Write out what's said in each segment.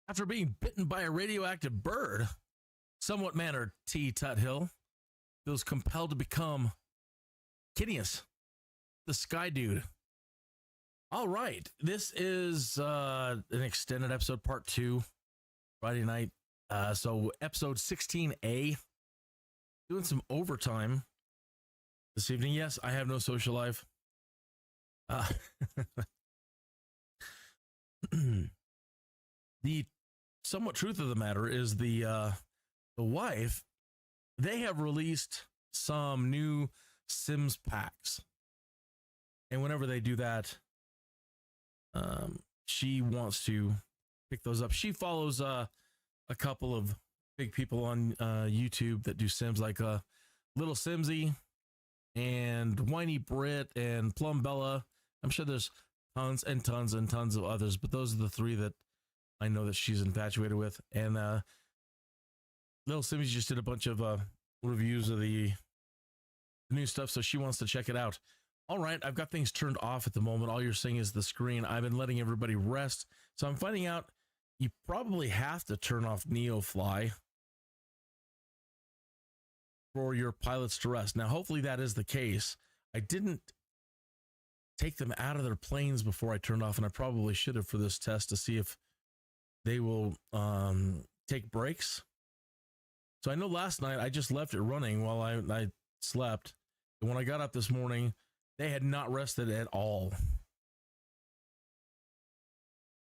After being bitten by a radioactive bird, somewhat mannered T. Tuthill feels compelled to become Kineas, the Skydude. All right, this is an extended episode, part 2, Friday night. So episode 16A, doing some overtime this evening. Yes, I have no social life. The somewhat truth of the matter is the wife, they have released some new Sims packs, and whenever they do that, she wants to pick those up. She follows a couple of big people on YouTube that do Sims, like Little Simsy and Whiny Brit and Plum Bella. I'm sure there's tons and tons and tons of others, but those are the 3 that I know that she's infatuated with. And Little Simsy just did a bunch of reviews of the new stuff, so she wants to check it out. All right, I've got things turned off at the moment. All you're seeing is the screen. I've been letting everybody rest, so I'm finding out you probably have to turn off NEOFLY for your pilots to rest. Now, hopefully that is the case. I didn't take them out of their planes before I turned off, and I probably should have for this test to see if they will take breaks. So I know last night I just left it running while I slept. And when I got up this morning, they had not rested at all.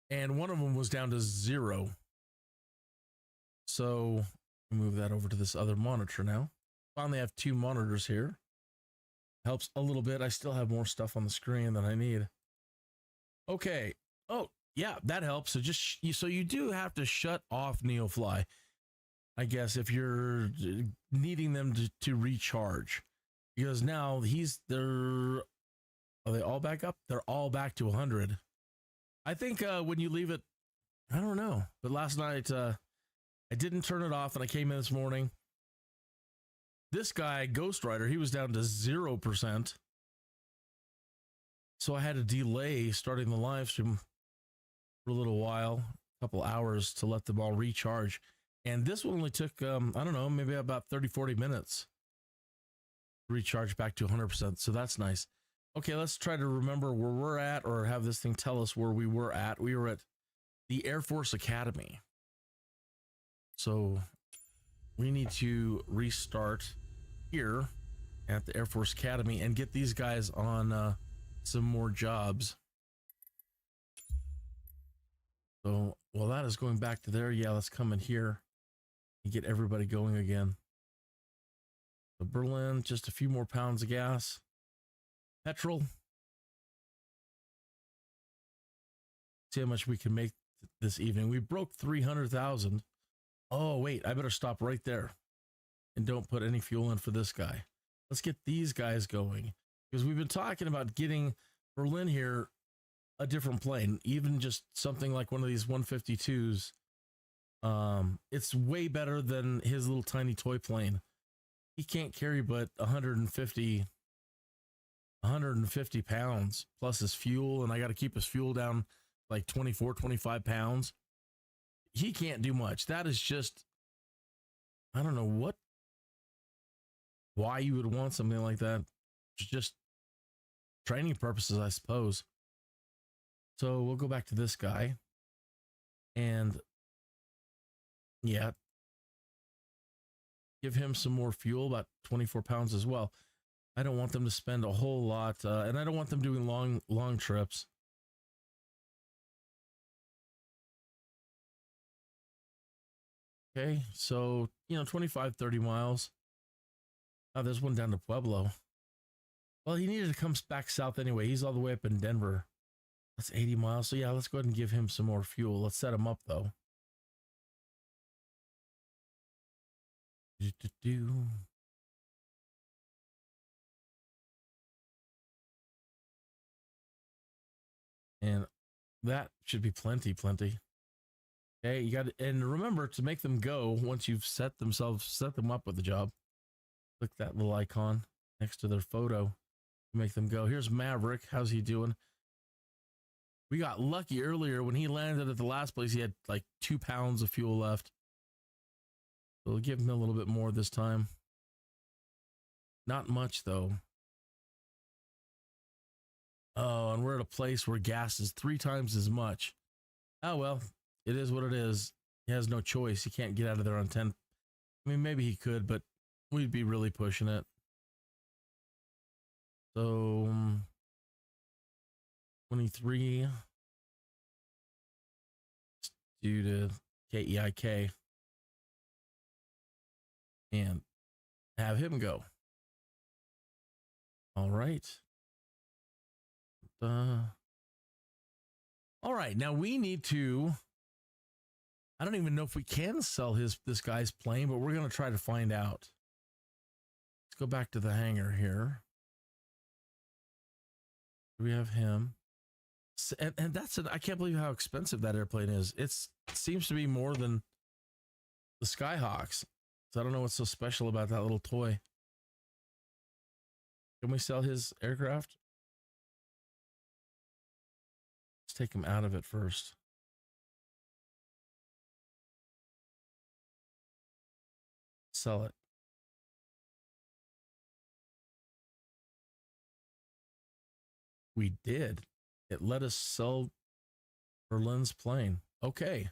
And one of them was down to 0. So move that over to this other monitor now. Finally have 2 monitors here. Helps a little bit. I still have more stuff on the screen than I need. Okay. Oh, yeah, that helps. So so you do have to shut off NEOFLY, I guess, if you're needing them to recharge. Because now are they all back up? They're all back to 100. I think when you leave it, I don't know. But last night, I didn't turn it off, and I came in this morning. This guy, Ghost Rider, he was down to 0%. So I had to delay starting the live stream for a little while, a couple hours, to let them all recharge. And this one only took, I don't know, maybe about 30, 40 minutes to recharge back to 100%. So that's nice. Okay, let's try to remember where we're at, or have this thing tell us where we were at. We were at the Air Force Academy. So we need to restart here at the Air Force Academy and get these guys on some more jobs. So while that is going back to there, yeah, let's come in here and get everybody going again. So Berlin, just a few more pounds of gas. Petrol. See how much we can make this evening. We broke 300,000. Oh, wait, I better stop right there and don't put any fuel in for this guy. Let's get these guys going, because we've been talking about getting Berlin here a different plane, even just something like one of these 152s. It's way better than his little tiny toy plane. He can't carry but 150 pounds plus his fuel, and I got to keep his fuel down like 24, 25 pounds. He can't do much. That is just, I don't know why you would want something like that. It's just training purposes, I suppose. So we'll go back to this guy, and yeah, give him some more fuel, about 24 pounds as well. I don't want them to spend a whole lot, and I don't want them doing long trips. Okay, so, 25, 30 miles. Oh, there's one down to Pueblo. Well, he needed to come back south anyway. He's all the way up in Denver. That's 80 miles. So, yeah, let's go ahead and give him some more fuel. Let's set him up, though. And that should be plenty. Okay, you got to, and remember to make them go once you've set them up with the job. Click that little icon next to their photo to make them go. Here's Maverick. How's he doing? We got lucky earlier when he landed at the last place. He had like 2 pounds of fuel left. So we'll give him a little bit more this time. Not much though. Oh, and we're at a place where gas is 3 times as much. Oh, well, it is what it is. He has no choice. He can't get out of there on 10. I mean, maybe he could, but we'd be really pushing it. So 23 due to KEIK and have him go. All right. All right. Now we need to, I don't even know if we can sell this guy's plane, but we're going to try to find out. Let's go back to the hangar here. We have him. And that's it. I can't believe how expensive that airplane is. It seems to be more than the Skyhawks. So I don't know what's so special about that little toy. Can we sell his aircraft? Let's take him out of it first. Sell it. We did. It let us sell Berlin's plane. Okay.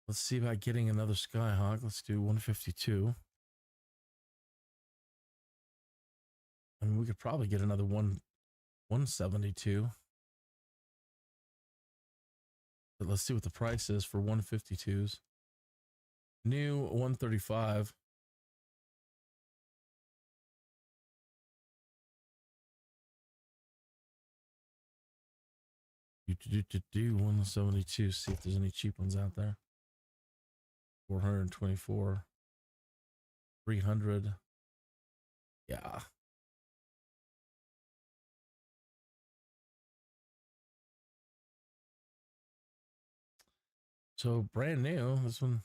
Let's see about getting another Skyhawk. Let's do 152. I mean, we could probably get another 172. But let's see what the price is for 152s. New 135. Do 172. See if there's any cheap ones out there. 424. 300. Yeah. So brand new. This one.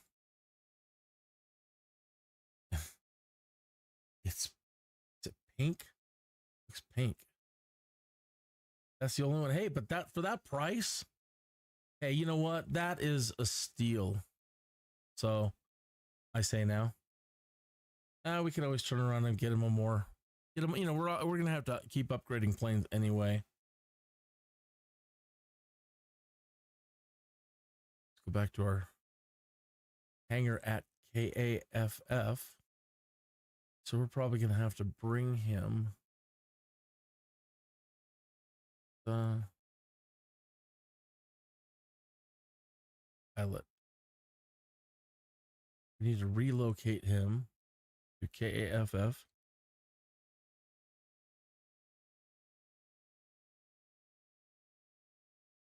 Is it pink? Looks pink. That's the only one. Hey, but that for that price, hey, you know what? That is a steal. So I say now. We can always turn around and get him a more. Get him, you know, we're gonna have to keep upgrading planes anyway. Let's go back to our hangar at KAFF. So we're probably gonna have to bring him pilot. We need to relocate him to KAFF.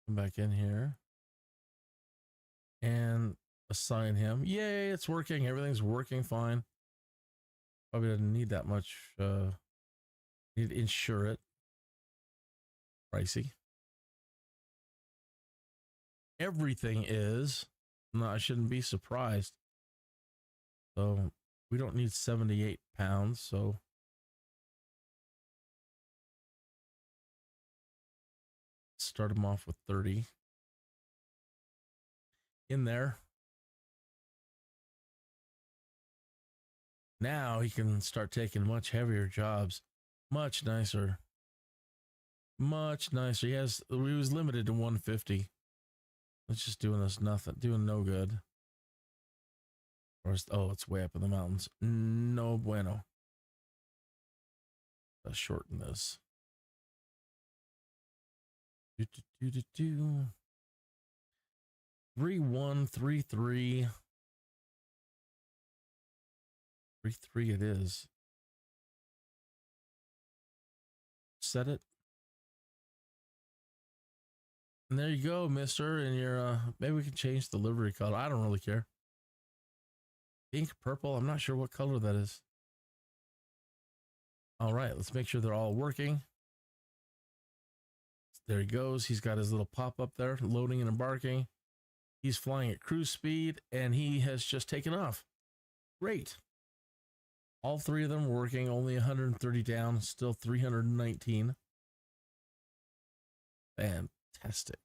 Come back in here and assign him. Yay, it's working. Everything's working fine. Probably doesn't need that much. Need to insure it. Pricey. Everything is. No, I shouldn't be surprised. So we don't need 78 pounds. So start him off with 30 in there. Now he can start taking much heavier jobs. Much nicer. Much nicer. He was limited to 150. It's just doing us nothing. Doing no good. Or it's way up in the mountains. No bueno. Let's shorten this. 3133. 33 it is. Set it. And there you go, mister. And your maybe we can change the livery color. I don't really care. Pink, purple. I'm not sure what color that is. All right, let's make sure they're all working. There he goes. He's got his little pop-up there, loading and embarking. He's flying at cruise speed, and he has just taken off. Great. All 3 of them working, only 130 down, still 319. Fantastic.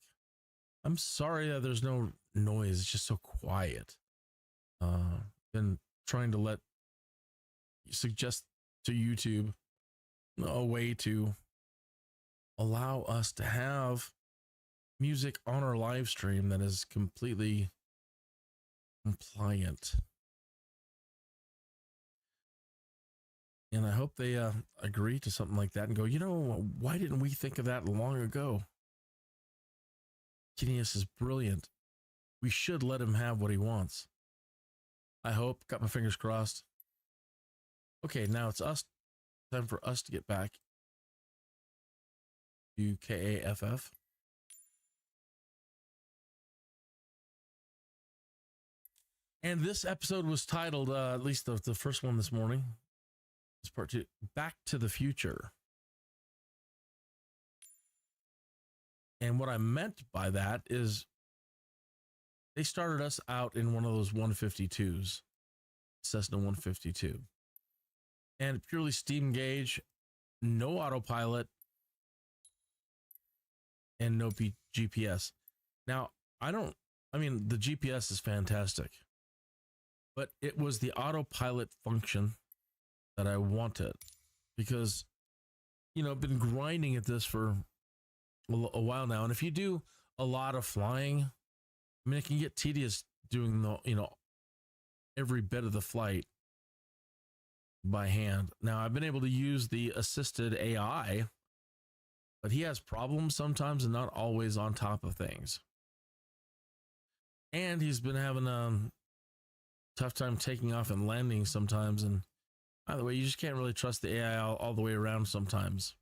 I'm sorry that there's no noise. It's just so quiet. Been trying to suggest to YouTube a way to allow us to have music on our live stream that is completely compliant. And I hope they agree to something like that and go, you know, why didn't we think of that long ago? Kineas is brilliant. We should let him have what he wants. I hope. Got my fingers crossed. Okay, now it's us. Time for us to get back to KAFF. And this episode was titled, at least the first one this morning, it's part 2, Back to the Future. And what I meant by that is they started us out in one of those 152s, Cessna 152. And purely steam gauge, no autopilot, and no GPS. Now, I mean, the GPS is fantastic, but it was the autopilot function that I wanted because, you know, I've been grinding at this for a while now. And if you do a lot of flying, I mean, it can get tedious doing the, you know, every bit of the flight by hand. Now, I've been able to use the assisted AI, but he has problems sometimes and not always on top of things. And he's been having a tough time taking off and landing sometimes. And by the way, you just can't really trust the AI all the way around sometimes.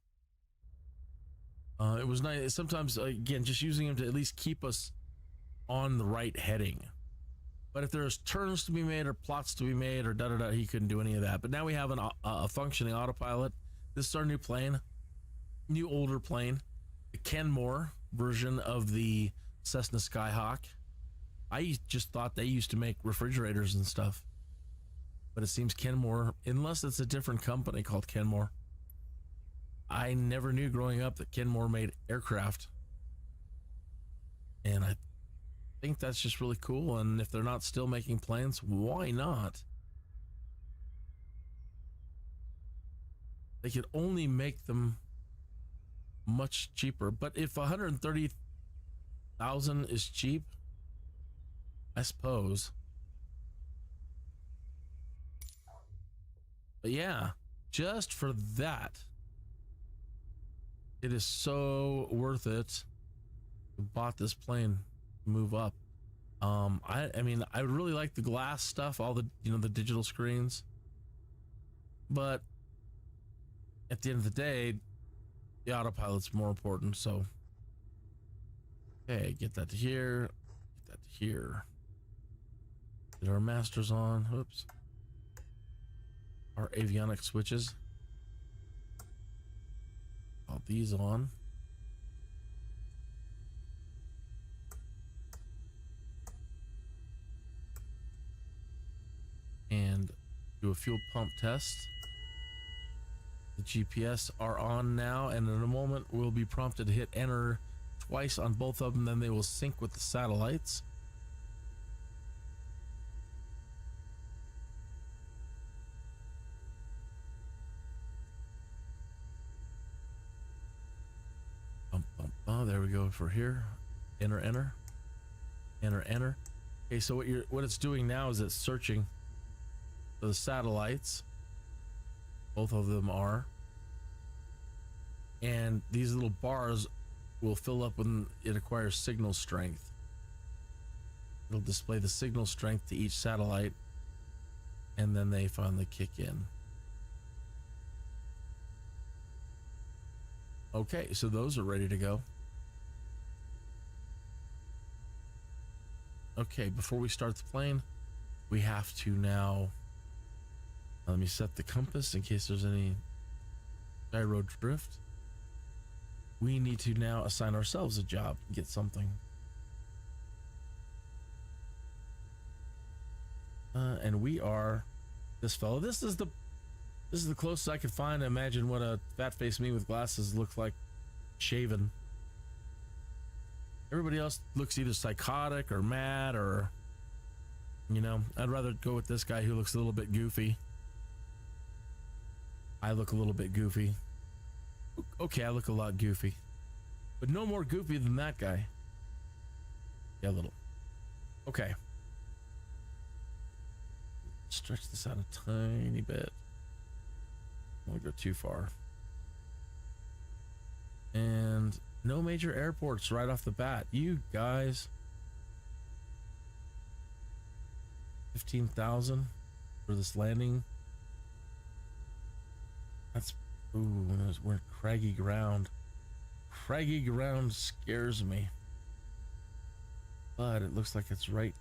It was nice. Sometimes, again, just using him to at least keep us on the right heading. But if there's turns to be made or plots to be made or da-da-da, he couldn't do any of that. But now we have a functioning autopilot. This is our new plane, new older plane, the Kenmore version of the Cessna Skyhawk. I just thought they used to make refrigerators and stuff. But it seems Kenmore, unless it's a different company called Kenmore. I never knew growing up that Kenmore made aircraft. And I think that's just really cool. And if they're not still making planes, why not? They could only make them much cheaper. But if 130,000 is cheap, I suppose. But yeah, just for that, it is so worth it. I bought this plane, move up. I mean, I really like the glass stuff, all the, you know, the digital screens. But at the end of the day, the autopilot's more important. So, okay, get that to here, get that to here. Get our masters on. Oops. Our avionic switches. All these on. And do a fuel pump test. The GPS are on now, and in a moment we'll be prompted to hit enter twice on both of them, then they will sync with the satellites. Oh, there we go for here. Enter, enter, enter, enter. Okay, so what it's doing now is it's searching for the satellites. Both of them are. And these little bars will fill up when it acquires signal strength. It'll display the signal strength to each satellite, and then they finally kick in. Okay, so those are ready to go. Okay, before we start the plane, we have to now, let me set the compass in case there's any gyro drift. We need to now assign ourselves a job and get something. And we are this fellow. This is the closest I could find to imagine what a fat-faced me with glasses looks like shaven. Everybody else looks either psychotic or mad or, you know, I'd rather go with this guy who looks a little bit goofy. I look a little bit goofy. Okay, I look a lot goofy. But no more goofy than that guy. Yeah, a little. Okay. Stretch this out a tiny bit. I don't want to go too far. And no major airports right off the bat. You guys. 15,000 for this landing. That's, ooh, we're craggy ground. Craggy ground scares me. But it looks like it's right.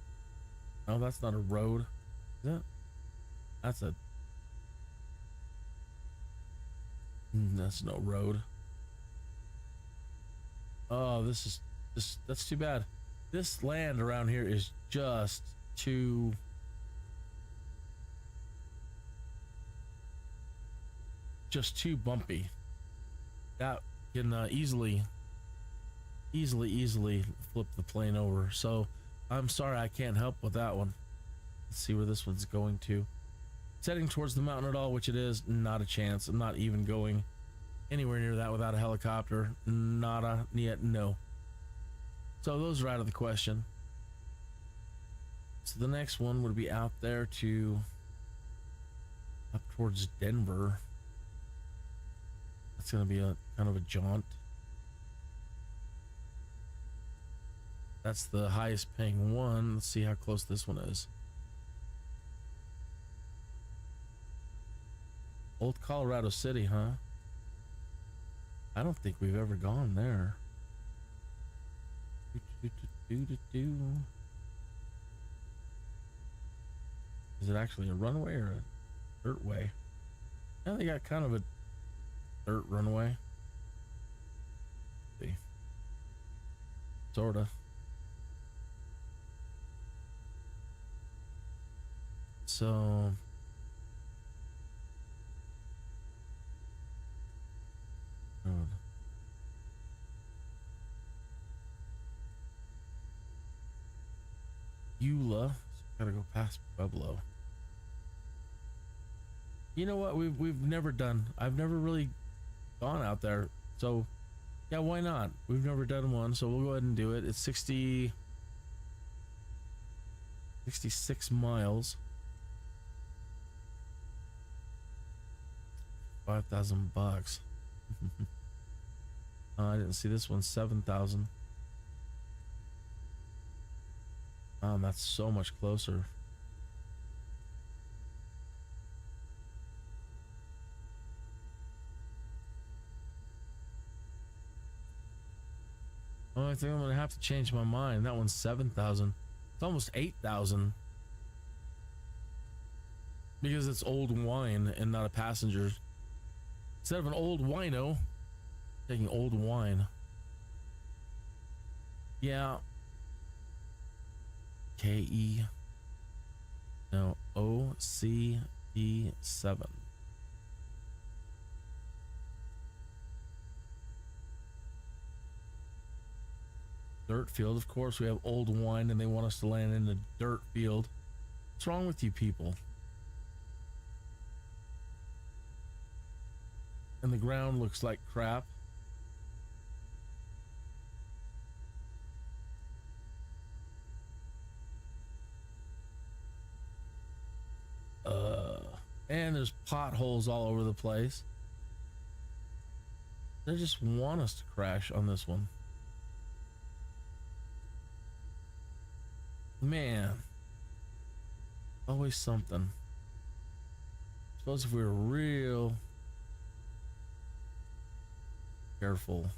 Oh, that's not a road. Is it? That's a... That's no road. Oh, this is... That's too bad. This land around here is just too... Just too bumpy. That can easily flip the plane over. So I'm sorry I can't help with that one. Let's see where this one's going to. It's heading towards the mountain at all, which it is. Not a chance. I'm not even going anywhere near that without a helicopter. Nada, yet no. So those are out of the question. So the next one would be out there to up towards Denver. It's going to be a kind of a jaunt. That's the highest paying one. Let's see how close this one is. Old Colorado City, huh? I don't think we've ever gone there. Is it actually a runway or a dirt way? Yeah, they got kind of a dirt runway. Let's see. Sorta. So Eula, so gotta go past Pueblo. You know what? We've never done. I've never really gone out there. So yeah, why not? We've never done one, so we'll go ahead and do it. It's 66 miles. 5,000 bucks. I didn't see this one. 7,000. That's so much closer. Oh, I think I'm gonna have to change my mind. That one's 7,000. It's almost 8,000. Because it's old wine and not a passenger. Instead of an old wino, taking old wine. Yeah. KE. No, OCE7. Dirt field, of course. We have old wine and they want us to land in the dirt field. What's wrong with you people? And the ground looks like crap. And there's potholes all over the place. They just want us to crash on this one. Man. Always something. Suppose if we were real careful.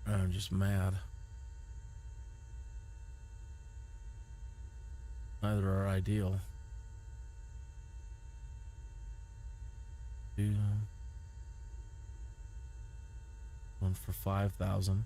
I'm just mad. Neither are ideal. One for 5,000.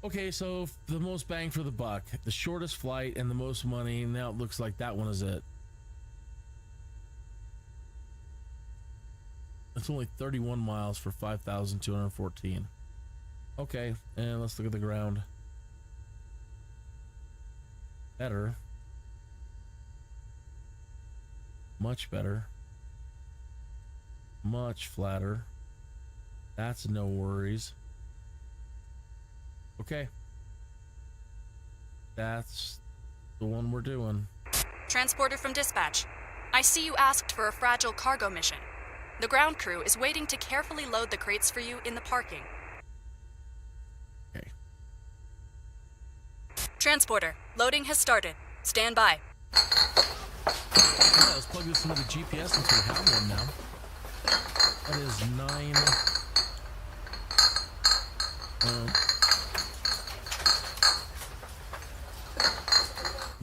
Okay, so the most bang for the buck, the shortest flight and the most money. Now it looks like that one is it. It's only 31 miles for 5,214. Okay, and let's look at the ground. Better. Much better. Much flatter. That's no worries. Okay. That's the one we're doing. Transporter from dispatch. I see you asked for a fragile cargo mission. The ground crew is waiting to carefully load the crates for you in the parking. Okay. Transporter, loading has started. Stand by. Yeah, let's plug this into the GPS since we have one now. That is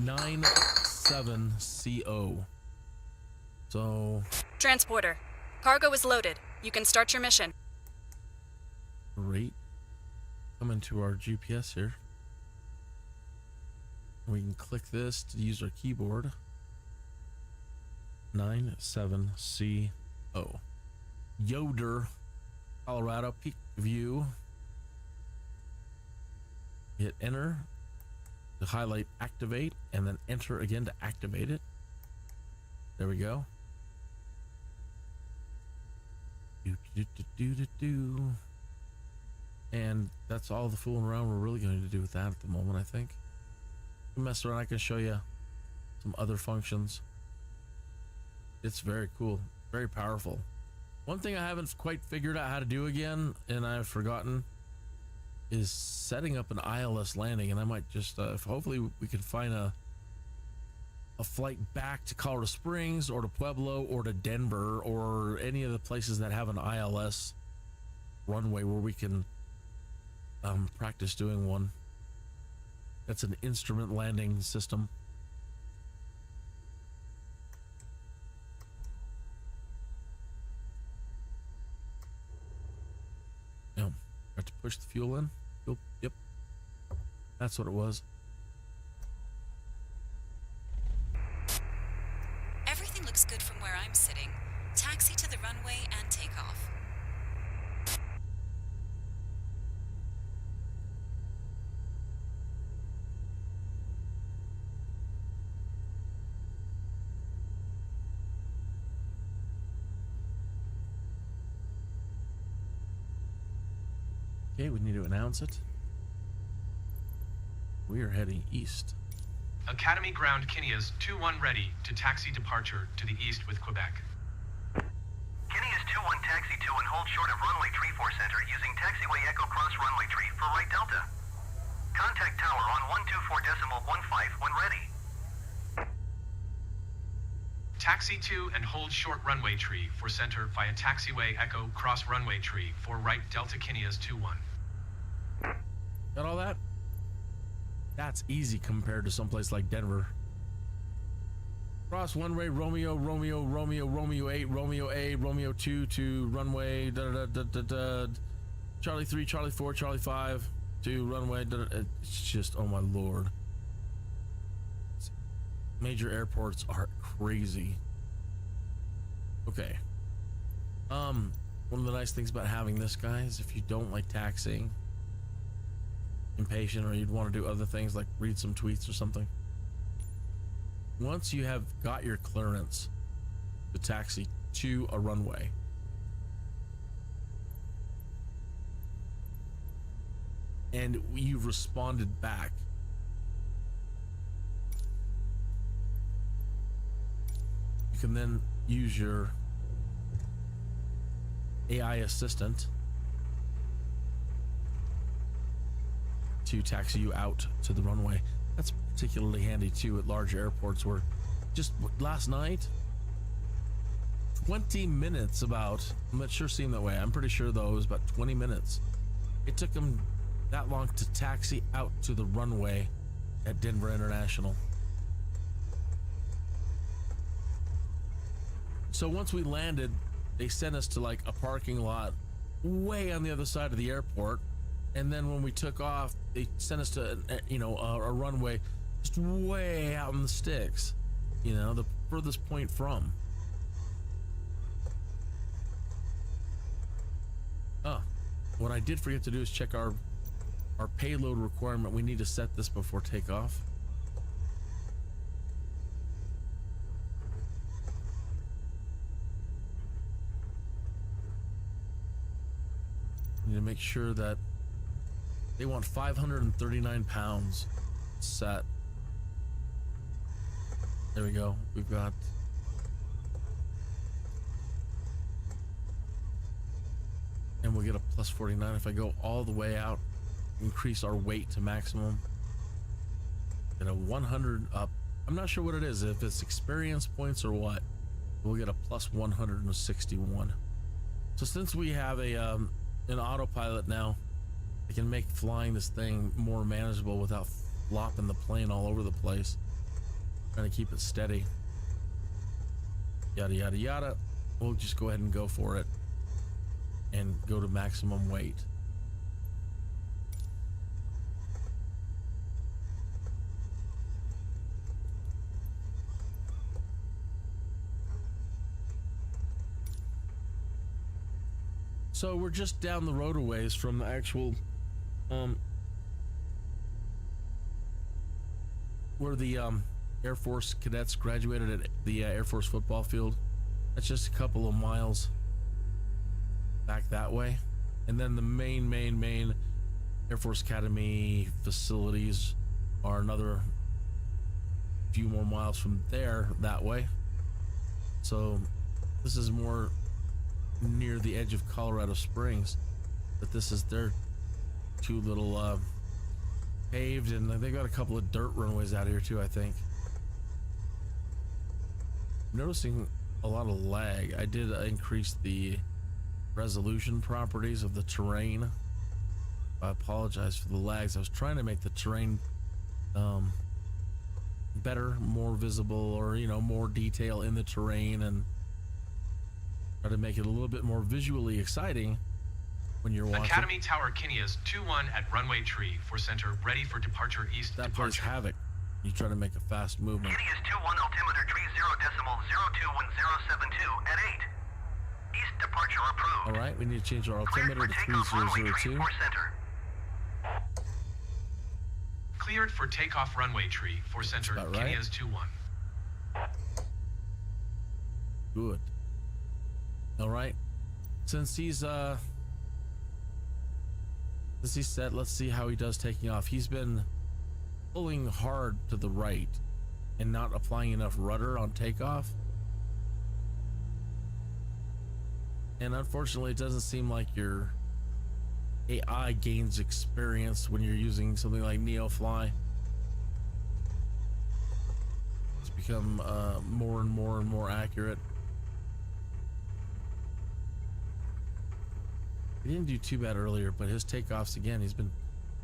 97CO. So Transporter, cargo is loaded. You can start your mission. great. Come into our GPS here. We can click this to use our keyboard. 97CO. Yoder, Colorado, peak view. Hit enter to highlight activate, and then enter again to activate it. There we go. And that's all the fooling around we're really going to do with that at the moment, I think. Mess around, I can show you some other functions. It's very cool, very powerful. One thing I haven't quite figured out how to do again, and I've forgotten, is setting up an ILS landing. And I might just hopefully we can find a flight back to Colorado Springs or to Pueblo or to Denver or any of the places that have an ILS runway where we can practice doing one. That's an instrument landing system. No, got to push the fuel in. Yep, that's what it was. Everything looks good from where I'm sitting. Taxi to the runway and take off. Okay, we need to announce it. We are heading east. Academy Ground Kineas 2-1 ready to taxi departure to the east with Quebec. Kineas 2-1 taxi to and hold short of runway 34 center using taxiway Echo Cross runway 3 for right Delta. Contact tower on 124.15 when ready. Taxi to and hold short runway tree for center via taxiway Echo Cross runway tree for right Delta Kineas 2-1. Got all that? That's easy compared to someplace like Denver. Cross runway Romeo, Romeo, Romeo, Romeo 8, Romeo A, Romeo 2 to runway Charlie 3, Charlie 4, Charlie 5 to runway. It's just, oh my lord. Major airports are crazy. Okay. One of the nice things about having this guy is if you don't like taxiing, impatient, or you'd want to do other things like read some tweets or something, once you have got your clearance to taxi to a runway, and you've responded back, you can then use your AI assistant to taxi you out to the runway. That's particularly handy too at large airports where just last night 20 minutes about, I'm not sure seemed that way. I'm pretty sure though it was about 20 minutes. It took them that long to taxi out to the runway at Denver International. So once we landed, they sent us to like a parking lot way on the other side of the airport And then when we took off, they sent us to, a runway just way out in the sticks, the furthest point from. Oh, what I did forget to do is check our payload requirement. We need to set this before takeoff. Need to make sure that they want 539 pounds set. There we go. We've got and we'll get a plus 49 if I go all the way out, increase our weight to maximum. Get a 100 up. I'm not sure what it is, if it's experience points or what. We'll get a plus 161. So since we have an autopilot now, I can make flying this thing more manageable without flopping the plane all over the place. Trying to keep it steady. Yada yada yada. We'll just go ahead and go for it and go to maximum weight. So we're just down the road a ways from the actual where the Air Force cadets graduated at the Air Force football field. That's just a couple of miles back that way. And then the main Air Force Academy facilities are another few more miles from there that way. So this is more near the edge of Colorado Springs, but this is their two little paved, and they got a couple of dirt runways out here too, I think. I'm noticing a lot of lag. I did increase the resolution properties of the terrain. I apologize for the lags. I was trying to make the terrain better, more visible, or more detail in the terrain, and try to make it a little bit more visually exciting when you're watching. Academy Tower Kineas 21 at runway tree for center, ready for departure east. That plays havoc. You try to make a fast movement. Kineas 21 altimeter tree 0.021072 at 8. East departure approved. All right, we need to change our altimeter to 3002. Cleared for takeoff runway tree for center, That's about right. Kineas 21. Good. All right. Since he's set, let's see how he does taking off. He's been pulling hard to the right and not applying enough rudder on takeoff. And unfortunately, it doesn't seem like your AI gains experience when you're using something like NEOFLY. It's become more and more accurate. He didn't do too bad earlier, but his takeoffs again, he's been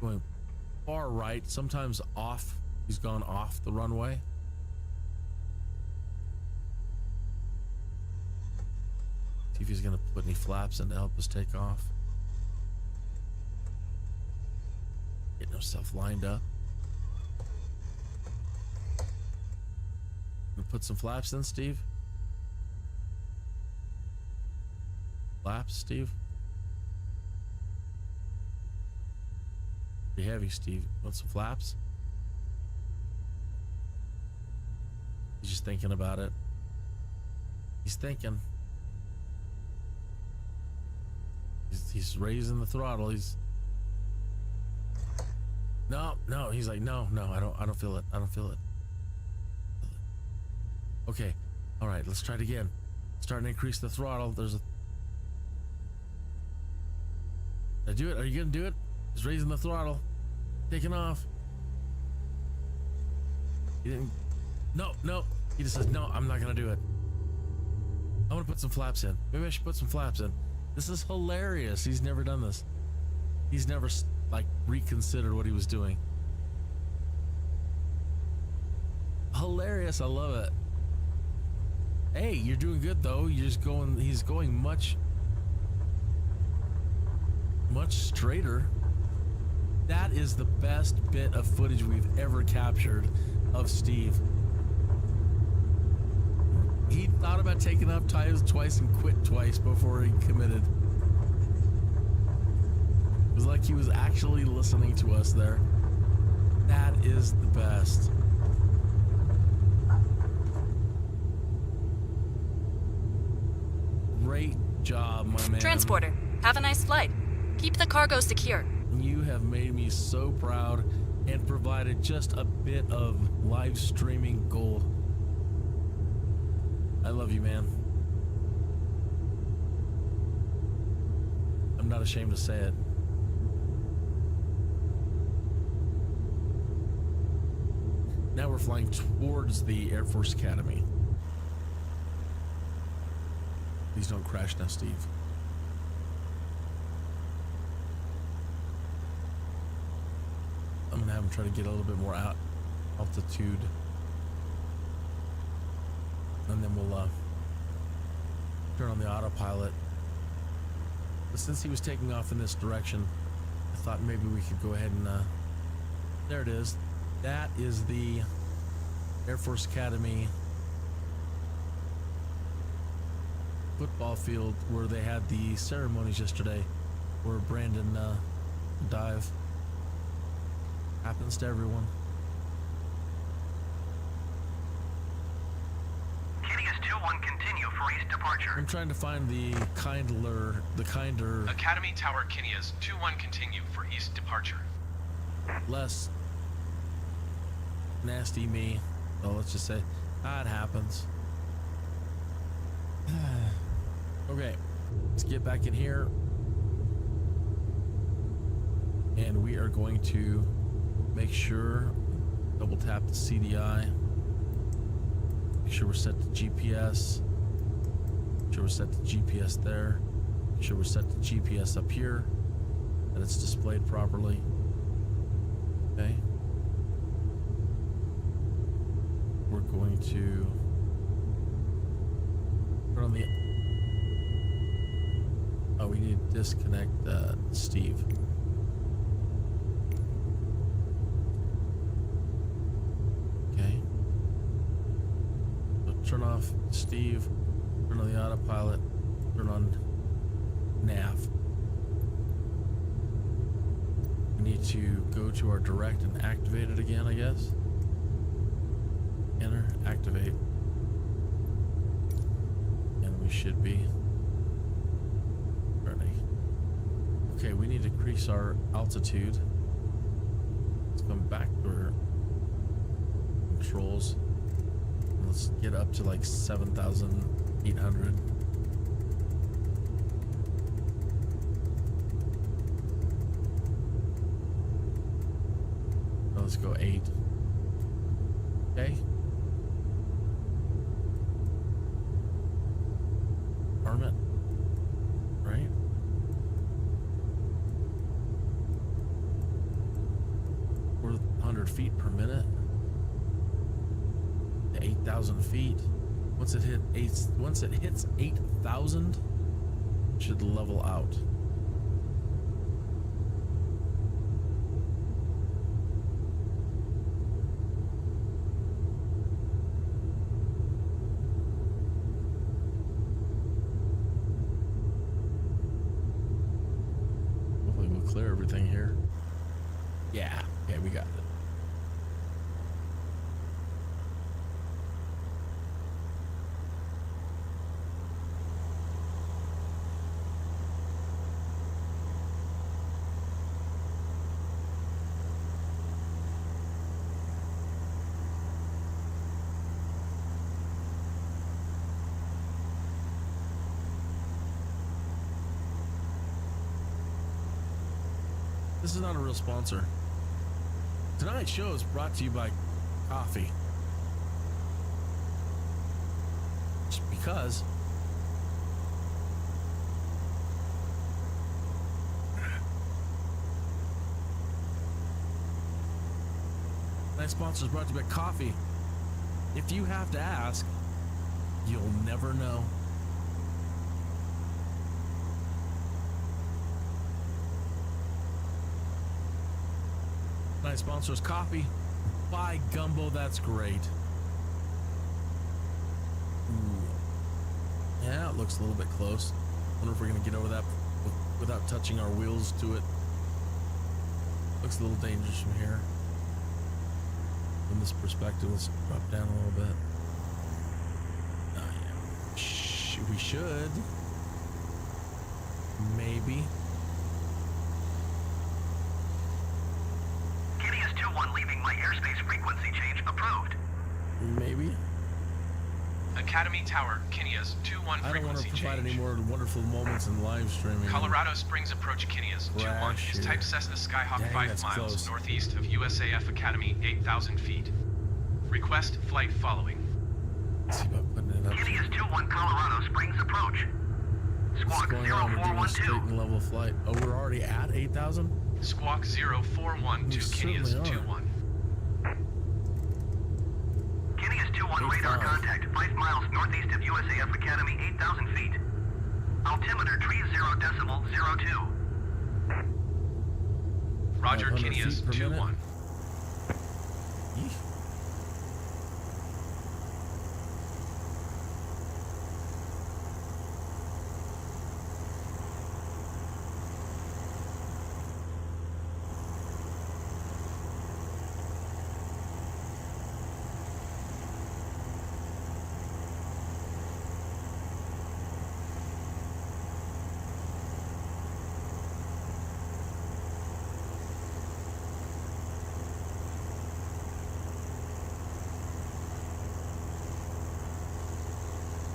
going far right, sometimes off. He's gone off the runway. See if he's gonna put any flaps in to help us take off. Getting himself lined up. Gonna put some flaps in, Steve? Flaps, Steve? Pretty heavy, Steve. Want some flaps? He's just thinking about it. He's thinking. He's raising the throttle. He's no. He's like no. I don't feel it. I don't feel it. Okay. All right. Let's try it again. Starting to increase the throttle. There's a. Did I do it? Are you gonna do it? He's raising the throttle, taking off. He didn't. No. He just says, no, I'm not gonna do it. I want to put some flaps in. Maybe I should put some flaps in. This is hilarious. He's never done this. He's never like reconsidered what he was doing. Hilarious. I love it. Hey, you're doing good though. You're just going. He's going much straighter. That is the best bit of footage we've ever captured of Steve. He thought about taking up tires twice and quit twice before he committed. It was like he was actually listening to us there. That is the best. Great job, my man. Transporter, have a nice flight. Keep the cargo secure. You have made me so proud and provided just a bit of live streaming gold. I love you, man. I'm not ashamed to say it. Now we're flying towards the Air Force Academy. Please don't crash now, Steve. I'm gonna have him try to get a little bit more altitude. And then we'll turn on the autopilot. But since he was taking off in this direction, I thought maybe we could go ahead and there it is. That is the Air Force Academy football field where they had the ceremonies yesterday, where Brandon dive. Happens to everyone. Continue for east departure. I'm trying to find the kinder. Academy Tower Kinneas 2-1 continue for east departure. Less nasty me. Oh, let's just say that happens. Okay, let's get back in here. And we are going to make sure, double tap the CDI. Make sure we're set to GPS. Make sure we're set to GPS there. Make sure we're set to GPS up here. That it's displayed properly. Okay. We're going to turn on the... Oh, we need to disconnect Steve. Okay. So turn off Steve. Turn on the autopilot. Turn on nav. We need to go to our direct and activate it again, I guess. Enter, activate. And we should be ready. Okay, we need to increase our altitude. Let's come back to our controls. Let's get up to like 7,800. Let's go 8. Okay. Arm it. Right. We're 100 feet per minute. 8,000 feet. Once it hits 8,000, it should level out. Hopefully we'll clear everything here. Yeah, we got it. This is not a real sponsor. Tonight's show is brought to you by coffee. Just because. Tonight's sponsor is brought to you by coffee. If you have to ask, you'll never know. Nice sponsors coffee. Buy Gumbo, that's great. Ooh. Yeah, it looks a little bit close. Wonder if we're gonna get over that without touching our wheels to it. Looks a little dangerous from here. From this perspective, let's drop down a little bit. Oh yeah. We should. Maybe. Kitty is 2-1 leaving my airspace frequency change approved. Maybe. Academy Tower, Kinias, 2-1 frequency I don't want to provide change. any more wonderful moments in live streaming. Colorado Springs approach Kinias, 2-1 is type Cessna Skyhawk Dang, 5 that's miles close. northeast of USAF Academy, 8,000 feet. Request flight following. Let's see about putting it up. Kitty is 2-1 Colorado Springs approach. What's Squawk going on? We're doing a straight 0412. and level flight. Oh, we're already at 8,000? Squawk 0412 We Kinias, certainly are. 2-1. Kitty is 2-1 radar 85. contact 5 miles northeast of USAF Academy, 8,000 feet. Altimeter 30.02. Roger, 500 Kinias, feet per 2-1. minute. Yeesh.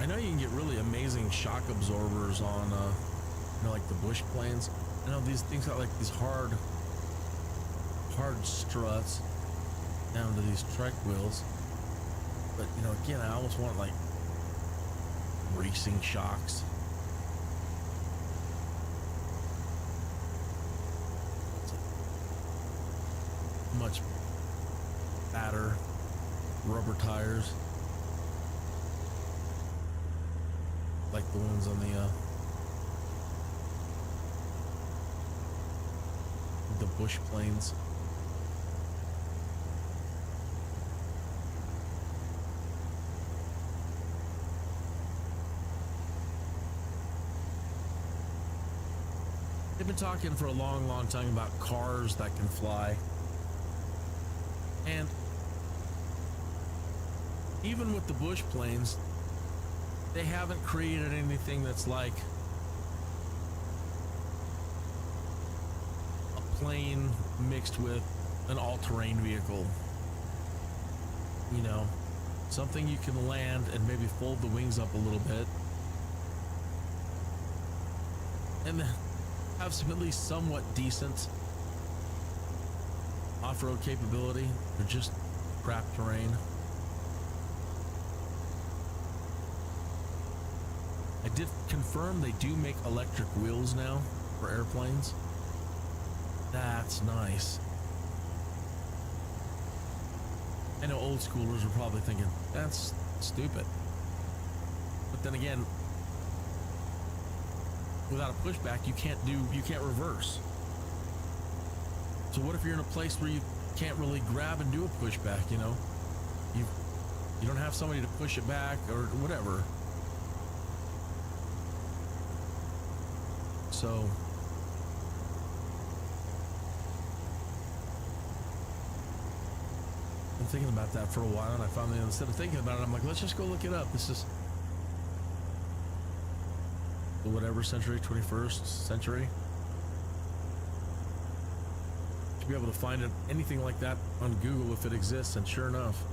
I know you can get really amazing shock absorbers on, you know, like the bush planes. I know these things got like these hard struts down to these trike wheels. But, you know, again, I almost want like racing shocks. Much fatter rubber tires. Like the ones on the bush planes. They've been talking for a long time about cars that can fly. And even with the bush planes, they haven't created anything that's like a plane mixed with an all-terrain vehicle. You know, something you can land and maybe fold the wings up a little bit. And have some at least somewhat decent off-road capability or just crap terrain. I did confirm they do make electric wheels now for airplanes. That's nice. I know old schoolers are probably thinking, that's stupid. But then again, without a pushback, you can't reverse. So what if you're in a place where you can't really grab and do a pushback, you know? You don't have somebody to push it back or whatever. So I'm thinking about that for a while, and I finally, instead of thinking about it, I'm like, let's just go look it up. This is the whatever century, 21st century. Should be able to find it, anything like that on Google if it exists, and sure enough.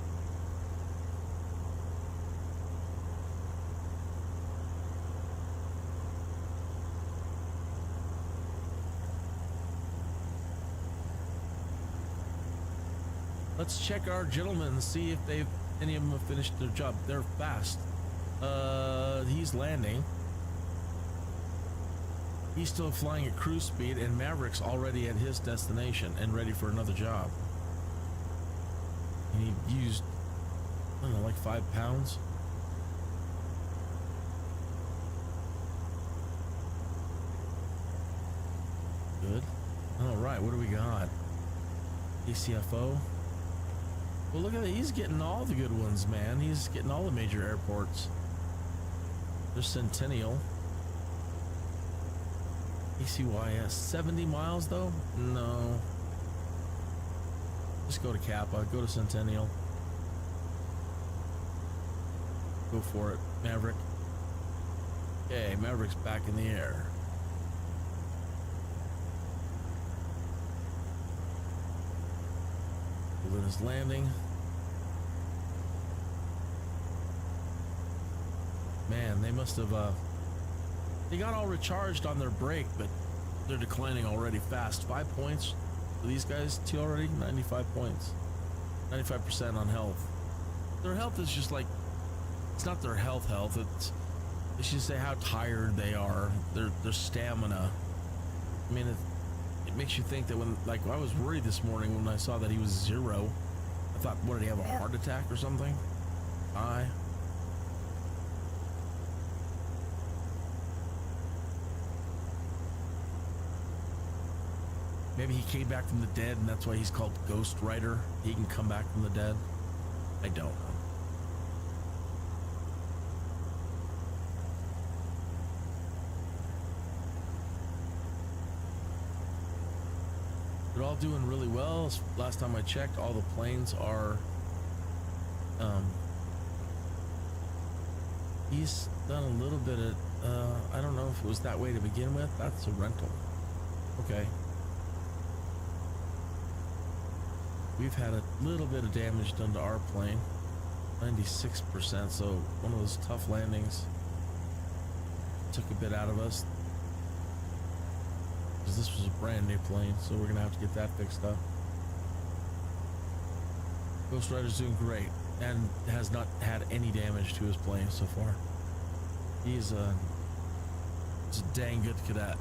Let's check our gentlemen and see if any of them have finished their job. They're fast. He's landing. He's still flying at cruise speed, and Maverick's already at his destination and ready for another job. And he used, I don't know, like 5 pounds. Good. All right, what do we got? ACFO. Well, look at that. He's getting all the good ones, man. He's getting all the major airports. There's Centennial. ACYS. 70 miles, though? No. Just go to Kappa. Go to Centennial. Go for it, Maverick. Okay, Maverick's back in the air. Balloon is landing. Man, they must have, they got all recharged on their brake, but they're declining already fast. 5 points for these guys, too, already. 95 points. 95% on health. Their health is just like, it's not their health. It's, they should say how tired they are. Their stamina. I mean, it makes you think that when, like, I was worried this morning when I saw that he was 0. I thought, what, did he have a heart attack or something? Maybe he came back from the dead and that's why he's called Ghost Rider. He can come back from the dead. I don't know. They're all doing really well. Last time I checked, all the planes are, he's done a little bit of, I don't know if it was that way to begin with. That's a rental. Okay. We've had a little bit of damage done to our plane. 96%, so one of those tough landings took a bit out of us. Because this was a brand new plane, so we're gonna have to get that fixed up. Ghost Rider's doing great and has not had any damage to his plane so far. He's a dang good cadet.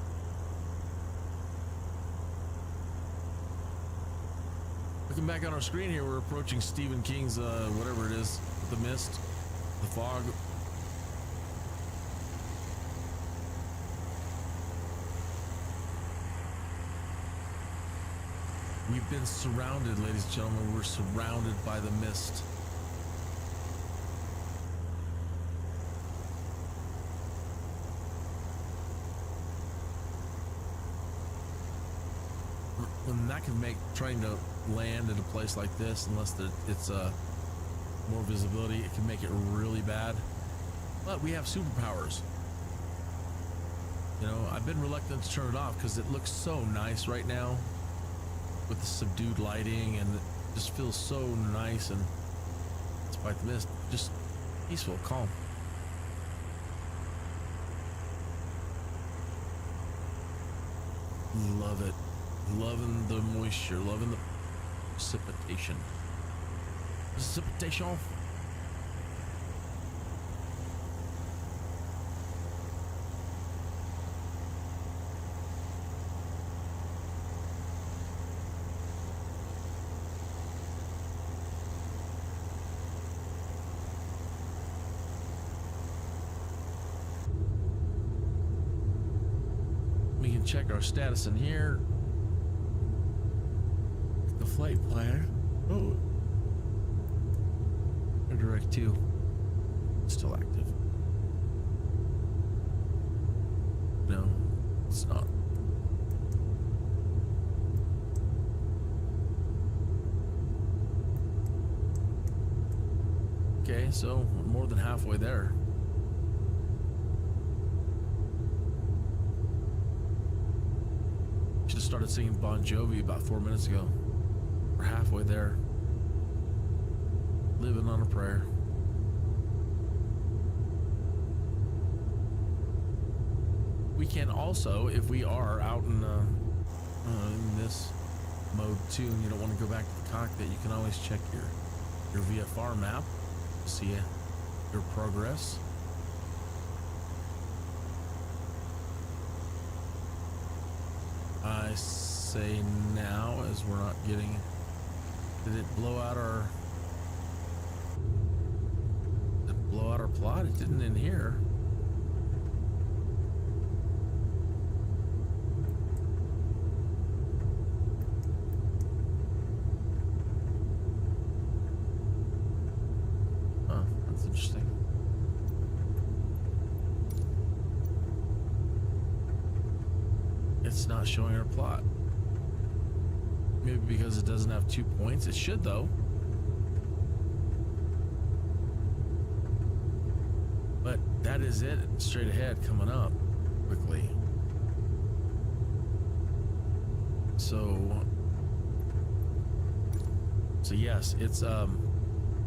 Looking back on our screen here, we're approaching Stephen King's whatever it is, the mist, the fog. We've been surrounded, ladies and gentlemen. We're surrounded by the mist. When that can make trying to land in a place like this, unless it's more visibility, it can make it really bad. But we have superpowers. You know, I've been reluctant to turn it off because it looks so nice right now with the subdued lighting, and it just feels so nice, and despite the mist, just peaceful, calm. Love it. Loving the moisture, loving the precipitation. Precipitation. We can check our status in here. The flight plan. Oh. Direct 2. Still active. No, it's not. Okay, so we're more than halfway there. Should have started singing Bon Jovi about 4 minutes ago. We're halfway there. Living on a prayer. We can also, if we are out in this mode too, and you don't want to go back to the cockpit, you can always check your VFR map to see your progress. I say now, as we're not getting. Did it blow out our? Did it blow out our plot? It didn't in here. it's not showing our plot. Maybe because it doesn't have 2 points. It should though. But that is it, straight ahead, coming up quickly. So yes, it's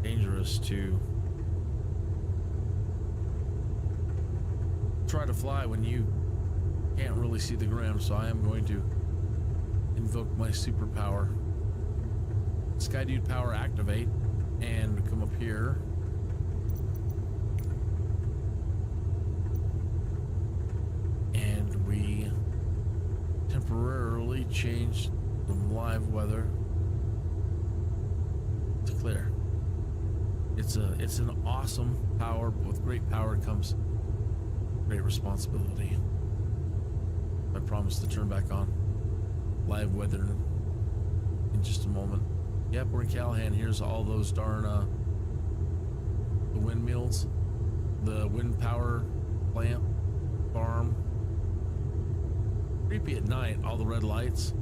dangerous to try to fly when you can't really see the ground, so I am going to invoke my superpower. Skydude power activate and come up here. And we temporarily change from live weather to clear. It's an awesome power, but with great power comes great responsibility. I promise to turn back on live weather in just a moment. Yep, we're in Callahan. Here's all those darn the windmills, the wind power plant farm. Creepy at night, all the red lights.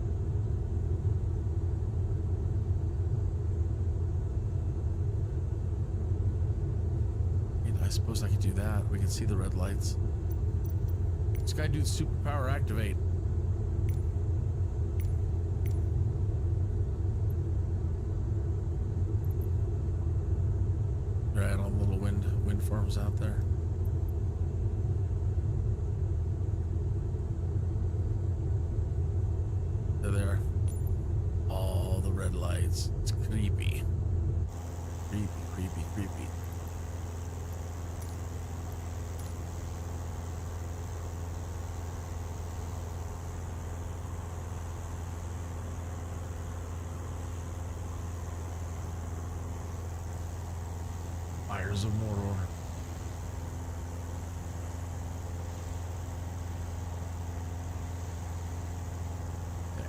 I suppose I could do that. We can see the red lights. Skydude superpower activate. Right, all the little wind farms out there. They're there. All the red lights. It's creepy. Creepy, creepy, creepy. Fires of Mordor. Okay.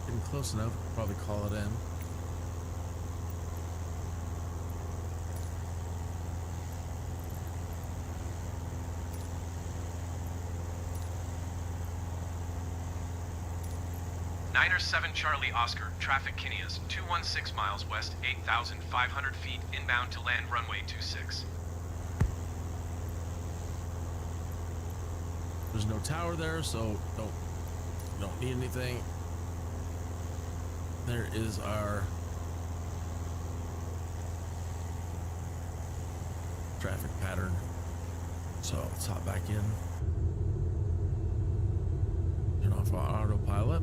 Getting close enough, probably call it in. Niner 7 Charlie Oscar, traffic Kinneas, 216 miles west, 8,500 feet, inbound to land runway 26. There's no tower there, so don't need anything. There is our traffic pattern. So let's hop back in. Turn off our autopilot.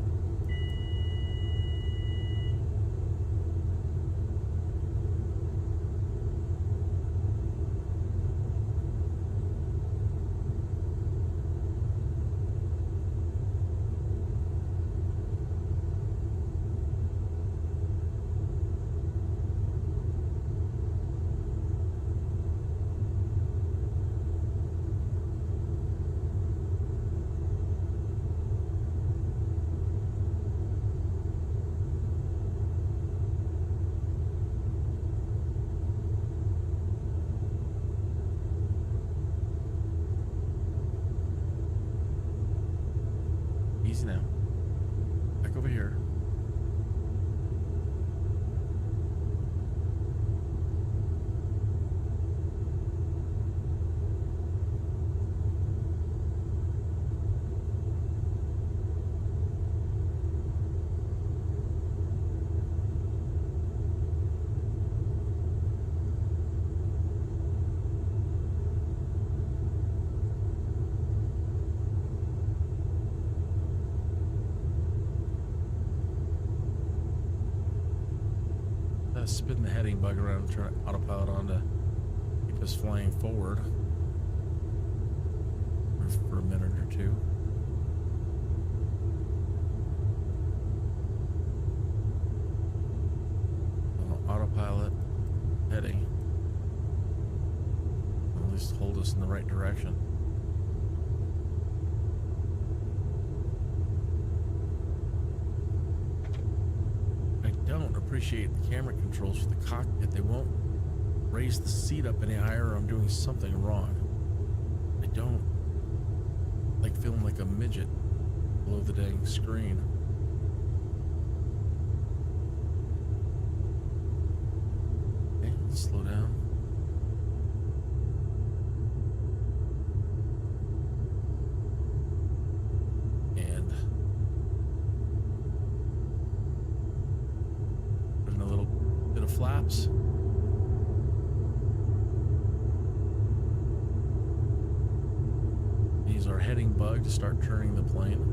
Easy now. Back over here. Spin the heading bug around and turn autopilot on to keep us flying forward for a minute or two. Autopilot heading. At least hold us in the right direction. appreciate the camera controls for the cockpit. They won't raise the seat up any higher or I'm doing something wrong. I don't like feeling like a midget below the dang screen. Okay, let's slow down. And put in a little bit of flaps. Use our heading bug to start turning the plane.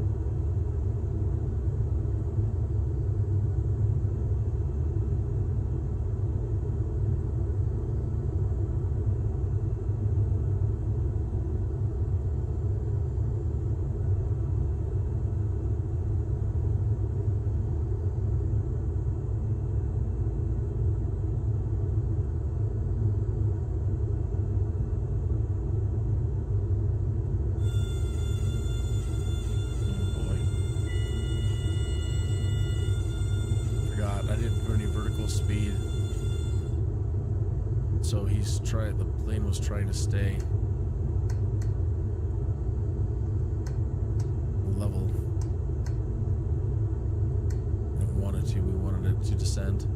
Speed, so the plane was trying to stay level. We wanted it to descend.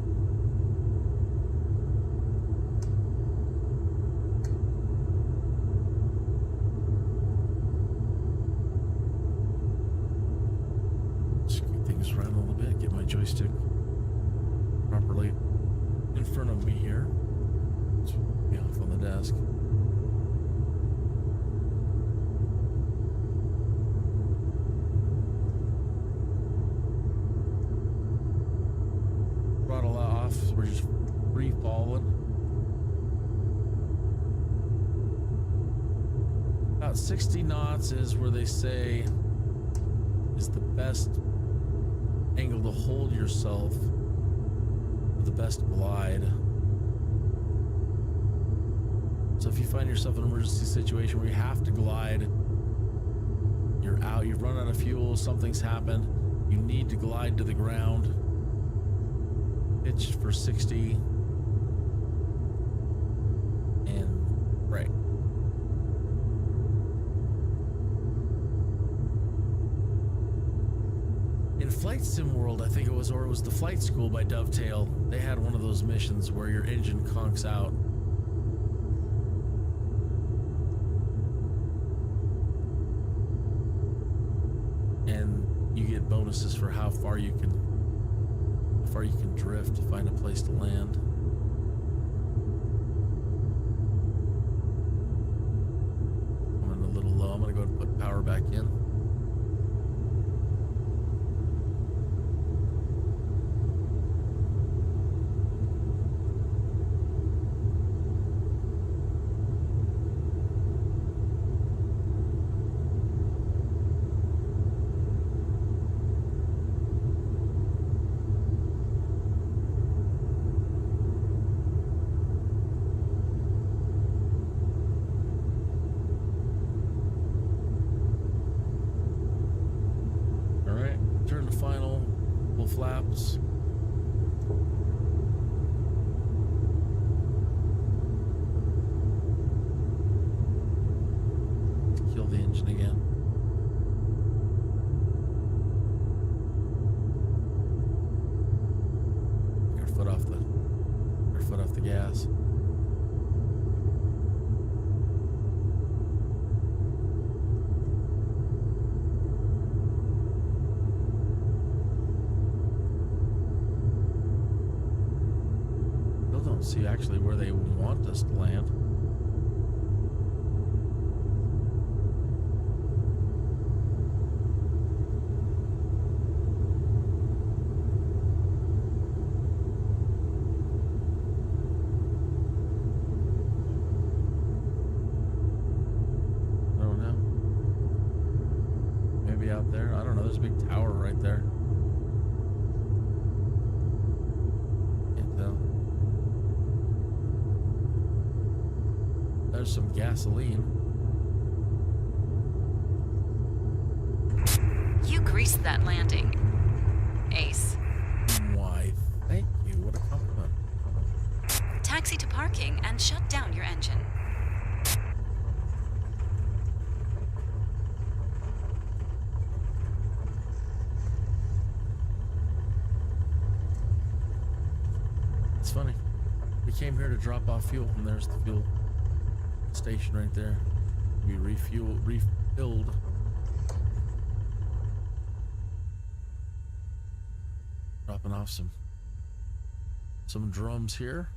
Scoot things around a little bit, get my joystick properly in front of me here. Let's be off on the desk. Throttle off, so we're just free falling. About 60 knots is where they say is the best angle to hold yourself. The best glide. So if you find yourself in an emergency situation where you have to glide, you're out, you've run out of fuel, something's happened, you need to glide to the ground, pitch for 60, and brake. In Flight Sim World, I think it was, or it was the Flight School by Dovetail, they had one of those missions where your engine conks out. And you get bonuses for how far you can drift to find a place to land. I'm in a little low. I'm gonna go ahead and put power back in. Flaps. Kill the engine again. Take our foot off the gas. See actually where they want us to land. I don't know. Maybe out there. I don't know. There's a big tower right there. Can't tell. There's some gasoline. You greased that landing, Ace. Why, thank you. taxi to parking and shut down your engine. It's funny. We came here to drop off fuel, and there's the fuel station right there. We refilled. Dropping off some drums here.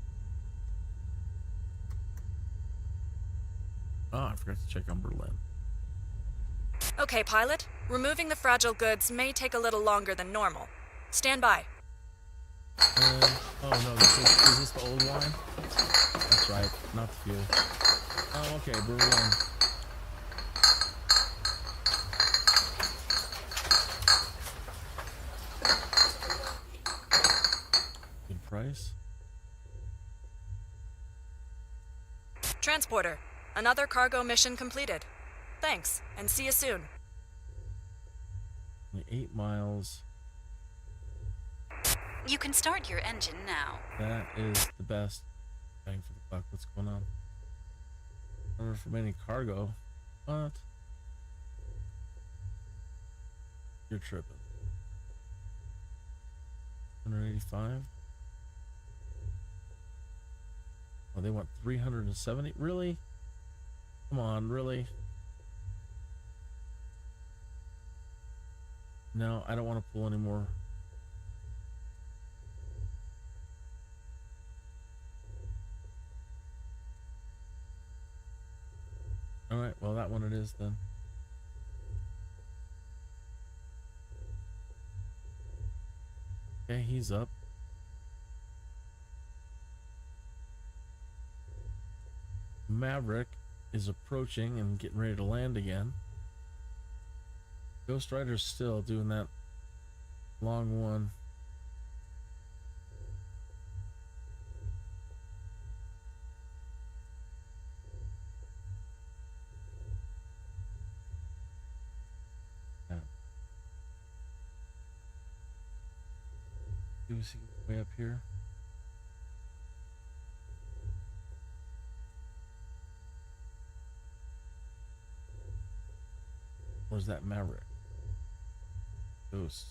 Oh, I forgot to check on Berlin. Okay, pilot. Removing the fragile goods may take a little longer than normal. Stand by. Oh no, is this the old wine? That's right, not the fuel. Oh, okay, Berlin. Good price. Transporter. Another cargo mission completed. Thanks, and see you soon. Only 8 miles. You can start your engine now. That is the best bang for the buck. What's going on? Order from any cargo. What? You're tripping. 185. Oh, they want 370. Really? Come on, really? No, I don't want to pull any more. Alright, well, that one it is then. Okay, he's up. Maverick is approaching and getting ready to land again. Ghost Rider's still doing that long one. Do we see way up here? Where's that Maverick? Ghost.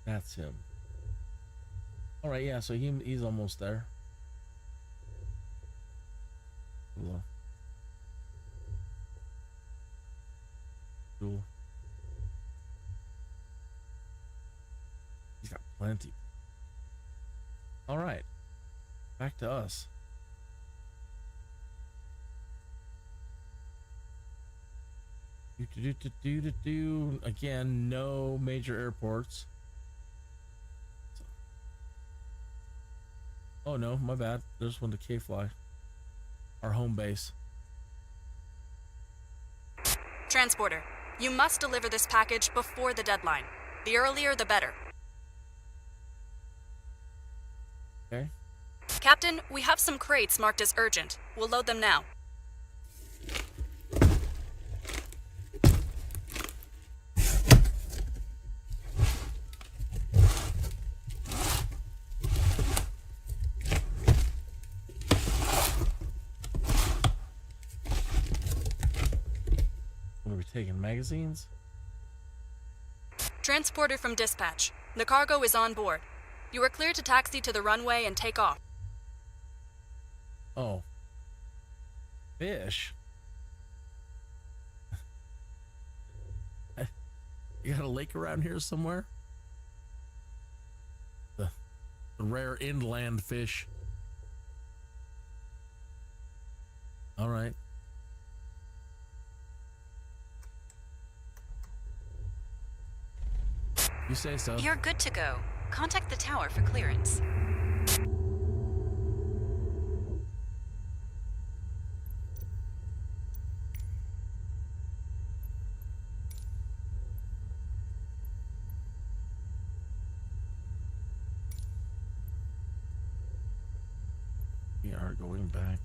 That's him. All right, yeah. So he's almost there. Cool. Cool. He's got plenty. All right, back to us. Again, no major airports. Oh no, my bad. There's one to K-Fly, our home base. Transporter. You must deliver this package before the deadline. The earlier, the better. Okay. Captain, we have some crates marked as urgent. We'll load them now. What are we taking? Magazines? Transporter from dispatch. The cargo is on board. You are cleared to taxi to the runway and take off. Oh. Fish? You got a lake around here somewhere? The rare inland fish. All right. You say so. You're good to go. Contact the tower for clearance. We are going back.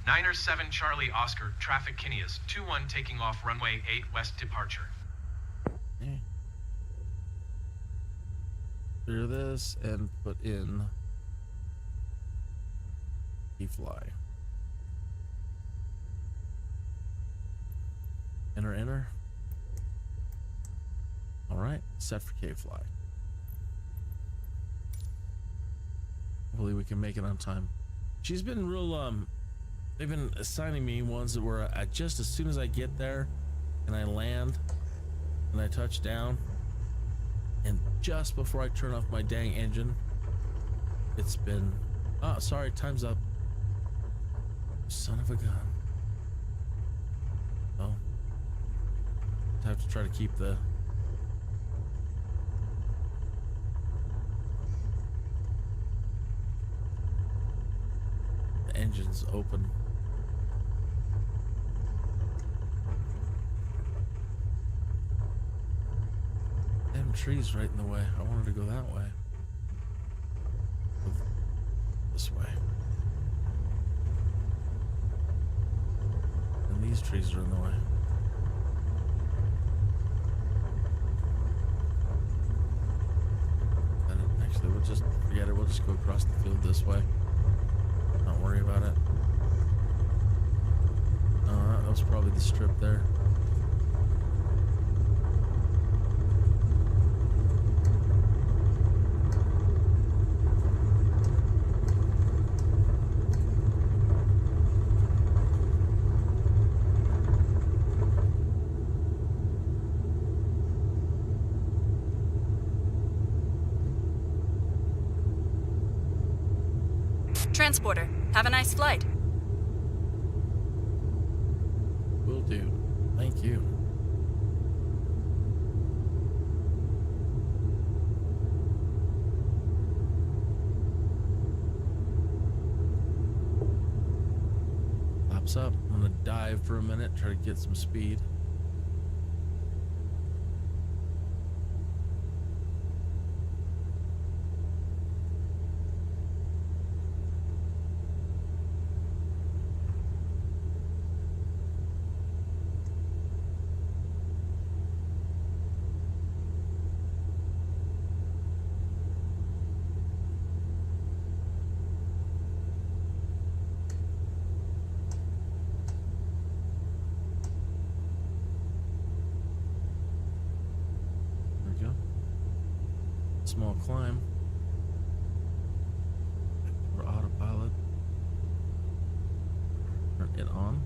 Niner 7 Charlie Oscar, traffic Kineas, 2-1 taking off runway 8 west departure. Okay. Clear this and put in Fly. Enter. All right, set for K-Fly. Hopefully we can make it on time. She's been real, they've been assigning me ones that were just as soon as I get there and I land and I touch down, and just before I turn off my dang engine, it's been, oh, sorry, time's up. Son of a gun. Oh. I have to try to keep the engines open. Damn trees right in the way. I wanted to go that way. This way. And these trees are in the way. And actually, we'll just forget it. We'll just go across the field this way. Not worry about it. That was probably the strip there. Transporter, have a nice flight. Will do. Thank you. Laps up. I'm gonna dive for a minute, try to get some speed. Small climb. Or autopilot. Turn it on.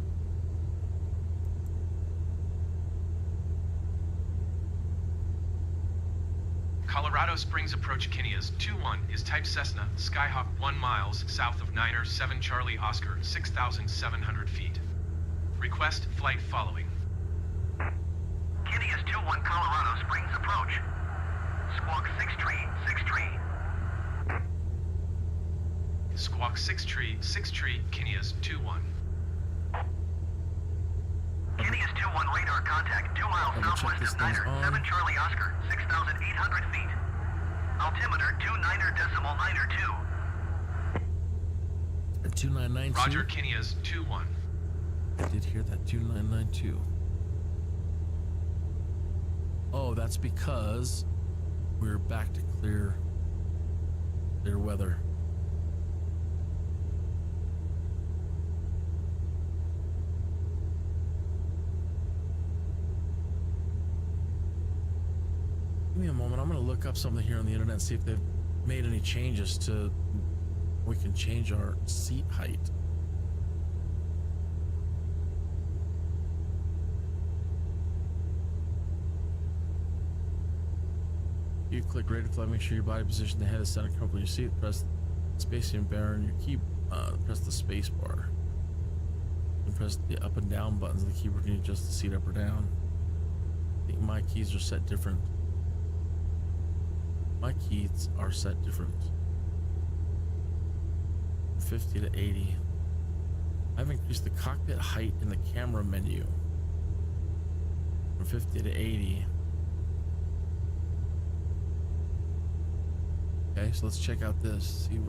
Colorado Springs approach Kineas 2-1 is type Cessna, Skyhawk 1 miles south of Niner 7 Charlie Oscar, 6,700 feet. Request flight following. Kineas 2-1 Colorado Springs approach. Squawk 6 tree. Squawk 6 tree, Kineas 2-1. Kineas 2-1 radar contact 2 miles southwest of Niner 7 Charlie Oscar, 6,800 feet. Altimeter 29.92. 2992. Roger, Kineas 2-1. I did hear that 2992. Oh, that's because we're back to clear weather. Give me a moment. I'm going to look up something here on the internet and see if they've made any changes to, we can change our seat height. You click ready to fly, make sure your body position the head is set and comfortable in your seat. Press space and bar on your key. Press the space bar. And press the up and down buttons of the keyboard to adjust the seat up or down. I think my keys are set different. My keys are set different. 50 to 80. I've increased the cockpit height in the camera menu from 50 to 80. Okay, so let's check out this. See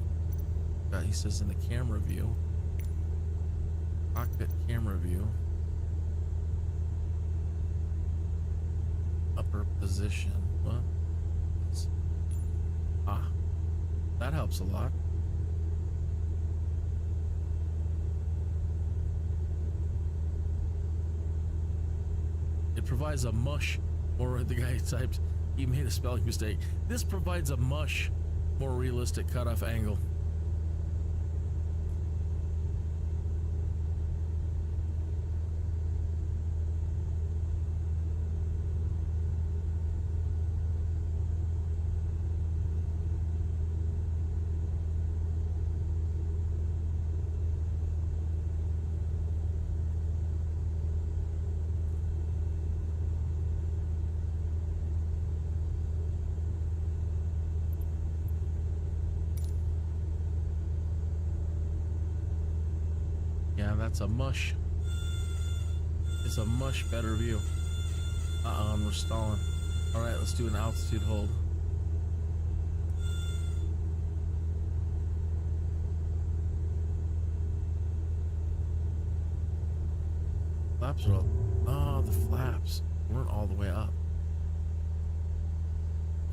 what he says in the camera view. Cockpit camera view. Upper position. What? Ah, that helps a lot. It provides a much more, the guy typed, he made a spelling mistake. This provides a much more realistic cutoff angle. That's a much. It's a much better view. And we're stalling. All right, let's do an altitude hold. Flaps are all. Oh, the flaps weren't all the way up.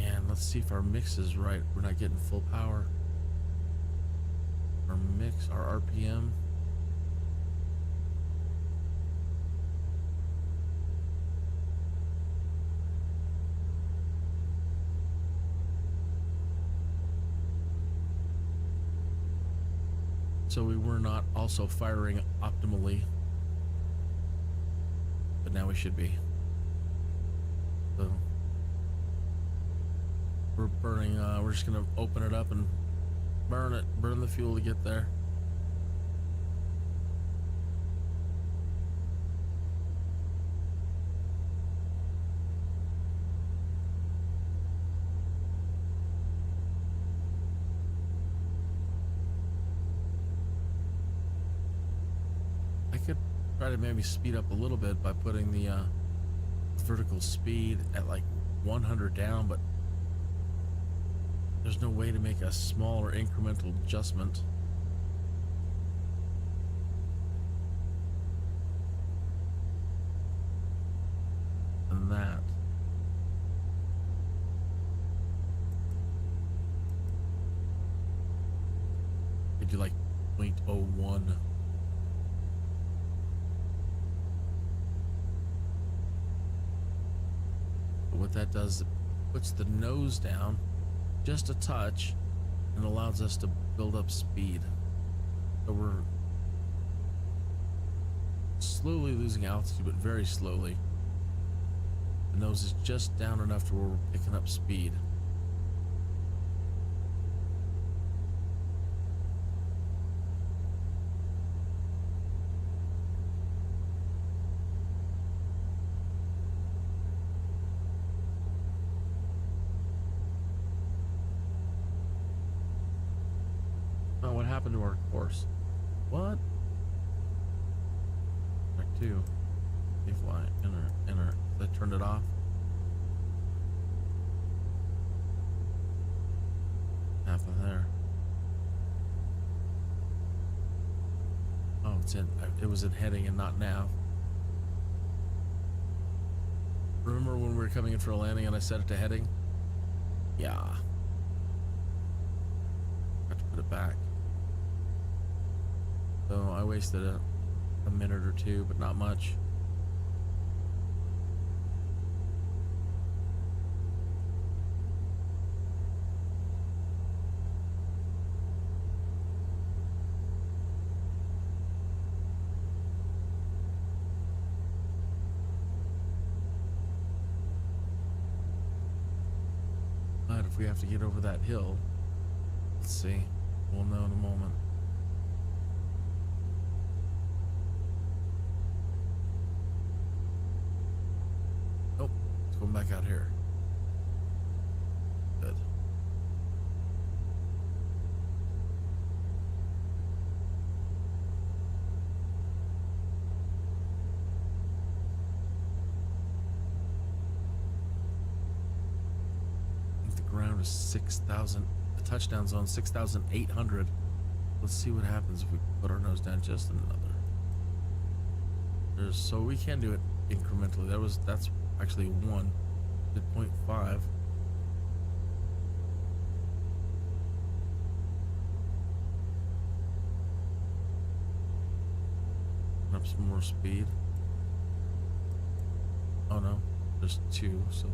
And let's see if our mix is right. We're not getting full power. Our mix, our RPM. So we were not also firing optimally, but now we should be. So we're burning, we're just gonna open it up and burn the fuel to get there. Try to maybe speed up a little bit by putting the vertical speed at like 100 down, but there's no way to make a smaller incremental adjustment. Than that. Could do like 0.01. What that does, it puts the nose down just a touch and allows us to build up speed. So we're slowly losing altitude, but very slowly. The nose is just down enough to where we're picking up speed. What happened to our course? What? Track 2. Neofly. Enter. I turned it off. Half of there. Oh, it's in. It was in heading and not nav. Remember when we were coming in for a landing and I set it to heading? Yeah. Have to put it back. So I wasted a minute or two, but not much. But if we have to get over that hill, let's see. We'll know in a moment. Going back out here. Good. I think the ground is 6,000. The touchdown zone 6,800. Let's see what happens if we put our nose down just another. So we can do it incrementally. That's actually 1. Did 0.5. Up some more speed. Oh no, there's 2, so.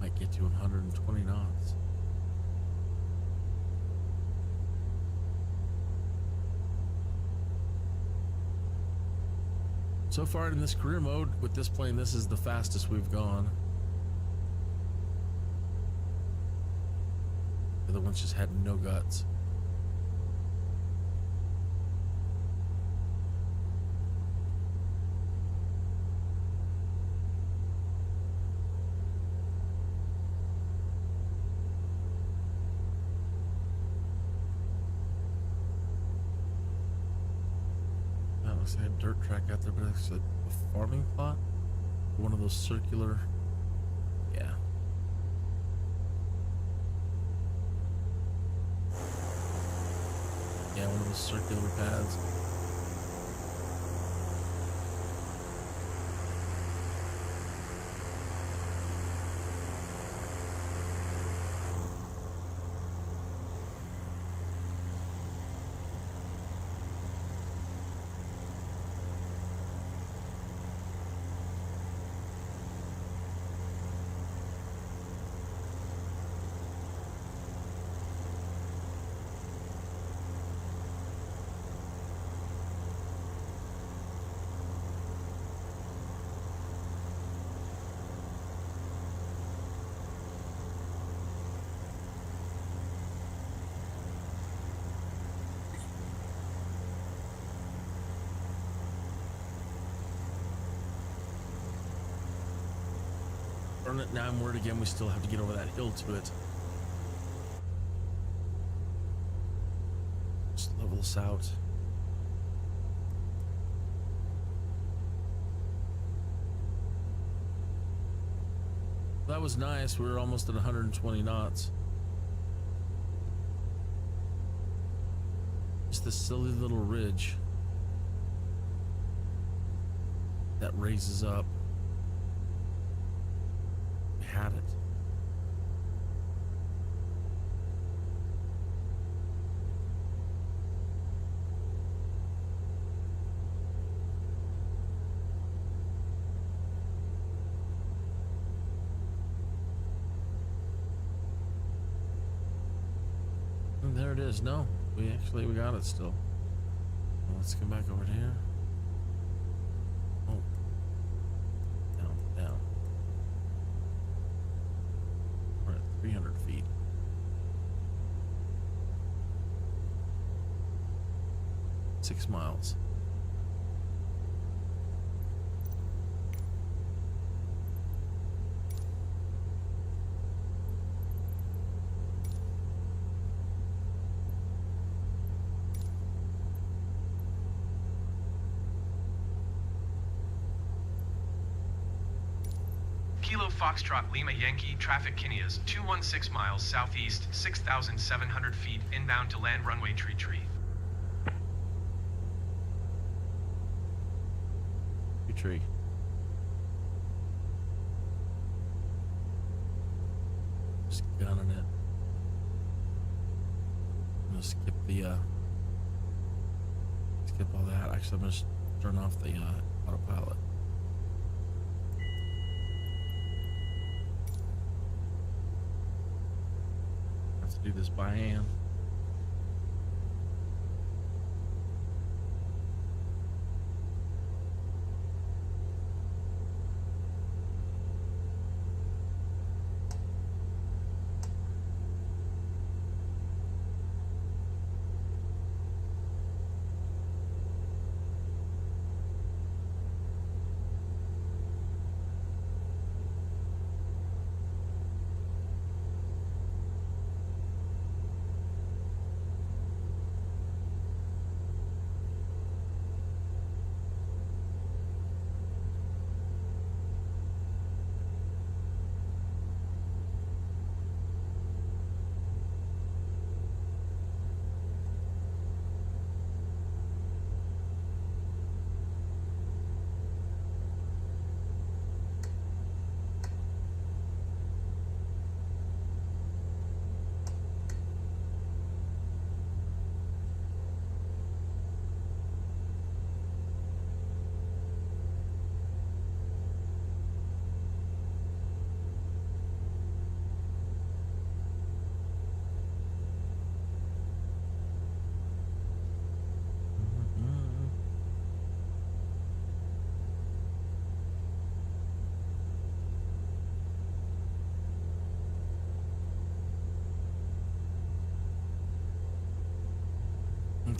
Might get to 120 knots. So far in this career mode with this plane, this is the fastest we've gone. The other ones just had no guts. Looks like a dirt track out there, but it's a farming plot. One of those circular. Yeah. Yeah, one of those circular pads. Now I'm worried again, we still have to get over that hill to it. Just level us out. That was nice. We were almost at 120 knots. Just this silly little ridge that raises up. Had it. And there it is. No, we got it still. Well, let's come back over here. Oh, down. 300 feet. Six miles. Kilo Foxtrot Lima Yankee, traffic Kinias, 216 miles southeast, 6,700 feet, inbound to land runway tree. Tree. Just gunning it. I'm gonna skip the skip all that. Actually, I'm gonna turn off the autopilot. Have to do this by hand.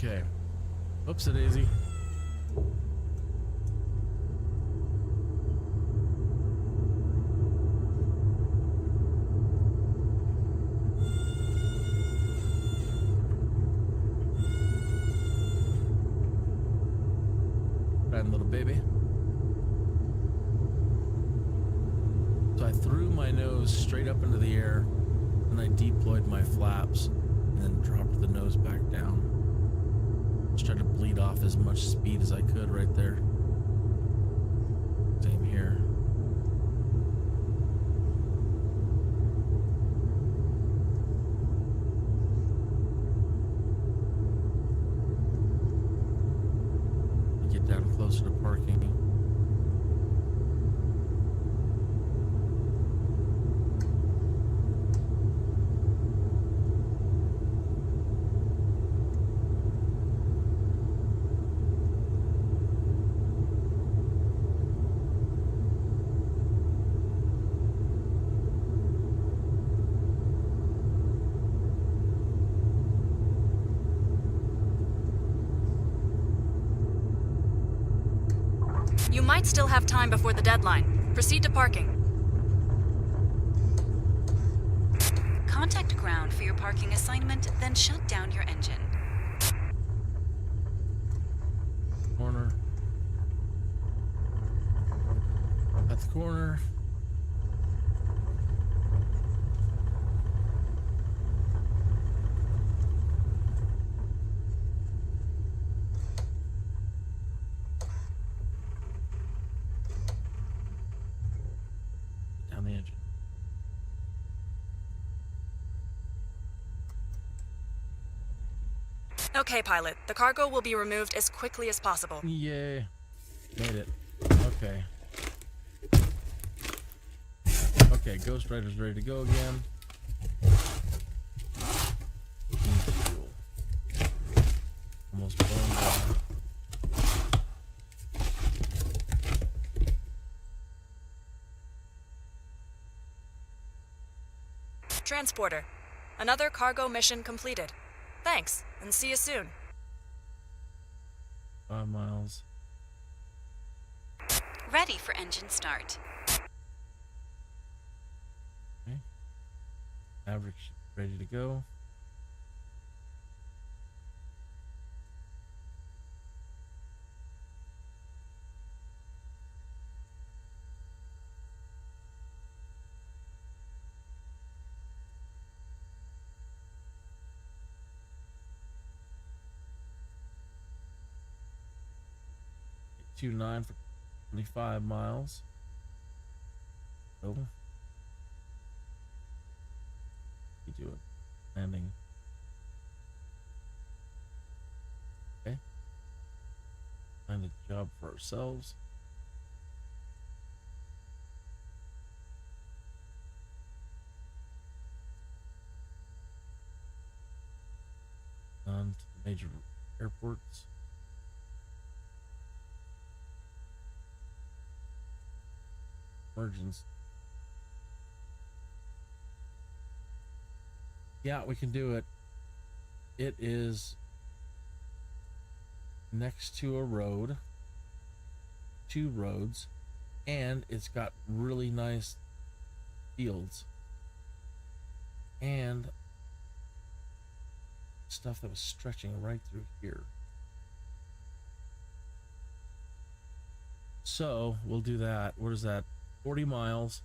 Okay. Oopsie daisy. Little baby. So I threw my nose straight up into the air and I deployed my flaps and then dropped the nose back down. Just tried to bleed off as much speed as I could right there. Same here. Down closer to parking. You might still have time before the deadline. Proceed to parking. Contact ground for your parking assignment, then shut down your engine. Corner. At the corner. Down the engine. Okay, pilot. The cargo will be removed as quickly as possible. Yay. Made it. Okay. Okay, Ghost Rider's ready to go again. Fuel. Almost blown down. Transporter. Another cargo mission completed. Thanks, and see you soon. 5 miles. Ready for engine start. Okay. Average ready to go. Two 9 for 25 miles. Oh. You do it. Landing. Okay. Find a job for ourselves. On to the major airports. Emergency. Yeah, we can do it. It is next to a road, 2 roads, and it's got really nice fields and stuff that was stretching right through here. So we'll do that. What is that? 40 miles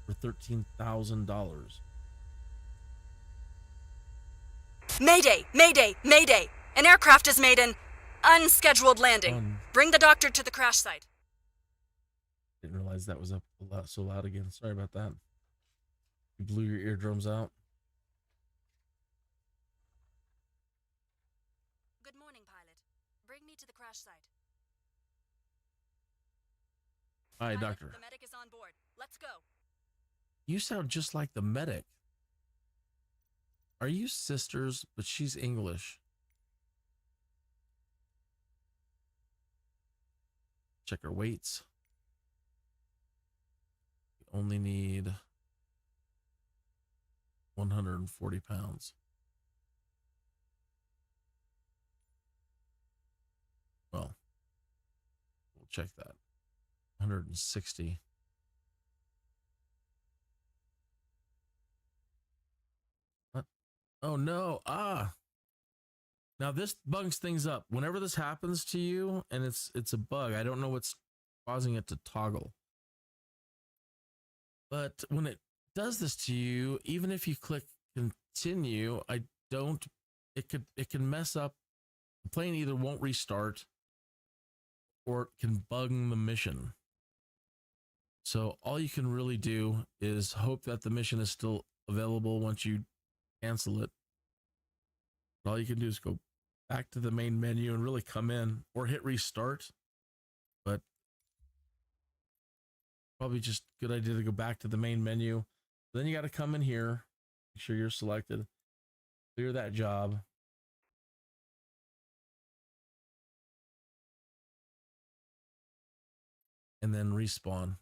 for $13,000. Mayday! Mayday! Mayday! An aircraft has made an unscheduled landing. Bring the doctor to the crash site. Didn't realize that was up so loud again. Sorry about that. You blew your eardrums out. Good morning, pilot. Bring me to the crash site. Hi, Pilot, doctor. The medic is on board. Let's go. You sound just like the medic. Are you sisters? But she's English. Check her weights. You only need 140 pounds. check that. 160. What? Oh no. Now this bugs things up. Whenever this happens to you, and it's a bug, I don't know what's causing it to toggle. But when it does this to you, even if you click continue, it can mess up. The plane either won't restart or it can bug the mission. So all you can really do is hope that the mission is still available once you cancel it. All you can do is go back to the main menu and really come in or hit restart. But probably just a good idea to go back to the main menu. Then you got to come in here, make sure you're selected, clear that job. And then respawn.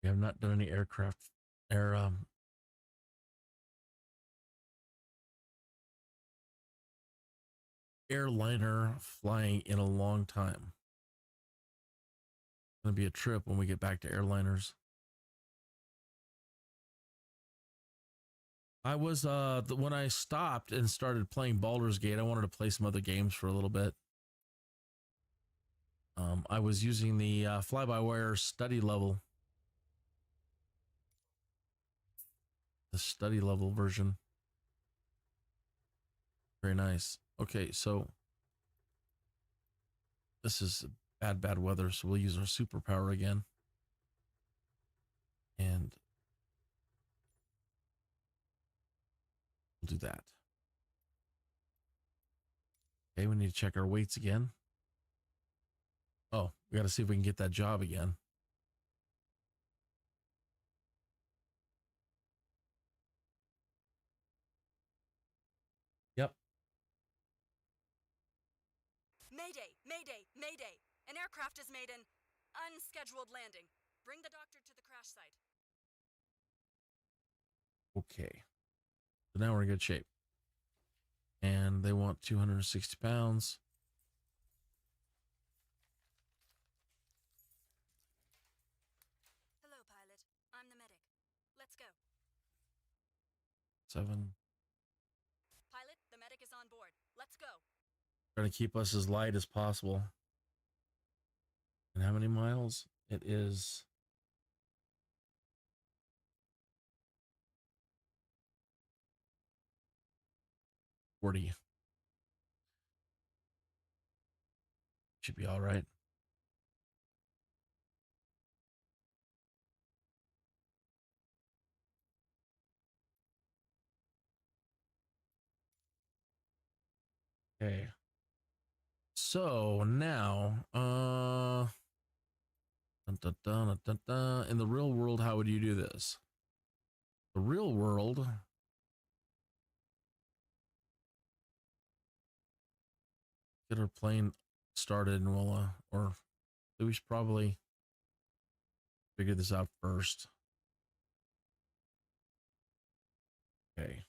We have not done any airliner flying in a long time. It's going to be a trip when we get back to airliners. I was when I stopped and started playing Baldur's Gate, I wanted to play some other games for a little bit. I was using the fly-by-wire study level. The study level version. Very nice. Okay, so this is bad weather, so we'll use our superpower again. And we'll do that. Okay, we need to check our weights again. Oh, we got to see if we can get that job again. Yep. Mayday, mayday, mayday. An aircraft has made an unscheduled landing. Bring the doctor to the crash site. Okay. So now we're in good shape. And they want 260 pounds. Hello, pilot. I'm the medic. Let's go. 7. Pilot, the medic is on board. Let's go. Trying to keep us as light as possible. And how many miles? It is 40. Should be all right. Okay. So now, in the real world, how would you do this? The real world, get our plane started and we'll, or we should probably figure this out first. Okay.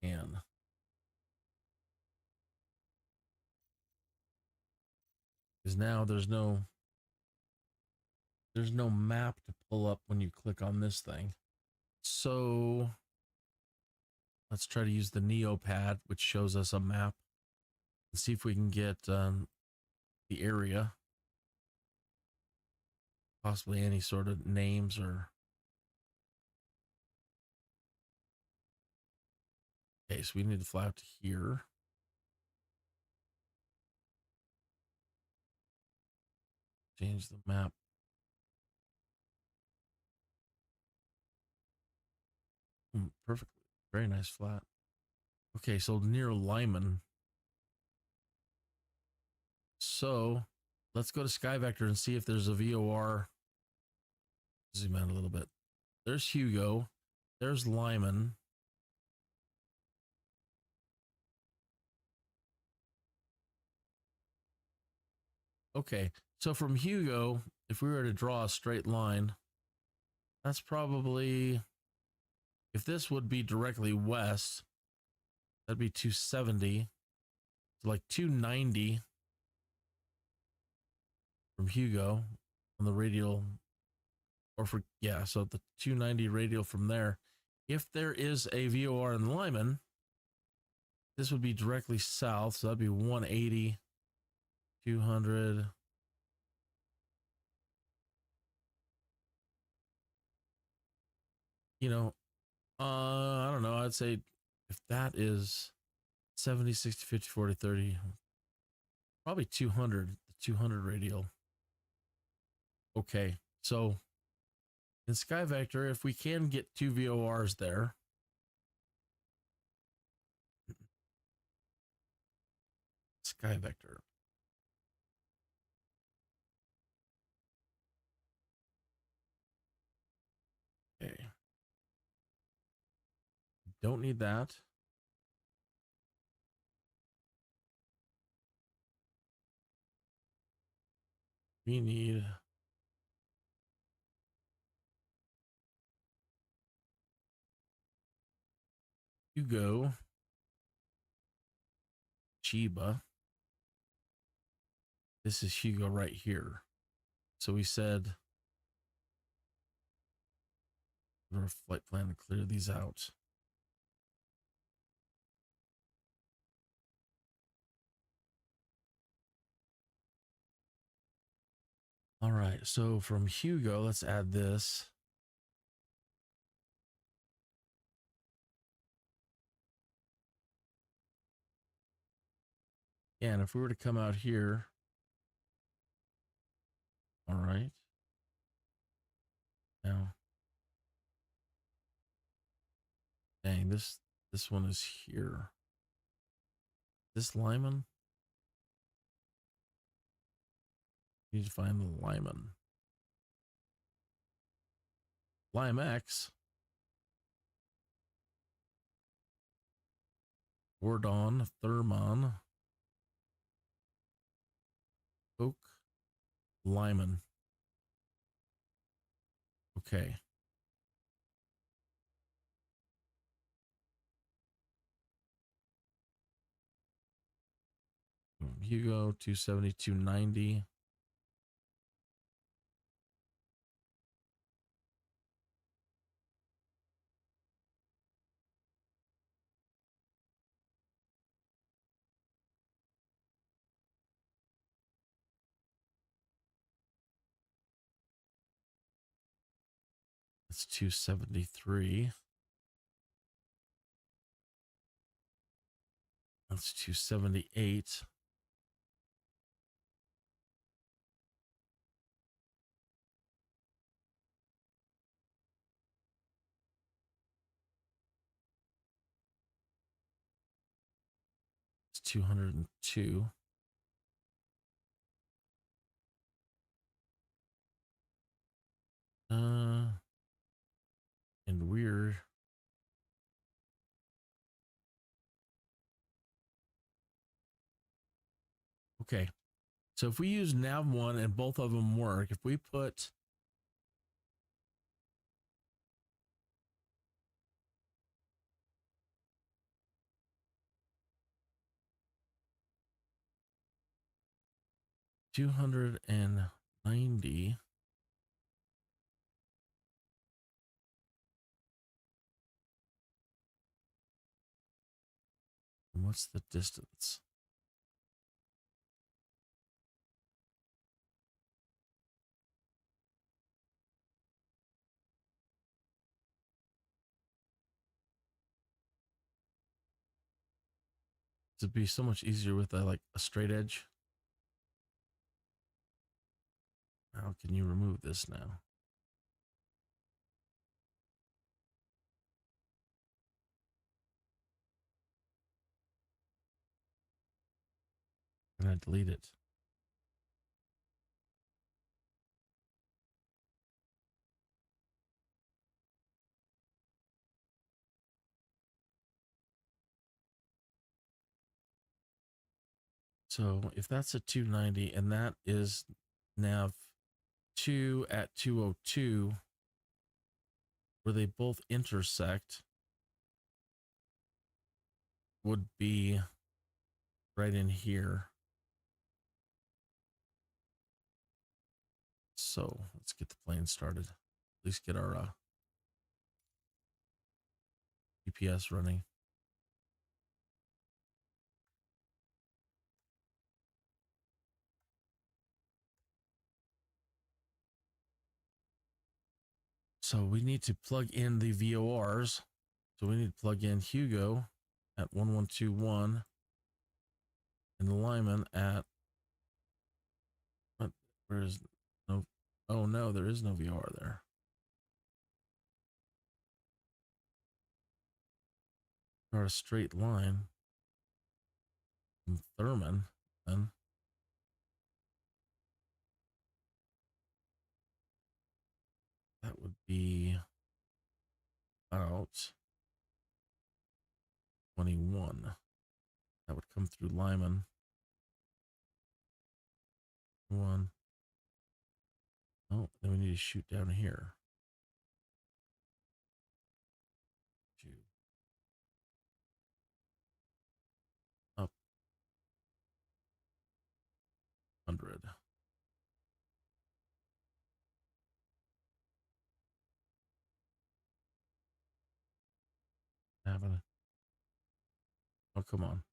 And because now there's no map to pull up when you click on this thing. So let's try to use the Neopad, which shows us a map, and see if we can get the area, possibly any sort of names or. Okay, so we need to fly out to here. Change the map. Perfectly. Very nice flat. Okay, so near Lyman. So let's go to SkyVector and see if there's a VOR. Zoom out a little bit. There's Hugo. There's Lyman. Okay, so from Hugo, if we were to draw a straight line, that's probably, if this would be directly west, that'd be 270. So like 290 from Hugo on the radial, or for, yeah, so the 290 radial from there. If there is a VOR in Lyman, this would be directly south, so that'd be 180, 200. You know, I don't know. I'd say if that is 70, 60, 50, 40, 30, probably 200, the 200 radial. Okay, so in SkyVector, if we can get 2 VORs there, SkyVector. Okay. Don't need that. We need Hugo, Chiba. This is Hugo right here. So we said our flight plan to clear these out. All right, so from Hugo, let's add this. Yeah, and if we were to come out here, all right. Now, dang, this one is here. This Lyman? Need to find the Lyman. Limex. Wardon, Thermon. Oak. Lyman. Okay. Hugo 270, 290. That's 273. That's 278. It's 202. And weird. Okay. So if we use nav1 and both of them work, if we put $290, and what's the distance? It'd be so much easier with like a straight edge. How can you remove this now? can't delete it. So if that's a 290 and that is nav 2 at 202, where they both intersect, would be right in here. So let's get the plane started. At least get our GPS running. So we need to plug in the VORs. So we need to plug in Hugo at 1121 and the Lyman at what? Where is no? Oh no, there is no VOR there. Or a straight line from Thurman, then. That would be about 21. That would come through Lyman. One. Oh, then we need to shoot down here. 2. Up. 100. Happening. Oh, come on.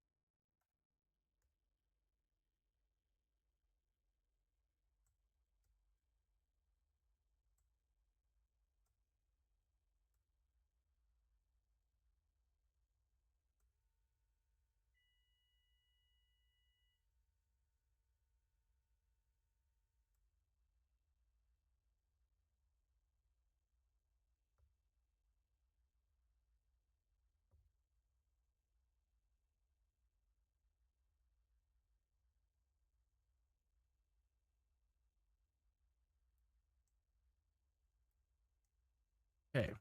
Okay.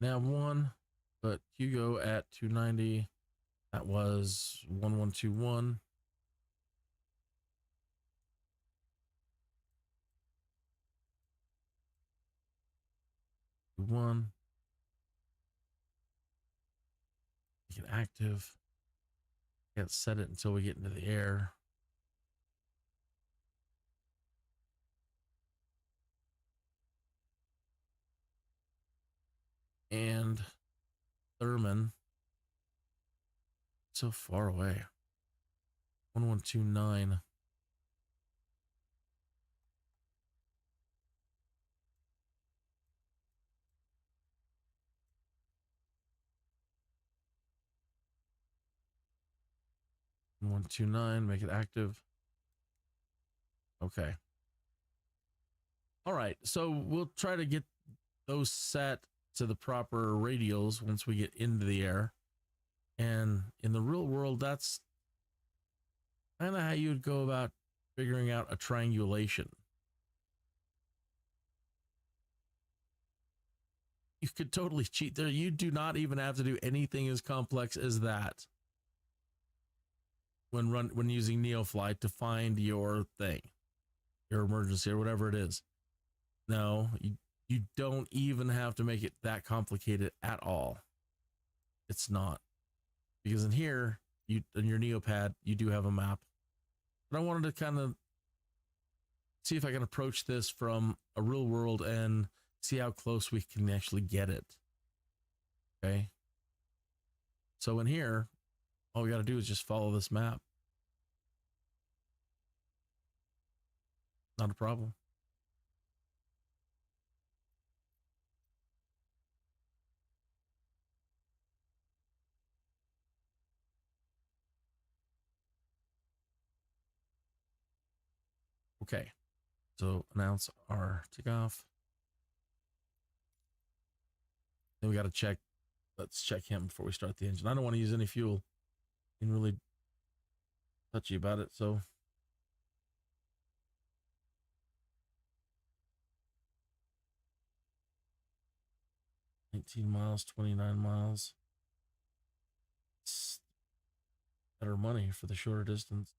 Now 1, but Hugo at 290. That was 1121. 1. Make it active. Can't set it until we get into the air. And Thurman, so far away. 1129. One, 2, 9, make it active. Okay. All right. So we'll try to get those set to the proper radials once we get into the air. And in the real world, that's kind of how you would go about figuring out a triangulation. You could totally cheat there. You do not even have to do anything as complex as that when using NEOFLY to find your thing, your emergency or whatever it is. No, you don't even have to make it that complicated at all. It's not. Because in here, in your Neopad, you do have a map. But I wanted to kind of see if I can approach this from a real world and see how close we can actually get it. Okay. So in here, all we got to do is just follow this map. Not a problem. Okay. So announce our takeoff. Then we got to check. Let's check him before we start the engine. I don't want to use any fuel. You can really touchy about it. So 19 miles, 29 miles. It's better money for the shorter distance.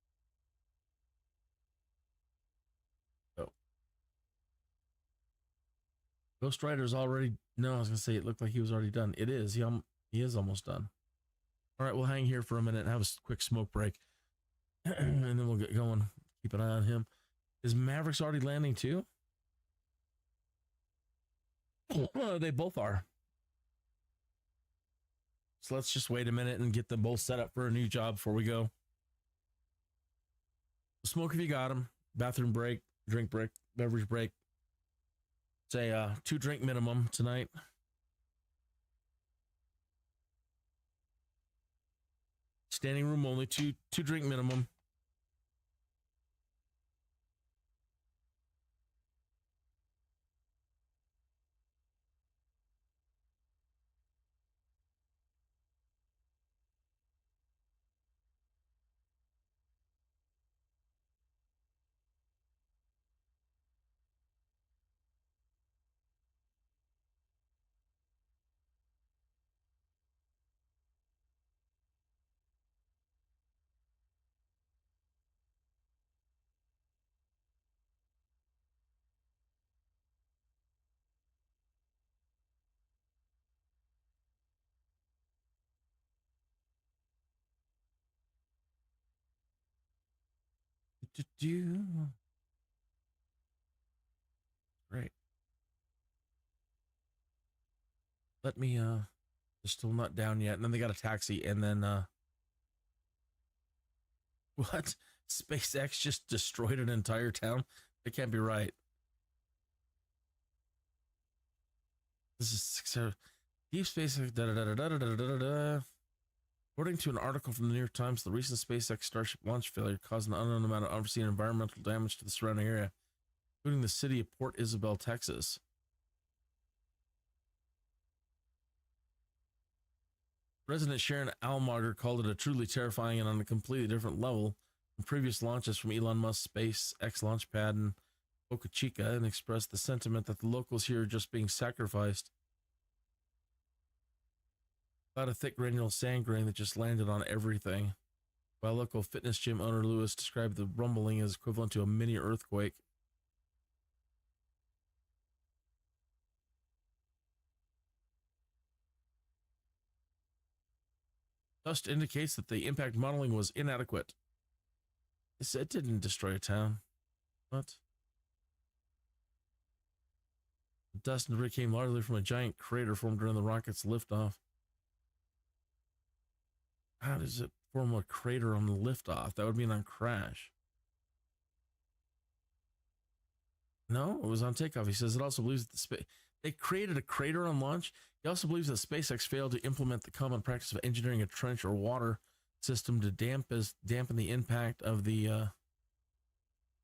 Oh. Ghost Rider's already, no, I was going to say it looked like he was already done. It is. He is almost done. All right, we'll hang here for a minute and have a quick smoke break. And then we'll get going. Keep an eye on him. Is Mavericks already landing too? They both are. So let's just wait a minute and get them both set up for a new job before we go. Smoke if you got them. Bathroom break, drink break, beverage break. Say 2 drink minimum tonight. Standing room only, two drink minimum. Great. Let me they're still not down yet. And then they got a taxi, and then what? SpaceX just destroyed an entire town? That can't be right. This is deep space. According to an article from the New York Times, the recent SpaceX Starship launch failure caused an unknown amount of unforeseen environmental damage to the surrounding area, including the city of Port Isabel, Texas. President Sharon Almager called it a truly terrifying and on a completely different level from previous launches from Elon Musk's SpaceX launch pad in Boca Chica, and expressed the sentiment that the locals here are just being sacrificed. About a thick granular sand grain that just landed on everything. While local fitness gym owner Lewis described the rumbling as equivalent to a mini earthquake. Dust indicates that the impact modeling was inadequate. It didn't destroy a town. What? The dust and debris came largely from a giant crater formed during the rocket's liftoff. How does it form a crater on the liftoff? That would mean on crash. No, it was on takeoff. He says it also believes that they created a crater on launch. He also believes that SpaceX failed to implement the common practice of engineering a trench or water system to dampen the impact of the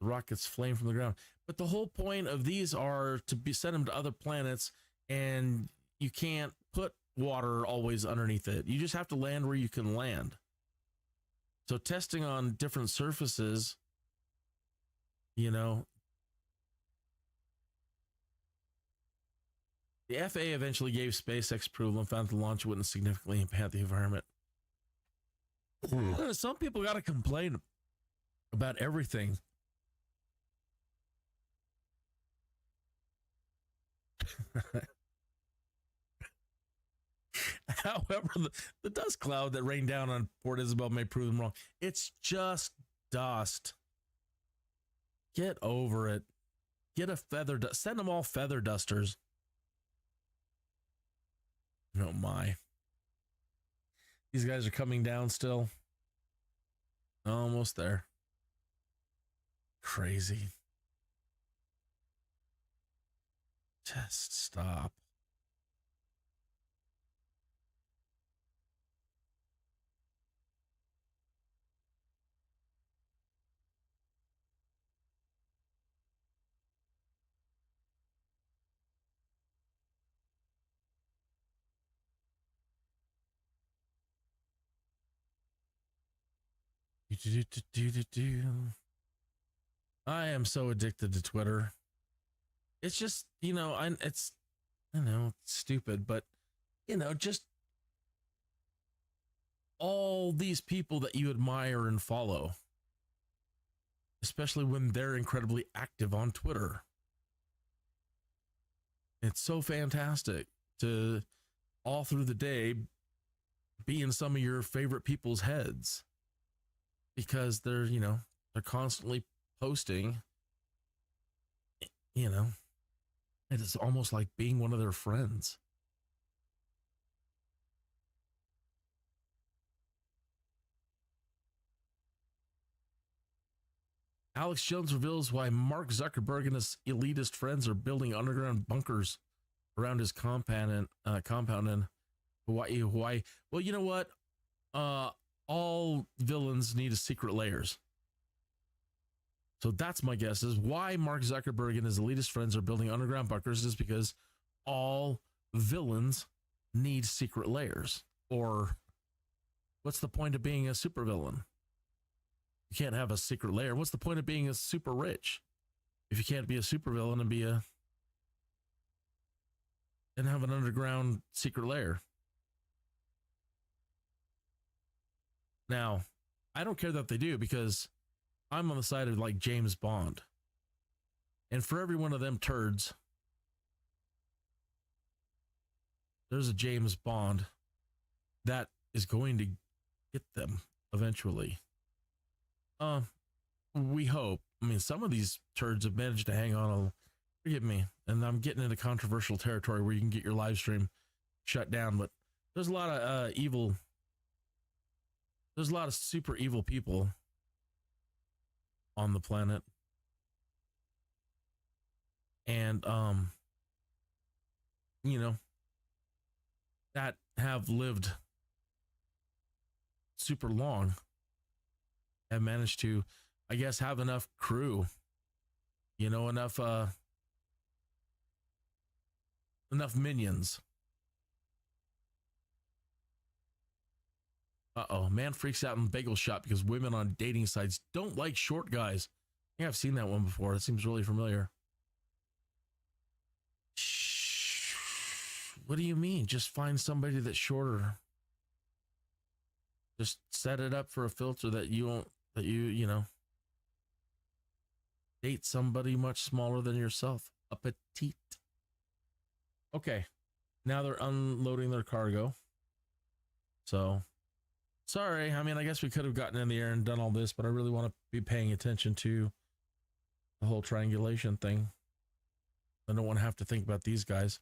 rocket's flame from the ground. But the whole point of these are to send them to other planets, and you can't put water always underneath it. You just have to land where you can land. So testing on different surfaces, you know. The FAA eventually gave SpaceX approval and found the launch wouldn't significantly impact the environment. Some people got to complain about everything. However, the dust cloud that rained down on Port Isabel may prove them wrong. It's just dust. Get over it. Get a feather dust. Send them all feather dusters. Oh my. These guys are coming down still. Almost there. Crazy. Just stop. You I am so addicted to Twitter. It's just, I know it's stupid, but just all these people that you admire and follow, especially when they're incredibly active on Twitter. It's so fantastic to all through the day be in some of your favorite people's heads because they're constantly posting, it is almost like being one of their friends. Alex Jones reveals why Mark Zuckerberg and his elitist friends are building underground bunkers around his compound in Hawaii. Well, you know what? All villains need secret layers. So that's my guess is why Mark Zuckerberg and his elitist friends are building underground bunkers is because all villains need secret layers. Or what's the point of being a supervillain? You can't have a secret layer. What's the point of being a super rich if you can't be a supervillain and have an underground secret layer? Now, I don't care that they do because I'm on the side of like James Bond. And for every one of them turds, there's a James Bond that is going to get them eventually. We hope. I mean, some of these turds have managed to hang on. Forgive me, and I'm getting into controversial territory where you can get your live stream shut down. But there's a lot of evil. There's a lot of super evil people on the planet, and that have lived super long. Have managed to, I guess, have enough crew, enough minions. Man freaks out in bagel shop because women on dating sites don't like short guys. I think I've seen that one before. It seems really familiar. Shh. What do you mean? Just find somebody that's shorter. Just set it up for a filter that you won't. That you date somebody much smaller than yourself. A petite. Okay. Now they're unloading their cargo. So, sorry. I mean, I guess we could have gotten in the air and done all this, but I really want to be paying attention to the whole triangulation thing. I don't want to have to think about these guys.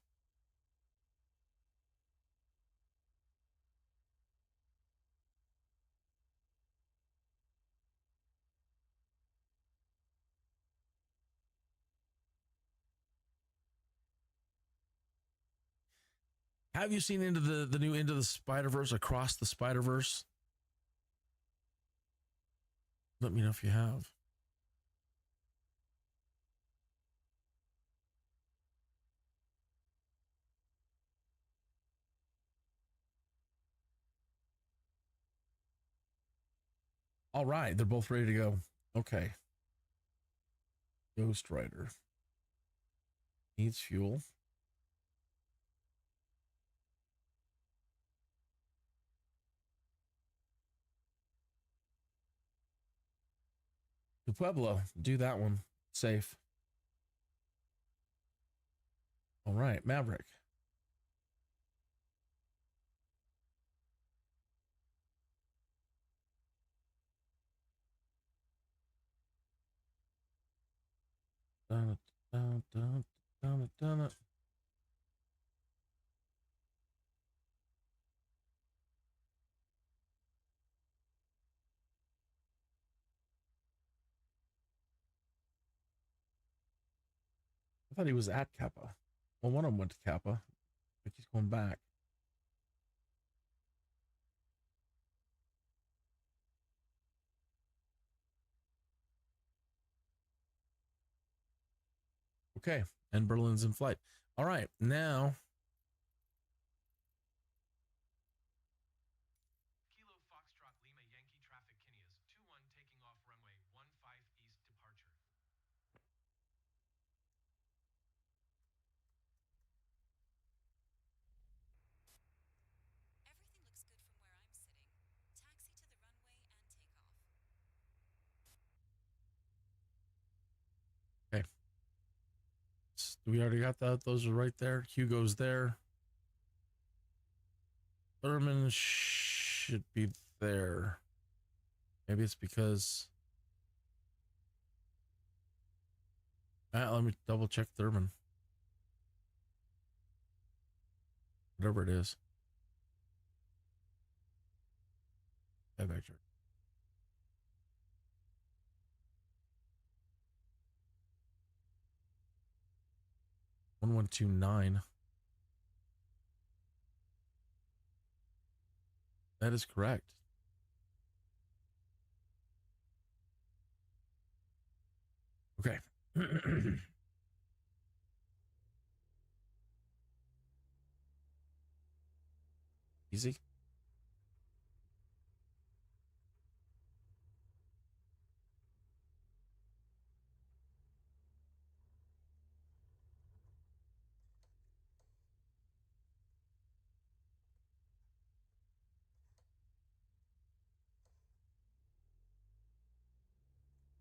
Have you seen into the new Into the Spider-Verse, Across the Spider-Verse? Let me know if you have. All right, they're both ready to go. Okay. Ghost Rider needs fuel. The Pueblo, do that one. Safe. All right, Maverick. Dun, dun, dun, dun, dun, dun. I thought he was at Kappa. Well, one of them went to Kappa. I think he's going back. Okay, and Berlin's in flight. All right, now. Kilo Foxtrot Lima Yankee traffic Kinias 21 We already got that. Those are right there. Hugo's there. Thurman should be there. Maybe it's because... let me double check Thurman. Whatever it is. Head back to 1129. That is correct. Okay. Easy.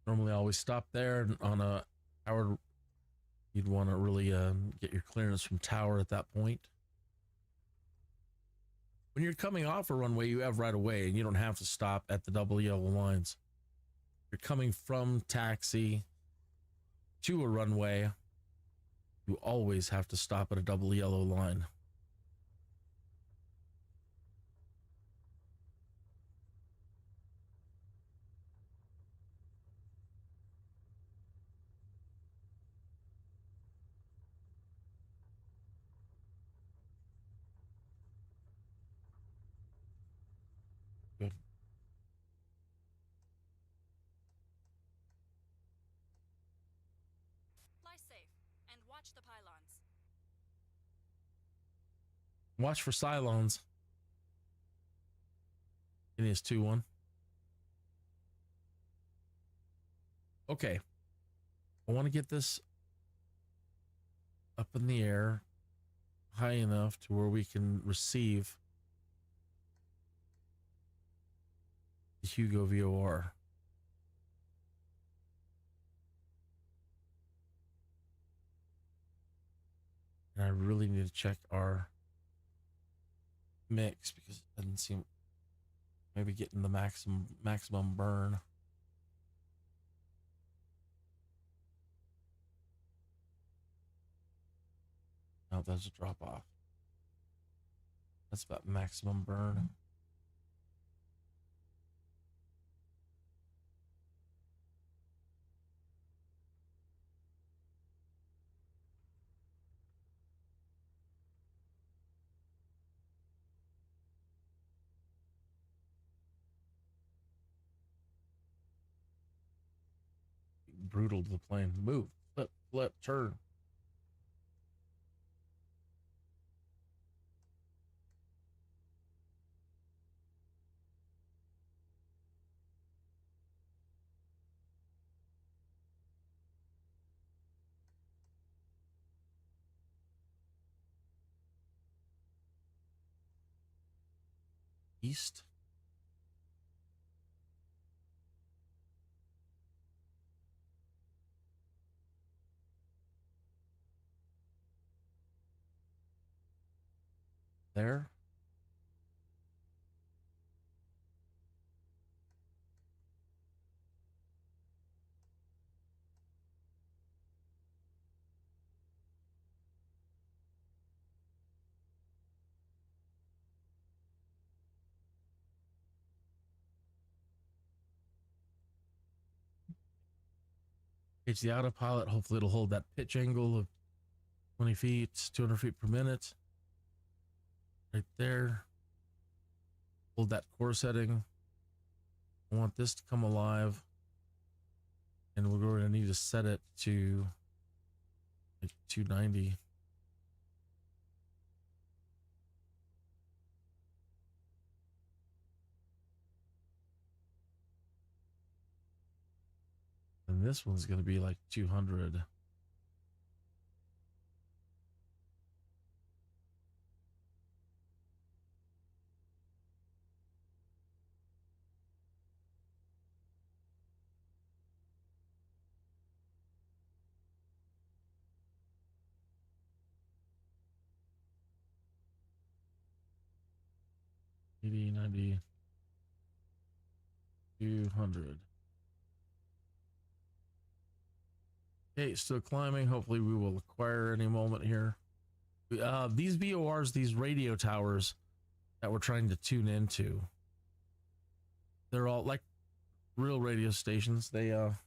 Normally I always stop there on a tower. You'd want to really get your clearance from tower at that point. When you're coming off a runway, you have right away and you don't have to stop at the double yellow lines. You're coming from taxi to a runway, you always have to stop at a double yellow line. Good. Fly safe and watch the pylons. Watch for Cylons. It is 2-1. Okay. I want to get this up in the air high enough to where we can receive the Hugo VOR. And I really need to check our mix because it doesn't seem maybe getting the maximum burn. No, there's a drop off. That's about maximum burn. Brutal to the plane. Move, flip, turn. East. There. It's the autopilot. Hopefully it'll hold that pitch angle of 20 feet, 200 feet per minute. Right there. Hold that core setting. I want this to come alive. And we're going to need to set it to like 290. And this one's going to be like 200. 80, 90, 200. Okay, still climbing. Hopefully we will acquire any moment here. These VORs, these radio towers that we're trying to tune into, they're all like real radio stations. They're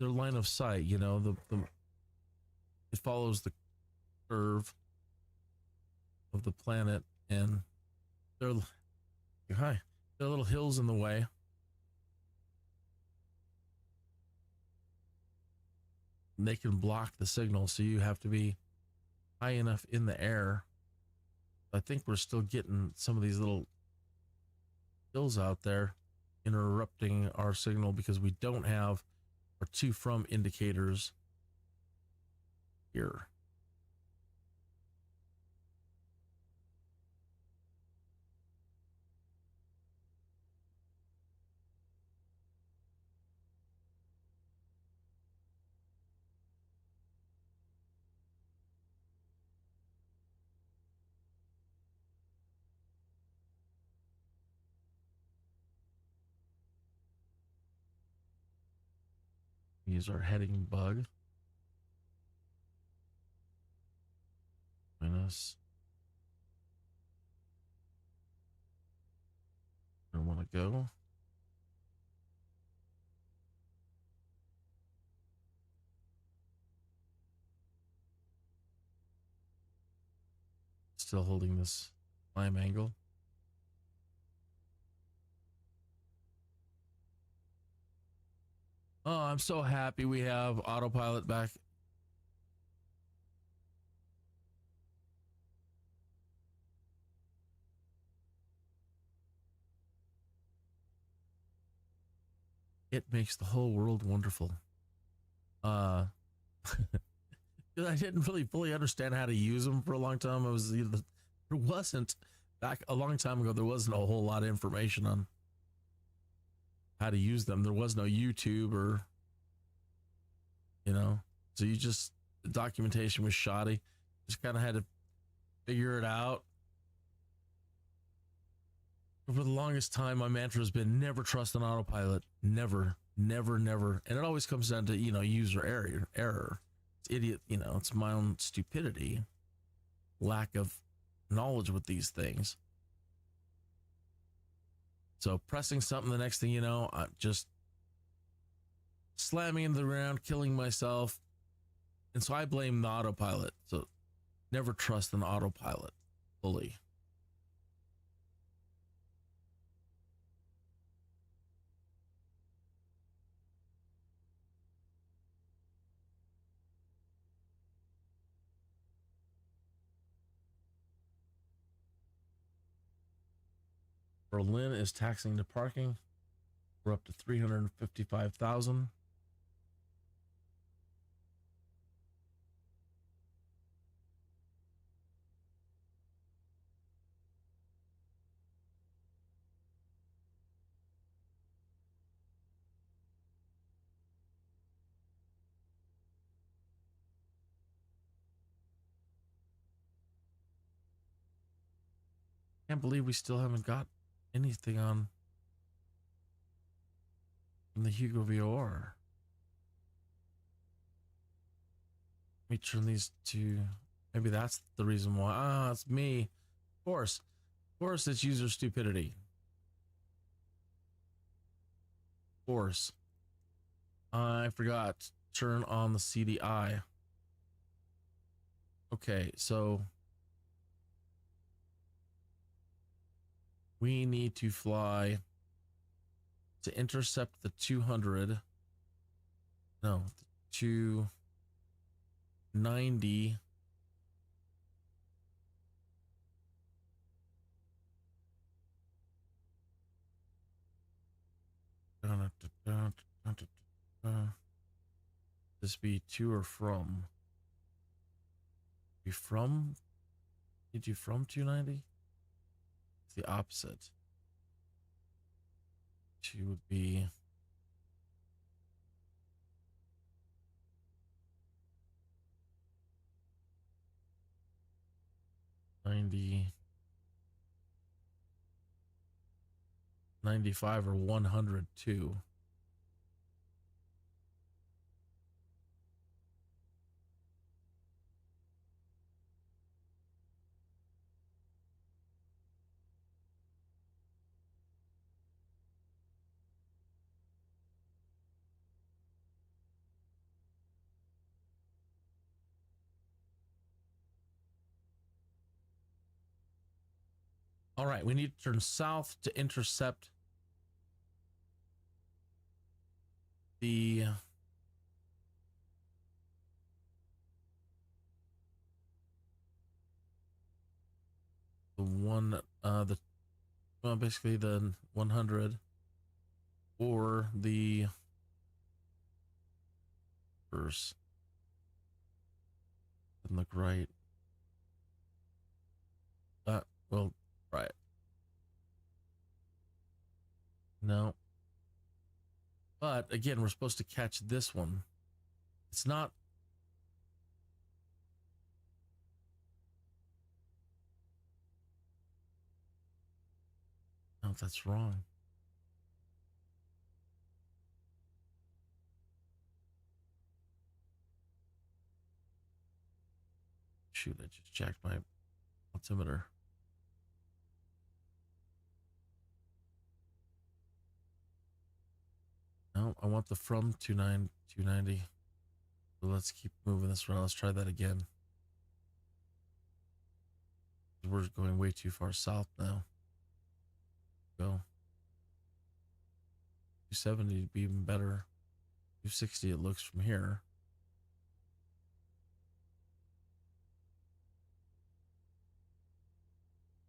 line of sight, you know, it follows the curve of the planet, and there are little hills in the way. And they can block the signal, so you have to be high enough in the air. I think we're still getting some of these little hills out there interrupting our signal because we don't have our to from indicators here. Use our heading bug. Minus. I want to go. Still holding this climb angle. Oh, I'm so happy we have autopilot back. It makes the whole world wonderful. I didn't really fully understand how to use them for a long time. There wasn't back a long time ago. There wasn't a whole lot of information on how to use them. There was no YouTube or, you know, so the documentation was shoddy. Just kind of had to figure it out. For the longest time, my mantra has been never trust an autopilot. Never, never, never. And it always comes down to, you know, user error. It's idiot, you know, it's my own stupidity, lack of knowledge with these things. So pressing something, the next thing you know, I'm just slamming into the ground, killing myself. And so I blame the autopilot. So never trust an autopilot fully. Berlin is taxing to parking. We're up to 355,000. Can't believe we still haven't got anything on from the Hugo VOR. Let me turn these to, maybe that's the reason why. Ah, it's me. Of course it's user stupidity. Of course. I forgot to turn on the CDI. Okay, so we need to fly to intercept the 200. No, the 290. This be to or from? Be from? Did you from 290? It's the opposite. 2 would be $90. 95 or 102. All right, we need to turn south to intercept the basically the 100 or the first. Doesn't look right. Well, right. No. But again, we're supposed to catch this one. It's not. No, that's wrong. Shoot, I just jacked my altimeter. No, I want the from 290. So let's keep moving this around. Let's try that again. We're going way too far south now. Go. 270 would be even better. 260 it looks from here.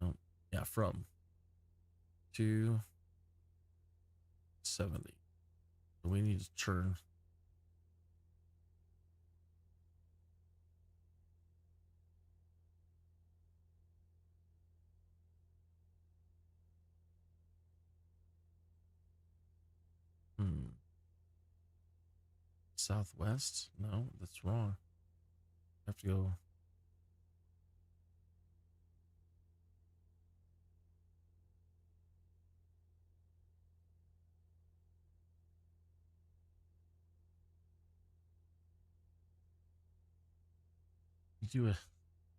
Oh, yeah, from 270. So we need to turn. Southwest? No, that's wrong. I have to go.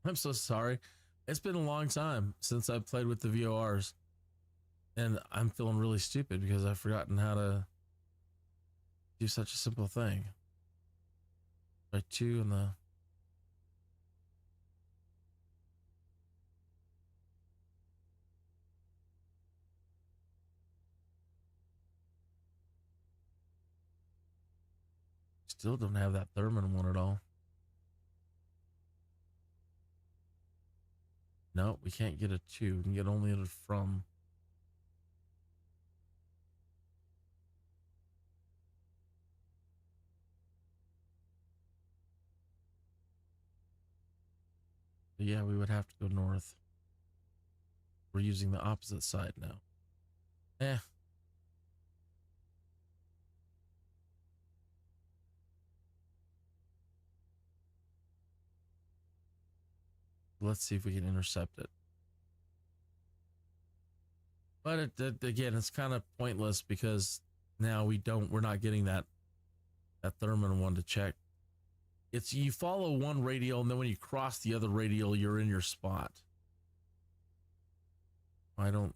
I'm so sorry. It's been a long time since I played with the VORs. And I'm feeling really stupid because I've forgotten how to do such a simple thing. By 2 and the still don't have that Thurman one at all. No, we can't get a 2. We can get only a from. But yeah, we would have to go north. We're using the opposite side now. Let's see if we can intercept it. But again, it's kind of pointless because now we're not getting that Thurman one to check. It's you follow one radial and then when you cross the other radial, you're in your spot. I don't.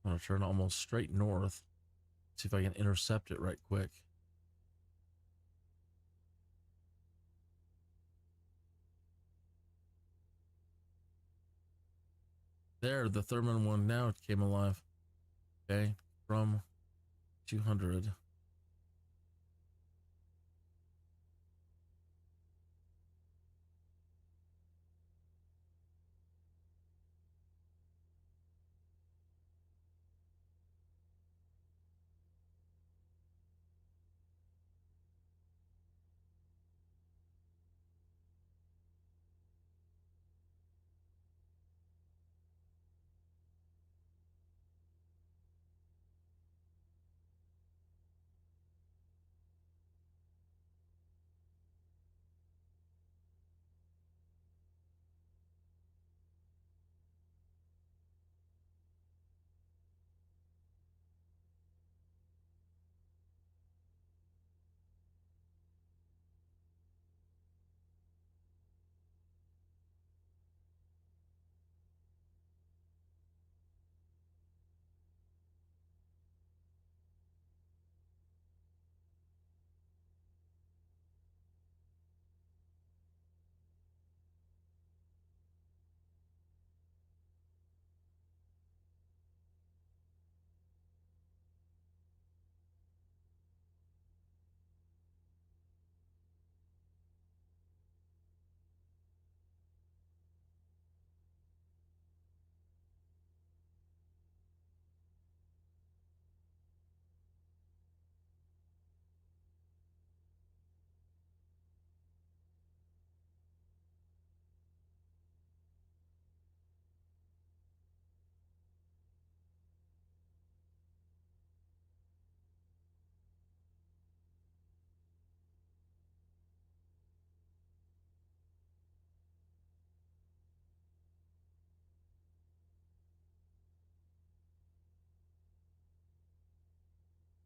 I'm going to turn almost straight north. See if I can intercept it right quick. There, the Thurman one now it came alive. Okay, from 200.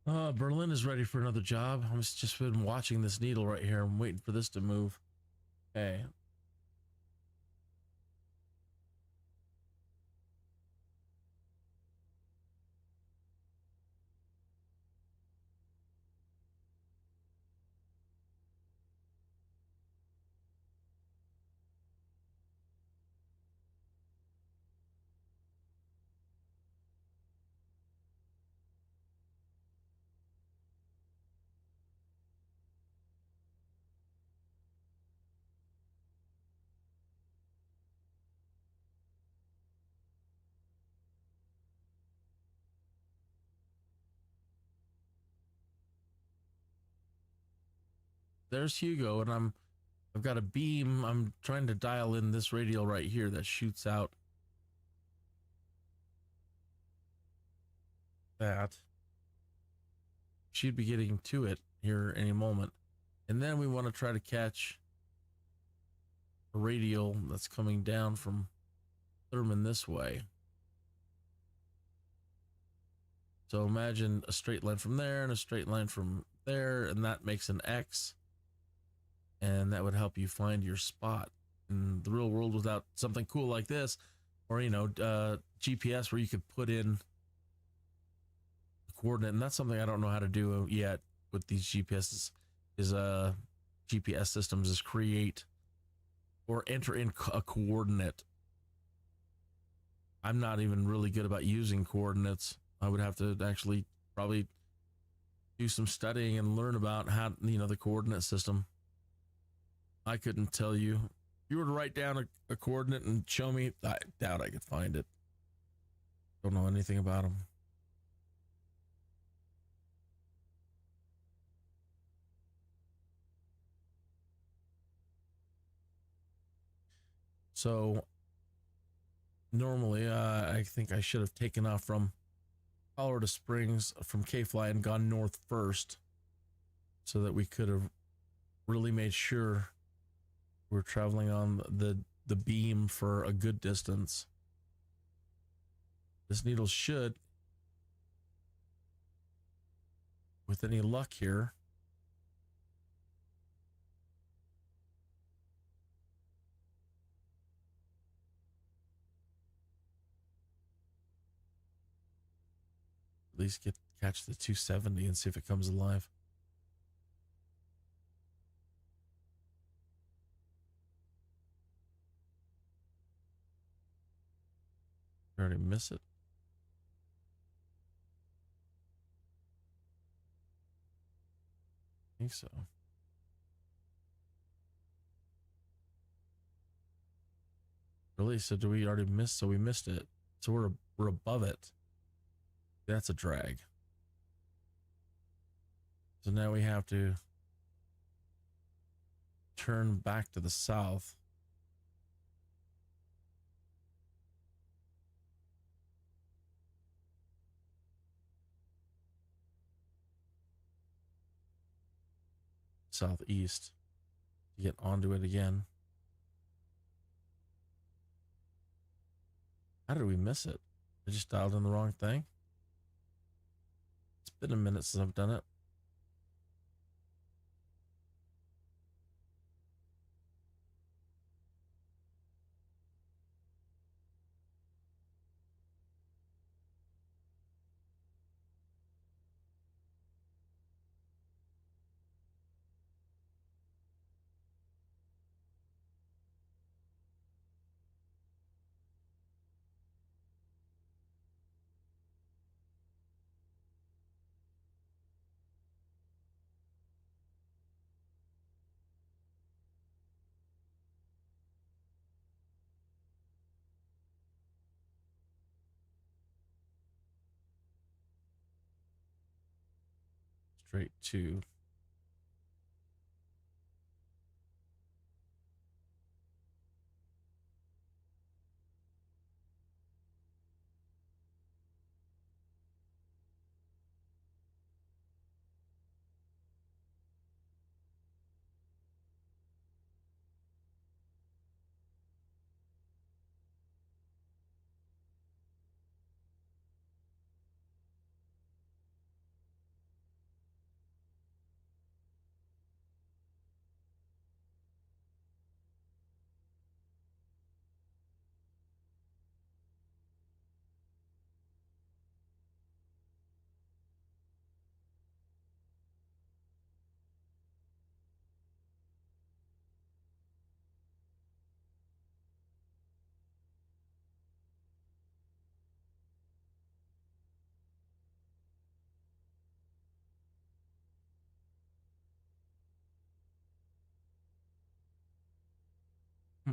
Berlin is ready for another job. I'm just been watching this needle right here. I'm waiting for this to move. Okay. There's Hugo, and I've got a beam. I'm trying to dial in this radial right here that shoots out that. She'd be getting to it here any moment. And then we want to try to catch a radial that's coming down from Thurman this way. So imagine a straight line from there and a straight line from there, and that makes an X. And that would help you find your spot in the real world without something cool like this, or, you know, GPS where you could put in the coordinate. And that's something I don't know how to do yet with these GPS systems, is create or enter in a coordinate. I'm not even really good about using coordinates. I would have to actually probably do some studying and learn about how, you know, the coordinate system. I couldn't tell you. If you were to write down a coordinate and show me, I doubt I could find it. Don't know anything about them. So normally, I think I should have taken off from Colorado Springs from K-Fly and gone north first, so that we could have really made sure we're traveling on the beam for a good distance. This needle should, with any luck here, at least catch the 270 and see if it comes alive. I already miss it. I think so. Really? So do we already miss? So we missed it. So we're above it. That's a drag. So now we have to turn back to the south. Southeast to get onto it again. How did we miss it? I just dialed in the wrong thing. It's been a minute since I've done it. Straight to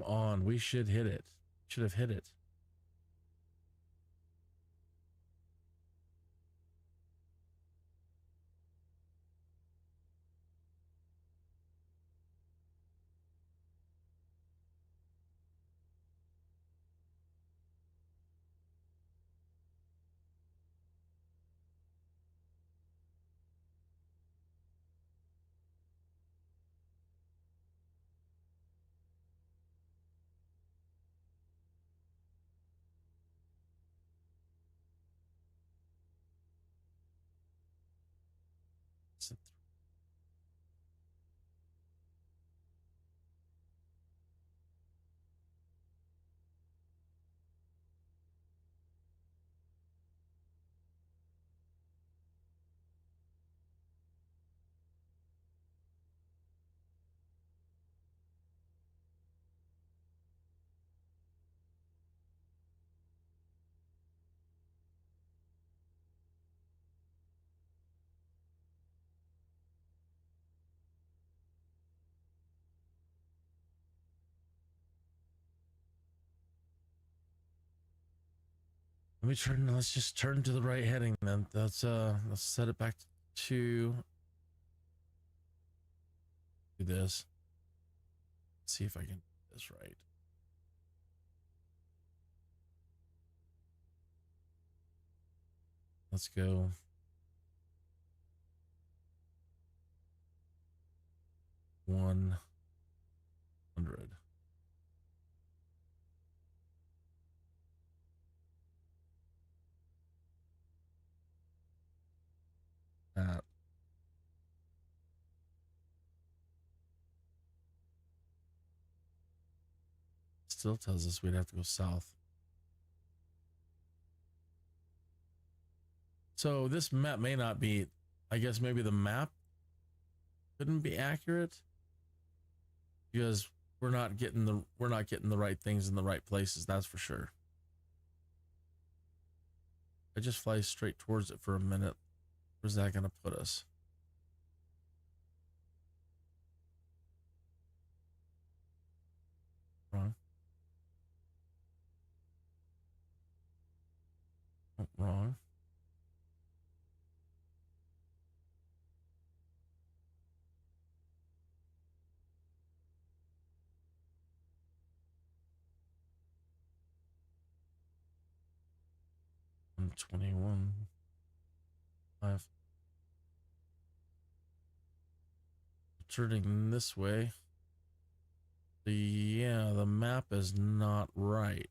Come on, we should hit it. Should have hit it. Let me turn. Let's just turn to the right heading then. Let's set it back to do this. See if I can do this right. Let's go. $100. That. Still tells us we'd have to go south. So this map may not be, I guess maybe the map couldn't be accurate because we're not getting the right things in the right places, that's for sure. I just fly straight towards it for a minute. Where's that going to put us? Wrong. Oh, wrong. I'm 21. 5. Turning this way. Yeah, the map is not right.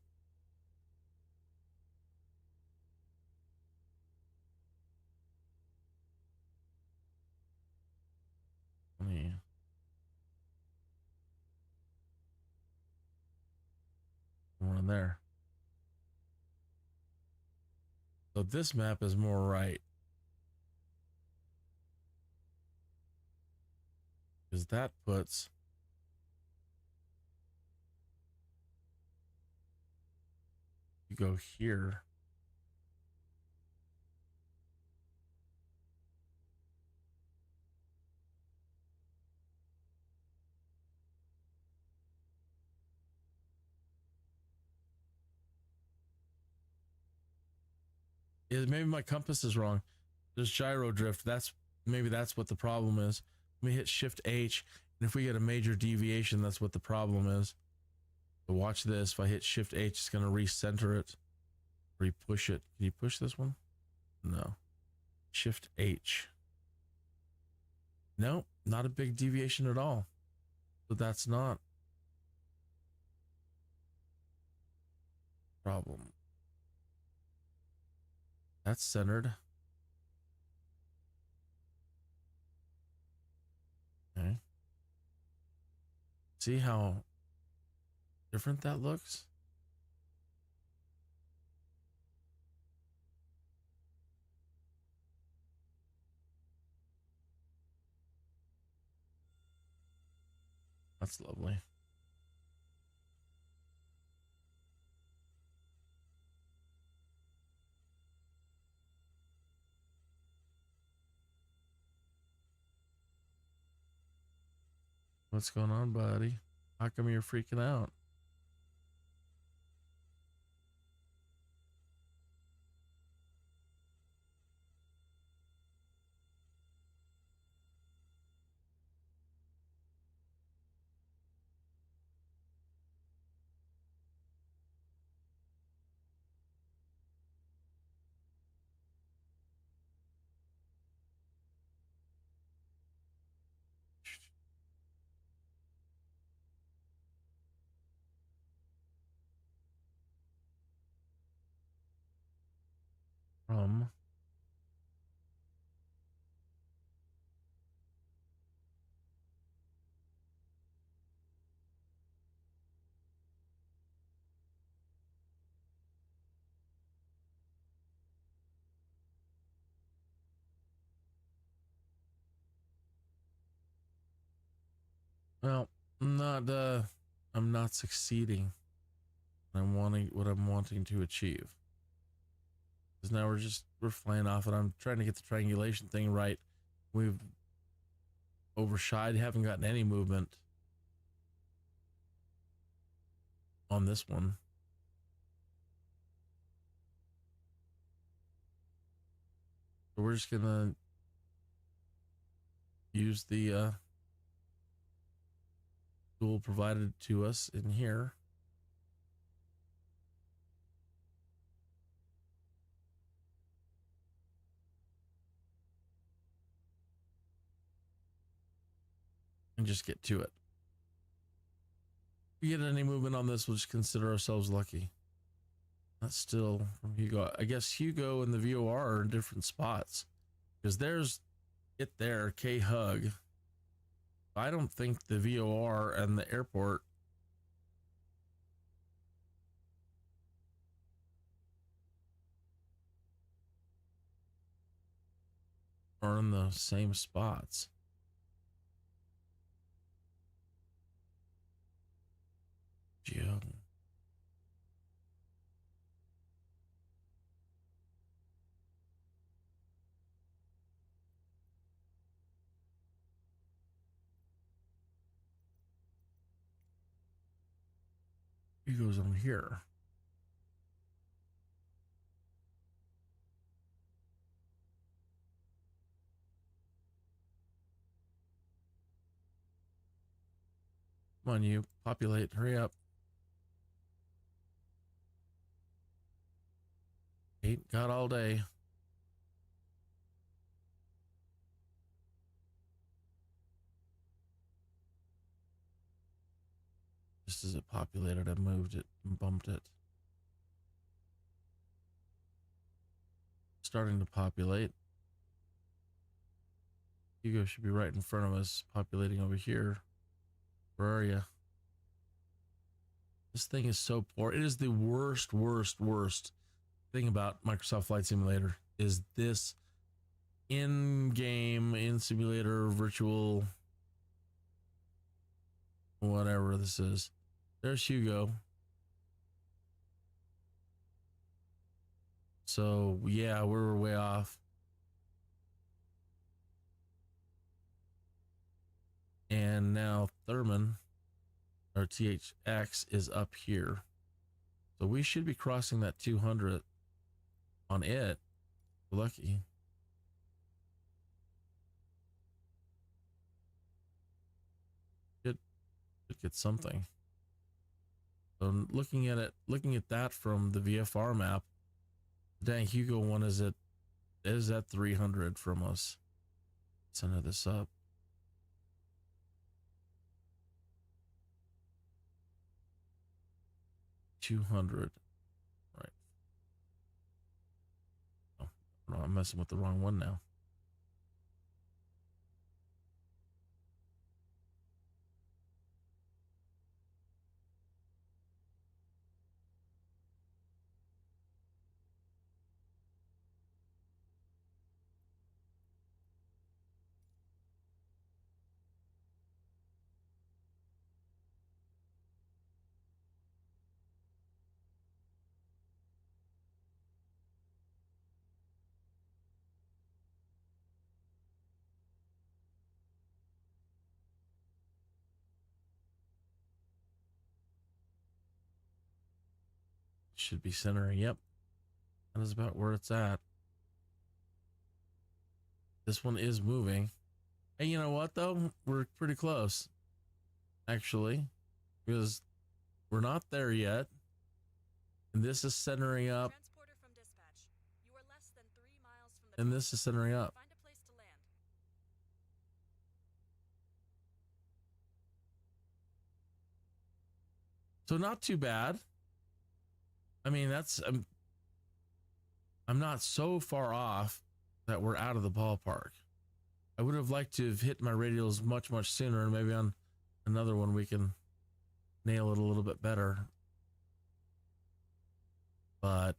One there. So this map is more right. Because that puts you go here. Maybe my compass is wrong. There's gyro drift. Maybe that's what the problem is. Let me hit Shift H, and if we get a major deviation, that's what the problem is. So watch this. If I hit Shift H, it's going to recenter it. Re-push it. Can you push this one? No. Shift H. No, not a big deviation at all. So that's not problem. That's centered. Okay. See how different that looks? That's lovely. What's going on, buddy? How come you're freaking out? from well, I'm not succeeding. I'm wanting what I'm wanting to achieve. Because now we're flying off and I'm trying to get the triangulation thing right. We've overshot, haven't gotten any movement on this one. So we're just gonna use the tool provided to us in here. And just get to it. If we get any movement on this, we'll just consider ourselves lucky. That's still from Hugo. I guess Hugo and the VOR are in different spots. Because there's it there, K-Hug. I don't think the VOR and the airport are in the same spots. Joe. He goes on here. Come on, you populate, hurry up. Ain't got all day. Just as it populated, I moved it and bumped it. Starting to populate. Hugo should be right in front of us, populating over here. Where are you? This thing is so poor. It is the worst thing about Microsoft Flight Simulator is this in-game, in-simulator, virtual, whatever this is. There's Hugo. So, yeah, we're way off. And now Thurman, or THX, is up here. So we should be crossing that 200 on it. Lucky. Should get something. So looking at that from the VFR map, dang, Hugo one is at 300 from us. Center this up. 200. Right. Oh, no, I'm messing with the wrong one now. Should be centering. Yep. That is about where it's at. This one is moving. Hey, you know what though? We're pretty close. Actually. Because we're not there yet. And this is centering up. Transporter from dispatch. You are less than 3 miles from the And this is centering up. Find a place to land. So not too bad. I mean, that's I'm not so far off that we're out of the ballpark. I would have liked to have hit my radials much, much sooner, and maybe on another one we can nail it a little bit better. But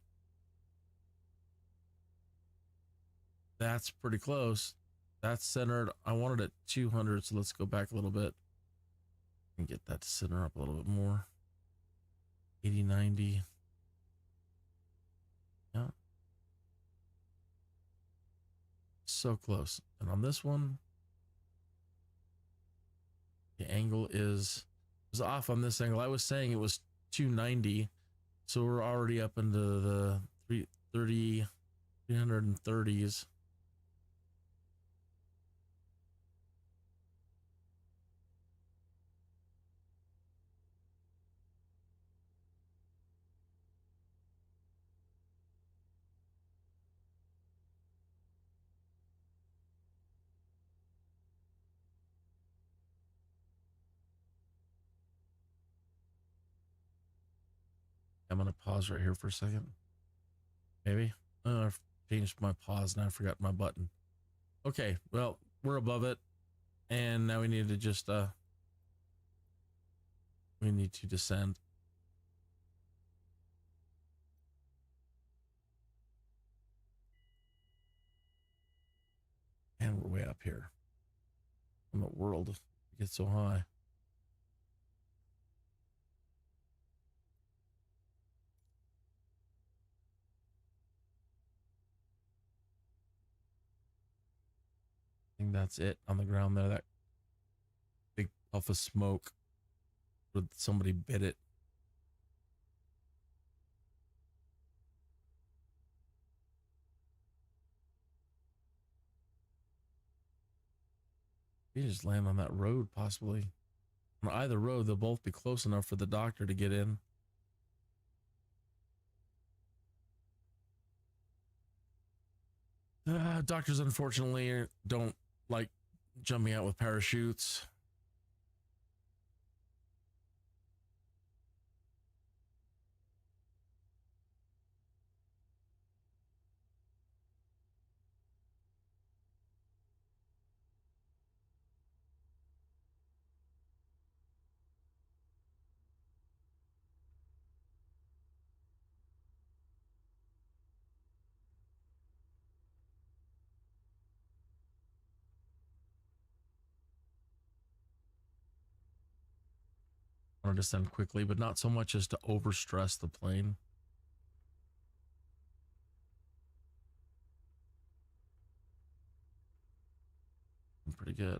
that's pretty close. That's centered. I wanted it 200, so let's go back a little bit and get that to center up a little bit more. 80, 90. Yeah. So close. And on this one, the angle was off on this angle. I was saying it was 290, so we're already up into the 330s. I'm going to pause right here for a second. Maybe. Oh, I've changed my pause and I forgot my button. Okay, well, we're above it. And now we need to just, we need to descend. And we're way up here. In the world, it gets so high. I think that's it on the ground there. That big puff of smoke. Where somebody bit it. You just land on that road, possibly. On either road, they'll both be close enough for the doctor to get in. Doctors, unfortunately, don't like jumping out with parachutes. I want to descend quickly, but not so much as to overstress the plane. Pretty good.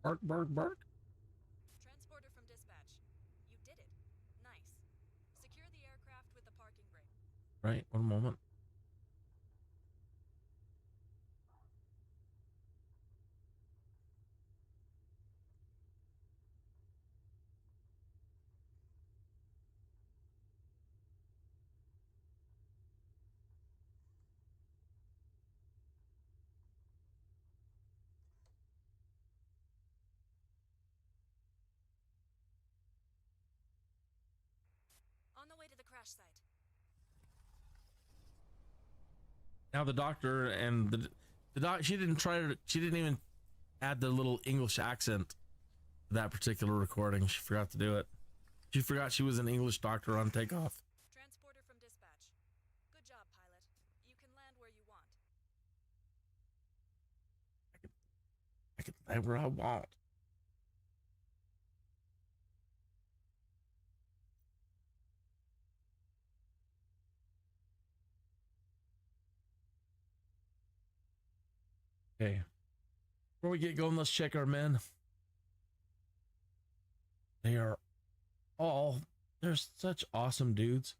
Bark, bark, bark. Transporter from dispatch. You did it. Nice. Secure the aircraft with the parking brake. Right, one moment. On the way to the crash site. Now the doctor and the doc, she didn't even add the little English accent to that particular recording. She forgot to do it. She forgot she was an English doctor on takeoff. Transporter from dispatch. Good job, pilot. You can land where you want. I can land where I want. Okay. Before we get going, let's check our men. They are all, they're such awesome dudes.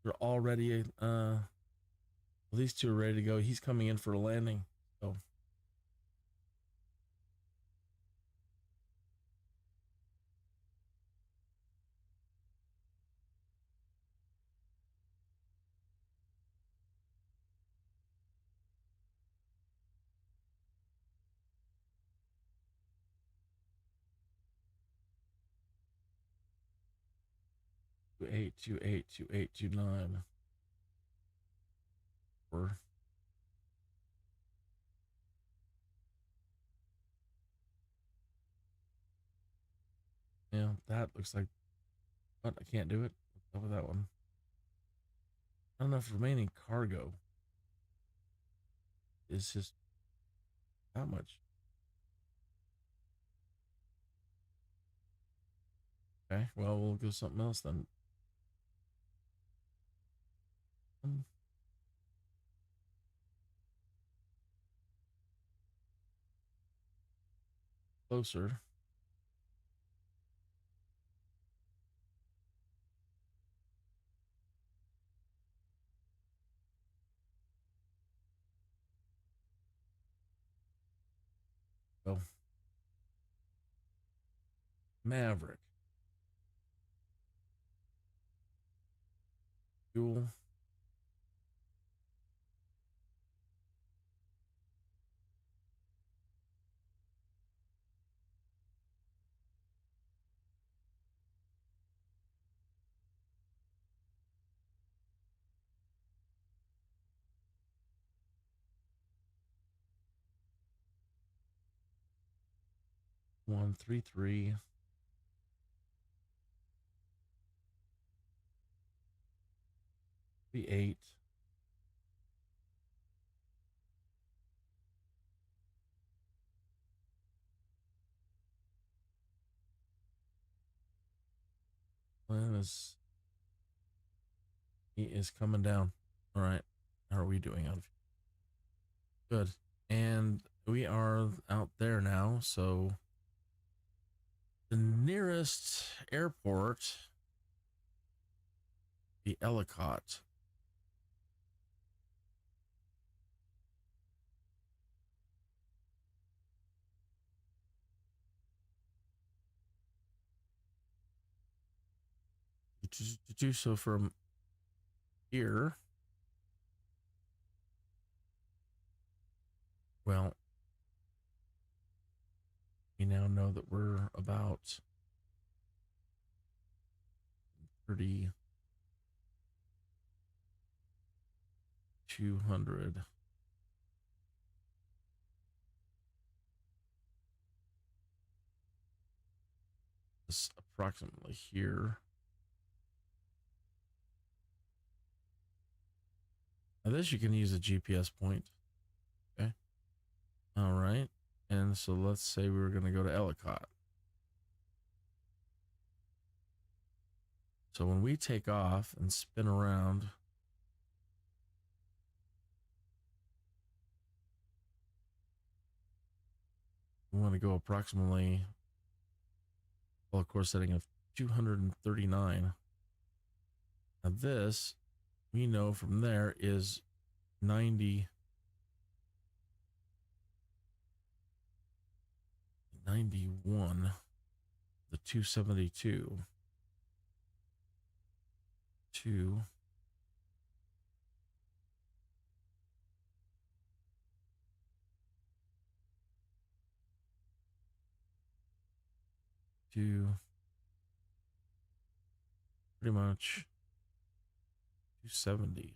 They're all ready. These two are ready to go. He's coming in for a landing. So. Eight two eight two eight two nine. Or yeah, that looks like. But I can't do it. What's up with that one? Not enough remaining cargo. Is just how much? Okay, well we'll go something else then. Closer. Oh. Maverick. Fuel. One, 3, 3. 3, 8. He is coming down. All right. How are we doing out of here? Good. And we are out there now. So the nearest airport, the Ellicott. To do so from here. Well, we now know that we're about 3,200. It's approximately here. Now this you can use a GPS point. Okay. All right. And so let's say we were going to go to Ellicott. So when we take off and spin around, We want to go approximately, well, of course, setting of 239. Now this, we know from there is 90, 91, the 272, 2, pretty much 270.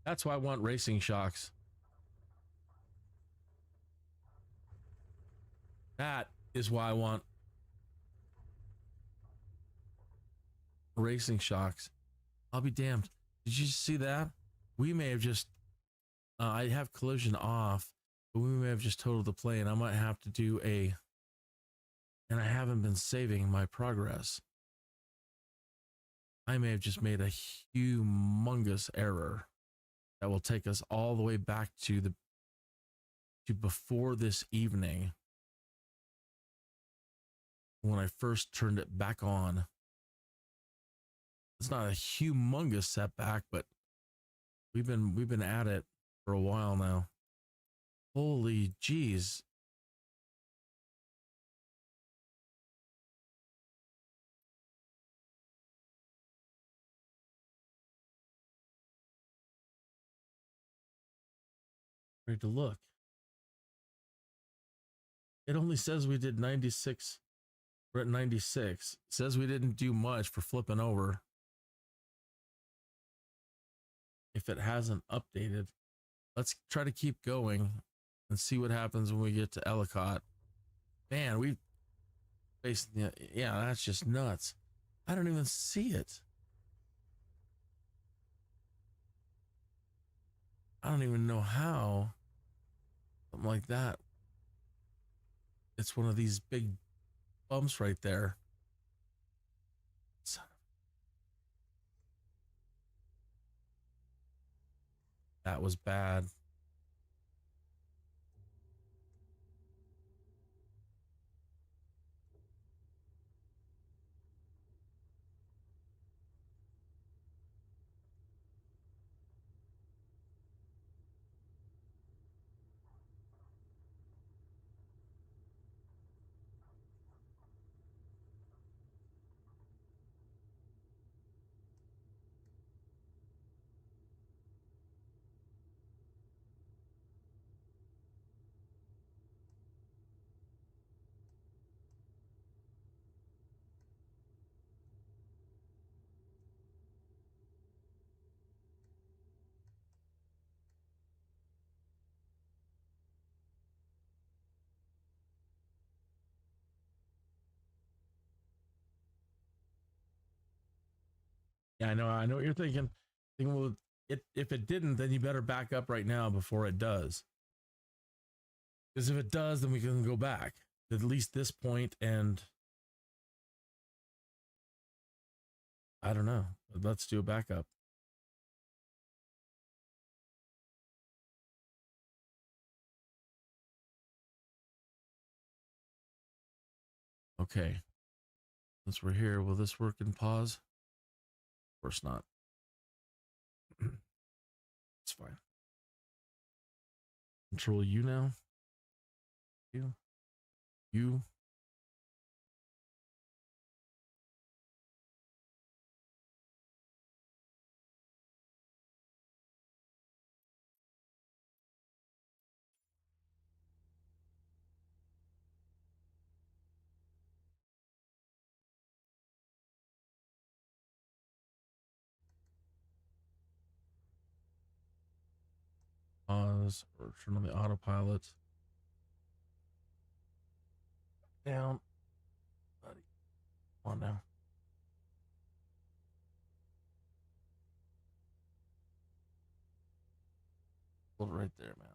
That's why I want racing shocks. That is why I want racing shocks. I'll be damned. Did you see that? We may have just, I have collision off, but we may have just totaled the plane. I might have to do and I haven't been saving my progress. I may have just made a humongous error that will take us all the way back to before this evening, when I first turned it back on. It's not a humongous setback, but we've been at it for a while now. Holy jeez. Ready to look. It only says we did 96. We're at 96. It says we didn't do much for flipping over. If it hasn't updated, let's try to keep going and see what happens when we get to Ellicott. Man, we faced, yeah, that's just nuts. I don't even see it. I don't even know how. Something like that. It's one of these big bumps right there. That was bad. Yeah, I know what you're thinking. Well, if it didn't, then you better back up right now before it does. Because if it does, then we can go back to at least this point, and I don't know. Let's do a backup. Okay. Since we're here, will this work in pause? Of course not. It's fine. Control U now. You. pause or turn on the autopilot. Down. Buddy. Come on now. Hold it right there, man.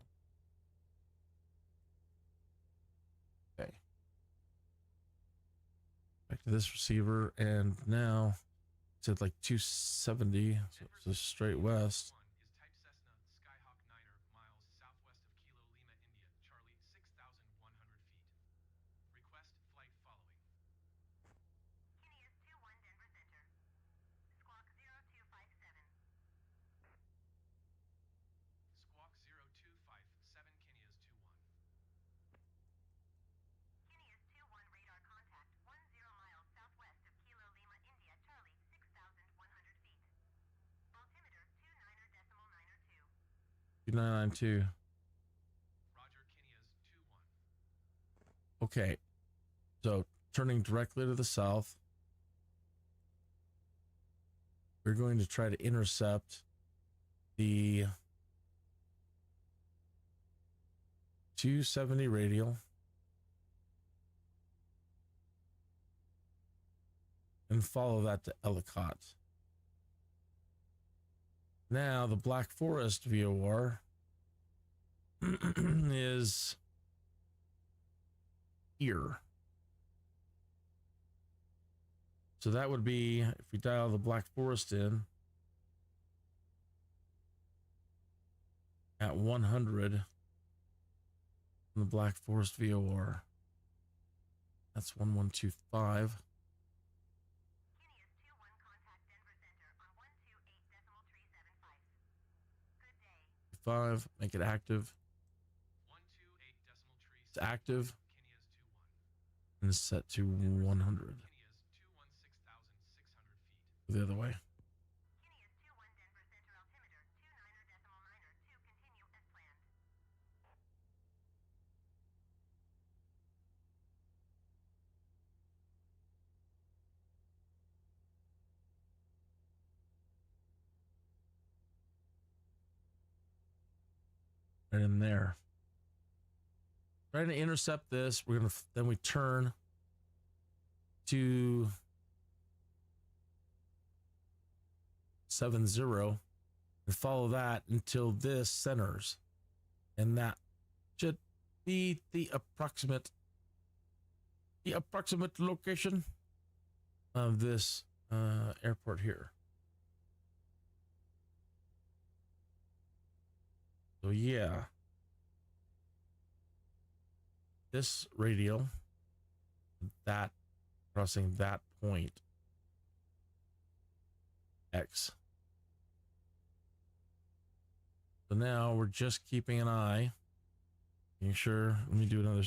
Okay. Back to this receiver, and now it's at like 270, so it's just straight west. Is type Cessna Skyhawk 9er, miles southwest of Kilo Lima, India, Charlie, 6,100 feet. Request flight following. Kineas 21 Denver Center. Squawk 0257. Squawk 0257, Kineas 21. Kineas 21 radar contact 10 miles southwest of Kilo Lima, India, Charlie, 6,100 feet. Altimeter 29.902. 2992. Roger, Kineas 21. Okay, so turning directly to the south, we're going to try to intercept the 270 radial and follow that to Ellicott. Now the Black Forest VOR is here. So that would be, if we dial the Black Forest in at 100 in the Black Forest VOR, that's 1125. Kineas 21 contact Denver Center on 128.375. Good day. 5, make it active. 128.3. It's active Kineas 21. and set to 100. Kineas 21, 6,600 feet. The other way. Kineas 21 Denver Center altimeter 29.902. Continue as planned. Right in there. Trying to intercept this. We're gonna then we turn to 70 and follow that until this centers, and that should be the approximate location of this airport here. So yeah, this radial, that crossing that point X. So now we're just keeping an eye, making sure. Let me do another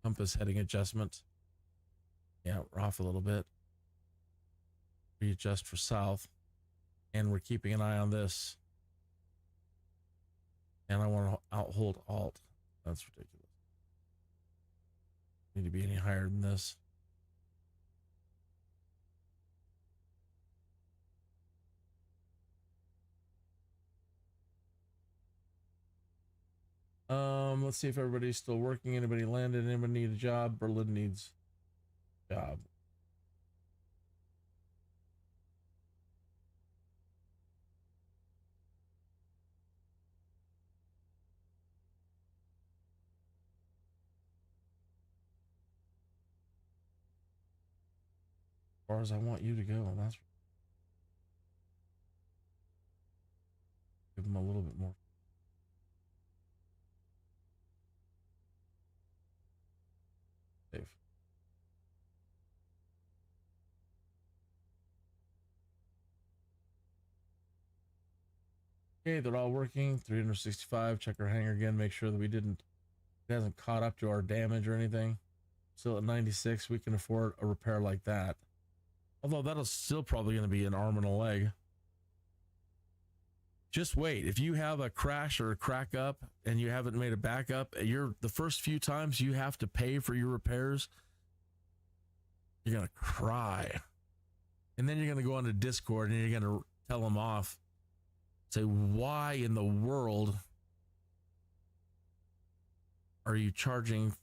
compass heading adjustment. Yeah, we're off a little bit. Readjust for south, and we're keeping an eye on this. And I want to hold alt. That's ridiculous. Need to be any higher than this. Let's see if everybody's still working. Anybody landed? Anybody need a job? Berlin needs a job. As far as I want you to go, that's give them a little bit more. Safe. Okay, they're all working. 365. Check our hangar again. Make sure that it hasn't caught up to our damage or anything. Still at 96. We can afford a repair like that. Although that'll still probably going to be an arm and a leg. Just wait. If you have a crash or a crack up and you haven't made a backup, the first few times you have to pay for your repairs, you're going to cry. And then you're going to go onto Discord and you're going to tell them off. Say, why in the world are you charging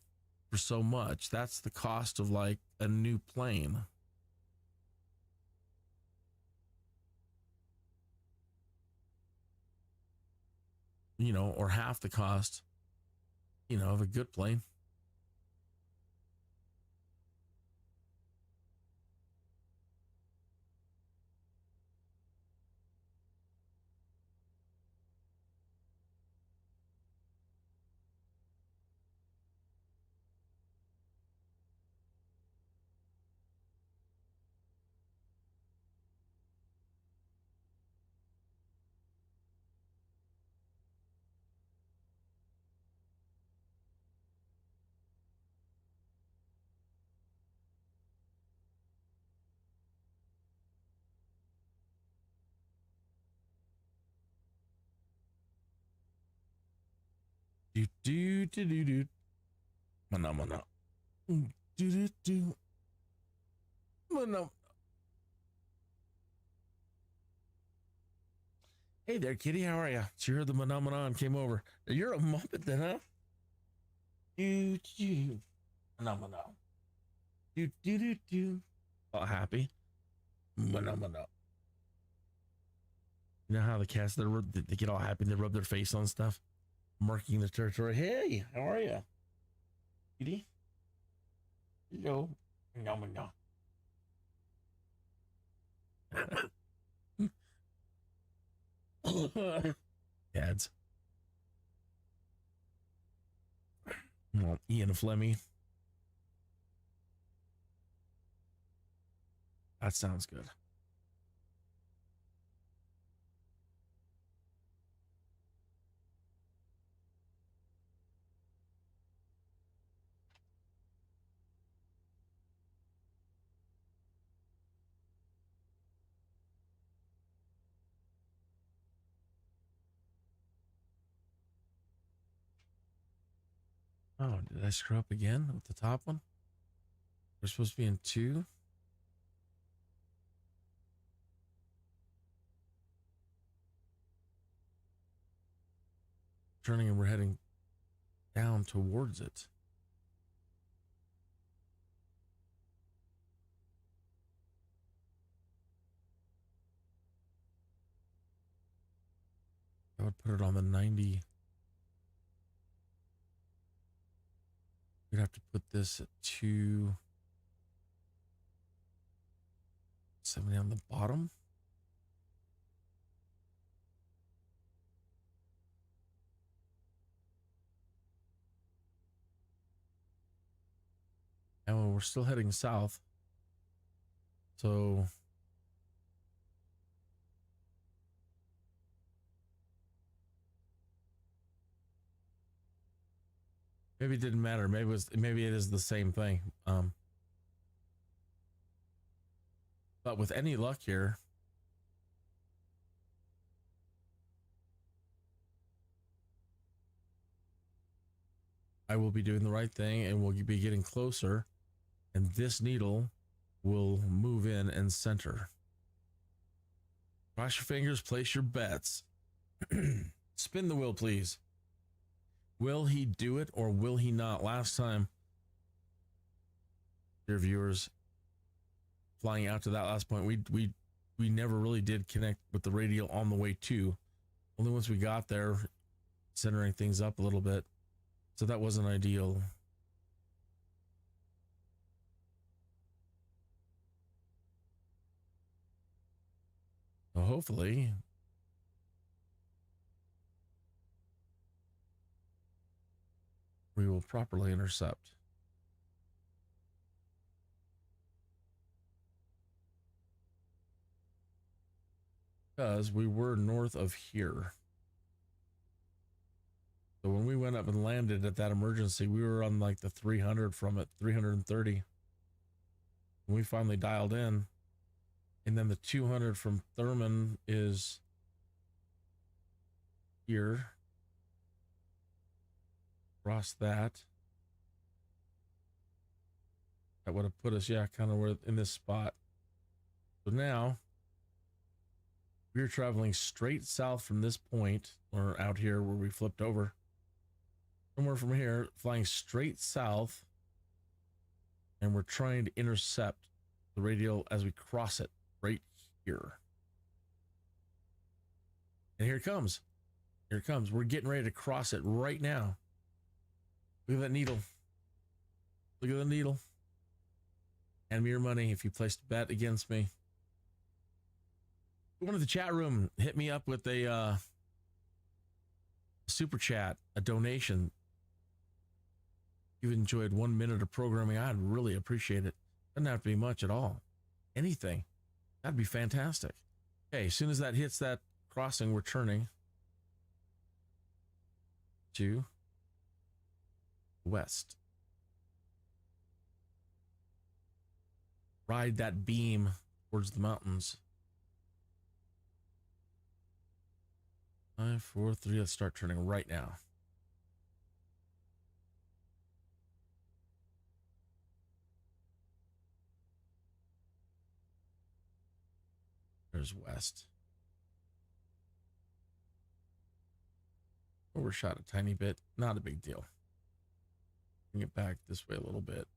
for so much? That's the cost of like a new plane. You know, or half the cost, you know, of a good plane. Do. Mana. Do. Mana. Hey there, kitty. How are you? She heard the phenomenon and came over. You're a Muppet then, huh? Do. Phenomenon. Do. All happy. Phenomenon. You know how the cats, they get all happy and they rub their face on stuff, marking the territory. Hey, how are you? Kitty? Hello. No. Dads. Well, Ian Flemmy. That sounds good. Oh, did I screw up again with the top one? We're supposed to be in 2. Turning and we're heading down towards it. I would put it on the 90. We'd have to put this at 270 on the bottom. And we're still heading south. So maybe it didn't matter. Maybe it is the same thing. But with any luck here, I will be doing the right thing and we'll be getting closer, and this needle will move in and center. Cross your fingers, place your bets. Spin the wheel, please. Will he do it or will he not? Last time, dear viewers, flying out to that last point, we never really did connect with the radio on the way to. Only once we got there, centering things up a little bit. So that wasn't ideal. So hopefully we will properly intercept. Because we were north of here. So when we went up and landed at that emergency, we were on like the 300 from it, 330. When we finally dialed in, and then the 200 from Thurman is here. Cross that. That would have put us, yeah, kind of where in this spot. So now we're traveling straight south from this point, or out here where we flipped over. somewhere from here, flying straight south, and we're trying to intercept the radial as we cross it right here. And here it comes. Here it comes. We're getting ready to cross it right now. Look at that needle. Look at the needle. Hand me your money if you placed a bet against me. Go into the chat room. Hit me up with a super chat, a donation. You've enjoyed 1 minute of programming. I'd really appreciate it. Doesn't have to be much at all. Anything. That'd be fantastic. Okay, as soon as that hits that crossing, we're turning to west. Ride that beam towards the mountains. 5, 4, 3. Let's start turning right now. There's west. Overshot a tiny bit. Not a big deal. Bring it back this way a little bit.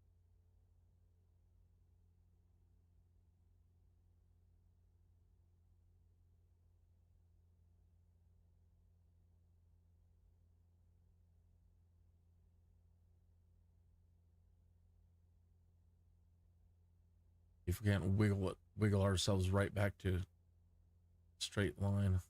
If we can't wiggle ourselves right back to straight line.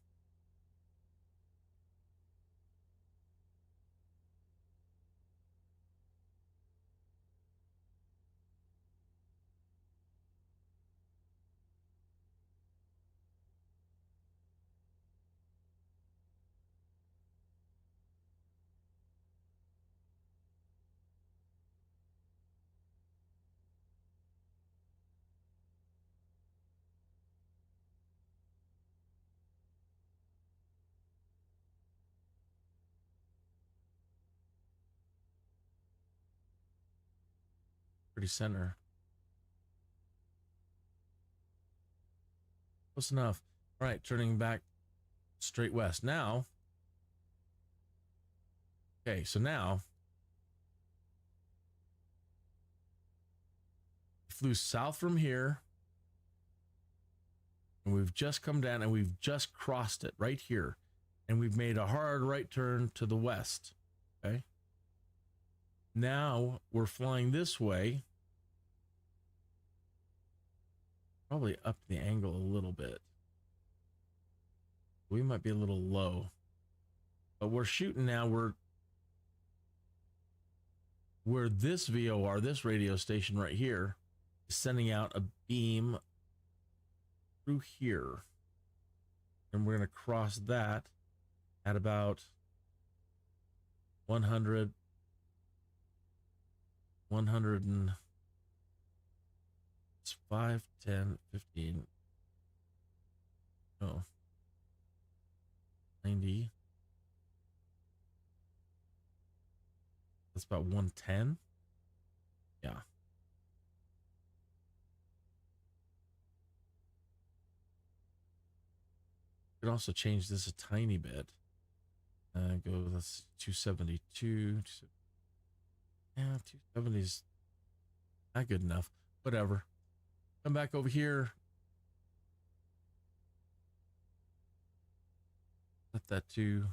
Pretty center. Close enough. All right, turning back straight west. Now, okay, so now flew south from here, and we've just come down and we've just crossed it right here, and we've made a hard right turn to the west. Okay, now we're flying this way, probably up the angle a little bit. We might be a little low, but we're shooting now. We're this VOR, this radio station right here, is sending out a beam through here, and we're going to cross that at about 100 and 5, 10, 15, oh, 90. That's about 110. Yeah. Could also change this a tiny bit. Go, that's 272. Yeah, 270's not good enough. Whatever. Come back over here. Set that to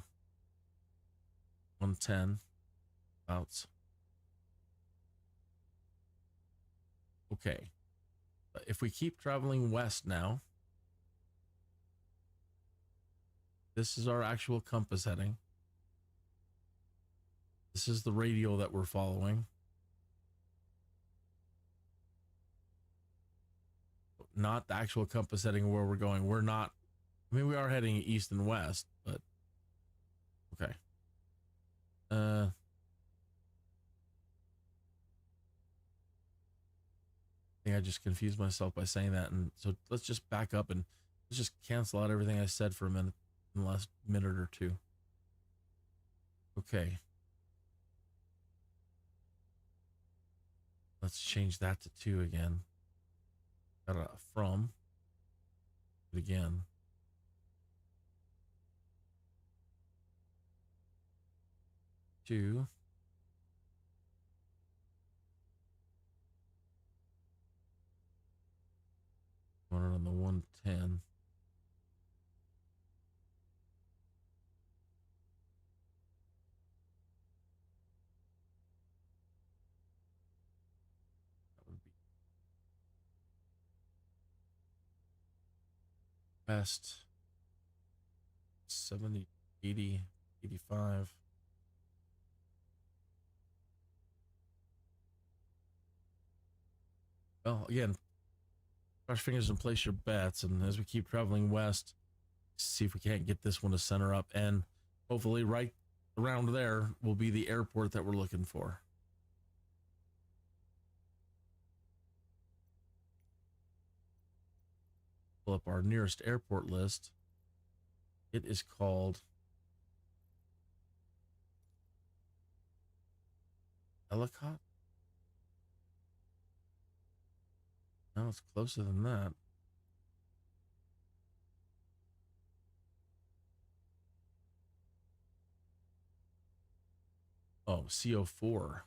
110. About. Okay. If we keep traveling west now, this is our actual compass heading. This is the radial that we're following. Not the actual compass heading where we're going. We're not, I mean, we are heading east and west, but okay. I think I just confused myself by saying that. And so let's just back up and let's just cancel out everything I said for a minute in the last minute or two. Okay. Let's change that to 2 again. Got a from. Do it again. Two. West 70, 80, 85. Well, again, cross your fingers and place your bets. And as we keep traveling west, see if we can't get this one to center up. And hopefully right around there will be the airport that we're looking for. Pull up our nearest airport list. It is called Ellicott. No, it's closer than that. Oh, CO4.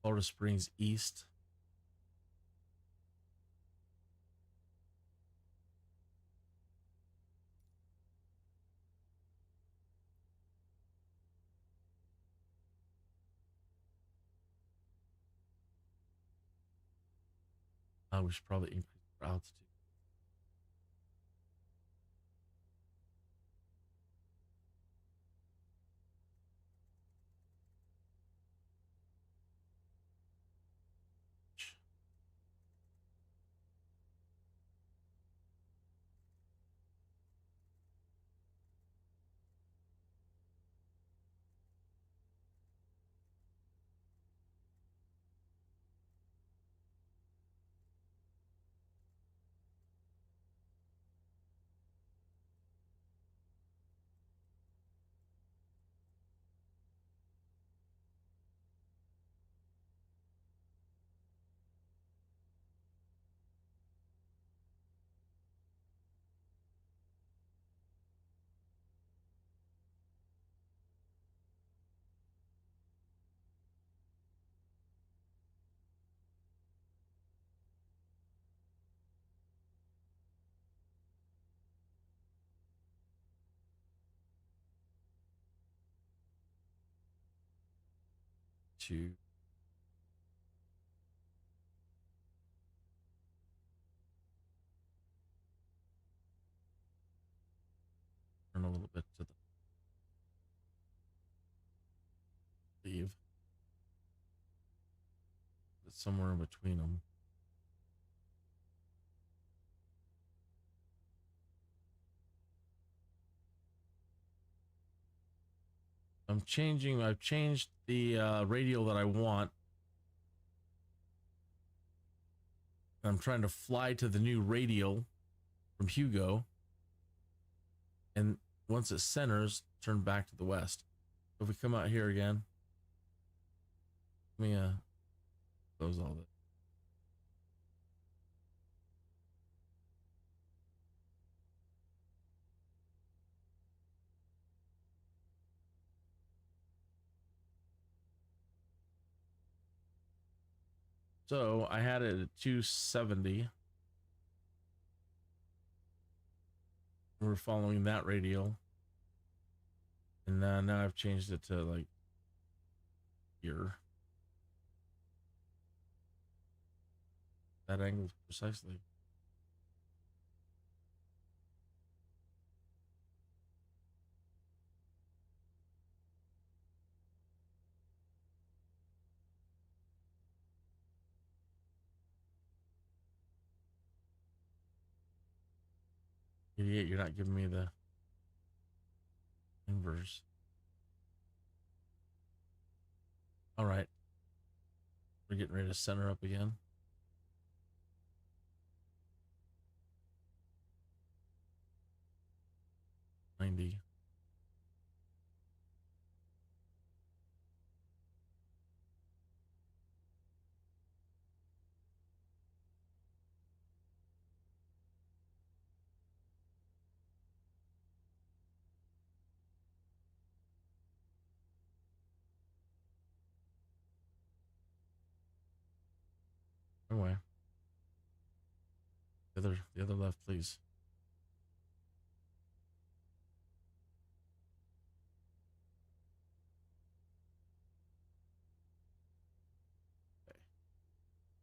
Colorado Springs East. We should probably increase our altitude. To turn a little bit to the leave. It's somewhere in between them. I've changed the radio that I want. I'm trying to fly to the new radio from Hugo. And once it centers, turn back to the west. If we come out here again, let me close all this. So I had it at 270. We're following that radio. And now I've changed it to like here. That angle precisely. Idiot, you're not giving me the inverse. All right. We're getting ready to center up again. $90. Anyway. The other left, please. Okay.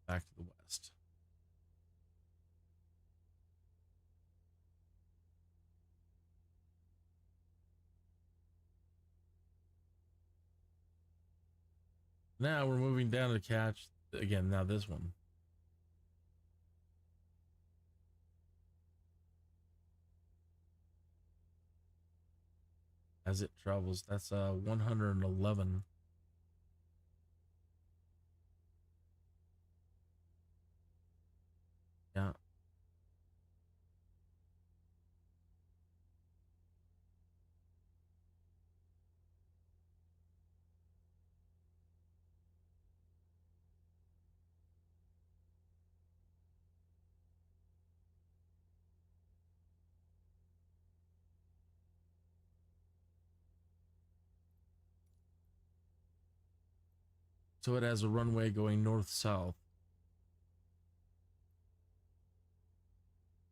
Back to the west. Now we're moving down to catch again. Now this one. As it travels, that's 111. Yeah. So it has a runway going north-south.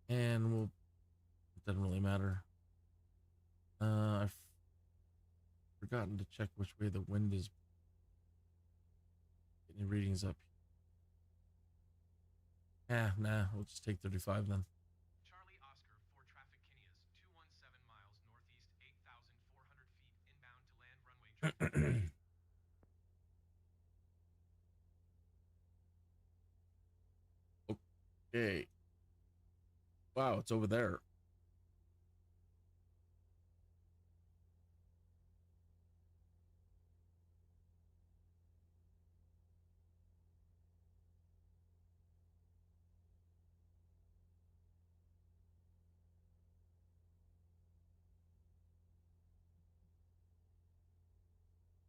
And we'll, it doesn't really matter. I've forgotten to check which way the wind is. Getting readings up. Nah, we'll just take 35 then. Charlie Oscar, 4 traffic Kineas, 217 miles northeast, 8,400 feet inbound to land runway. Okay. Wow, it's over there.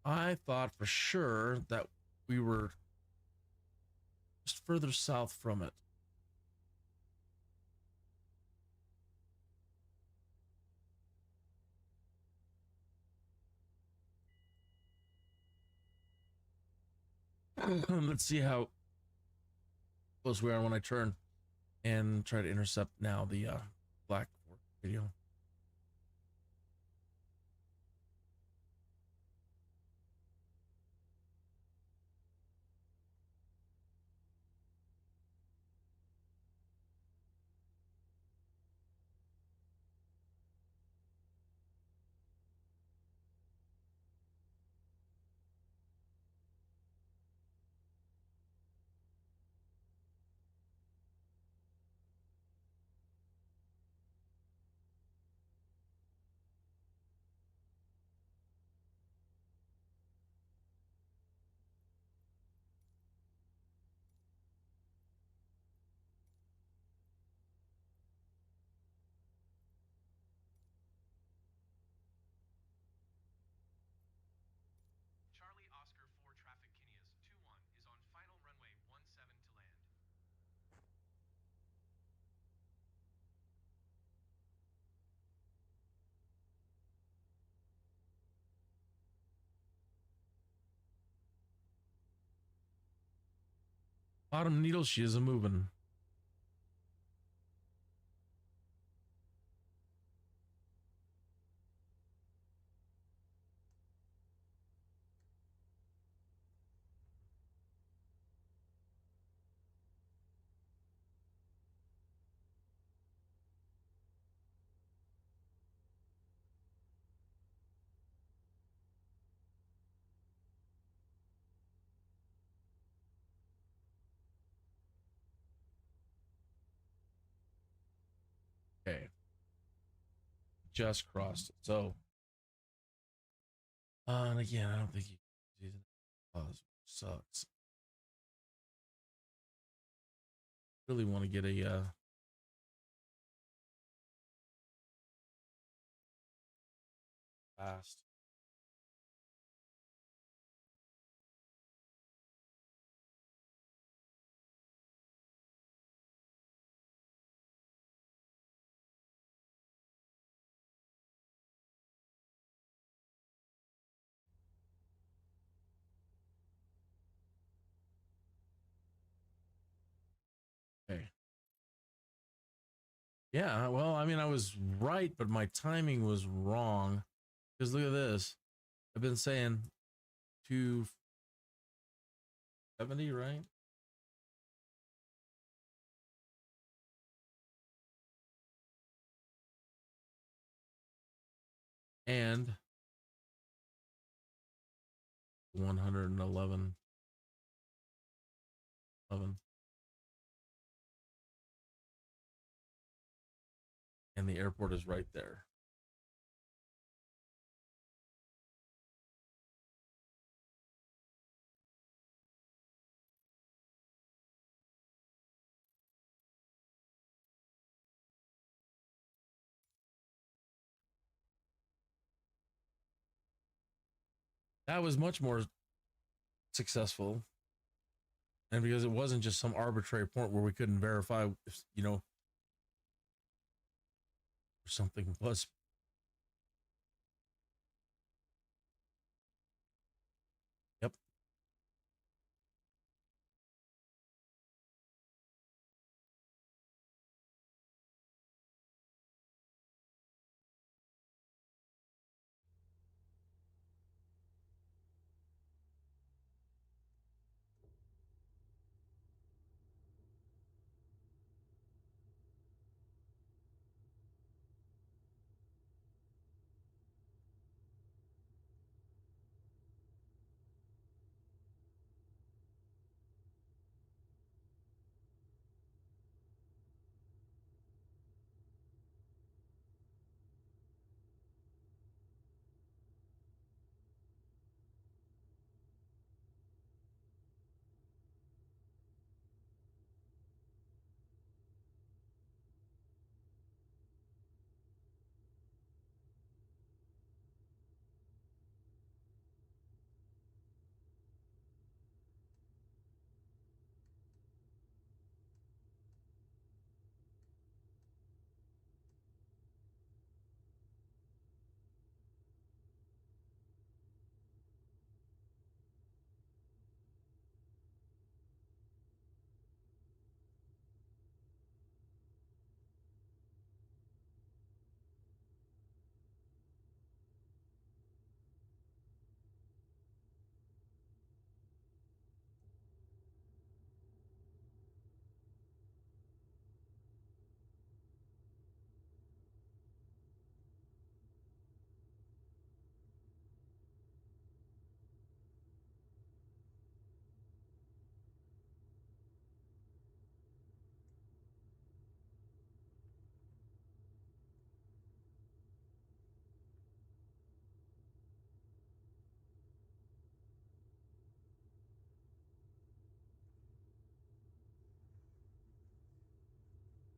I thought for sure that we were just further south from it. Let's see how close we are when I turn and try to intercept now the black video. Charlie Oscar, 4 traffic Kineas, 21 is on final runway 17 to land. Bottom needle, she is a moving. Okay. Just crossed it. So, and again, I don't think you can do that. Sucks. Really want to get a fast. Okay. Yeah, well, I mean, I was right, but my timing was wrong. Because look at this. I've been saying 270, right? And 111. 11. And the airport is right there. That was much more successful. And because it wasn't just some arbitrary point where we couldn't verify if, you know, something was. Yep.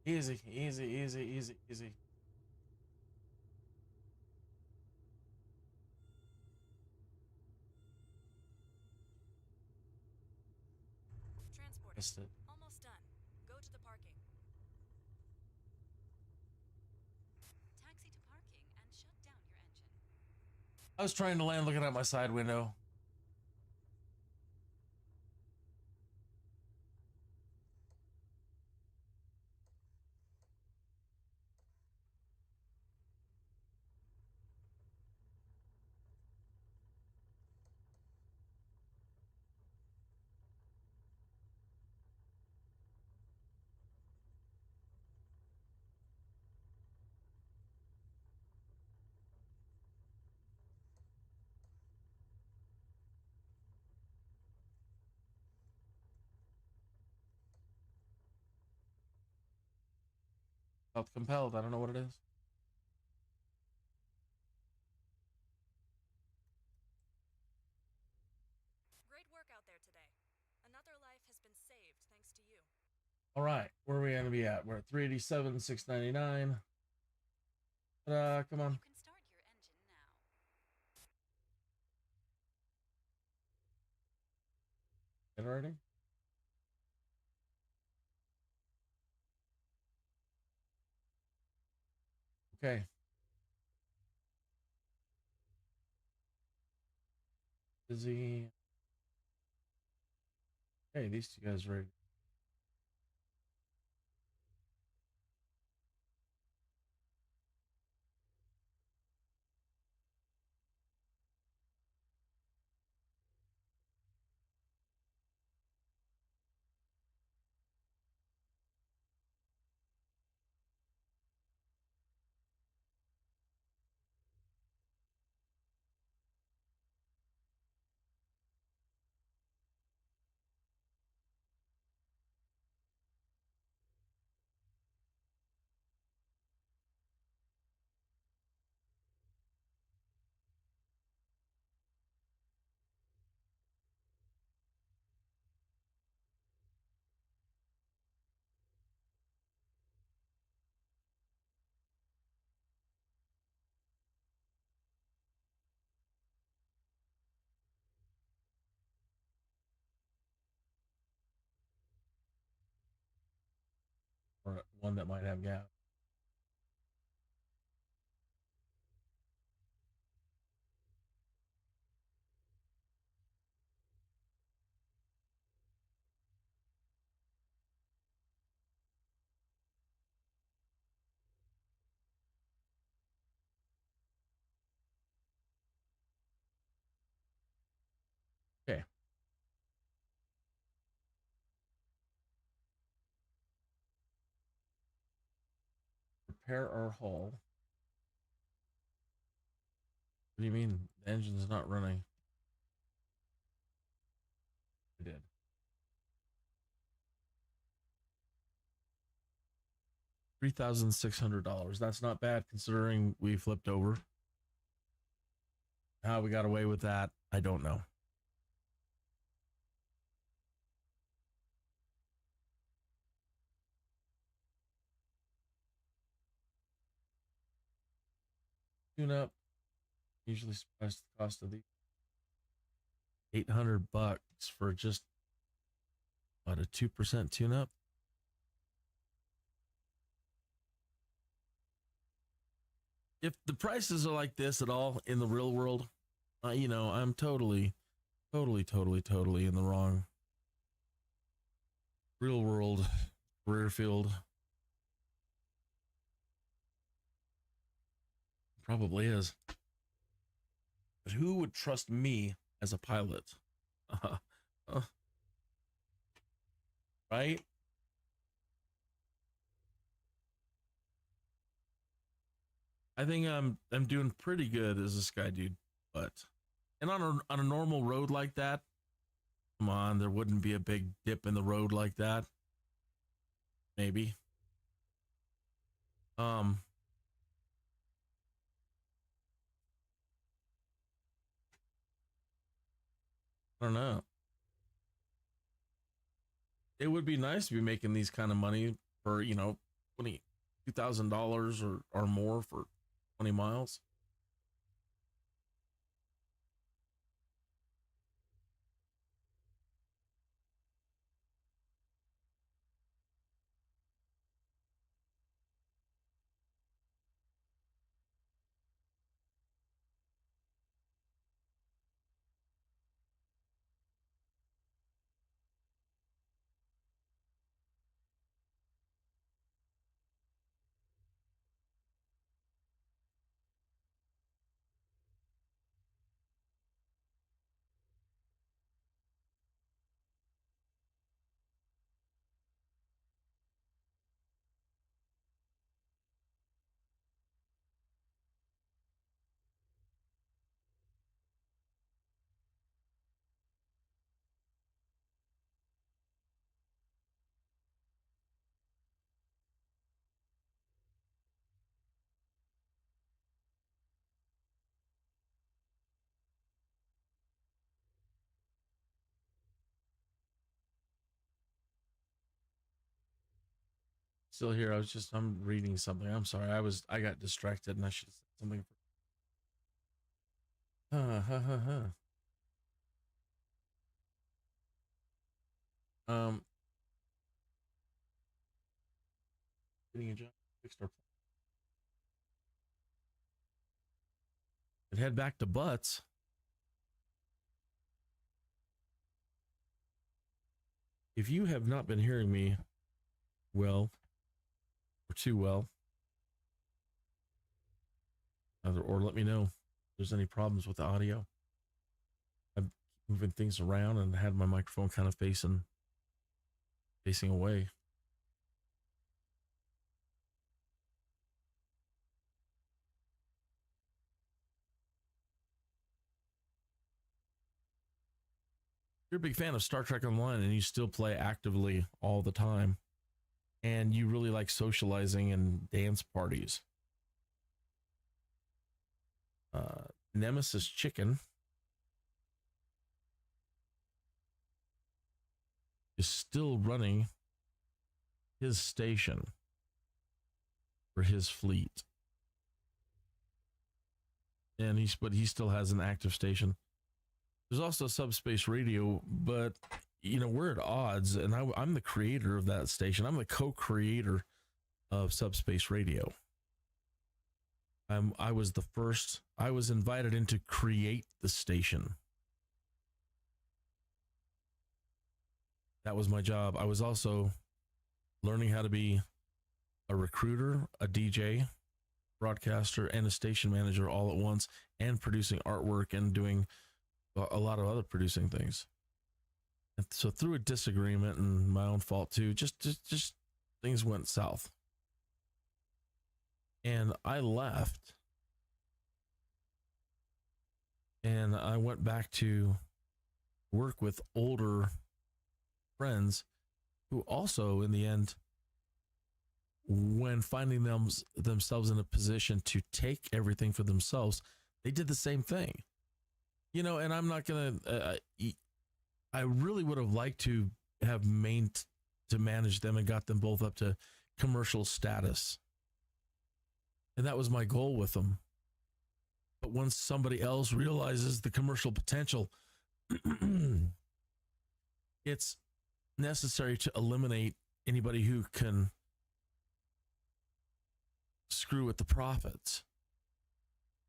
Easy, easy, easy, easy, easy. Transporting. Missed it. Almost done. Go to the parking. Taxi to parking and shut down your engine. I was trying to land looking out my side window. Felt compelled. I don't know what it is. Great work out there today. Another life has been saved thanks to you. All right, where are we going to be at? We're at 387, 699. Come on. You can start your engine now. Generating. Okay. Busy. Hey, these two guys ready. one that might have gas. Okay. Repair our hull. What do you mean the engine's not running? I did. $3,600. That's not bad considering we flipped over. How we got away with that, I don't know. Tune up. Usually supplies the cost of the $800 for just about a 2% tune up. If the prices are like this at all in the real world, you know, I'm totally in the wrong. Real world, career field. Probably is. But who would trust me as a pilot? Right? I think I'm doing pretty good as a Skydude, but and on a normal road like that, come on, there wouldn't be a big dip in the road like that. Maybe. I don't know. It would be nice to be making these kind of money for, you know, $2,000 or more for 20 miles. Still here. I'm reading something. I'm sorry. I got distracted and I should have said something. Getting a job, fixed our plan. And head back to Butts. If you have not been hearing me well, or too well, or let me know if there's any problems with the audio. I'm moving things around and had my microphone kind of facing away. You're a big fan of Star Trek Online and you still play actively all the time, and you really like socializing and dance parties. Nemesis Chicken is still running his station for his fleet, and he still has an active station. There's also Subspace Radio, but you know, we're at odds, and I'm the creator of that station. I'm the co-creator of Subspace Radio. I was the first. I was invited in to create the station. That was my job. I was also learning how to be a recruiter, a DJ, broadcaster, and a station manager all at once, and producing artwork and doing a lot of other producing things. And so through a disagreement and my own fault too, just things went south. And I left. And I went back to work with older friends who also, in the end, when finding themselves in a position to take everything for themselves, they did the same thing. You know, and I'm not going to, I really would have liked to have to manage them and got them both up to commercial status. And that was my goal with them. But once somebody else realizes the commercial potential, it's necessary to eliminate anybody who can screw with the profits,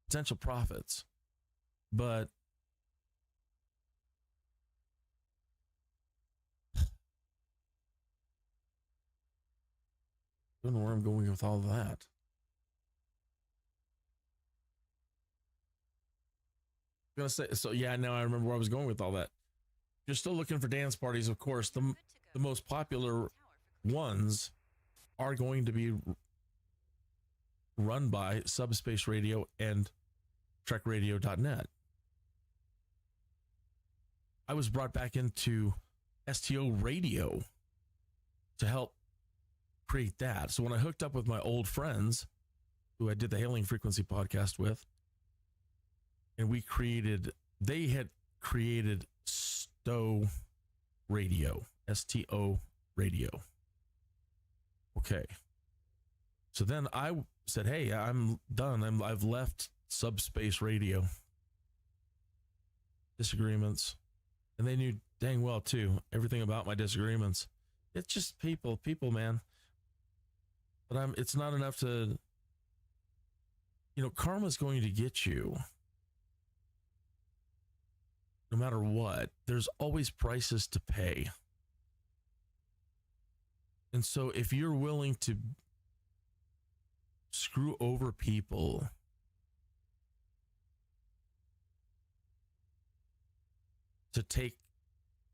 potential profits. But I don't know where I'm going with all of that. Gonna say, so yeah, now I remember where I was going with all that. You're still looking for dance parties, of course. The most popular ones are going to be run by Subspace Radio and TrekRadio.net. I was brought back into STO Radio to help create that. So when I hooked up with my old friends who I did the Hailing Frequency podcast with, and they had created STO Radio, STO Radio. Okay. So then I said, hey, I'm done. I've left Subspace Radio. Disagreements. And they knew dang well, too, everything about my disagreements. It's just people, man. But it's not enough to, karma's going to get you. No matter what, there's always prices to pay. And so if you're willing to screw over people to take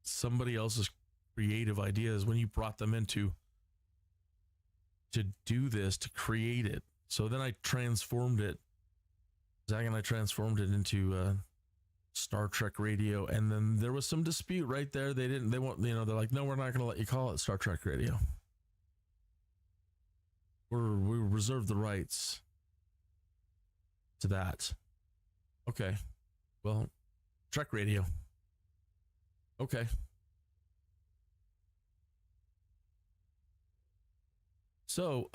somebody else's creative ideas, when you brought them into to do this, to create it. So then I transformed it. Zach and I transformed it into Star Trek Radio, and then there was some dispute right there. They want, they're like, no, we're not going to let you call it Star Trek Radio. We reserve the rights to that. Okay. Well, Trek Radio. Okay. So,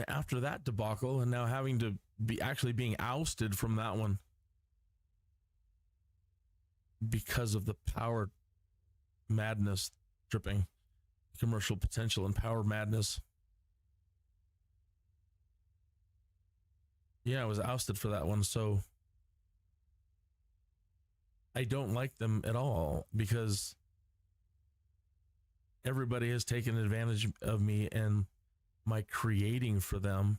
after that debacle, and now having to be actually being ousted from that one because of the power madness tripping, commercial potential and power madness. Yeah, I was ousted for that one. So I don't like them at all because everybody has taken advantage of me and my creating for them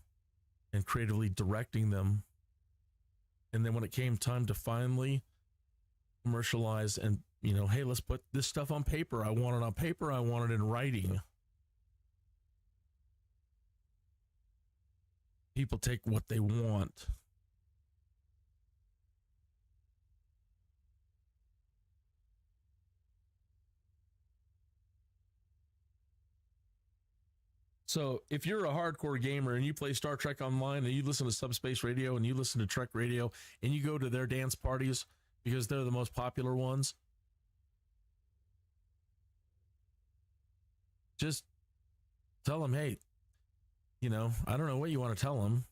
and creatively directing them. And then when it came time to finally commercialize and, hey, let's put this stuff on paper. I want it on paper. I want it in writing. People take what they want. So if you're a hardcore gamer and you play Star Trek Online and you listen to Subspace Radio and you listen to Trek Radio and you go to their dance parties because they're the most popular ones, just tell them, hey, I don't know what you want to tell them.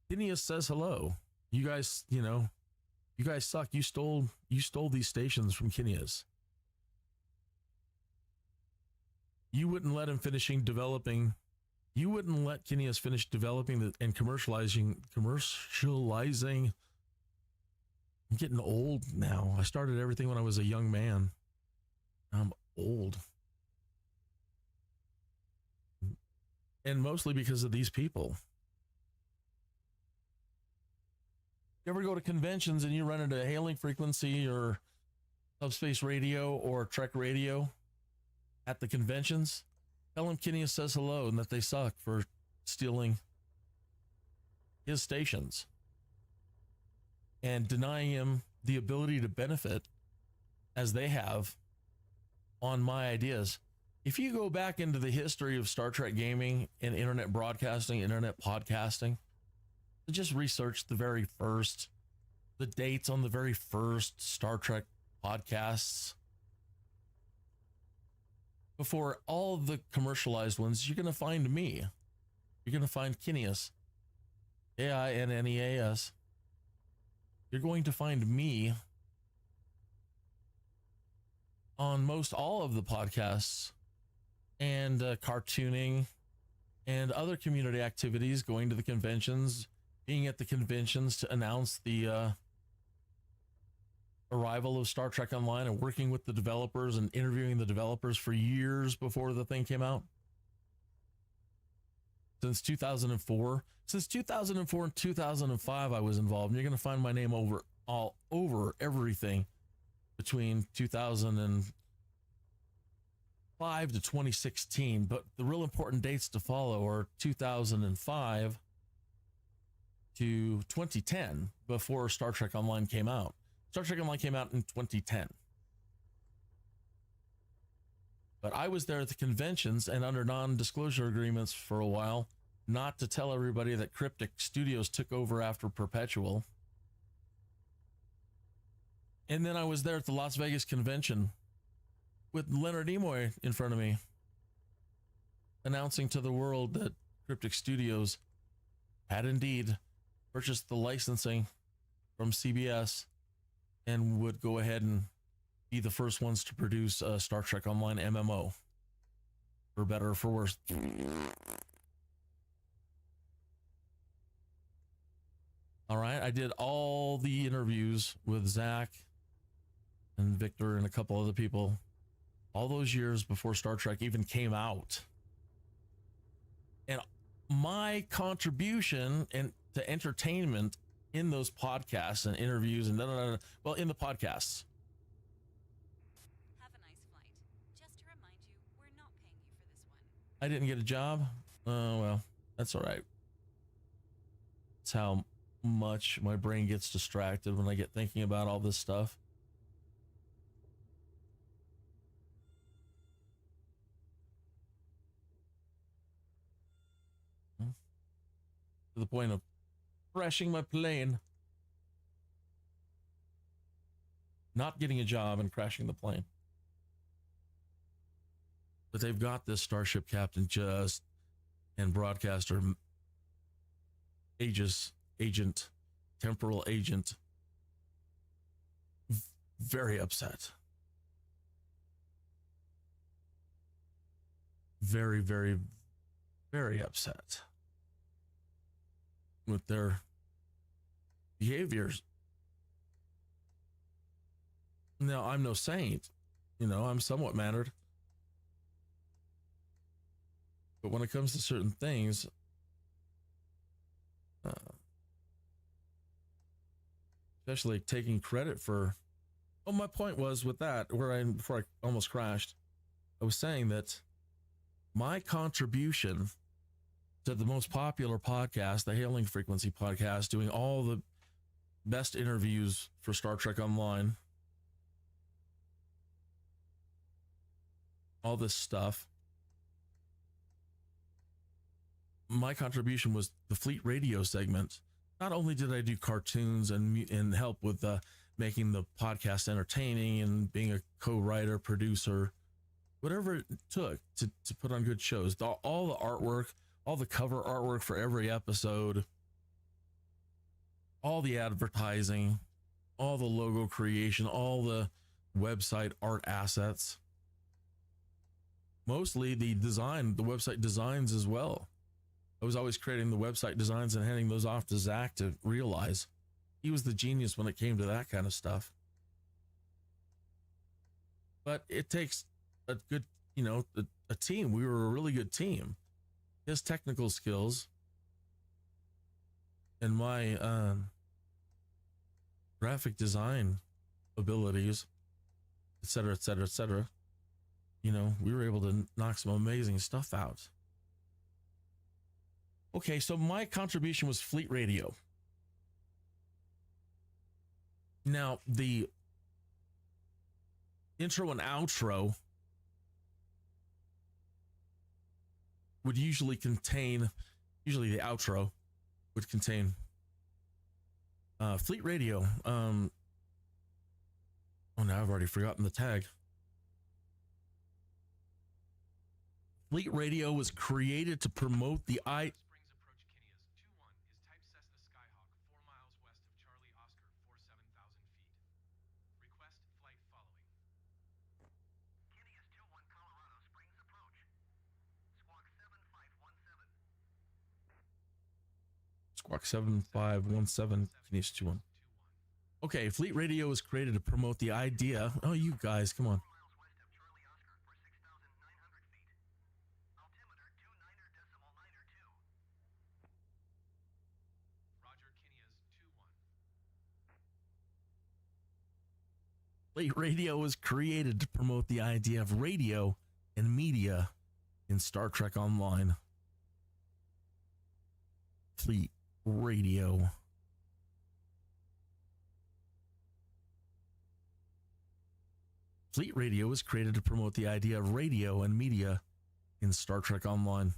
Phineas says hello. You guys, you guys suck. You stole these stations from Phineas. You wouldn't let him finishing developing. You wouldn't let Kineas finish developing and commercializing. I'm getting old now. I started everything when I was a young man. I'm old. And mostly because of these people. You ever go to conventions and you run into hailing frequency or subspace radio or Trek radio at the conventions? Tell them Kineas says hello and that they suck for stealing his stations and denying him the ability to benefit as they have on my ideas. If you go back into the history of Star Trek gaming and internet broadcasting, internet podcasting, just research the dates on the very first Star Trek podcasts. Before all the commercialized ones, you're going to find me. You're going to find Kineas, Ainneas. You're going to find me on most all of the podcasts and cartooning and other community activities, going to the conventions, being at the conventions to announce the arrival of Star Trek Online and working with the developers and interviewing the developers for years before the thing came out. Since 2004. Since 2004 and 2005, I was involved. And you're going to find my name all over everything between 2005 to 2016. But the real important dates to follow are 2005 to 2010, before Star Trek Online came out. Star Trek Online came out in 2010. But I was there at the conventions and under non-disclosure agreements for a while, not to tell everybody that Cryptic Studios took over after Perpetual. And then I was there at the Las Vegas convention with Leonard Nimoy in front of me, announcing to the world that Cryptic Studios had indeed purchased the licensing from CBS and would go ahead and be the first ones to produce a Star Trek Online MMO, for better or for worse. All right, I did all the interviews with Zach and Victor and a couple other people all those years before Star Trek even came out. And my contribution to entertainment in those podcasts and interviews and well, in the podcasts. Have a nice flight. Just to remind you, we're not paying you for this one. I didn't get a job. Oh, well, that's all right. That's how much my brain gets distracted when I get thinking about all this stuff. To the point of crashing my plane. Not getting a job and crashing the plane. But they've got this Starship Captain and broadcaster agent, temporal agent, very upset. Very, very, very upset with their behaviors. Now, I'm no saint, I'm somewhat mannered. But when it comes to certain things, especially taking credit for, my point was with that, before I almost crashed, I was saying that my contribution to the most popular podcast, the Hailing Frequency podcast, doing all the best interviews for Star Trek Online, all this stuff, my contribution was the Fleet Radio segment. Not only did I do cartoons and help with making the podcast entertaining and being a co-writer, producer, whatever it took to put on good shows, all the artwork, all the cover artwork for every episode, all the advertising, all the logo creation, all the website art assets. mostly the design, the website designs as well. I was always creating the website designs and handing those off to Zach to realize. He was the genius when it came to that kind of stuff. But it takes a good, you know, a team. We were a really good team. His technical skills and my graphic design abilities, et cetera, et cetera, et cetera. You know, we were able to knock some amazing stuff out. Okay, so my contribution was Fleet Radio. Now, the intro and outro would usually the outro would contain Fleet Radio. Oh, now I've already forgotten the tag. Fleet Radio was created to promote the Springs approach Kinneas. 21 is type Cessna Skyhawk, 4 miles west of Charlie Oscar, 47,000 feet. Request flight following. Kinneas 21 Colorado Springs approach. Squawk 7517. Squawk 7517, Kinesis 21. Okay, Fleet Radio was created to promote the idea. Oh, you guys, come on. 4 miles west of Charlie Oscar for 6,900 feet. Altimeter 29.902. Roger, Kinneas 21. Fleet Radio was created to promote the idea of radio and media in Star Trek Online. Fleet Radio. Fleet Radio was created to promote the idea of radio and media in Star Trek Online.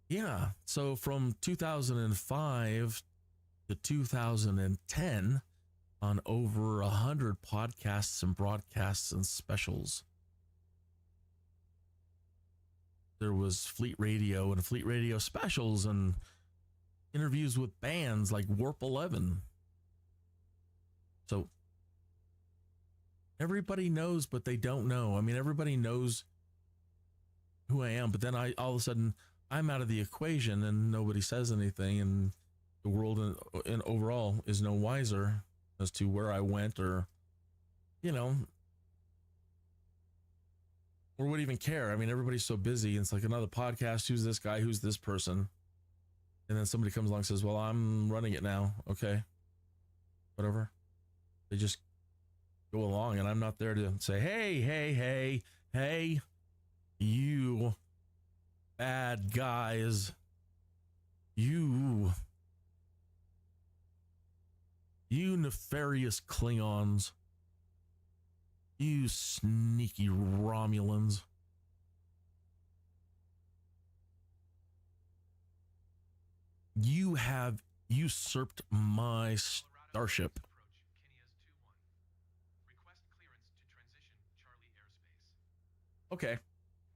Yeah, so from 2005 to 2010, on over 100 podcasts and broadcasts and specials. There was Fleet Radio and Fleet Radio specials and interviews with bands like Warp 11. So everybody knows, but they don't know. I mean, everybody knows who I am, but then all of a sudden I'm out of the equation and nobody says anything, and the world and overall is no wiser as to where I went, or, you know, or would even care. I mean, everybody's so busy. It's like another podcast. Who's this guy? Who's this person? And then somebody comes along and says, well, I'm running it now. Okay. Whatever. They just go along, and I'm not there to say, hey, you bad guys, you nefarious Klingons, you sneaky Romulans. You have usurped my starship. Approach Kinneas 21. Request clearance to transition Charlie airspace. Okay.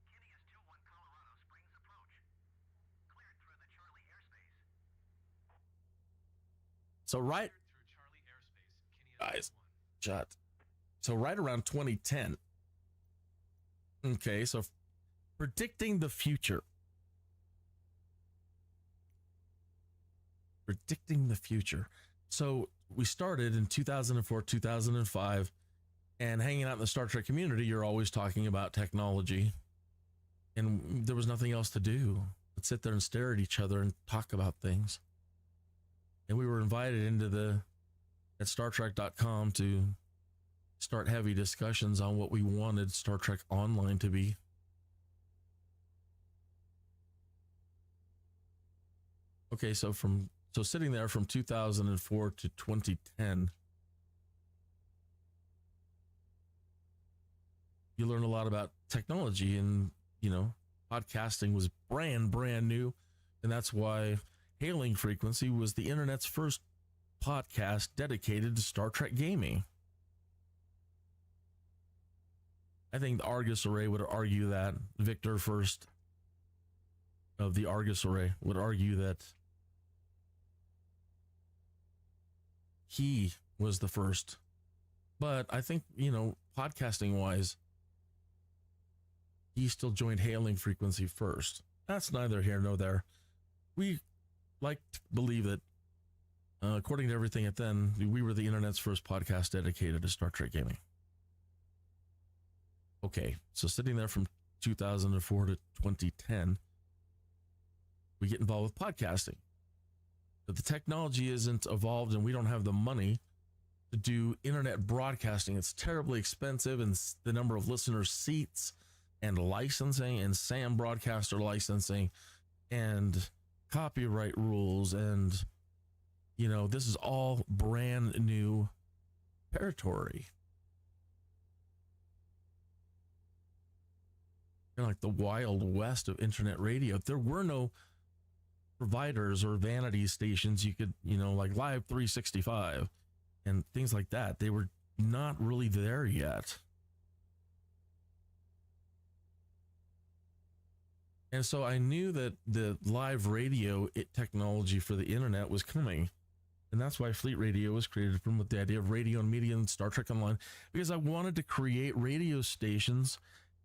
Kinneas 21 Colorado Springs approach. Cleared through the Charlie airspace. So right, Through Charlie airspace, Kinneas guys, 21. shut. So right around 2010. Okay, so predicting the future. Predicting the future. So we started in 2004, 2005, and hanging out in the Star Trek community, you're always talking about technology. And there was nothing else to do but sit there and stare at each other and talk about things. And we were invited into at StarTrek.com to start heavy discussions on what we wanted Star Trek Online to be. Okay, so sitting there from 2004 to 2010, you learn a lot about technology, and, you know, podcasting was brand new. And that's why Hailing Frequency was the internet's first podcast dedicated to Star Trek gaming. I think the Argus Array would argue that. Victor First of the Argus Array would argue that he was the first. But I think, you know, podcasting wise, he still joined hailing frequency first. That's neither here nor there. We like to believe that, according to everything at then, we were the internet's first podcast dedicated to Star Trek gaming. Okay, so sitting there from 2004 to 2010, we get involved with podcasting. But the technology isn't evolved and we don't have the money to do internet broadcasting. It's terribly expensive, and the number of listeners seats and licensing and SAM broadcaster licensing and copyright rules, and this is all brand new territory. Like the wild west of internet radio. There were no providers or vanity stations you could, like Live 365 and things like that. They were not really there yet. And so I knew that the live radio technology for the internet was coming. And that's why Fleet Radio was created, from with the idea of radio and media and Star Trek Online, because I wanted to create radio stations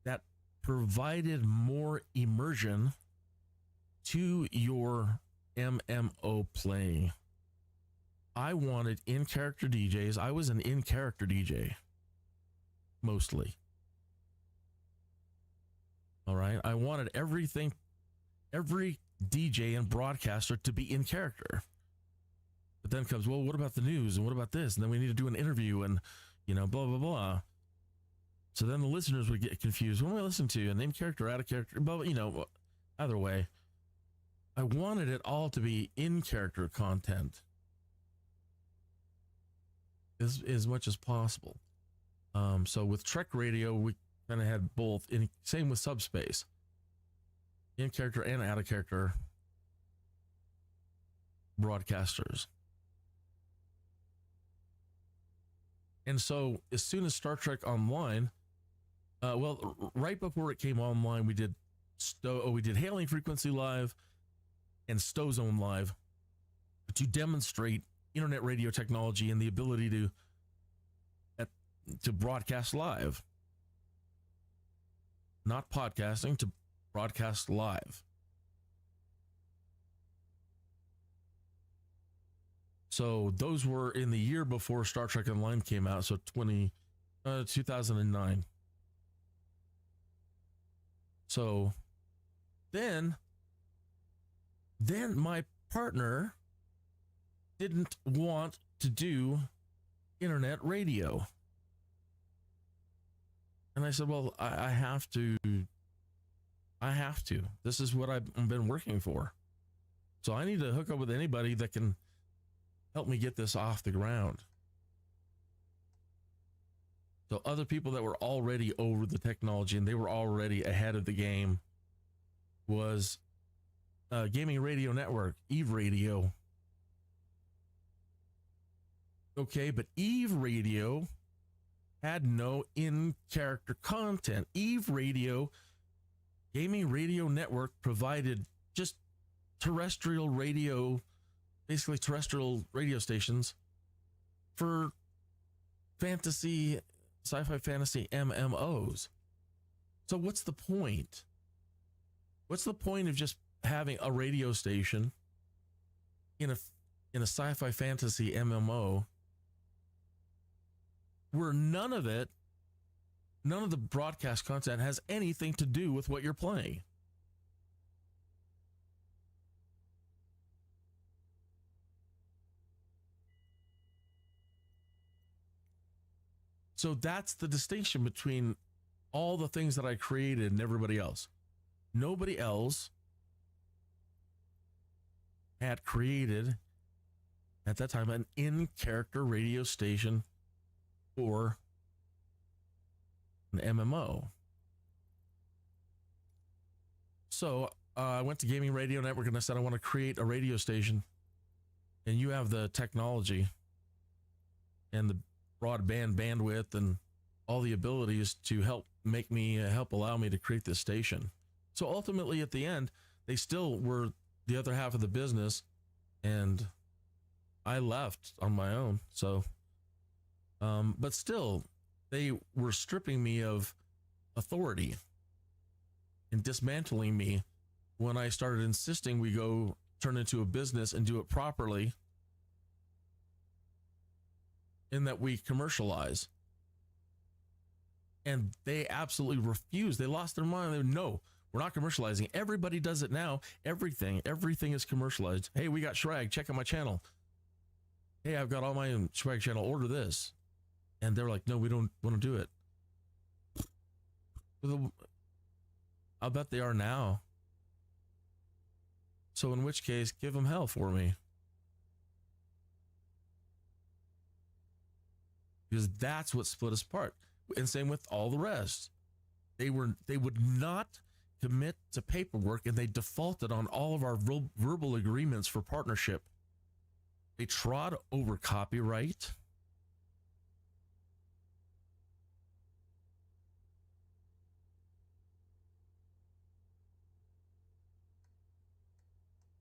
that provided more immersion to your MMO play. I wanted in-character DJs. I was an in-character DJ, mostly. All right. I wanted every DJ and broadcaster to be in character. But then comes, well, what about the news? And what about this? And then we need to do an interview and, blah, blah, blah. So then the listeners would get confused. What am I listening to? An in character, out of character? But, either way, I wanted it all to be in character content as much as possible. So with Trek Radio, we kind of had both. Same with Subspace, in character and out of character broadcasters. And so as soon as Star Trek Online, right before it came online, we did Hailing Frequency Live and Stowzone Live to demonstrate internet radio technology and the ability to broadcast live. Not podcasting, to broadcast live. So those were in the year before Star Trek Online came out, so 2009. So then my partner didn't want to do internet radio. And I said, well, I have to. This is what I've been working for. So I need to hook up with anybody that can help me get this off the ground. So other people that were already over the technology and they were already ahead of the game was Gaming Radio Network, Eve Radio. Okay, but Eve Radio had no in-character content. Eve Radio, Gaming Radio Network, provided just terrestrial radio, basically terrestrial radio stations for fantasy, sci-fi fantasy MMOs. So what's the point? What's the point of just having a radio station in a sci-fi fantasy MMO where none of the broadcast content has anything to do with what you're playing? So that's the distinction between all the things that I created and everybody else. Nobody else had created at that time an in-character radio station or an MMO. So I went to Gaming Radio Network and I said, I want to create a radio station, and you have the technology and the broadband bandwidth and all the abilities to help allow me to create this station. So ultimately at the end, they still were the other half of the business, and I left on my own. So, but still they were stripping me of authority. and dismantling me when I started insisting we go turn into a business and do it properly, in that we commercialize. And they absolutely refused. They lost their mind. They no, we're not commercializing. Everybody does it now. Everything is commercialized. Hey, we got Shrag. Check out my channel. Hey, I've got all my Shrag channel. Order this. And they're like, no, we don't want to do it. I'll bet they are now. So in which case, give them hell for me. Because that's what split us apart. And same with all the rest. They would not commit to paperwork, and they defaulted on all of our verbal agreements for partnership. They trod over copyright.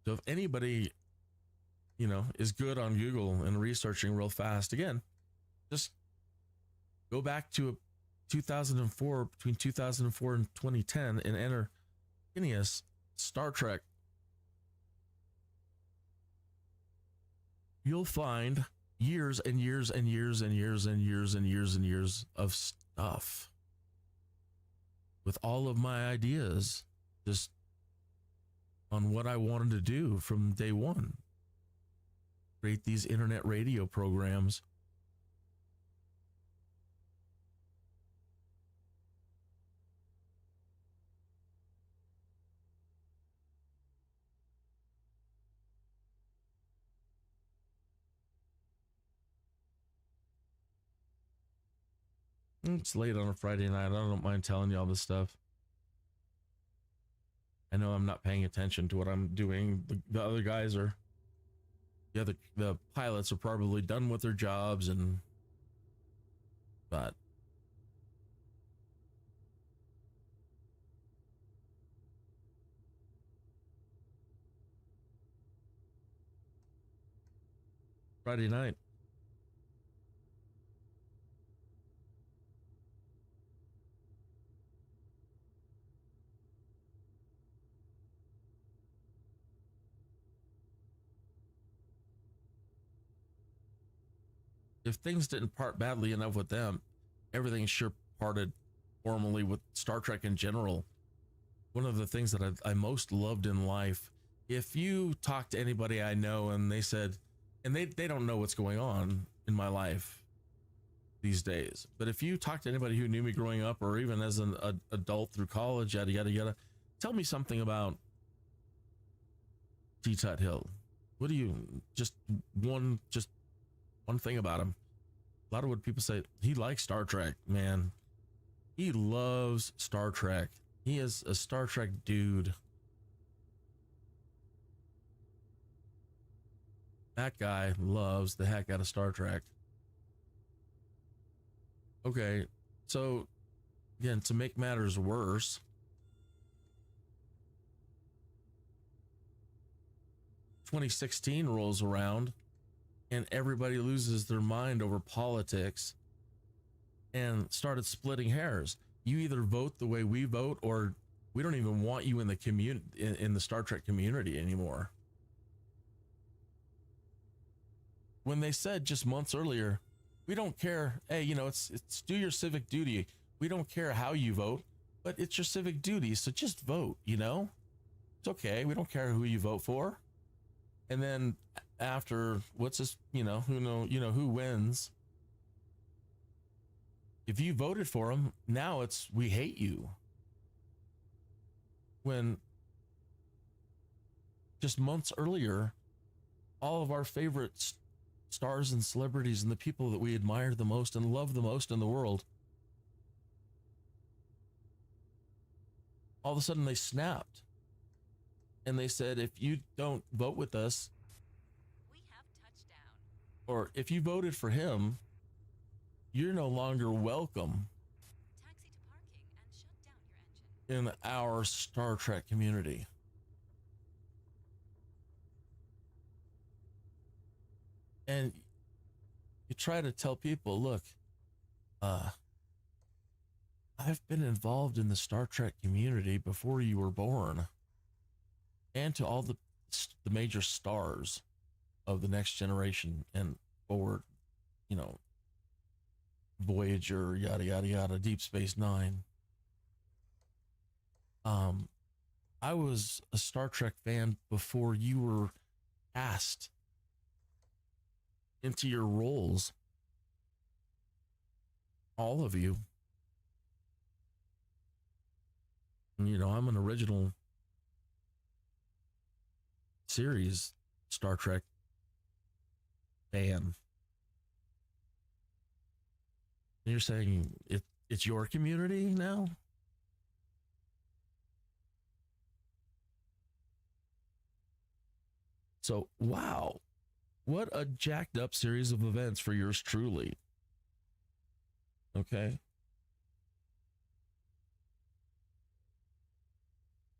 So if anybody, is good on Google and researching real fast, again, just go back to 2004, between 2004 and 2010, and enter Phineas Star Trek. You'll find years and years and years and years and years and years and years of stuff with all of my ideas just on what I wanted to do from day one. Create these internet radio programs. It's late on a Friday night. I don't mind telling you all this stuff. I know I'm not paying attention to what I'm doing. The other guys are, the pilots are probably done with their jobs, but Friday night. If things didn't part badly enough with them, everything sure parted formally with Star Trek in general. One of the things that I most loved in life, if you talk to anybody I know and they said, and they don't know what's going on in my life these days, but if you talk to anybody who knew me growing up or even as an adult through college, yada, yada, yada, tell me something about Tuthill. What do you, just one thing about him. A lot of what people say, he likes Star Trek, man. He loves Star Trek. He is a Star Trek dude. That guy loves the heck out of Star Trek. Okay, so again, to make matters worse, 2016 rolls around and everybody loses their mind over politics and started splitting hairs. You either vote the way we vote, or we don't even want you in the community, in the Star Trek community anymore. When they said just months earlier, we don't care. Hey, it's do your civic duty. We don't care how you vote, but it's your civic duty. So just vote, it's okay. We don't care who you vote for. And then after who wins? If you voted for him, now it's we hate you. When just months earlier, all of our favorite stars and celebrities and the people that we admire the most and love the most in the world, all of a sudden they snapped. And they said, if you don't vote with us, We have touchdown. or if you voted for him, you're no longer welcome Taxi to parking and shut down your engine. in our Star Trek community. And you try to tell people, look, I've been involved in the Star Trek community before you were born, and to all the major stars of the Next Generation and forward, you know, Voyager, yada yada yada, Deep Space Nine. I was a Star Trek fan before you were cast into your roles. All of you. You know, I'm an original series Star Trek fan. You're saying it's your community now? So, wow. What a jacked up series of events for yours truly. Okay.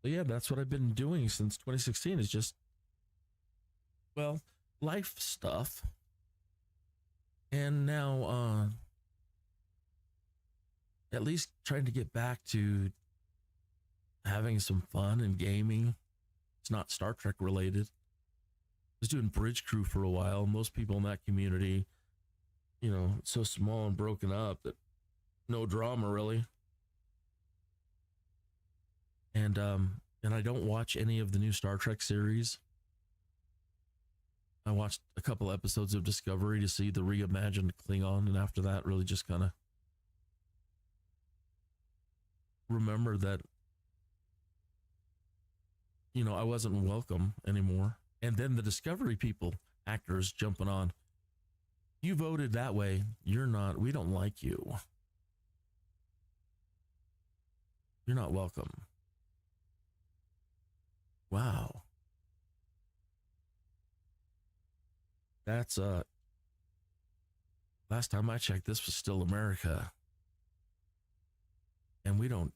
So yeah, that's what I've been doing since 2016 is just, well, life stuff. And now, at least trying to get back to having some fun and gaming. It's not Star Trek related. I was doing Bridge Crew for a while. Most people in that community, you know, so small and broken up that no drama really. And I don't watch any of the new Star Trek series. I watched a couple episodes of Discovery to see the reimagined Klingon, and after that really just kind of remember that, you know, I wasn't welcome anymore. And then the Discovery people, actors jumping on. You voted that way. You're not, we don't like you. You're not welcome. Wow. That's, last time I checked, this was still America. And we don't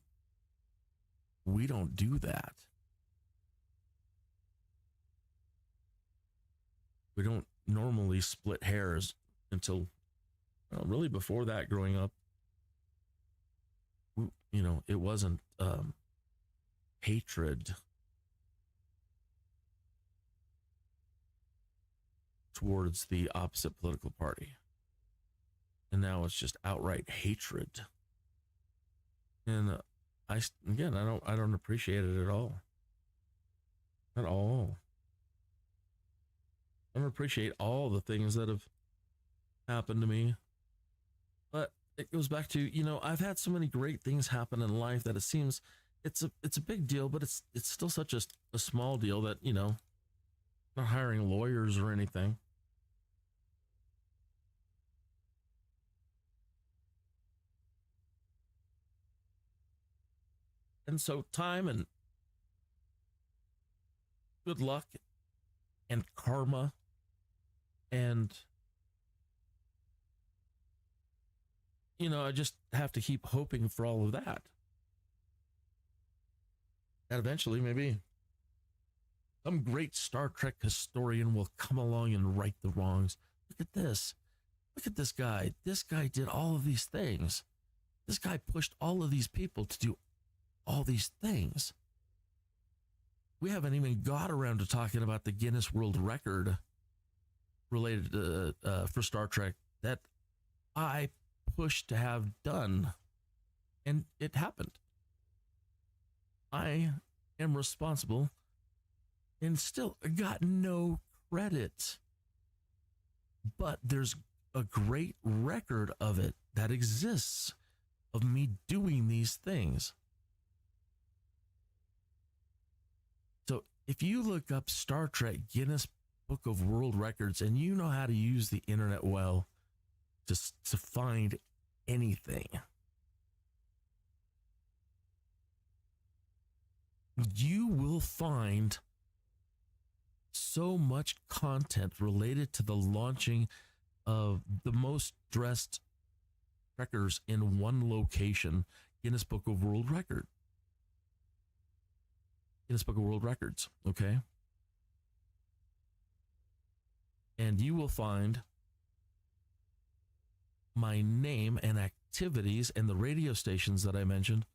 do that. We don't normally split hairs until, well, really before that growing up. You know, it wasn't hatred towards the opposite political party. And now it's just outright hatred. And I don't appreciate it at all. At all. I don't appreciate all the things that have happened to me. But it goes back to, you know, I've had so many great things happen in life that it seems it's a big deal, but it's still such a small deal that, you know, not hiring lawyers or anything. And so time and good luck and karma and, you know, I just have to keep hoping for all of that. And eventually maybe some great Star Trek historian will come along and right the wrongs. Look at this. Look at this guy. This guy did all of these things. This guy pushed all of these people to do all these things. We haven't even got around to talking about the Guinness World Record related to, for Star Trek that I pushed to have done, and it happened. I am responsible and still got no credit, but there's a great record of it that exists of me doing these things. So if you look up Star Trek Guinness Book of World Records and you know how to use the internet well to find anything, you will find so much content related to the launching of the most dressed trekkers in one location, Guinness Book of World Record. Guinness Book of World Records, okay? And you will find my name and activities and the radio stations that I mentioned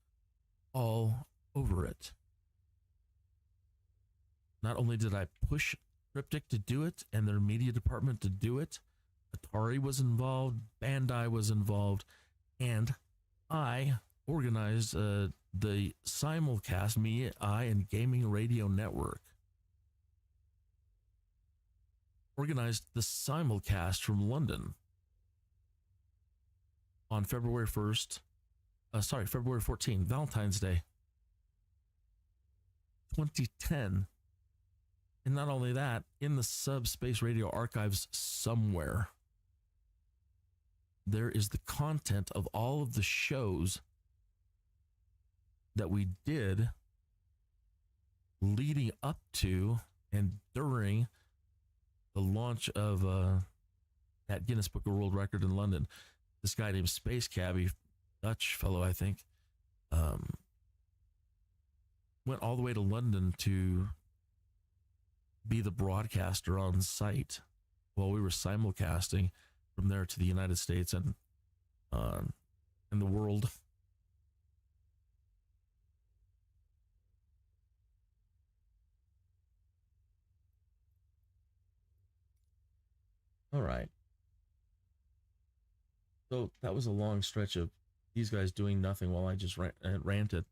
all over it. Not only did I push Cryptic to do it and their media department to do it, Atari was involved, Bandai was involved, and I organized the simulcast, I and Gaming Radio Network organized the simulcast from London on February 14th, Valentine's Day, 2010. And not only that, in the Subspace Radio archives somewhere, there is the content of all of the shows that we did leading up to and during the launch of that Guinness Book of World Record in London. This guy named Space Cabby, Dutch fellow, I think, went all the way to London to be the broadcaster on site while we were simulcasting from there to the United States and the world. All right. So that was a long stretch of these guys doing nothing while I just ranted.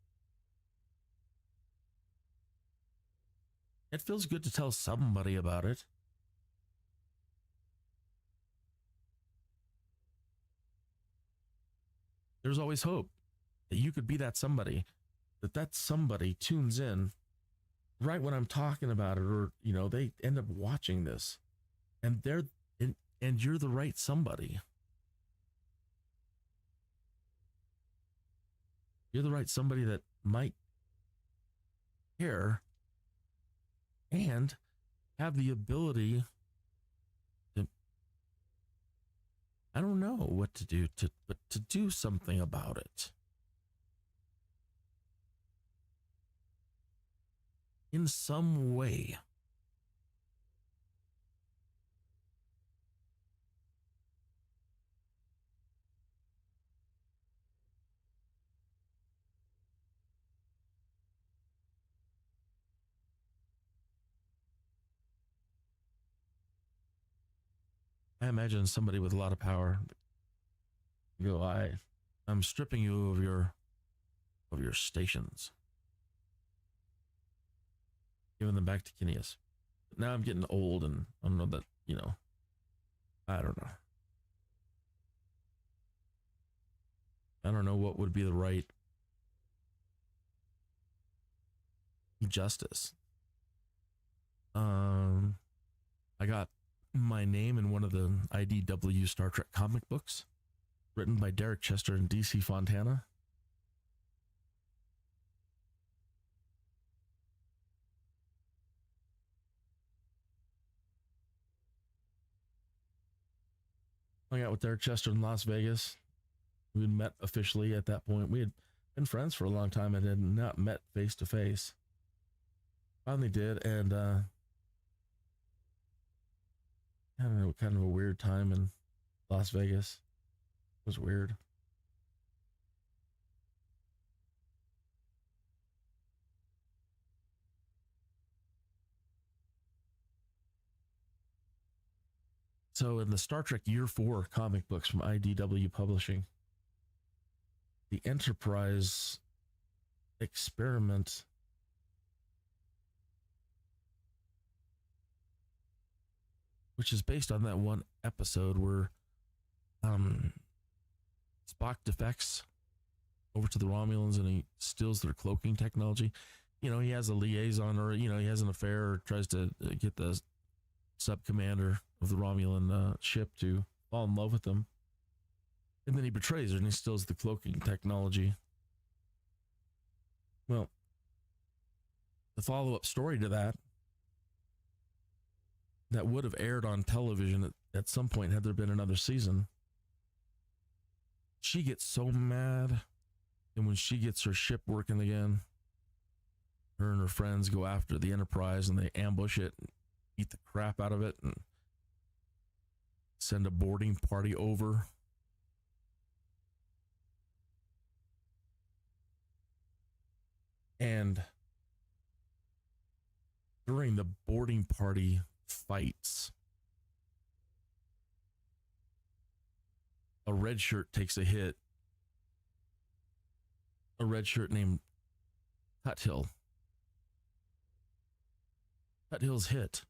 It feels good to tell somebody about it. There's always hope that you could be that somebody, that somebody tunes in right when I'm talking about it, or, you know, they end up watching this and and you're the right somebody. You're the right somebody that might care and have the ability to, I don't know what to do, but to do something about it. In some way. I imagine somebody with a lot of power go, I'm stripping you of your stations, giving them back to Kineas. But now I'm getting old, and I don't know that, you know, I don't know. I don't know what would be the right justice. I got my name in one of the IDW Star Trek comic books written by Derek Chester and DC Fontana. Hung out with Derek Chester in Las Vegas. We had met officially at that point. We had been friends for a long time and had not met face to face. Finally did, and I don't know, kind of a weird time in Las Vegas. It was weird. So in the Star Trek Year 4 comic books from IDW Publishing, the Enterprise experiment which is based on that one episode where Spock defects over to the Romulans and he steals their cloaking technology. You know, he has a liaison, or, you know, he has an affair, or tries to get the sub-commander of the Romulan ship to fall in love with him. And then he betrays her and he steals the cloaking technology. Well, the follow-up story to that would have aired on television at some point had there been another season. She gets so mad, and when she gets her ship working again, her and her friends go after the Enterprise and they ambush it and eat the crap out of it and send a boarding party over. And during the boarding party fights, a red shirt takes a hit. A red shirt named Tuthill. Tuthill's hit.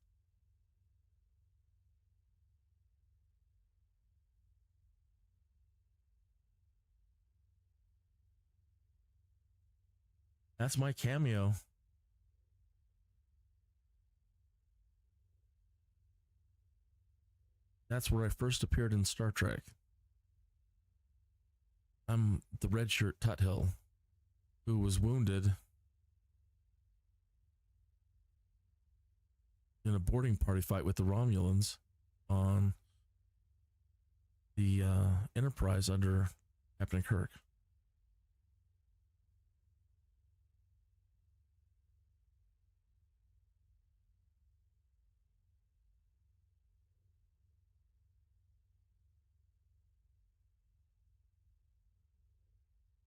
That's my cameo. That's where I first appeared in Star Trek. I'm the red shirt Tuthill, who was wounded in a boarding party fight with the Romulans on the Enterprise under Captain Kirk.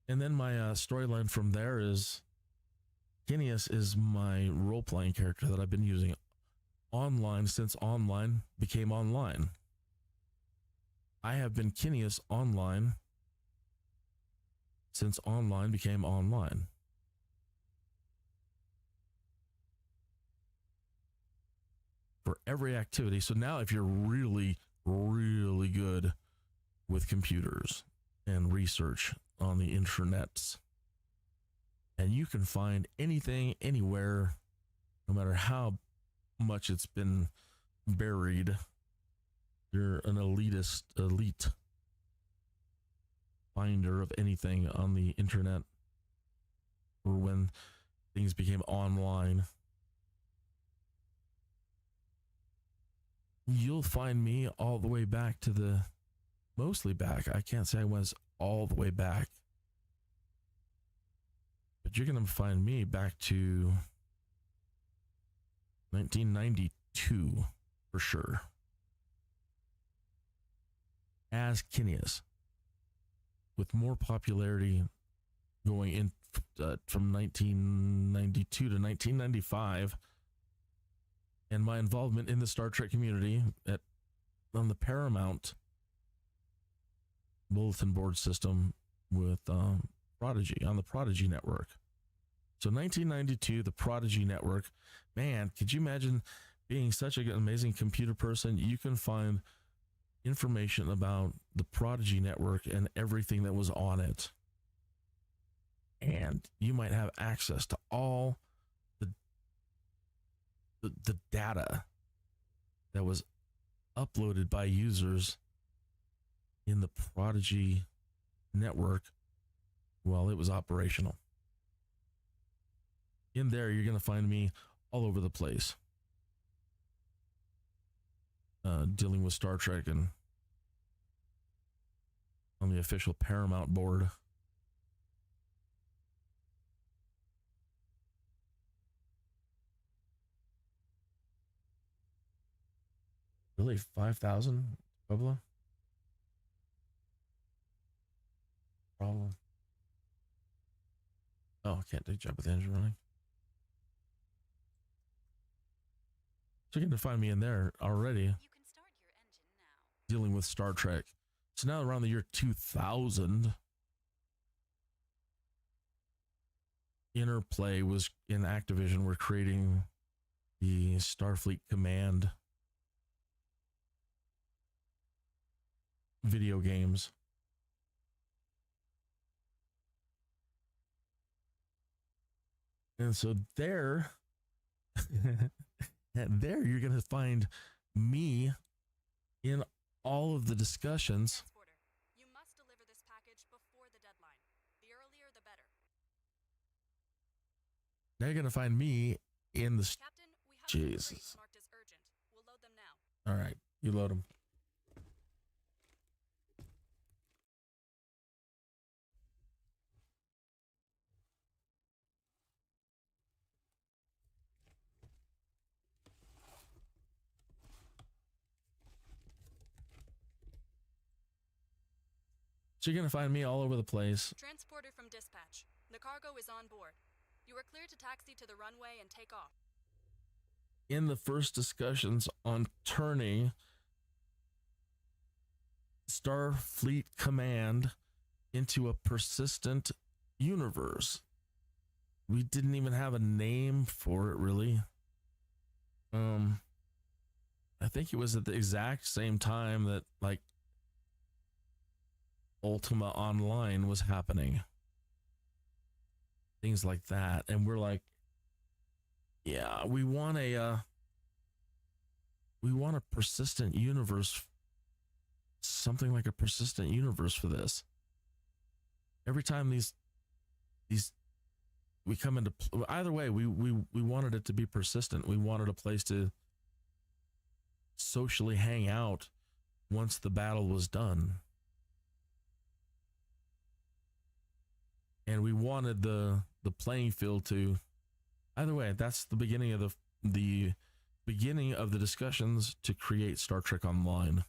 And then my storyline from there is Kineas is my role-playing character that I've been using online since online became online. I have been Kineas online since online became online. For every activity. So now if you're really, really good with computers and research on the internets, and you can find anything anywhere, no matter how much it's been buried, you're an elite finder of anything on the internet, or when things became online. You'll find me all the way back to the, mostly back. I can't say I was all the way back, but you're going to find me back to 1992 for sure as Kineas, with more popularity going in from 1992 to 1995, and my involvement in the Star Trek community on the Paramount bulletin board system with Prodigy, on the Prodigy network. So 1992, the Prodigy network. Man, could you imagine being such an amazing computer person? You can find information about the Prodigy network and everything that was on it. And you might have access to all the data that was uploaded by users in the Prodigy network while it was operational. In there, you're going to find me all over the place, dealing with Star Trek and on the official Paramount board. Really, 5,000, Pueblo? Problem. Oh, I can't do job with the engine running. So you're going to find me in there already. You can start your engine now. Dealing with Star Trek. So now around the year 2000, Interplay was in Activision. We're creating the Starfleet Command video games. And so there, there you're going to find me in all of the discussions. Transporter, you must deliver this package before the deadline. The earlier, the better. Now you're going to find me in the... Captain, we have some Jesus. crates marked as urgent. We'll load them now. All right, you load them. So you're going to find me all over the place. Transporter from dispatch. The cargo is on board. You are clear to taxi to the runway and take off. In the first discussions on turning Starfleet Command into a persistent universe. We didn't even have a name for it, really. I think it was at the exact same time that like Ultima Online was happening. Things like that. And we're like, yeah, we want a persistent universe, something like a persistent universe for this. Every time these we come into either way, we wanted it to be persistent. We wanted a place to socially hang out once the battle was done. And we wanted the playing field to either way, that's the beginning of the beginning of the discussions to create Star Trek Online.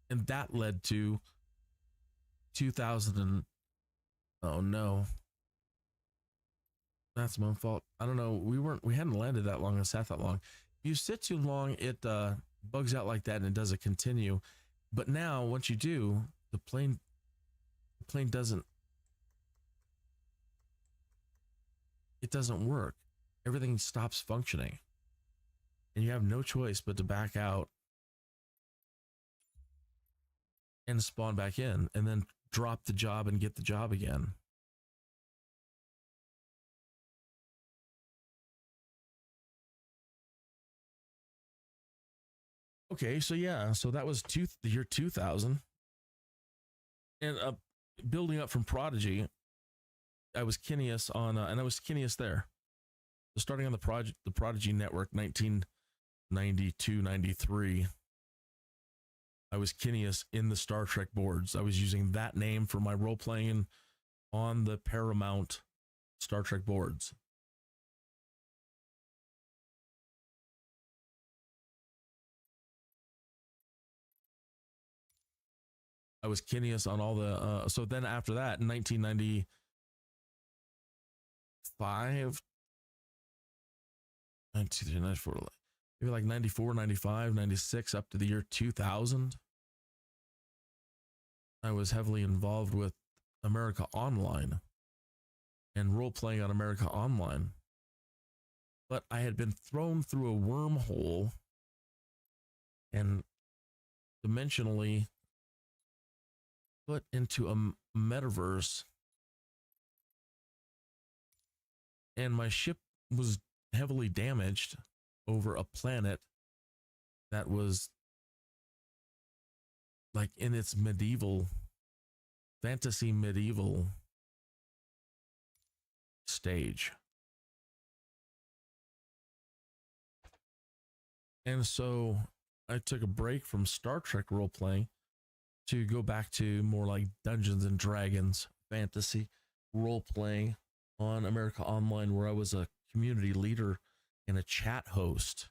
And that led to 2000 and oh no, that's my fault. I don't know. We hadn't landed that long and sat that long. If you sit too long, it bugs out like that and it doesn't continue. But now once you do, the plane doesn't work. Everything stops functioning. And you have no choice but to back out and spawn back in and then drop the job and get the job again. Okay, so yeah, so that was the year 2000. And building up from Prodigy, I was Kineas on, and I was Kineas there. So starting on the Prodigy network, 1992, 93. I was Kineas in the Star Trek boards. I was using that name for my role playing on the Paramount Star Trek boards. I was Kineas on all the, so then after that, in 1995, 93, 94, maybe like 94, 95, 96, up to the year 2000, I was heavily involved with America Online and role-playing on America Online. But I had been thrown through a wormhole and dimensionally put into a metaverse, and my ship was heavily damaged over a planet that was like in its fantasy medieval stage. And so I took a break from Star Trek role playing to go back to more like Dungeons and Dragons fantasy role playing on America Online, where I was a community leader and a chat host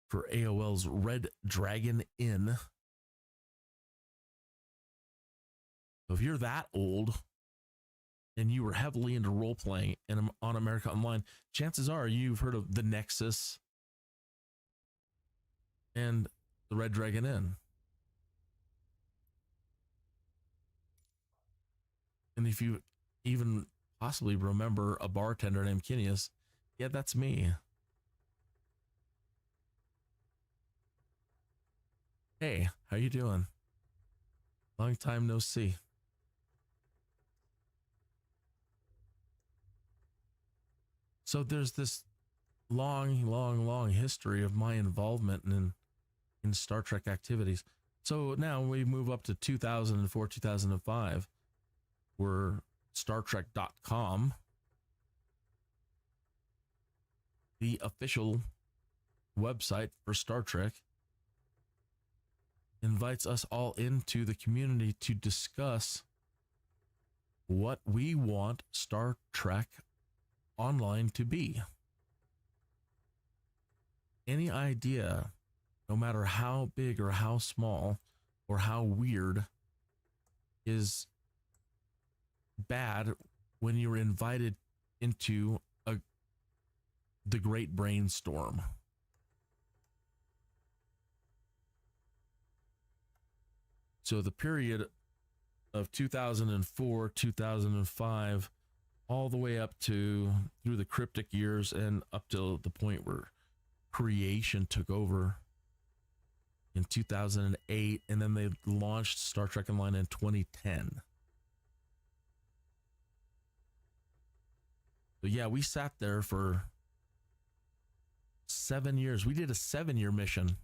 for AOL's Red Dragon Inn. So if you're that old and you were heavily into role playing and on America Online, chances are you've heard of the Nexus and the Red Dragon Inn. And if you even possibly remember a bartender named Kineas, yeah, that's me. Hey, how you doing? Long time no see. So there's this long history of my involvement in Star Trek activities. So now we move up to 2004, 2005. We're StarTrek.com, the official website for Star Trek, invites us all into the community to discuss what we want Star Trek Online to be. Any idea no matter how big or how small or how weird, is bad when you're invited into the great brainstorm. So the period of 2004, 2005, all the way up to through the cryptic years and up to the point where creation took over in 2008, and then they launched Star Trek Online in 2010. So yeah, we sat there for 7 years. We did a 7-year mission.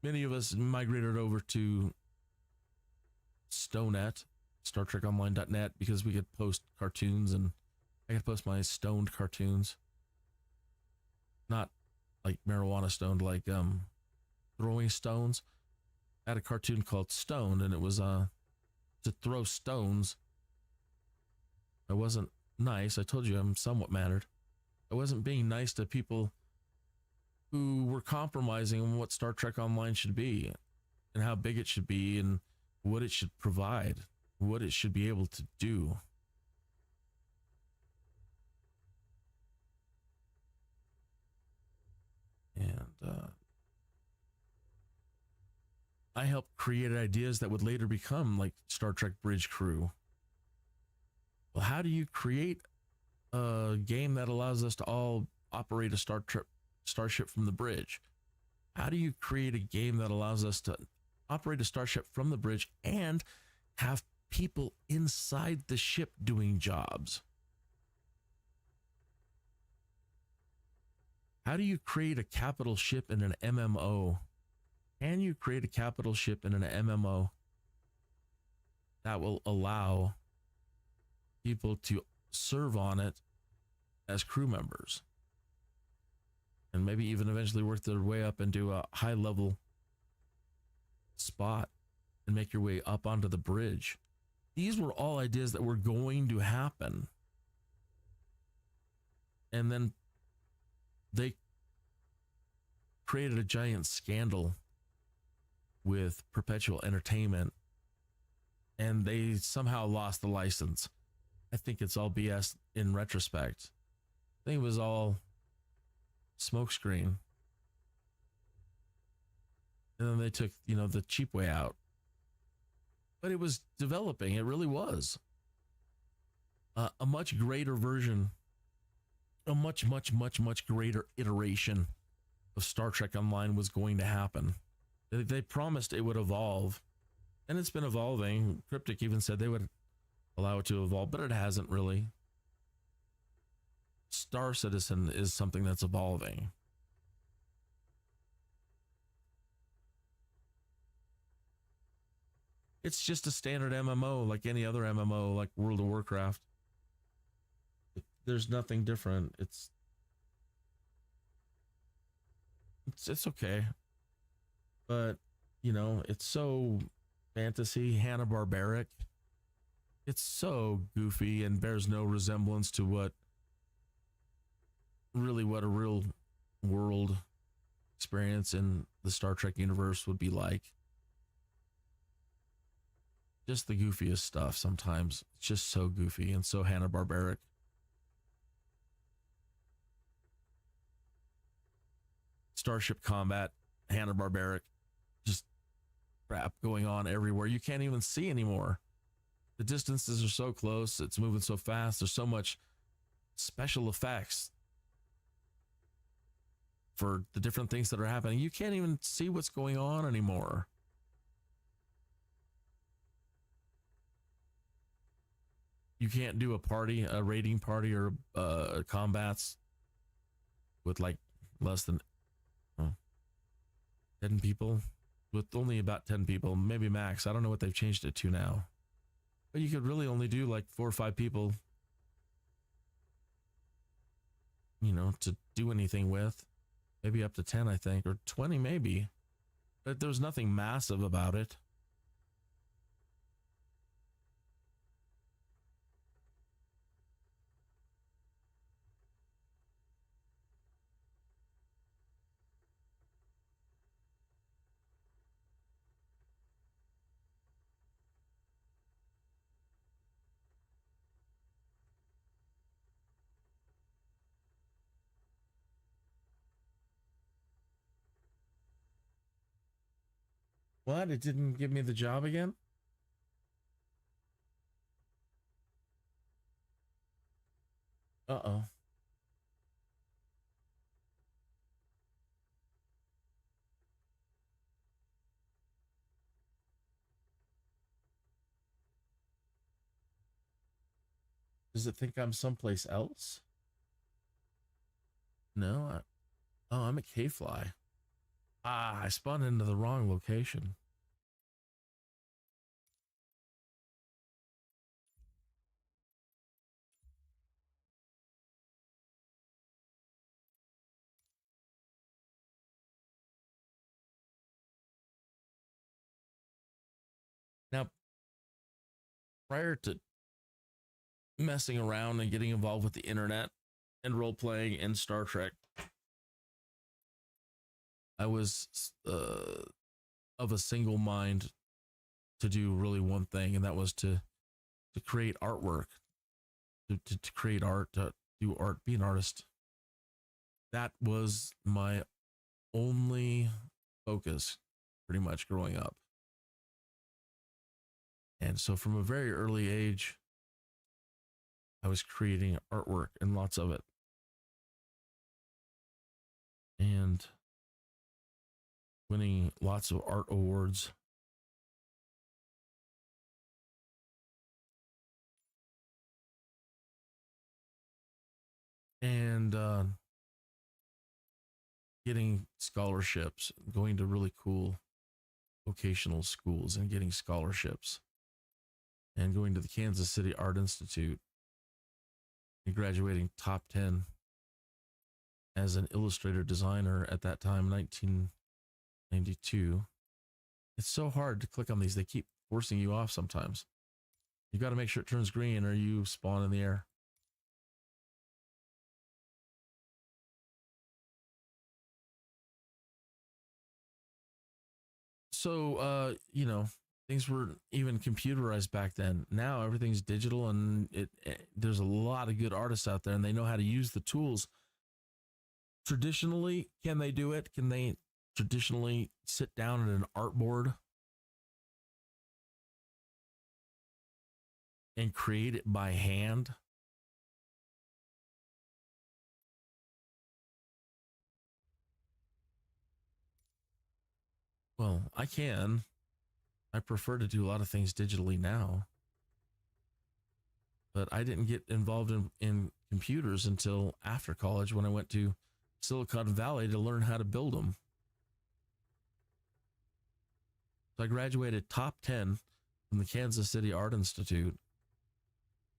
Many of us migrated over to StoneNet, StarTrekOnline.net, because we could post cartoons, and I could post my stoned cartoons. Not like marijuana stoned, like throwing stones. I had a cartoon called Stoned, and it was to throw stones. I wasn't nice. I told you I'm somewhat mannered. I wasn't being nice to people who were compromising on what Star Trek Online should be and how big it should be and what it should provide, what it should be able to do. And I helped create ideas that would later become like Star Trek Bridge Crew. Well, how do you create a game that allows us to all operate a starship from the bridge? How do you create a game that allows us to operate a starship from the bridge and have people inside the ship doing jobs? How do you create a capital ship in an MMO? Can you create a capital ship in an MMO that will allow people to serve on it as crew members and maybe even eventually work their way up into a high level spot and make your way up onto the bridge? These were all ideas that were going to happen. And then they created a giant scandal with Perpetual Entertainment, and they somehow lost the license. I think it's all BS in retrospect. I think it was all smokescreen. And then they took, the cheap way out. But it was developing. It really was. A much greater version, a much, much, much, much greater iteration of Star Trek Online was going to happen. They promised it would evolve, and it's been evolving. Cryptic even said they would allow it to evolve, but it hasn't really. Star Citizen is something that's evolving. It's just a standard MMO like any other MMO, like World of Warcraft. There's nothing different. It's okay. But, it's so fantasy, Hanna-Barbaric. It's so goofy and bears no resemblance to what a real world experience in the Star Trek universe would be like. Just the goofiest stuff sometimes. It's just so goofy and so Hanna-Barbaric. Starship combat, Hanna-Barbaric, just crap going on everywhere. You can't even see anymore. The distances are so close. It's moving so fast. There's so much special effects for the different things that are happening. You can't even see what's going on anymore. You can't do a raiding party or combats with like less than 10 people, with only about 10 people, maybe max. I don't know what they've changed it to now. But you could really only do like 4 or 5 people, to do anything with. Maybe up to 10, I think, or 20 maybe. But there's nothing massive about it. What? It didn't give me the job again? Uh-oh. Does it think I'm someplace else? No. Oh, I'm at K-Fly. Ah, I spawned into the wrong location. Now, prior to messing around and getting involved with the internet and role-playing and Star Trek, I was of a single mind to do really one thing, and that was to create artwork, to create art, to do art, be an artist. That was my only focus pretty much growing up. And so from a very early age, I was creating artwork and lots of it. And winning lots of art awards. And getting scholarships, going to really cool vocational schools and getting scholarships, and going to the Kansas City Art Institute and graduating top 10 as an illustrator designer at that time, 1992. It's so hard to click on these. They keep forcing you off sometimes. You got to make sure it turns green or you spawn in the air. So, you know, things were even computerized back then. Now everything's digital, and there's a lot of good artists out there, and they know how to use the tools. Traditionally, can they do it? Can they traditionally sit down at an art board and create it by hand? Well, I can. I prefer to do a lot of things digitally now. But I didn't get involved in computers until after college, when I went to Silicon Valley to learn how to build them. So I graduated top 10 from the Kansas City Art Institute.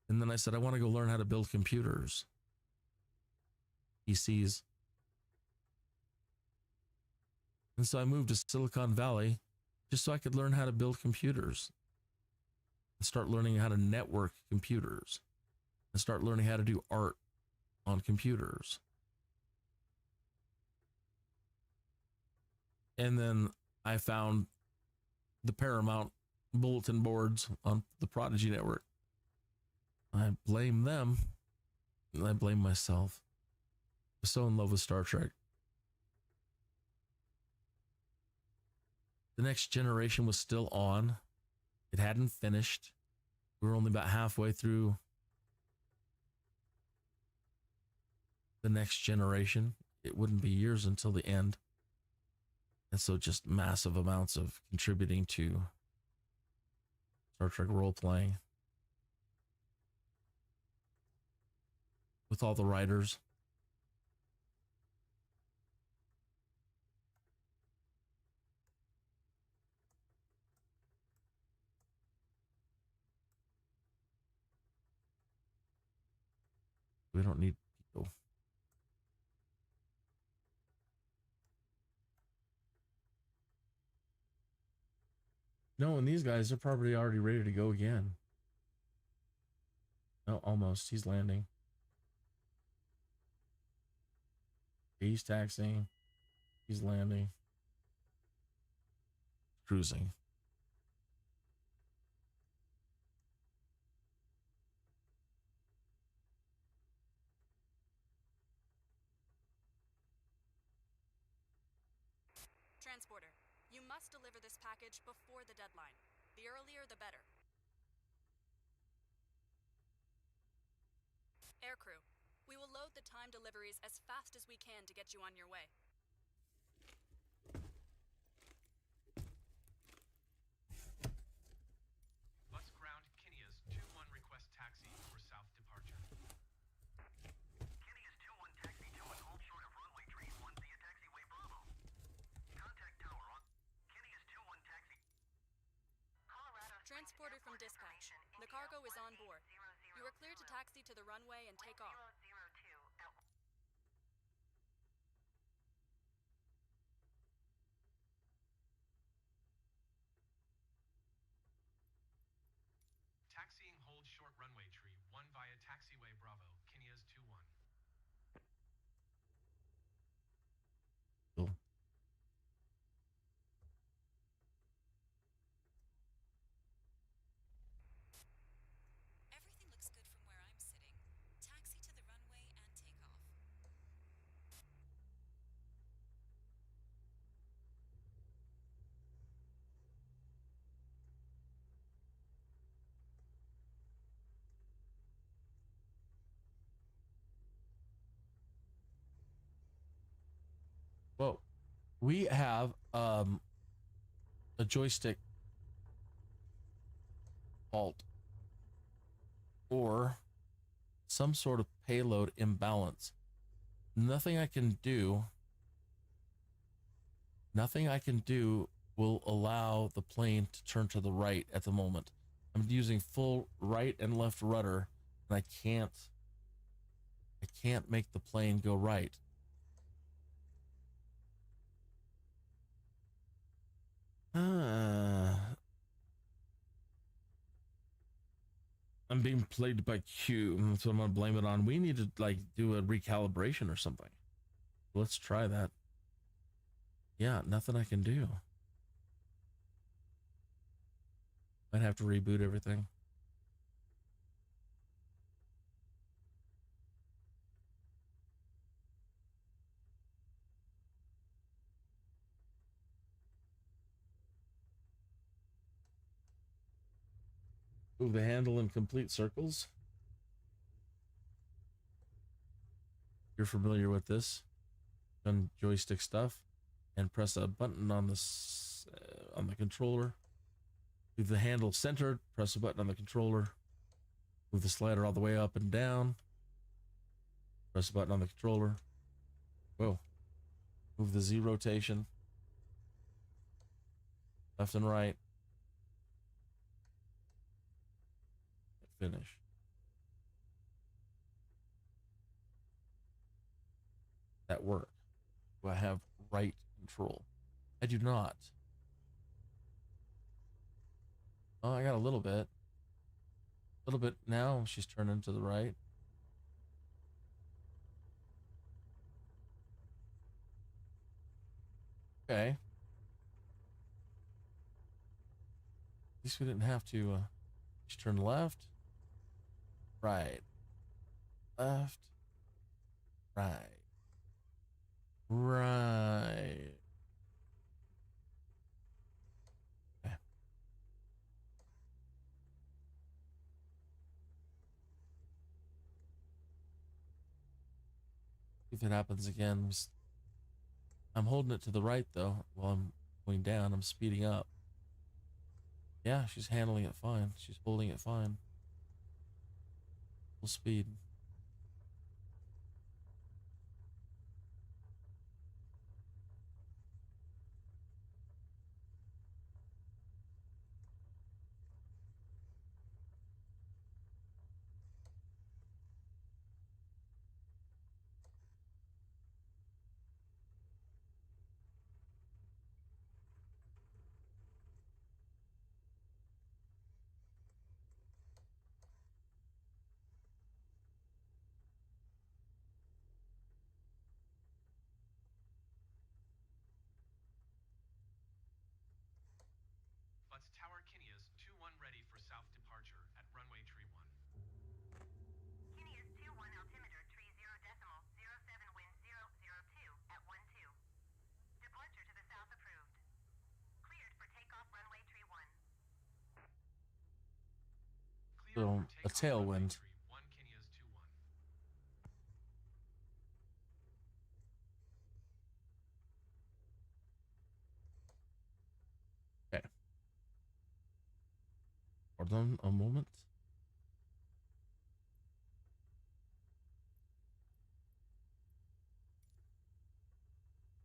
And then I said, I want to go learn how to build computers, PCs. And so I moved to Silicon Valley just so I could learn how to build computers and start learning how to network computers and start learning how to do art on computers. And then I found the Paramount bulletin boards on the Prodigy Network. I blame them, and I blame myself. I was so in love with Star Trek. The Next Generation was still on. It hadn't finished. We were only about halfway through The Next Generation. It wouldn't be years until the end. And so just massive amounts of contributing to Star Trek role-playing with all the writers. We don't need people. No, and these guys are probably already ready to go again. No, almost. He's landing. He's taxiing. He's landing. Cruising. Transporter, You must deliver this package before the deadline. The earlier, the better. Aircrew, we will load the time deliveries as fast as we can to get you on your way. Bus ground Kinneas 2-1 request taxi for south departure. Kinneas 2-1 taxi 2 and hold short of runway tree 1 via taxiway Bravo. Contact tower on Kinneas 2-1 taxi. Transporter from dispatch. The cargo is on board. You are cleared to taxi to the runway and take off. Taxiing hold short runway tree 1 via taxiway Bravo, Kinneas 2-1. Cool. Everything looks good from where I'm sitting. Taxi to the runway and take off. Whoa. We have a joystick fault or some sort of payload imbalance. Nothing I can do will allow the plane to turn to the right at the moment. I'm using full right and left rudder, and I can't make the plane go right. I'm being plagued by Q, so I'm gonna blame it on. We need to like do a recalibration or something. Let's try that. Yeah, nothing I can do. Might have to reboot everything. Move the handle in complete circles. You're familiar with this. Done joystick stuff. And press a button on the controller. Move the handle centered. Press a button on the controller. Move the slider all the way up and down. Press a button on the controller. Whoa. Move the Z rotation. Left and right. Finish. That work. Do I have right control? I do not. Oh, I got a little bit. A little bit now. She's turning to the right. Okay. At least we didn't have to. Just turn left. Right. Left. Right. Right. Okay. If it happens again, I'm holding it to the right though. While I'm going down, I'm speeding up. Yeah, she's handling it fine. She's holding it fine. Full speed. So a tailwind. Okay. Hold on a moment.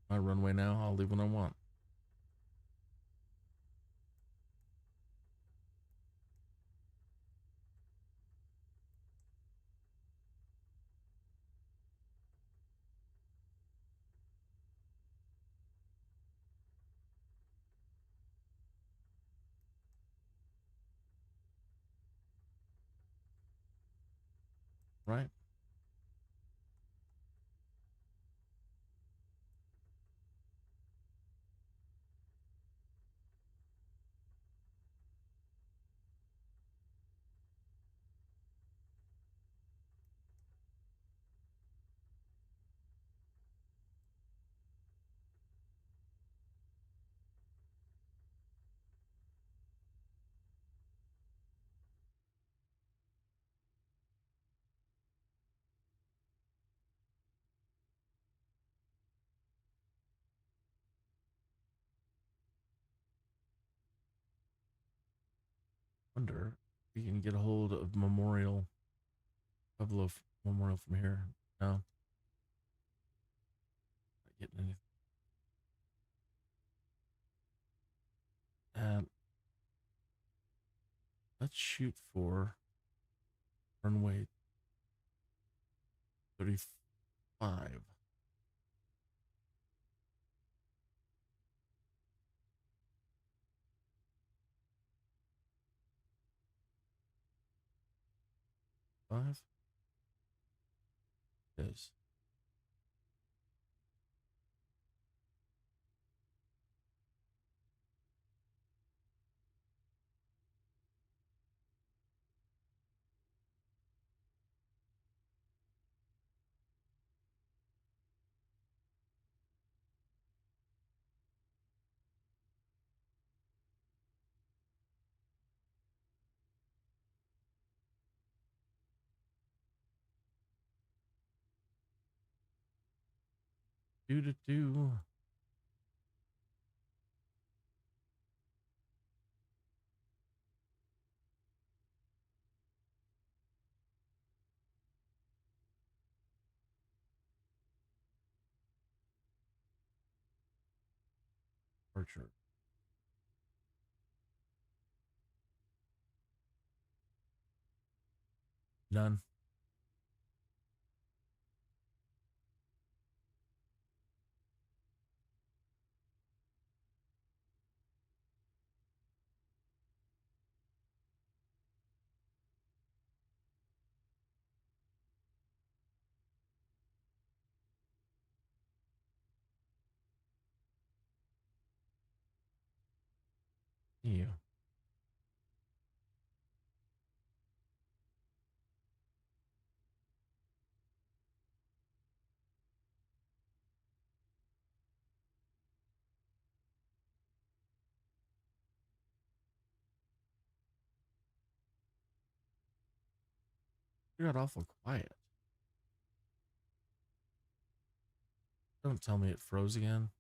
My runway now. I'll leave when I want. Right. Wonder if we can get a hold of Memorial. Pueblo Memorial from here. No. Not getting anything. Let's shoot for runway 35. Five. Is. Do. Archer. None. You. You got awful quiet. Don't tell me it froze again.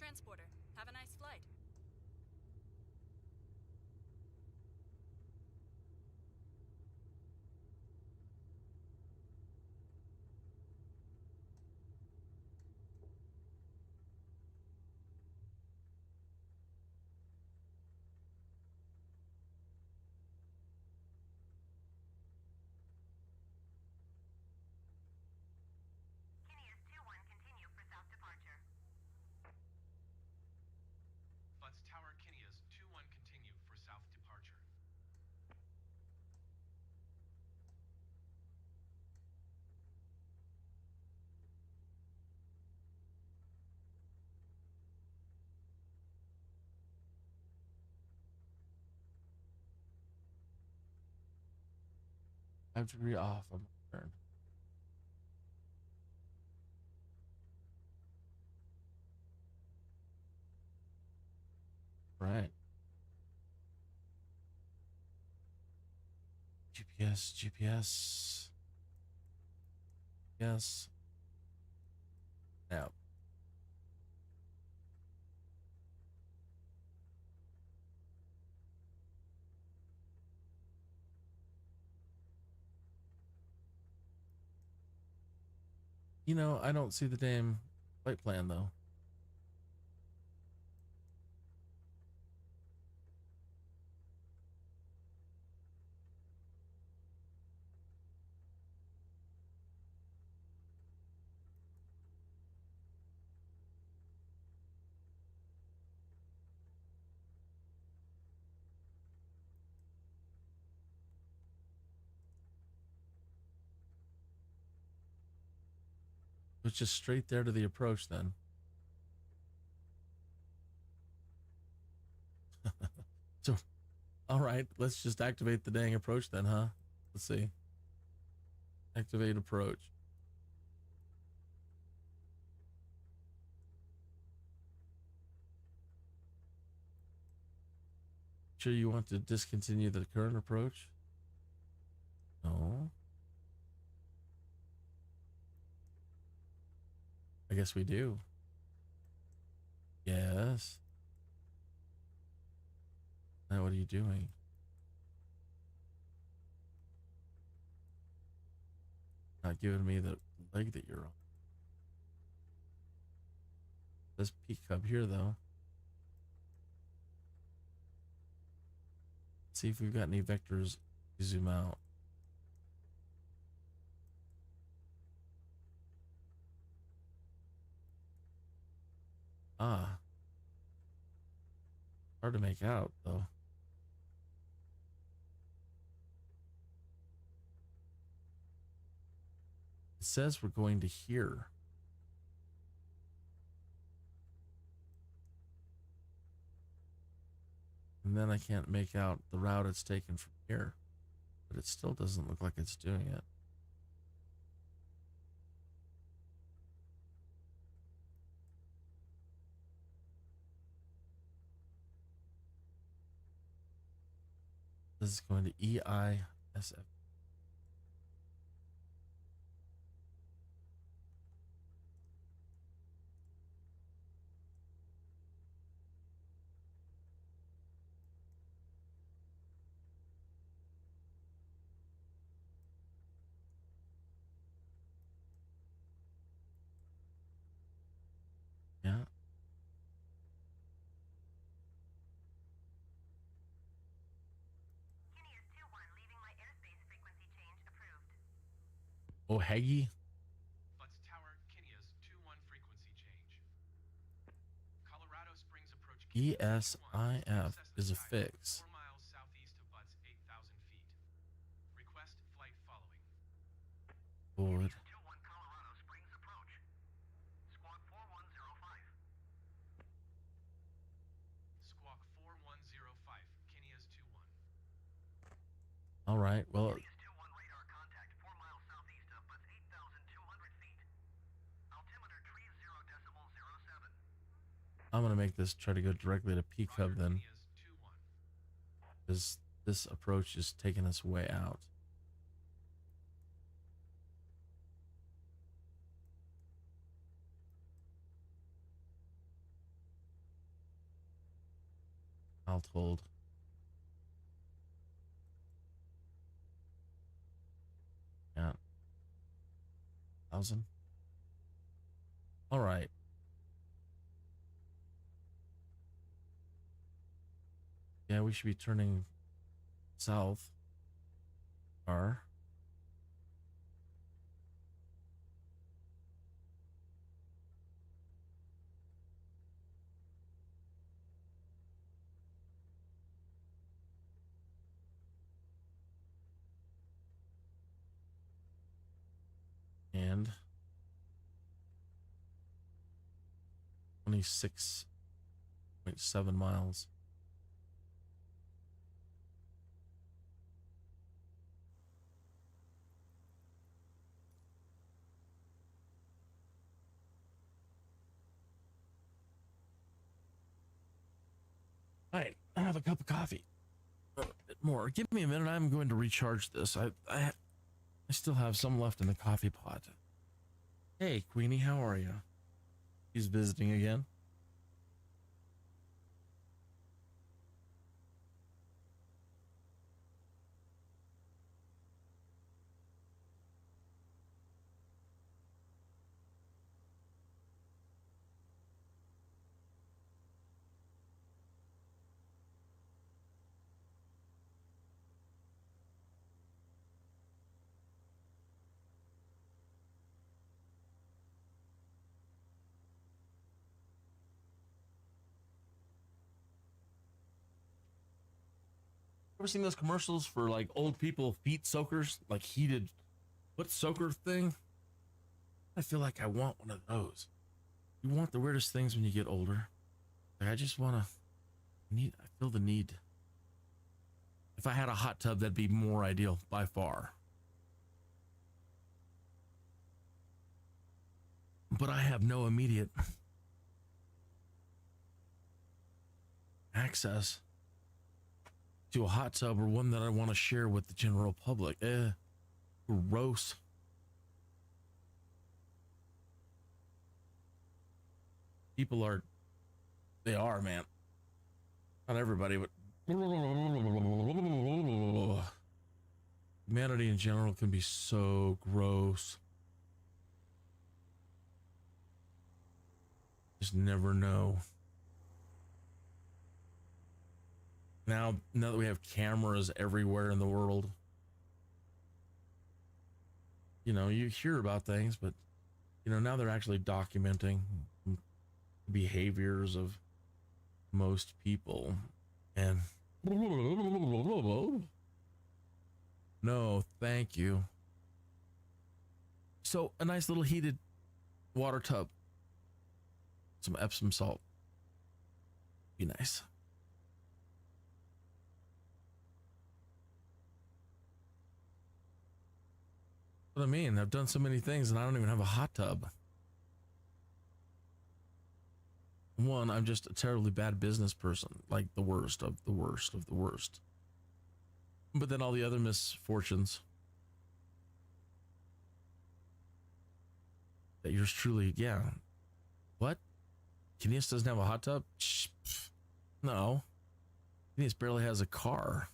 Transporter, have a nice flight. 5 degree off on my turn. Right. GPS. Yes. Now. You know, I don't see the damn flight plan though. It's just straight there to the approach then. So, all right, let's just activate the dang approach then, huh? Let's see. Activate approach. Sure you want to discontinue the current approach? No. I guess we do. Yes. Now what are you doing? Not giving me the leg that you're on. This peak up here though. See if we've got any vectors to zoom out. Ah. Hard to make out though. It says we're going to here. And then I can't make out the route it's taken from here. But it still doesn't look like it's doing it. This is going to EISF. Yeah. Oh, Haggy? Butts Tower, Kinnea's 2-1 frequency change. Colorado Springs approach ESIF is a fix. 4 miles southeast of Butts, 8,000 feet. Request flight following. Forward. 2-1 Colorado Springs approach. Squawk 4105. Squawk 4105, Kinnea's 2-1. All right. Well, Kinnea's 2-1 radar contact 4 miles southeast of Butts, 8,200 feet. Altimeter 30.07. I'm going to make this try to go directly to Peak Hub then. Kinnea's 2-1. Because this approach is taking us way out. I'll hold. Yeah. 1,000. All right. Yeah, we should be turning south. R. And 26.7 miles. All right, I have a cup of coffee. A bit more. Give me a minute. I'm going to recharge this. I still have some left in the coffee pot. Hey, Queenie, how are you? He's visiting again. Ever seen those commercials for like old people feet soakers, like heated foot soaker thing? I feel like I want one of those. You want the weirdest things when you get older. Like I just want to I feel the need. If I had a hot tub, that'd be more ideal by far. But I have no immediate access to a hot tub or one that I want to share with the general public. Gross. People are, they are, man. Not everybody, but humanity in general can be so gross. Just never know. Now that we have cameras everywhere in the world, you know, you hear about things, but you know, now they're actually documenting behaviors of most people. And no, thank you. So a nice little heated water tub, some Epsom salt, be nice. What I mean, I've done so many things and I don't even have a hot tub. One, I'm just a terribly bad business person, like the worst of the worst of the worst. But then all the other misfortunes that yours truly, yeah. What? Kineas doesn't have a hot tub? No. Kineas barely has a car.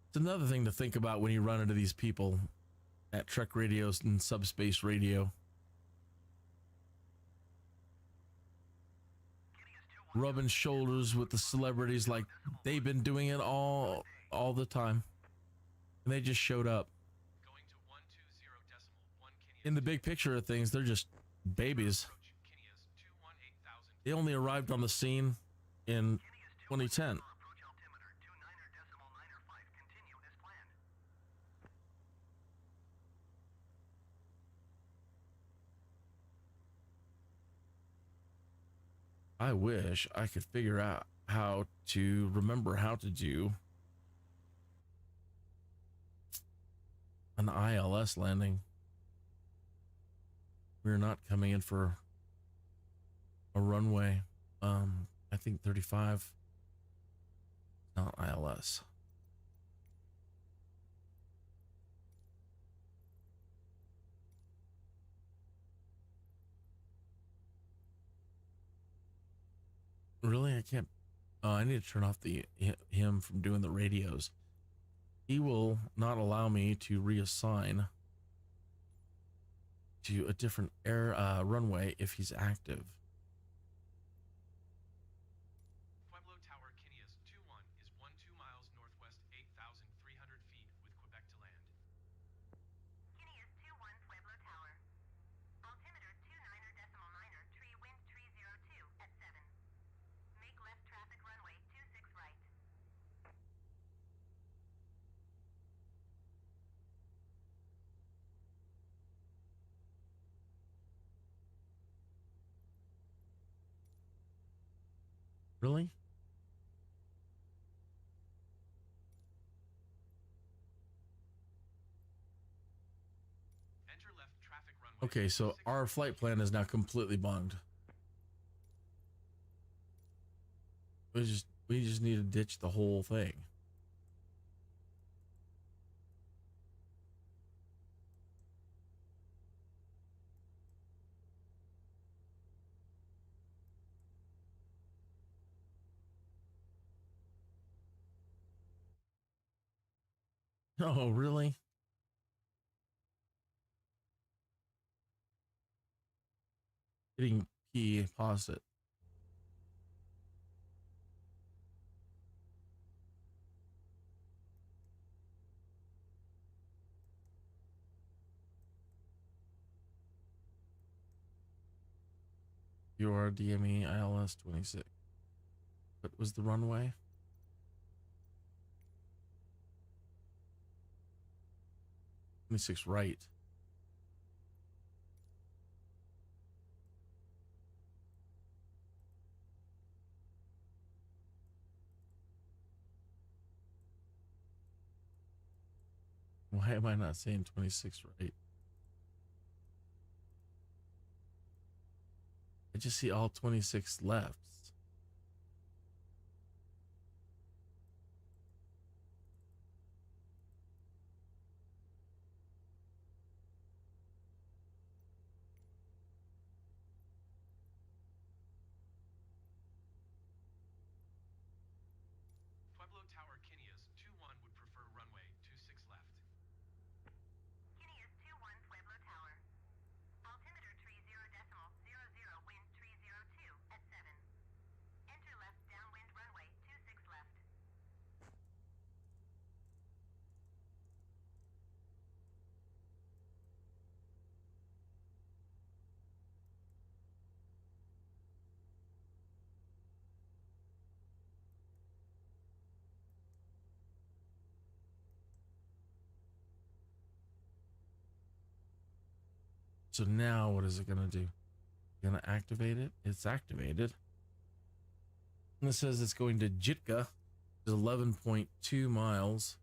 It's another thing to think about when you run into these people at Trek Radios and Subspace Radio. Rubbing shoulders with the celebrities like they've been doing it all the time. And they just showed up. In the big picture of things, they're just babies. They only arrived on the scene in 2010. I wish I could figure out how to remember how to do an ILS landing. We're not coming in for a runway. I think 35, not ILS. Really? I can't. I need to turn off him from doing the radios. He will not allow me to reassign to a different runway if he's active. Pueblo Tower, Kineas 2-1 is 12 miles northwest, 8,300 feet with Quebec to land. Kineas 2-1 Pueblo Tower. Altimeter 29er.9er, tree wind 302 at 7. Make left traffic runway 26 right. Really? Enter left traffic runway. Okay, so our flight plan is now completely bunged. We just need to ditch the whole thing. Oh, really? Hitting P, pause it. URDME ILS 26. What was the runway? 26 right. Why am I not saying 26 right? I just see all 26 lefts. Pueblo Tower, Kinias 2-1 would prefer runway 26 left. Kinias 2-1 Pueblo Tower. Altimeter tree 0.00, wind tree 02 at 7. Enter left downwind runway 26 left. So now what is it going to do? Going to activate it? It's activated. And it says it's going to Jitka. It's 11.2 miles.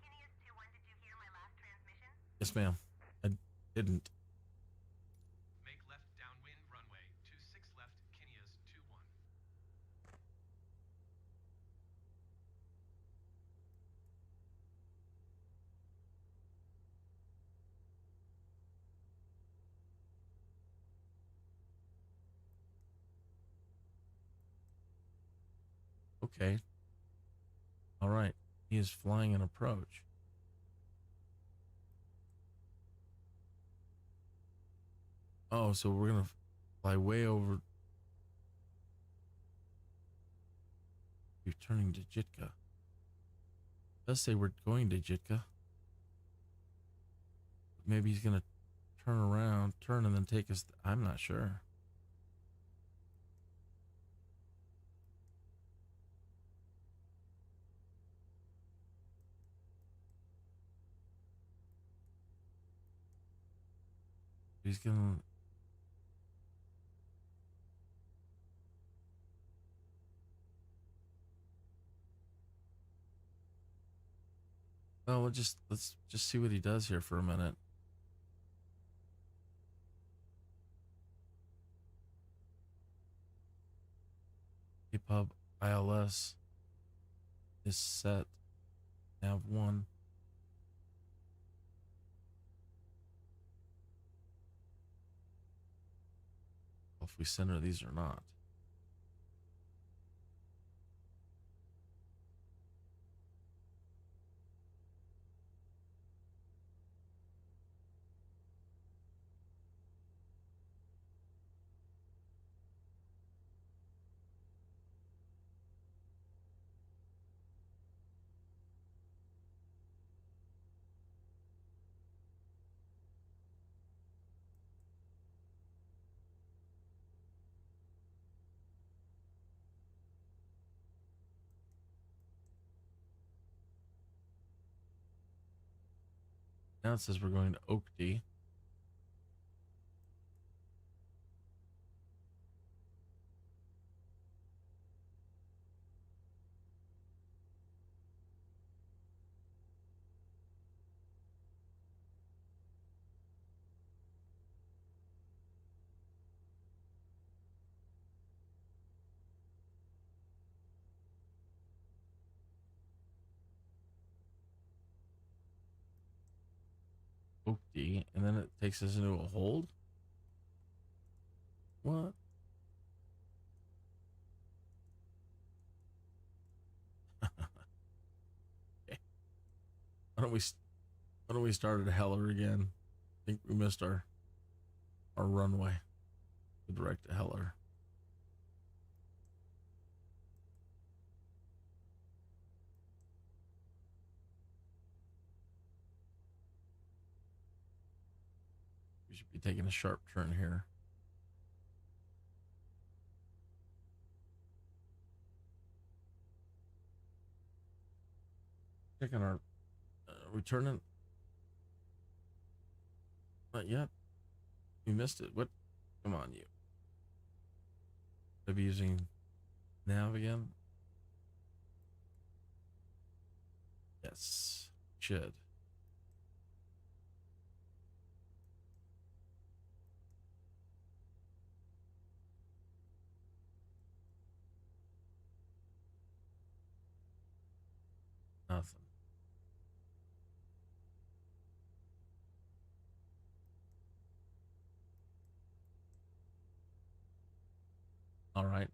Kinias 2-1, did you hear my last transmission? Yes, ma'am. I didn't. Make left downwind runway 26 left, Kinias 2-1. Okay. All right. He is flying an approach. Oh, so we're going to fly way over. We're turning to Jitka. It does say we're going to Jitka. Maybe he's going to turn around, turn, and then take us. I'm not sure. He's going to. Well, let's just see what he does here for a minute. EPUB ILS is set. Nav 1. If we center these or not. Now it says we're going to Oakdee. Okay, and then it takes us into a hold. What? Okay. Why don't we start at Heller again? I think we missed our runway. Direct to Heller. We should be taking a sharp turn here. Checking our returning. Not yet. We missed it. What? Come on, you. I'll be using nav again. Yes, should. Nothing. All right.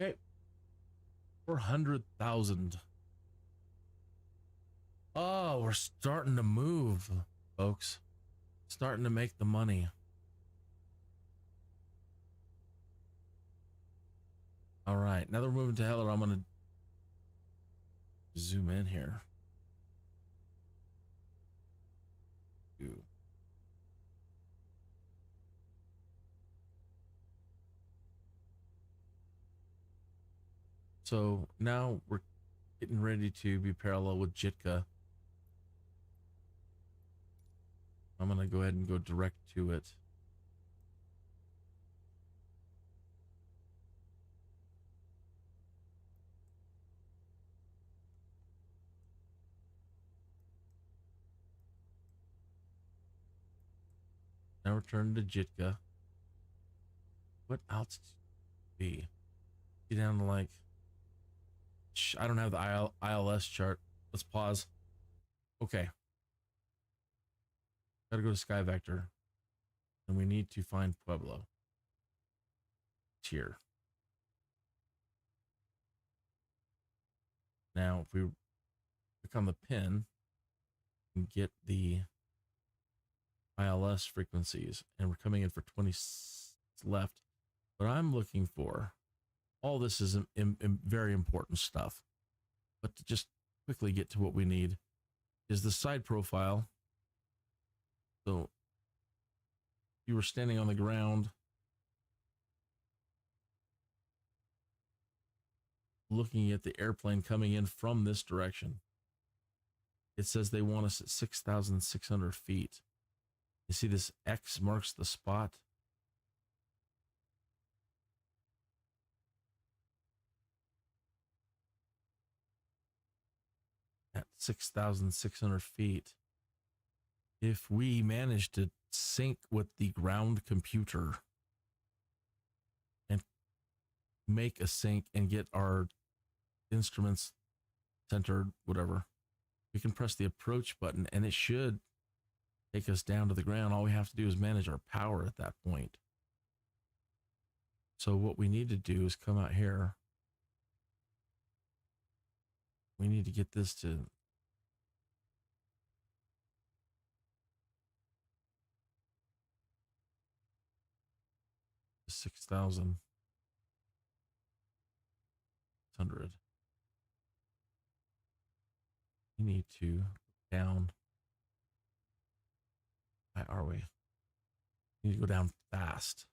Okay. 400,000. Oh, we're starting to move, folks. Starting to make the money. All right, now that we're moving to Heller, I'm gonna zoom in here. Ooh. So now we're getting ready to be parallel with Jitka. I'm gonna go ahead and go direct to it. Now return to Jitka. What altitude be? Get down to like, I don't have the ILS chart. Let's pause. Okay. Gotta go to Sky Vector. And we need to find Pueblo. It's here. Now, if we click on the pin and get the ILS frequencies, and we're coming in for 20 left. What I'm looking for, all this is very important stuff, but to just quickly get to what we need is the side profile. So you were standing on the ground looking at the airplane coming in from this direction. It says they want us at 6,600 feet. You see this X marks the spot. At 6,600 feet. If we manage to sync with the ground computer and make a sync and get our instruments centered, whatever, we can press the approach button and it should take us down to the ground. All we have to do is manage our power at that point. So what we need to do is come out here we need to get this to 6,100. We need to go down. Why are we? We need to go down fast.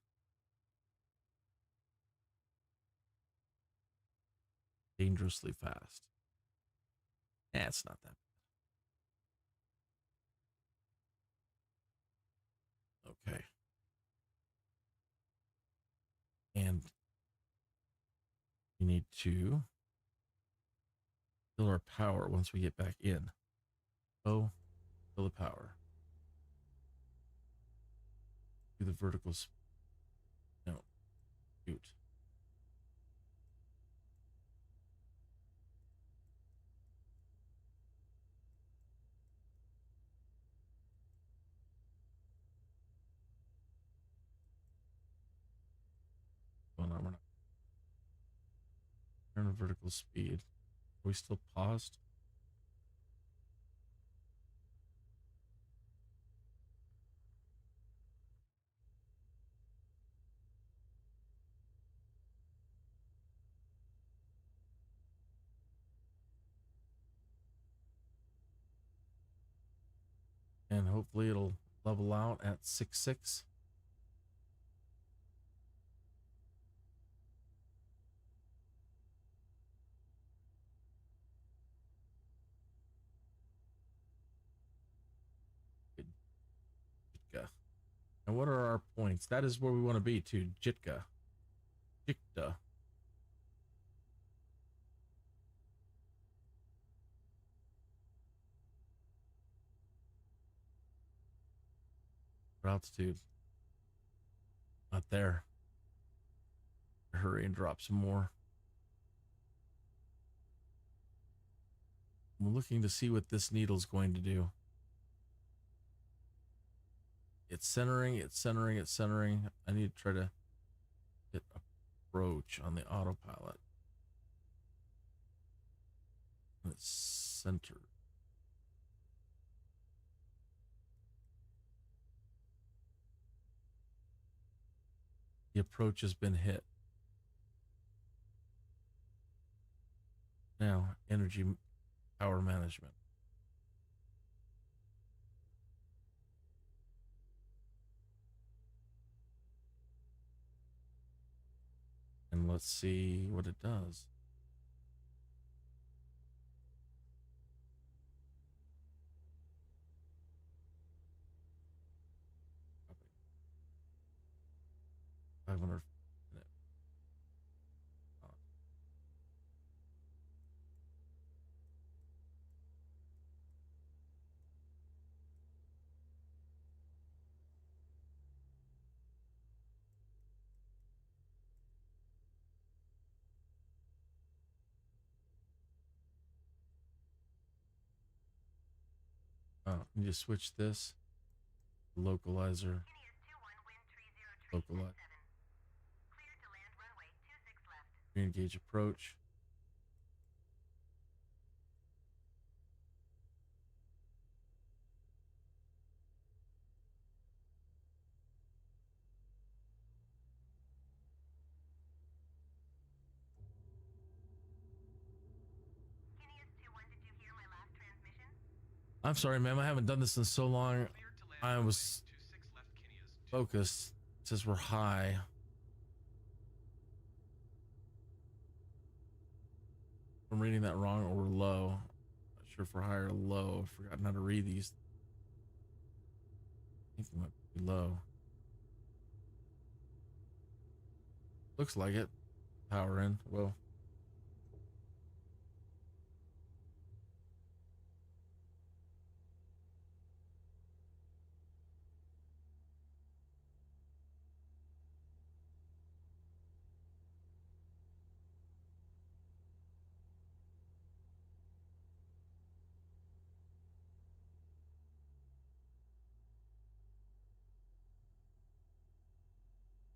Dangerously fast. Eh, it's not that bad. Okay. And we need to fill our power once we get back in. Oh, fill the power. Do the verticals. No. Shoot. Going on, we're not. Turn vertical speed. Are we still paused? And hopefully it'll level out at 6.6. Good. Jitka. And what are our points? That is where we want to be to Jitka. Jikta. Altitude. Not there. Hurry and drop some more. I'm looking to see what this needle's going to do. It's centering, it's centering, it's centering. I need to try to hit approach on the autopilot. It's centered. The approach has been hit. Now, energy power management. And let's see what it does. Probably 500. Oh, you just switch this. Localizer. Localize. Re-engage approach. I'm sorry, ma'am. I haven't done this in so long. I was focused. It says we're high. I'm reading that wrong, or we're low. Not sure if we're high or low. I've forgotten how to read these. I think we might be low. Looks like it. Power in. Whoa.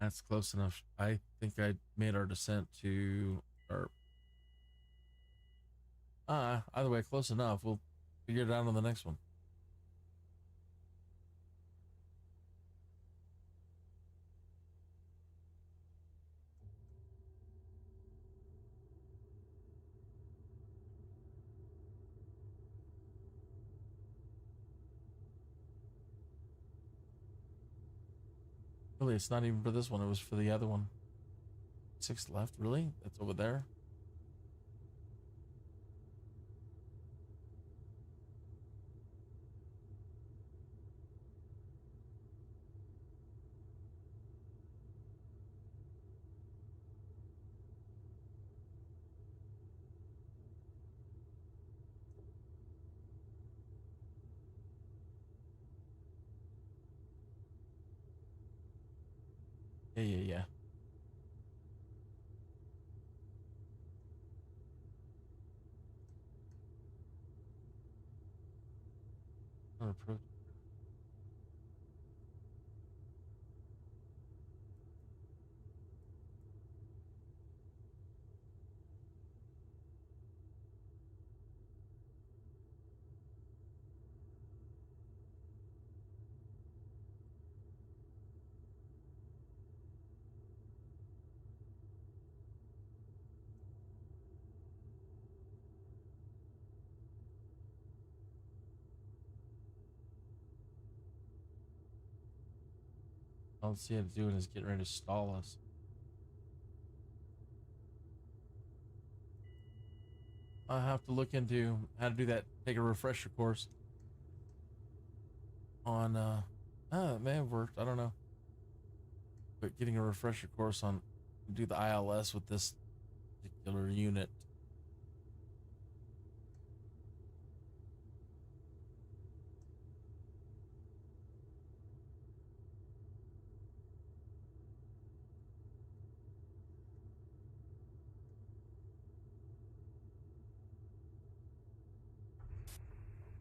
That's close enough. I think I made our descent to our Either way, close enough. We'll figure it out on the next one. Really, it's not even for this one. It was for the other one. 6 left. Really? That's over there. Yeah. Approved. All see it's doing is getting ready to stall us. I have to look into how to do that. Take a refresher course on it may have worked, I don't know. But getting a refresher course on do the ILS with this particular unit.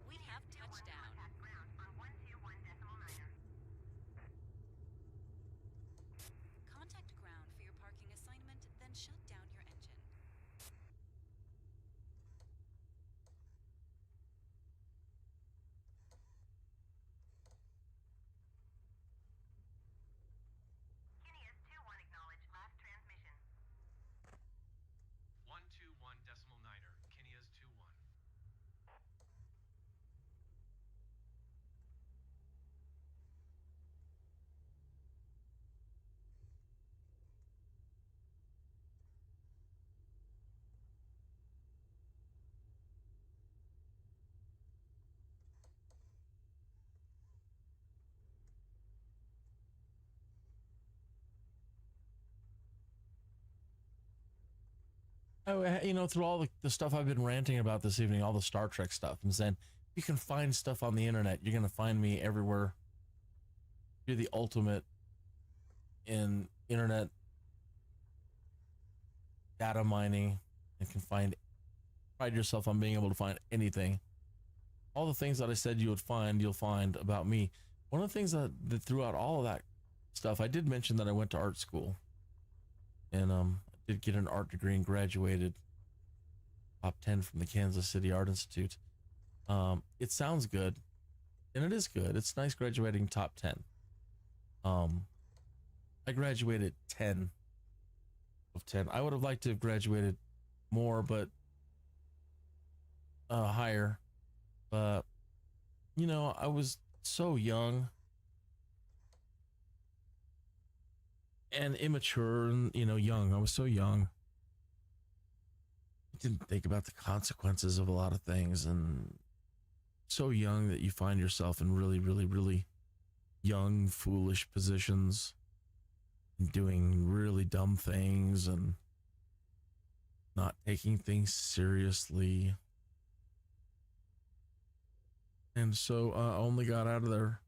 We have touchdown. Contact ground for your parking assignment, then shut down your engine. Kineas 2-1 acknowledge last transmission. 121.9er, Kineas 2-1. Through all the stuff I've been ranting about this evening, all the Star Trek stuff, I'm saying you can find stuff on the internet. You're going to find me everywhere. You're the ultimate in internet data mining and can pride yourself on being able to find anything. All the things that I said you would find, you'll find about me. One of the things that throughout all of that stuff, I did mention that I went to art school and I did get an art degree and graduated top 10 from the Kansas City Art Institute. It sounds good, and it is good. It's nice graduating top 10. I graduated 10 of 10. I would have liked to have graduated more, but higher. But I was so young and immature and young. I was so young. I didn't think about the consequences of a lot of things, and so young that you find yourself in really, really, really young, foolish positions and doing really dumb things and not taking things seriously. And so I only got out of there,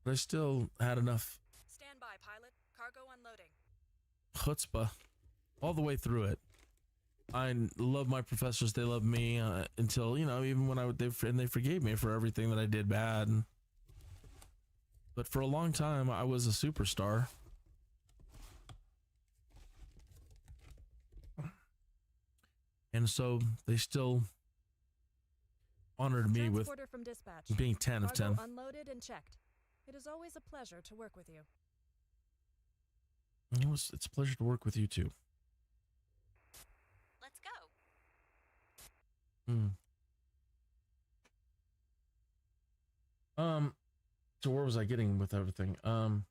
but I still had enough Stand by, pilot. Cargo unloading. chutzpah all the way through it. I love my professors. They love me until, even when they forgave me for everything that I did bad. But for a long time, I was a superstar. And so they still honored me with Transporter from dispatch. being 10 of 10. Cargo unloaded and checked. It is always a pleasure to work with you. It's a pleasure to work with you too. Let's go. So where was I getting with everything? I'm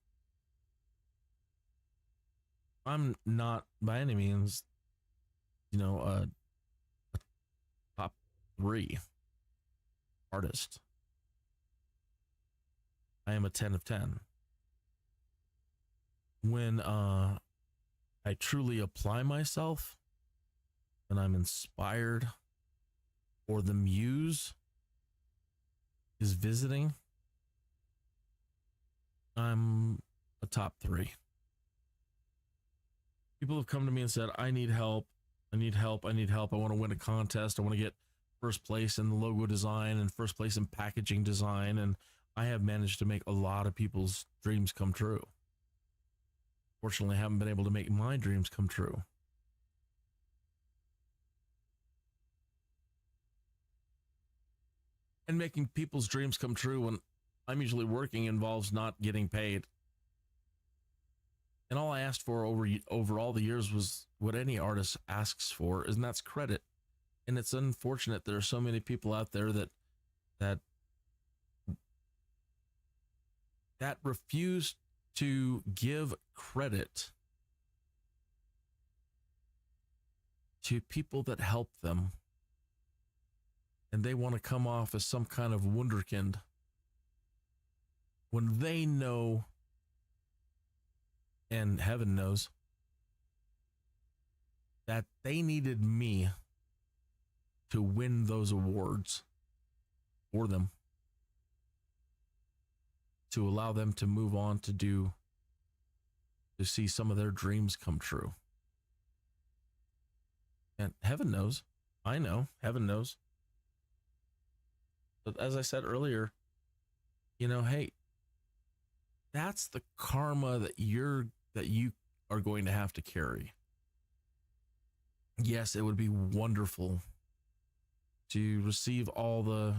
not by any means, a top 3 artist. I am a 10 of 10. When I truly apply myself and I'm inspired, or the muse is visiting, I'm a top 3. People have come to me and said, I need help. I need help. I need help. I want to win a contest. I want to get first place in the logo design and first place in packaging design. And I have managed to make a lot of people's dreams come true. Fortunately, I haven't been able to make my dreams come true. And making people's dreams come true when I'm usually working involves not getting paid. And all I asked for over all the years was what any artist asks for, and that's credit. And it's unfortunate there are so many people out there that refuse to give credit to people that help them. And they want to come off as some kind of wunderkind when they know, and heaven knows, that they needed me to win those awards for them, to allow them to move on to see some of their dreams come true. And heaven knows, I know, heaven knows. But as I said earlier, hey, that's the karma that you are going to have to carry. Yes, it would be wonderful to receive all the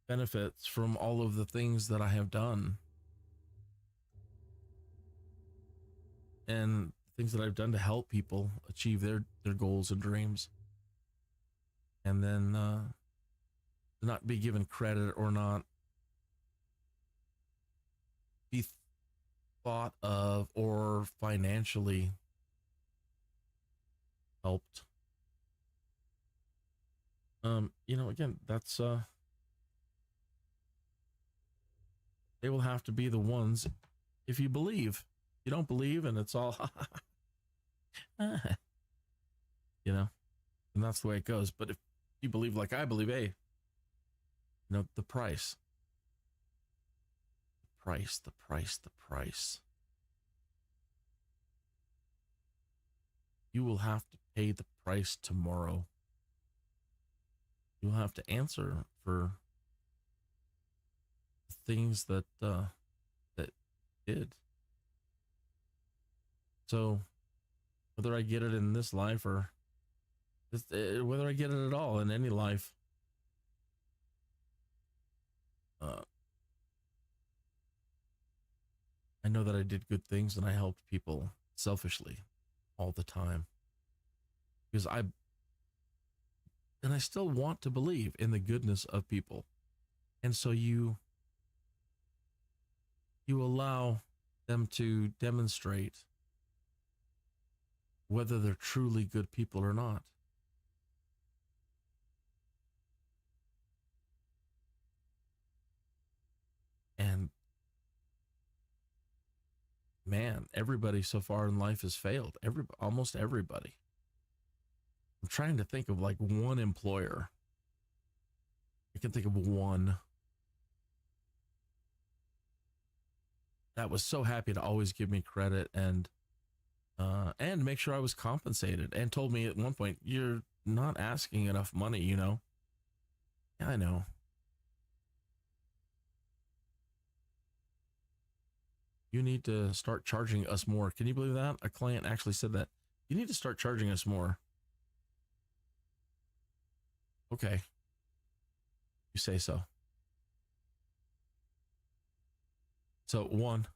benefits from all of the things that I have done and things that I've done to help people achieve their goals and dreams. And then not be given credit or not be thought of or financially helped. Again, that's they will have to be the ones, if you believe. You don't believe and it's all and that's the way it goes. But if you believe like I believe, hey, the price. The price. You will have to pay the price tomorrow. You'll have to answer for the things that did. So whether I get it in this life or whether I get it at all in any life, I know that I did good things and I helped people selfishly all the time because I still want to believe in the goodness of people. And so you allow them to demonstrate whether they're truly good people or not. And man, everybody so far in life has failed. Almost everybody. I'm trying to think of like one employer. I can think of one that was so happy to always give me credit and make sure I was compensated, and told me at one point, you're not asking enough money, Yeah, I know. You need to start charging us more. Can you believe that? A client actually said that. You need to start charging us more. Okay. You say so. So one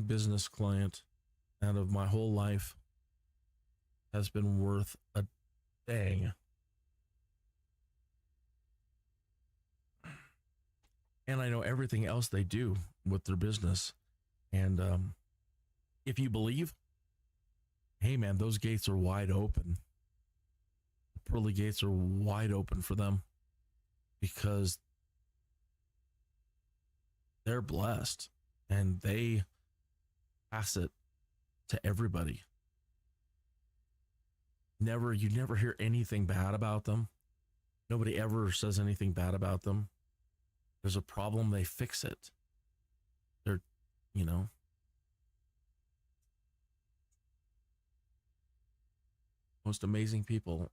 business client out of my whole life has been worth a dang. And I know everything else they do with their business. And if you believe, hey man, those gates are wide open. The pearly gates are wide open for them because they're blessed and they pass it to everybody. You never hear anything bad about them. Nobody ever says anything bad about them. There's a problem, they fix it. They're, most amazing people.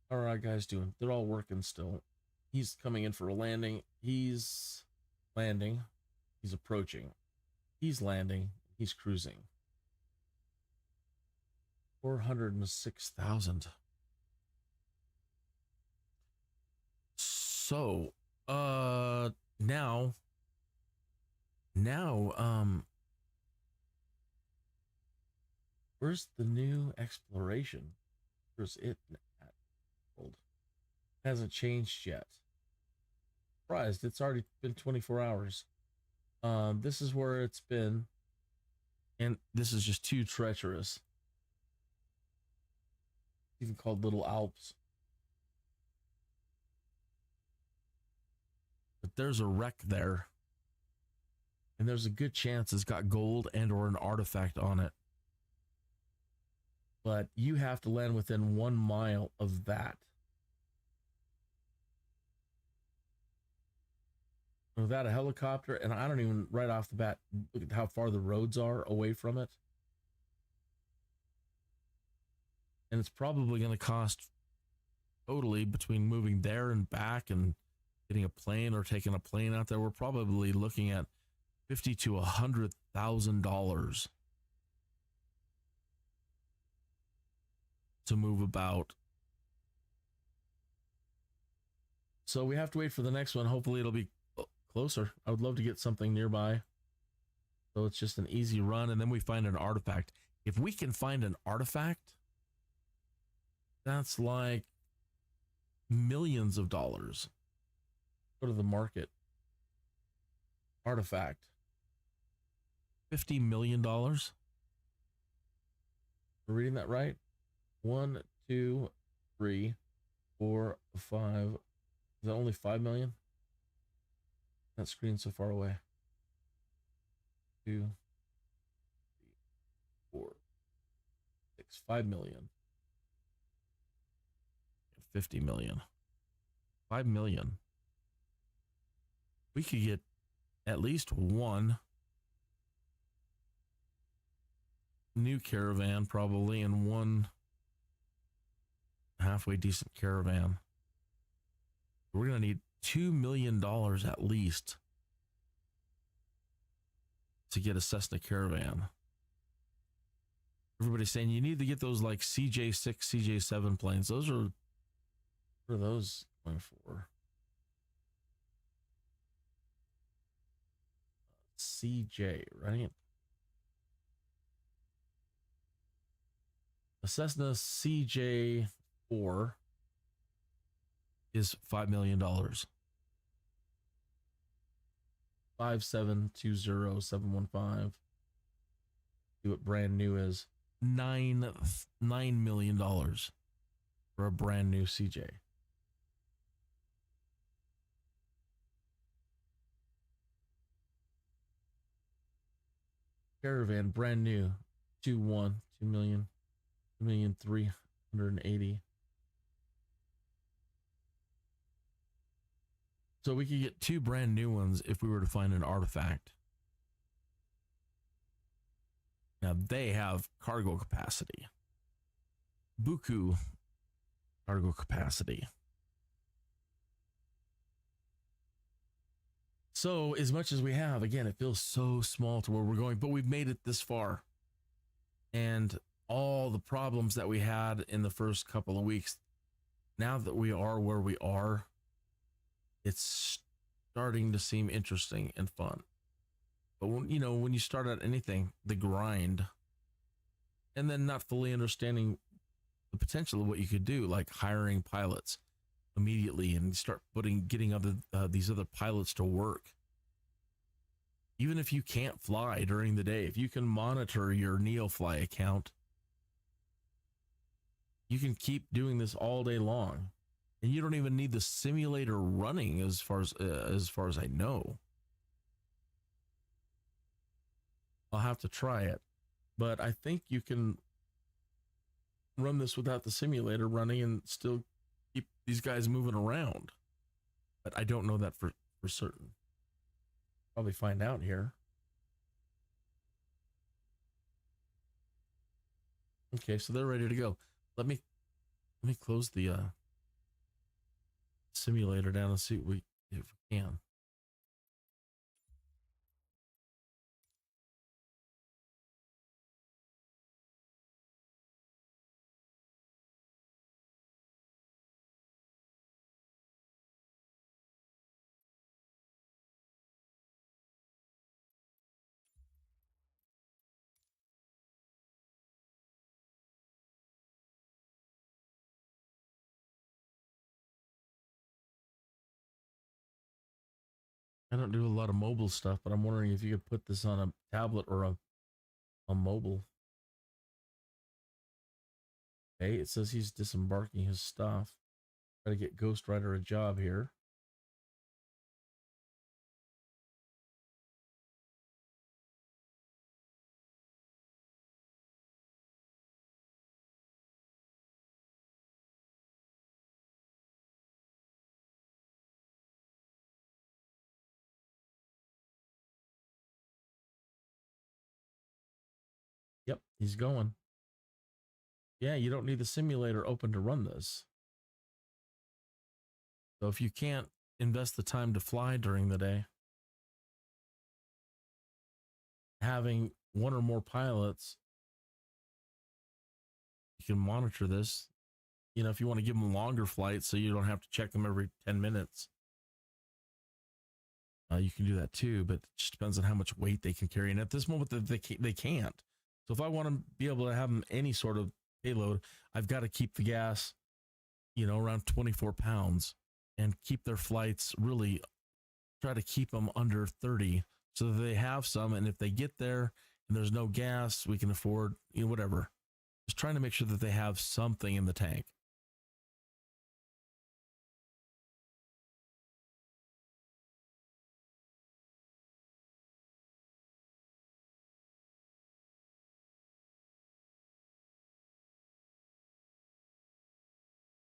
How are our guys doing? They're all working still. He's coming in for a landing. He's landing. He's approaching. He's landing. He's cruising. 406,000. So, now, where's the new exploration? Where's it at? Hasn't changed yet. Surprised, it's already been 24 hours. This is where it's been, and this is just too treacherous. Even called Little Alps. But there's a wreck there. And there's a good chance it's got gold and or an artifact on it. But you have to land within 1 mile of that. Without a helicopter, and I don't even right off the bat look at how far the roads are away from it. And it's probably going to cost totally between moving there and back and getting a plane or taking a plane out there. We're probably looking at $50,000 to $100,000 to move about. So we have to wait for the next one. Hopefully it'll be closer. I would love to get something nearby. So it's just an easy run. And then we find an artifact. If we can find an artifact, that's like millions of dollars. Go to the market. Artifact. $50 million. We're reading that right? 1, 2, 3, 4, 5. Is that only 5 million? That screen's so far away. 2, 3, 4, 6, 5 million. 50 million. 5 million. We could get at least one new caravan probably and one halfway decent caravan. We're going to need $2 million at least to get a Cessna Caravan. Everybody's saying you need to get those like CJ6, CJ7 planes. Those are, what are those going for? CJ, right? A Cessna CJ4 is $5 million. 5720715. See what brand new is. $9 million for a brand new CJ. Caravan, brand new. 2 million, 2,380,000. So we could get 2 brand new ones if we were to find an artifact. Now they have cargo capacity. Buku cargo capacity. So as much as we have, again, it feels so small to where we're going, but we've made it this far. And all the problems that we had in the first couple of weeks, now that we are where we are, it's starting to seem interesting and fun. But when, you know, when you start at anything, the grind, and then not fully understanding the potential of what you could do, like hiring pilots immediately and start getting these other pilots to work. Even if you can't fly during the day, if you can monitor your NEOFLY account, you can keep doing this all day long, and you don't even need the simulator running as far as I know. I'll have to try it, but I think you can run this without the simulator running and still keep these guys moving around. But I don't know that for certain. Probably find out here. Okay, so they're ready to go. Let me close the simulator down and see if we can. I don't do a lot of mobile stuff, but I'm wondering if you could put this on a tablet or a mobile. Okay, it says he's disembarking his stuff. Try to get Ghost Rider a job here. Yep, he's going. Yeah, you don't need the simulator open to run this. So if you can't invest the time to fly during the day, having one or more pilots, you can monitor this. You know, if you want to give them longer flights so you don't have to check them every 10 minutes, you can do that too, but it just depends on how much weight they can carry. And at this moment, they can't. So if I want to be able to have them any sort of payload, I've got to keep the gas, you know, around 24 pounds and keep their flights, really try to keep them under 30 so that they have some. And if they get there and there's no gas, we can afford, you know, whatever. Just trying to make sure that they have something in the tank.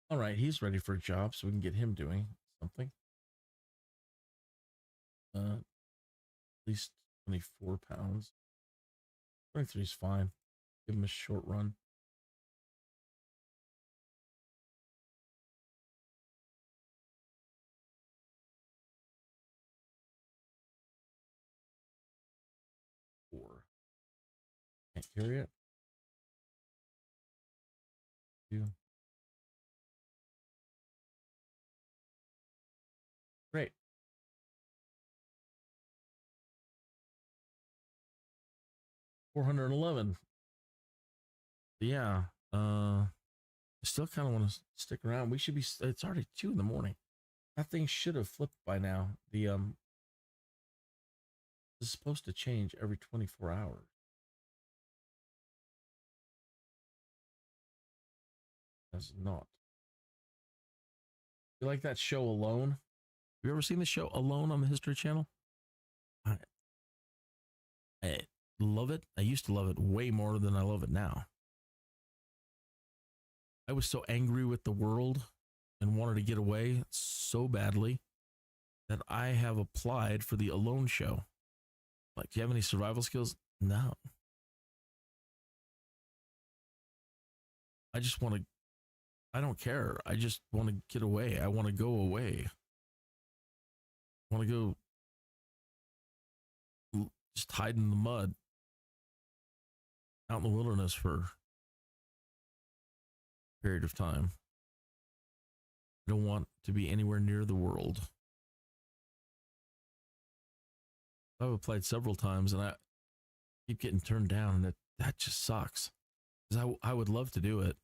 All right, he's ready for a job, so we can get him doing something. At least 24 pounds. 23 is fine. Give him a short run. Can't carry it. 2. Great. $411. Yeah. I still kind of want to stick around. We should be. It's already 2 in the morning. That thing should have flipped by now. The this is supposed to change every 24 hours. Does not. You like that show Alone? Have you ever seen the show Alone on the History Channel? I love it. I used to love it way more than I love it now. I was so angry with the world and wanted to get away so badly that I have applied for the Alone show. Like, do you have any survival skills? No. I just want to, I don't care. I just want to get away. I want to go away. I want to go just hide in the mud out in the wilderness for a period of time. I don't want to be anywhere near the world. I've applied several times and I keep getting turned down, and that just sucks. Because I would love to do it.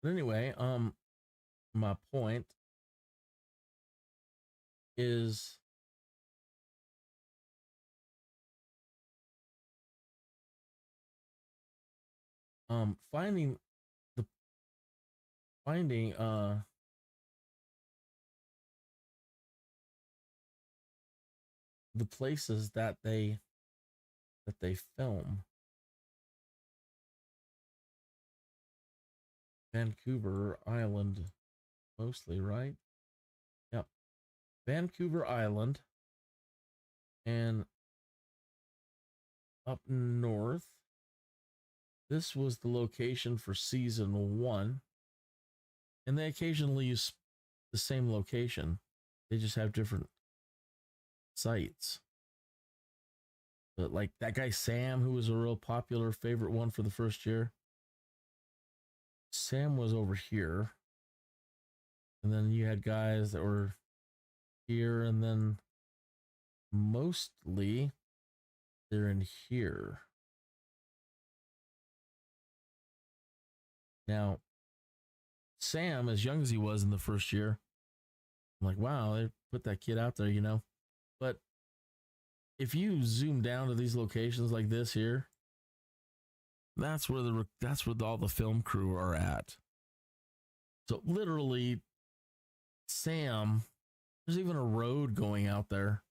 But anyway, my point is finding the places that they film. Vancouver Island mostly, right? Yep. Vancouver Island and up north. This was the location for season 1. And they occasionally use the same location. They just have different sites. But like that guy Sam, who was a real popular favorite one for the first year. Sam was over here. And then you had guys that were here, and then mostly they're in here. Now, Sam, as young as he was in the first year, I'm like, wow, they put that kid out there, you know. But if you zoom down to these locations like this here, that's where all the film crew are at. So literally, Sam, there's even a road going out there.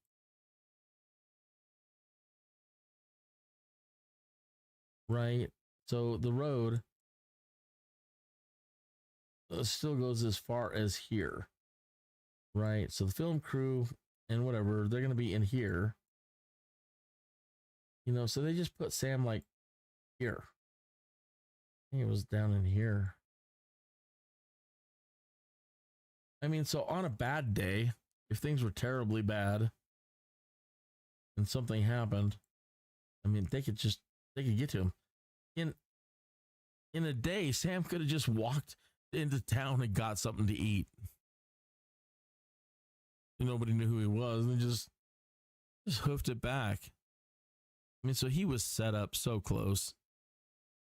Right? So the road still goes as far as here. Right? So the film crew and whatever, they're going to be in here. You know, so they just put Sam like here. I think it was down in here. I mean, so on a bad day, if things were terribly bad and something happened, I mean, they could get to him. In a day, Sam could have just walked into town and got something to eat. Nobody knew who he was, and just hoofed it back. I mean, so he was set up so close.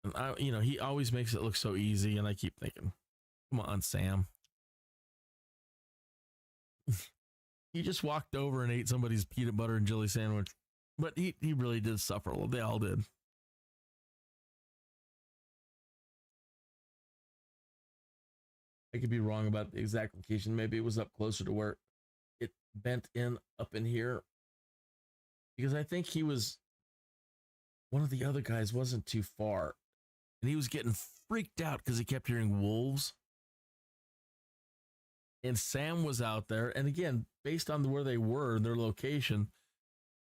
And he always makes it look so easy, and I keep thinking, come on, Sam. He just walked over and ate somebody's peanut butter and jelly sandwich. But he really did suffer a little. They all did. I could be wrong about the exact location. Maybe it was up closer to where it bent in up in here. Because I think one of the other guys wasn't too far. And he was getting freaked out because he kept hearing wolves. And Sam was out there. And again, based on where they were and their location,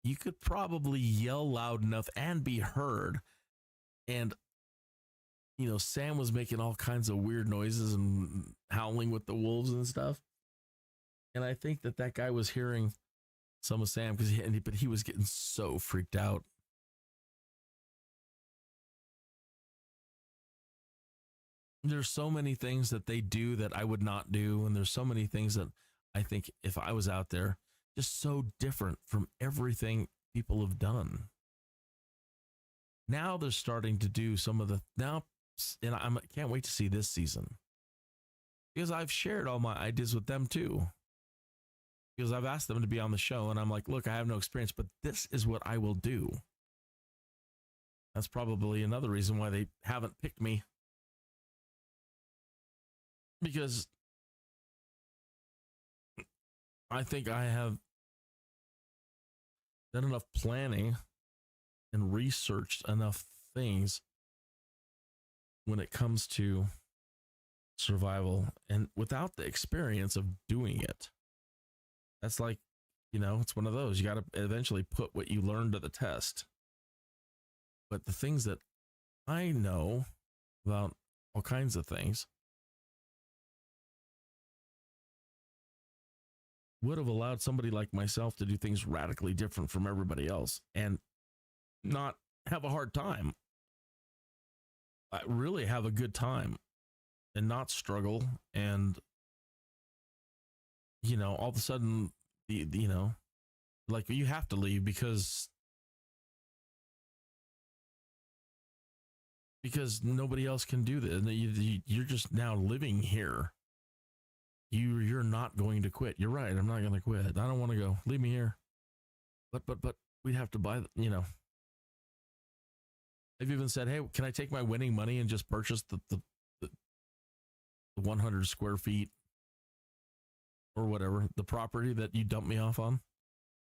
you could probably yell loud enough and be heard. And, Sam was making all kinds of weird noises and howling with the wolves and stuff. And I think that guy was hearing some of Sam, but he was getting so freaked out. There's so many things that they do that I would not do. And there's so many things that I think if I was out there, just so different from everything people have done. Now they're starting to do and I can't wait to see this season. Because I've shared all my ideas with them too. Because I've asked them to be on the show and I'm like, look, I have no experience, but this is what I will do. That's probably another reason why they haven't picked me. Because I think I have done enough planning and researched enough things when it comes to survival, and without the experience of doing it. That's like, it's one of those. You got to eventually put what you learned to the test. But the things that I know about all kinds of things, would have allowed somebody like myself to do things radically different from everybody else and not have a hard time. I really have a good time and not struggle. And, you know, all of a sudden, you know, like you have to leave because nobody else can do this. You're just now living here. You're not going to quit. You're right. I'm not going to quit. I don't want to go. Leave me here. But we'd have to buy, you know. They've even said, hey, can I take my winning money and just purchase the 100 square feet or whatever, the property that you dumped me off on?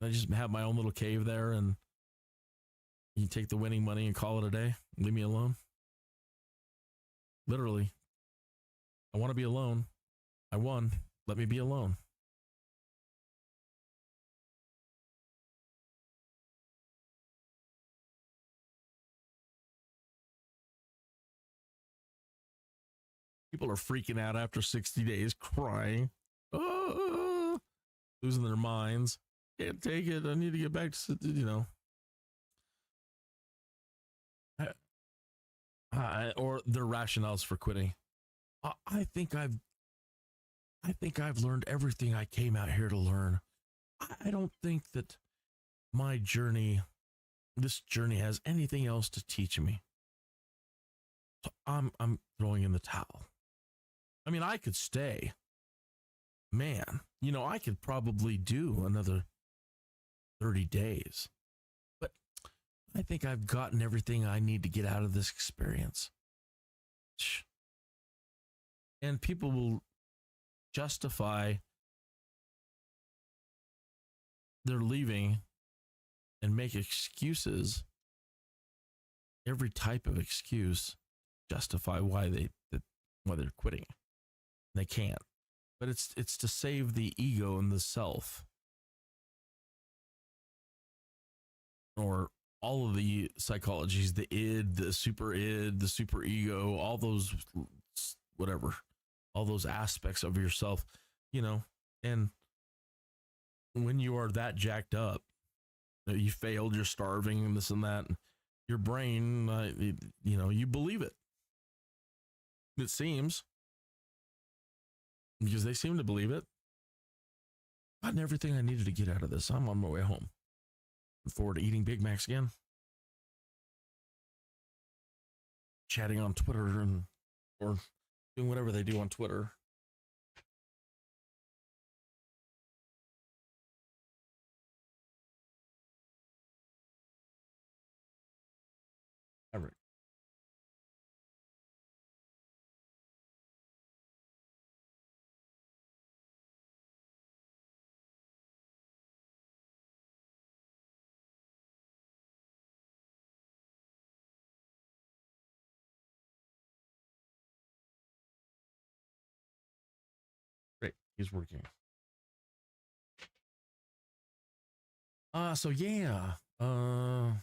I just have my own little cave there and you take the winning money and call it a day. Leave me alone. Literally. I want to be alone. I won. Let me be alone. People are freaking out after 60 days, crying, losing their minds. Can't take it. I need to get back to, you know. Or their rationales for quitting. I think I've learned everything I came out here to learn. I don't think that my journey, this journey, has anything else to teach me. So I'm throwing in the towel. I mean, I could stay. Man, you know, I could probably do another 30 days. But I think I've gotten everything I need to get out of this experience. And people will justify their leaving and make excuses, every type of excuse, justify why they're quitting. They can't. But it's to save the ego and the self. Or all of the psychologies, the id, the super ego, all those, whatever, all those aspects of yourself, you know. And when you are that jacked up, you failed, you're starving and this and that, your brain, you know, you believe it. It seems, because they seem to believe it. Gotten everything I needed to get out of this. I'm on my way home. Look forward to eating Big Macs again. Chatting on Twitter or doing whatever they do on Twitter. All right. Great, he's working. So yeah. And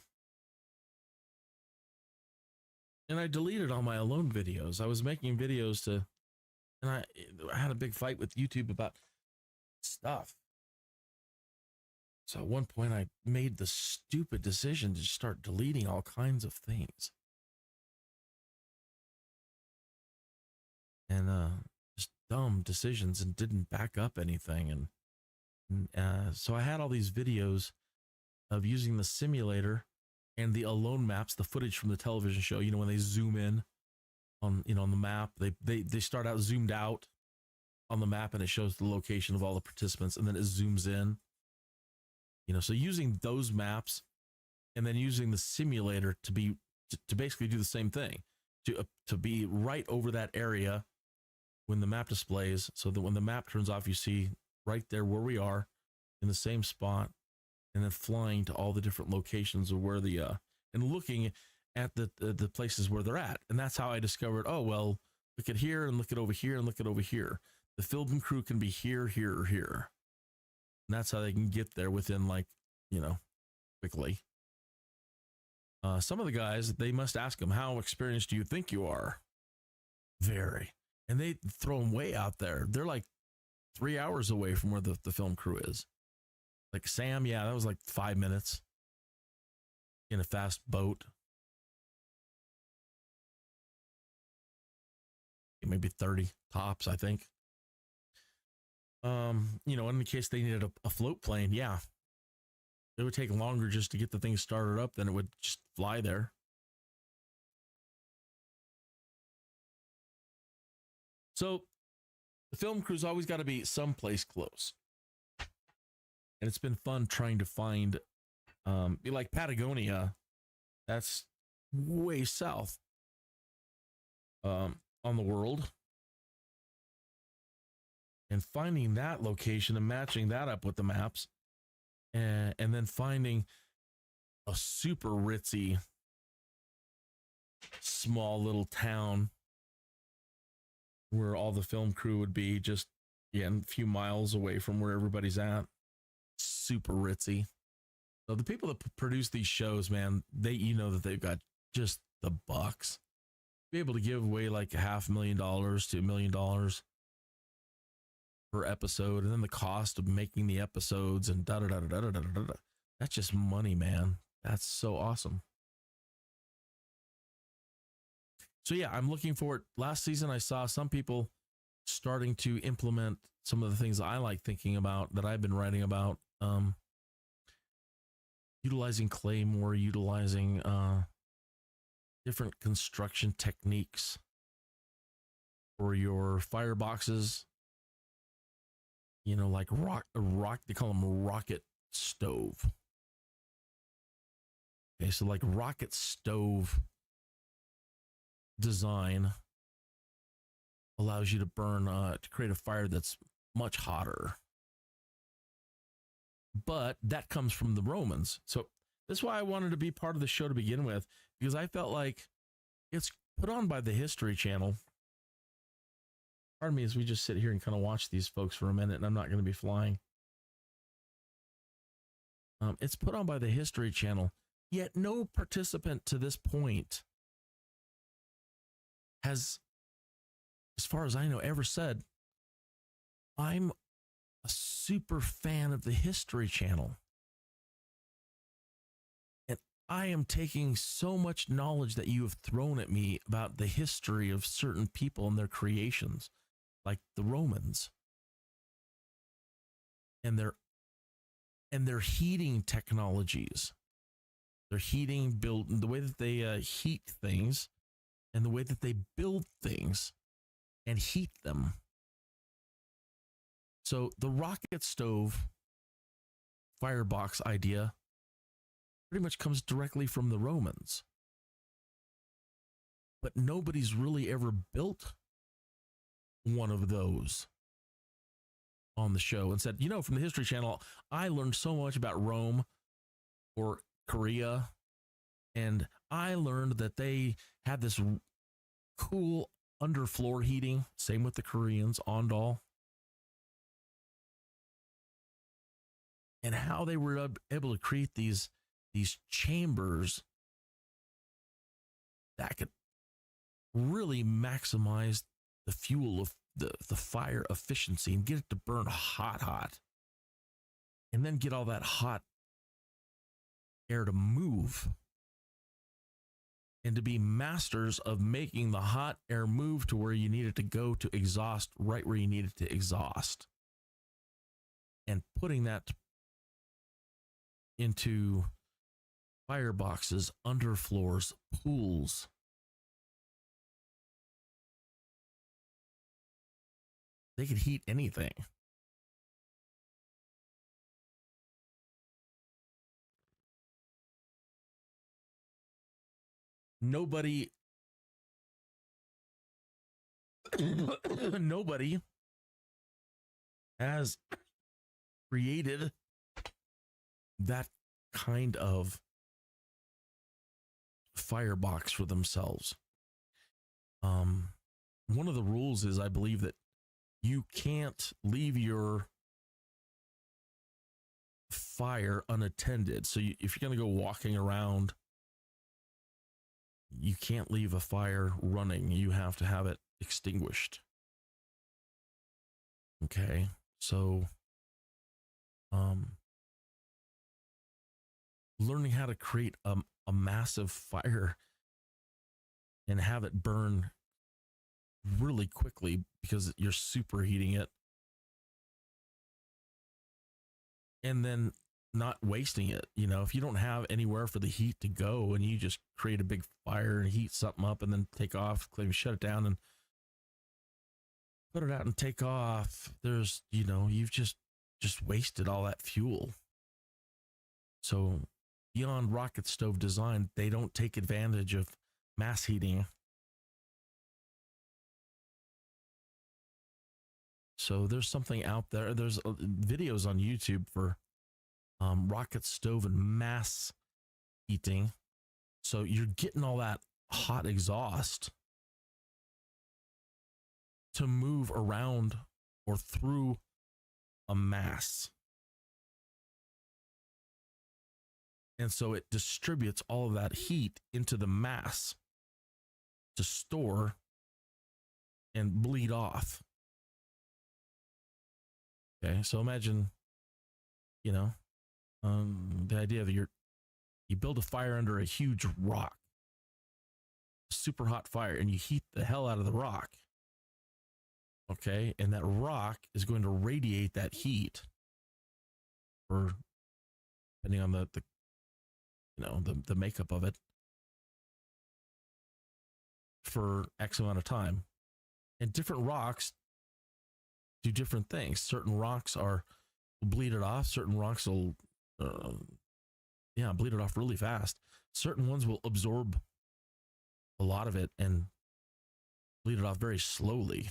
I deleted all my alone videos. I was making videos and I had a big fight with YouTube about stuff. So at one point I made the stupid decision to start deleting all kinds of things. And just dumb decisions and didn't back up anything. And so I had all these videos of using the simulator and the alone maps, the footage from the television show, you know, when they zoom in on, you know, on the map, they start out zoomed out on the map and it shows the location of all the participants and then it zooms in, you know, so using those maps and then using the simulator to basically do the same thing, to be right over that area when the map displays, so that when the map turns off, you see right there where we are in the same spot, and then flying to all the different locations of where and looking at the places where they're at. And that's how I discovered, oh, well, look at here and look at over here and look at over here. The film crew can be here, here, or here. And that's how they can get there within, like, you know, quickly. Some of the guys, they must ask them, how experienced do you think you are? Very. And they throw them way out there. They're like 3 hours away from where the film crew is. Like Sam, yeah, that was like 5 minutes in a fast boat. Maybe 30 tops, I think. You know, in the case they needed a float plane, yeah, it would take longer just to get the thing started up than it would just fly there. So the film crew's always got to be someplace close. And it's been fun trying to find, like Patagonia, that's way south on the world. And finding that location and matching that up with the maps. And then finding a super ritzy, small little town where all the film crew would be, just, yeah, a few miles away from where everybody's at. Super ritzy. So the people that produce these shows, man, you know that they've got just the bucks. Be able to give away like $500,000 to $1 million per episode, and then the cost of making the episodes and da da da da da da da da. That's just money, man. That's so awesome. So yeah, I'm looking forward. Last season, I saw some people starting to implement some of the things I like thinking about that I've been writing about. Utilizing clay more, utilizing different construction techniques for your fireboxes. You know, like rock, they call them rocket stove. Okay, so like rocket stove design allows you to burn, to create a fire that's much hotter. But that comes from the Romans. So that's why I wanted to be part of the show to begin with, because I felt like it's put on by the History Channel. Pardon me as we just sit here and kind of watch these folks for a minute, and I'm not going to be flying. It's put on by the History Channel, yet no participant to this point has, as far as I know, ever said, I'm a super fan of the History Channel. And I am taking so much knowledge that you have thrown at me about the history of certain people and their creations, like the Romans and their heating technologies, their heating build, the way that they heat things and the way that they build things and heat them. So the rocket stove firebox idea pretty much comes directly from the Romans. But nobody's really ever built one of those on the show and said, you know, from the History Channel, I learned so much about Rome or Korea, and I learned that they had this cool underfloor heating. Same with the Koreans, Ondal. And how they were able to create these chambers that could really maximize the fuel of the fire efficiency and get it to burn hot, and then get all that hot air to move, and to be masters of making the hot air move to where you need it to go to exhaust, right where you need it to exhaust, and putting that into fireboxes, underfloors, pools. They could heat anything. Nobody has created that kind of firebox for themselves. One of the rules is, I believe, that you can't leave your fire unattended. So if you're going to go walking around, you can't leave a fire running. You have to have it extinguished. Okay. So, learning how to create a massive fire and have it burn really quickly because you're superheating it, and then not wasting it. You know, if you don't have anywhere for the heat to go and you just create a big fire and heat something up and then take off, shut it down and put it out and take off, there's, you know, you've just wasted all that fuel. So beyond rocket stove design, they don't take advantage of mass heating. So there's something out there. There's videos on YouTube for rocket stove and mass heating. So you're getting all that hot exhaust to move around or through a mass. And so it distributes all of that heat into the mass to store and bleed off. Okay, so imagine, you know, the idea that you build a fire under a huge rock, super hot fire, and you heat the hell out of the rock. Okay, and that rock is going to radiate that heat, or depending on the you know, the makeup of it, for X amount of time. And different rocks do different things. Certain rocks will bleed it off. Certain rocks will, bleed it off really fast. Certain ones will absorb a lot of it and bleed it off very slowly.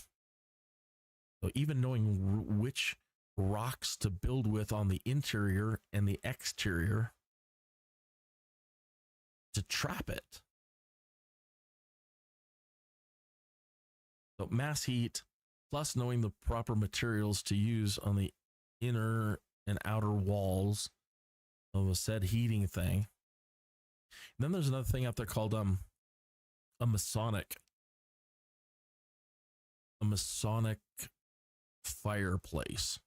So even knowing which rocks to build with on the interior and the exterior to trap it. So mass heat, plus knowing the proper materials to use on the inner and outer walls of a said heating thing. And then there's another thing out there called a Masonic fireplace.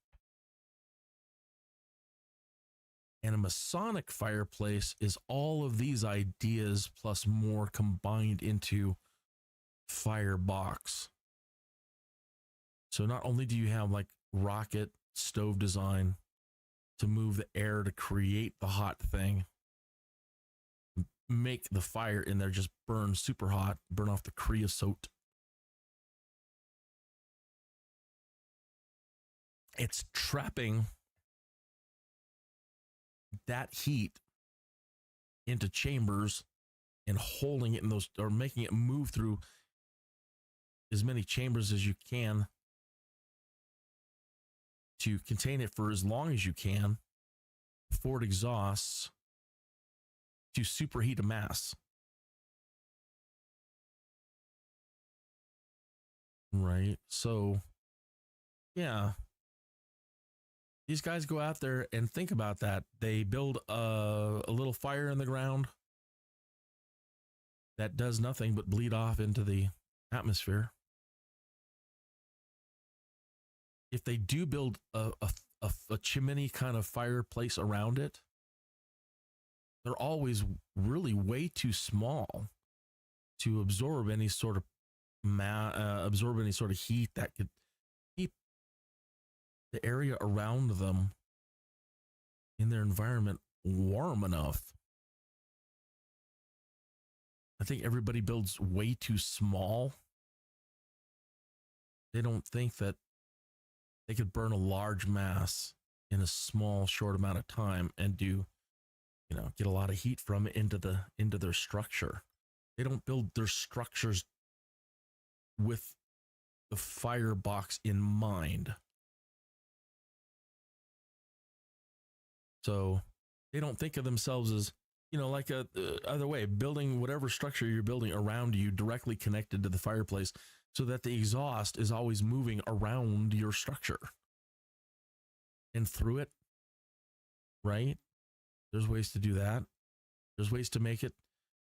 And a Masonic fireplace is all of these ideas plus more combined into firebox. So not only do you have like rocket stove design to move the air to create the hot thing, make the fire in there just burn super hot, burn off the creosote. It's trapping that heat into chambers and holding it in those, or making it move through as many chambers as you can to contain it for as long as you can before it exhausts, to superheat a mass. Right. So, yeah. These guys go out there and think about that. They build a little fire in the ground that does nothing but bleed off into the atmosphere. If they do build a chimney kind of fireplace around it, they're always really way too small to absorb any sort of heat that could keep the area around them in their environment warm enough. I think everybody builds way too small. They don't think that they could burn a large mass in a small, short amount of time and do, get a lot of heat from it into their structure. They don't build their structures with the firebox in mind. So they don't think of themselves as, like either way, building whatever structure you're building around you directly connected to the fireplace so that the exhaust is always moving around your structure and through it, right? There's ways to do that. There's ways to make it,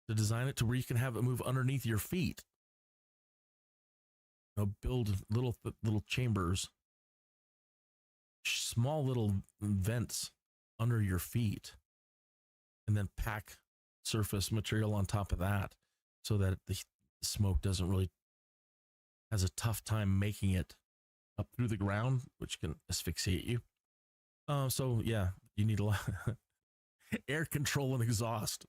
to design it to where you can have it move underneath your feet. Build little chambers small little vents under your feet and then pack surface material on top of that so that the smoke doesn't really has a tough time making it up through the ground, which can asphyxiate you. So yeah, you need a lot air control and exhaust.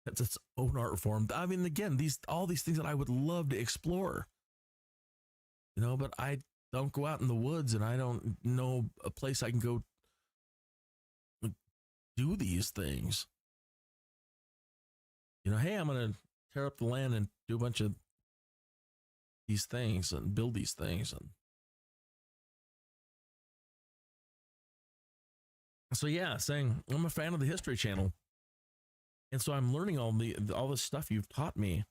That's its own art form. I mean, again, all these things that I would love to explore, you know, but I don't go out in the woods and I don't know a place I can go do these things. You know, hey, I'm going to tear up the land and do a bunch of these things and build these things. And so, yeah, saying I'm a fan of the History Channel. And so I'm learning all this stuff you've taught me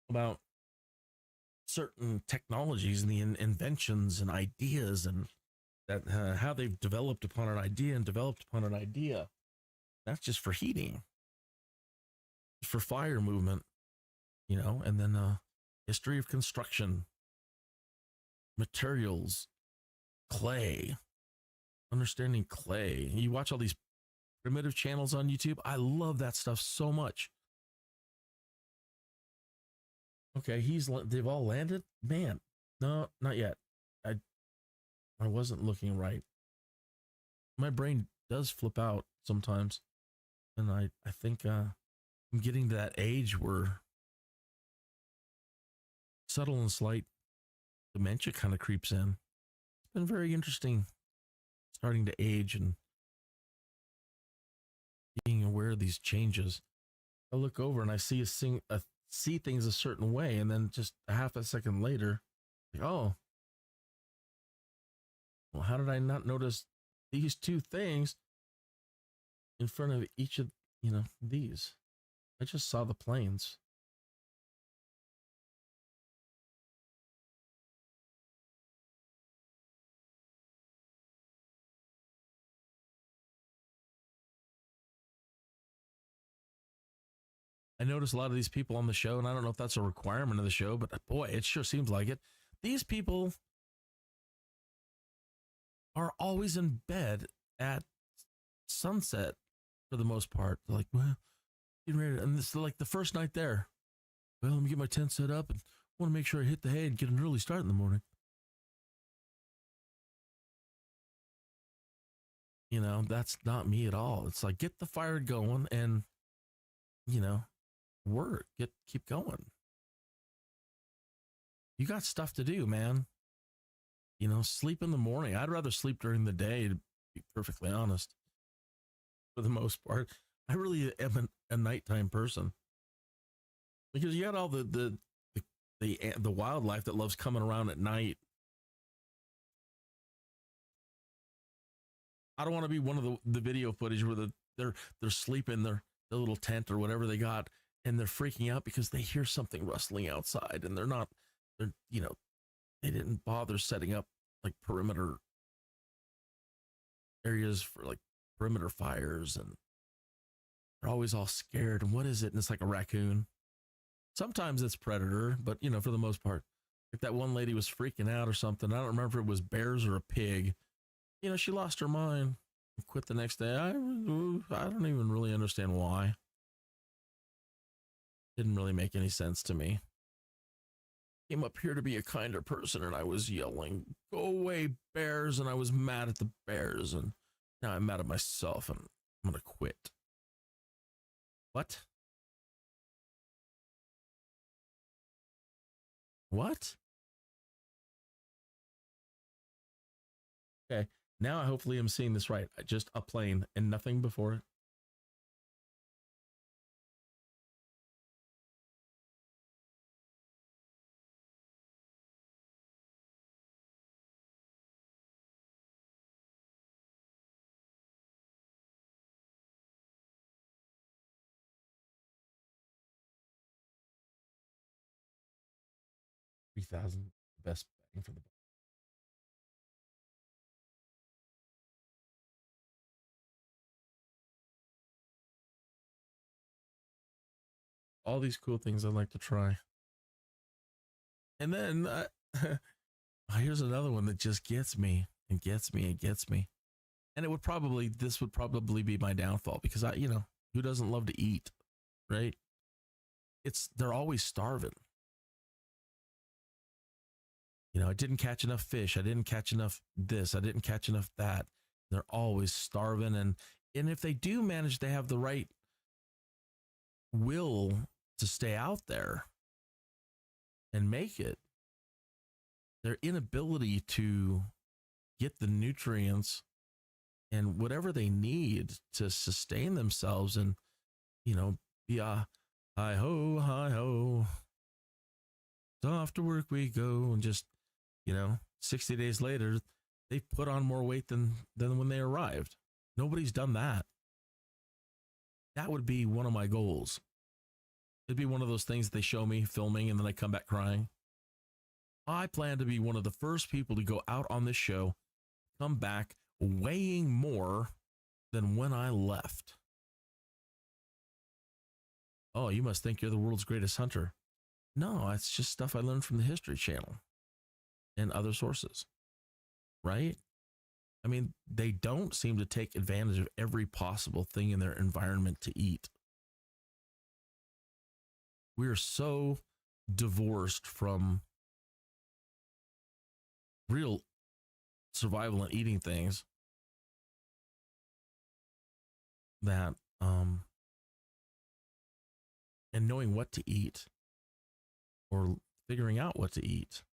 about certain technologies and the inventions and ideas and that how they've developed upon an idea and developed upon an idea. That's just for heating, for fire movement, you know, and then history of construction, materials, clay, understanding clay. You watch all these primitive channels on YouTube. I love that stuff so much. Okay, they've all landed? Man, no, not yet. I wasn't looking right. My brain does flip out sometimes. And I think I'm getting to that age where subtle and slight dementia kind of creeps in. It's been very interesting starting to age and being aware of these changes. I look over and I see see things a certain way, and then just a half a second later, like, oh, well, how did I not notice these two things in front of each of, you know, these? I just saw the planes. I notice a lot of these people on the show, and I don't know if that's a requirement of the show, but boy, it sure seems like it. These people are always in bed at sunset for the most part. They're like, well, getting ready, and this is like the first night there. Well, let me get my tent set up and want to make sure I hit the hay and get an early start in the morning. You know, that's not me at all. It's like, get the fire going and, you know, work, keep going. You got stuff to do, man. You know, sleep in the morning. I'd rather sleep during the day, to be perfectly honest. For the most part, I really am a nighttime person, because you got all the wildlife that loves coming around at night. I don't want to be one of the video footage where they're sleeping their little tent or whatever they got, and they're freaking out because they hear something rustling outside, and they're you know, they didn't bother setting up like perimeter areas for like perimeter fires, and they're always all scared. And what is it? And it's like a raccoon. Sometimes it's predator, but you know, for the most part, if that one lady was freaking out or something, I don't remember if it was bears or a pig. You know, she lost her mind and quit the next day. I don't even really understand why. Didn't really make any sense to me. Came up here to be a kinder person, and I was yelling, "Go away, bears!" And I was mad at the bears, and now I'm mad at myself, and I'm gonna quit. What? What? Okay, now I hopefully am seeing this right. Just a plane and nothing before it. $3,000, best bang for the buck. All these cool things I'd like to try. And then here's another one that just gets me. It gets me. It gets me. And this would probably be my downfall because who doesn't love to eat, right? They're always starving. I didn't catch enough fish. I didn't catch enough this. I didn't catch enough that. They're always starving. And if they do manage to have the right will to stay out there and make it, their inability to get the nutrients and whatever they need to sustain themselves and, be a hi ho, off to work we go, and just, 60 days later, they put on more weight than when they arrived. Nobody's done that. That would be one of my goals. It'd be one of those things that they show me filming and then I come back crying. I plan to be one of the first people to go out on this show, come back weighing more than when I left. Oh, you must think you're the world's greatest hunter. No, it's just stuff I learned from the History Channel and other sources, right? I mean, they don't seem to take advantage of every possible thing in their environment to eat. We are so divorced from real survival and eating things that, and knowing what to eat or figuring out what to eat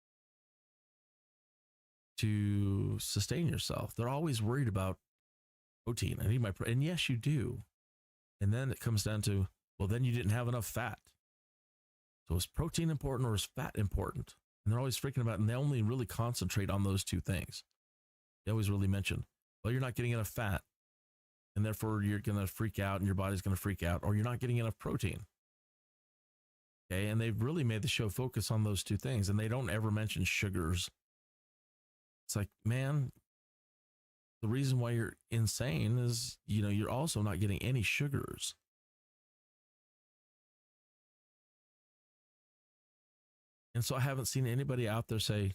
to sustain yourself. They're always worried about protein. I need my protein. And yes, you do. And then it comes down to, well, then you didn't have enough fat. So is protein important or is fat important? And they're always freaking about it, and they only really concentrate on those two things. They always really mention, well, you're not getting enough fat, and therefore you're going to freak out and your body's going to freak out, or you're not getting enough protein. Okay, and they've really made the show focus on those two things, and they don't ever mention sugars. It's like, man, the reason why you're insane is, you're also not getting any sugars. And so I haven't seen anybody out there say,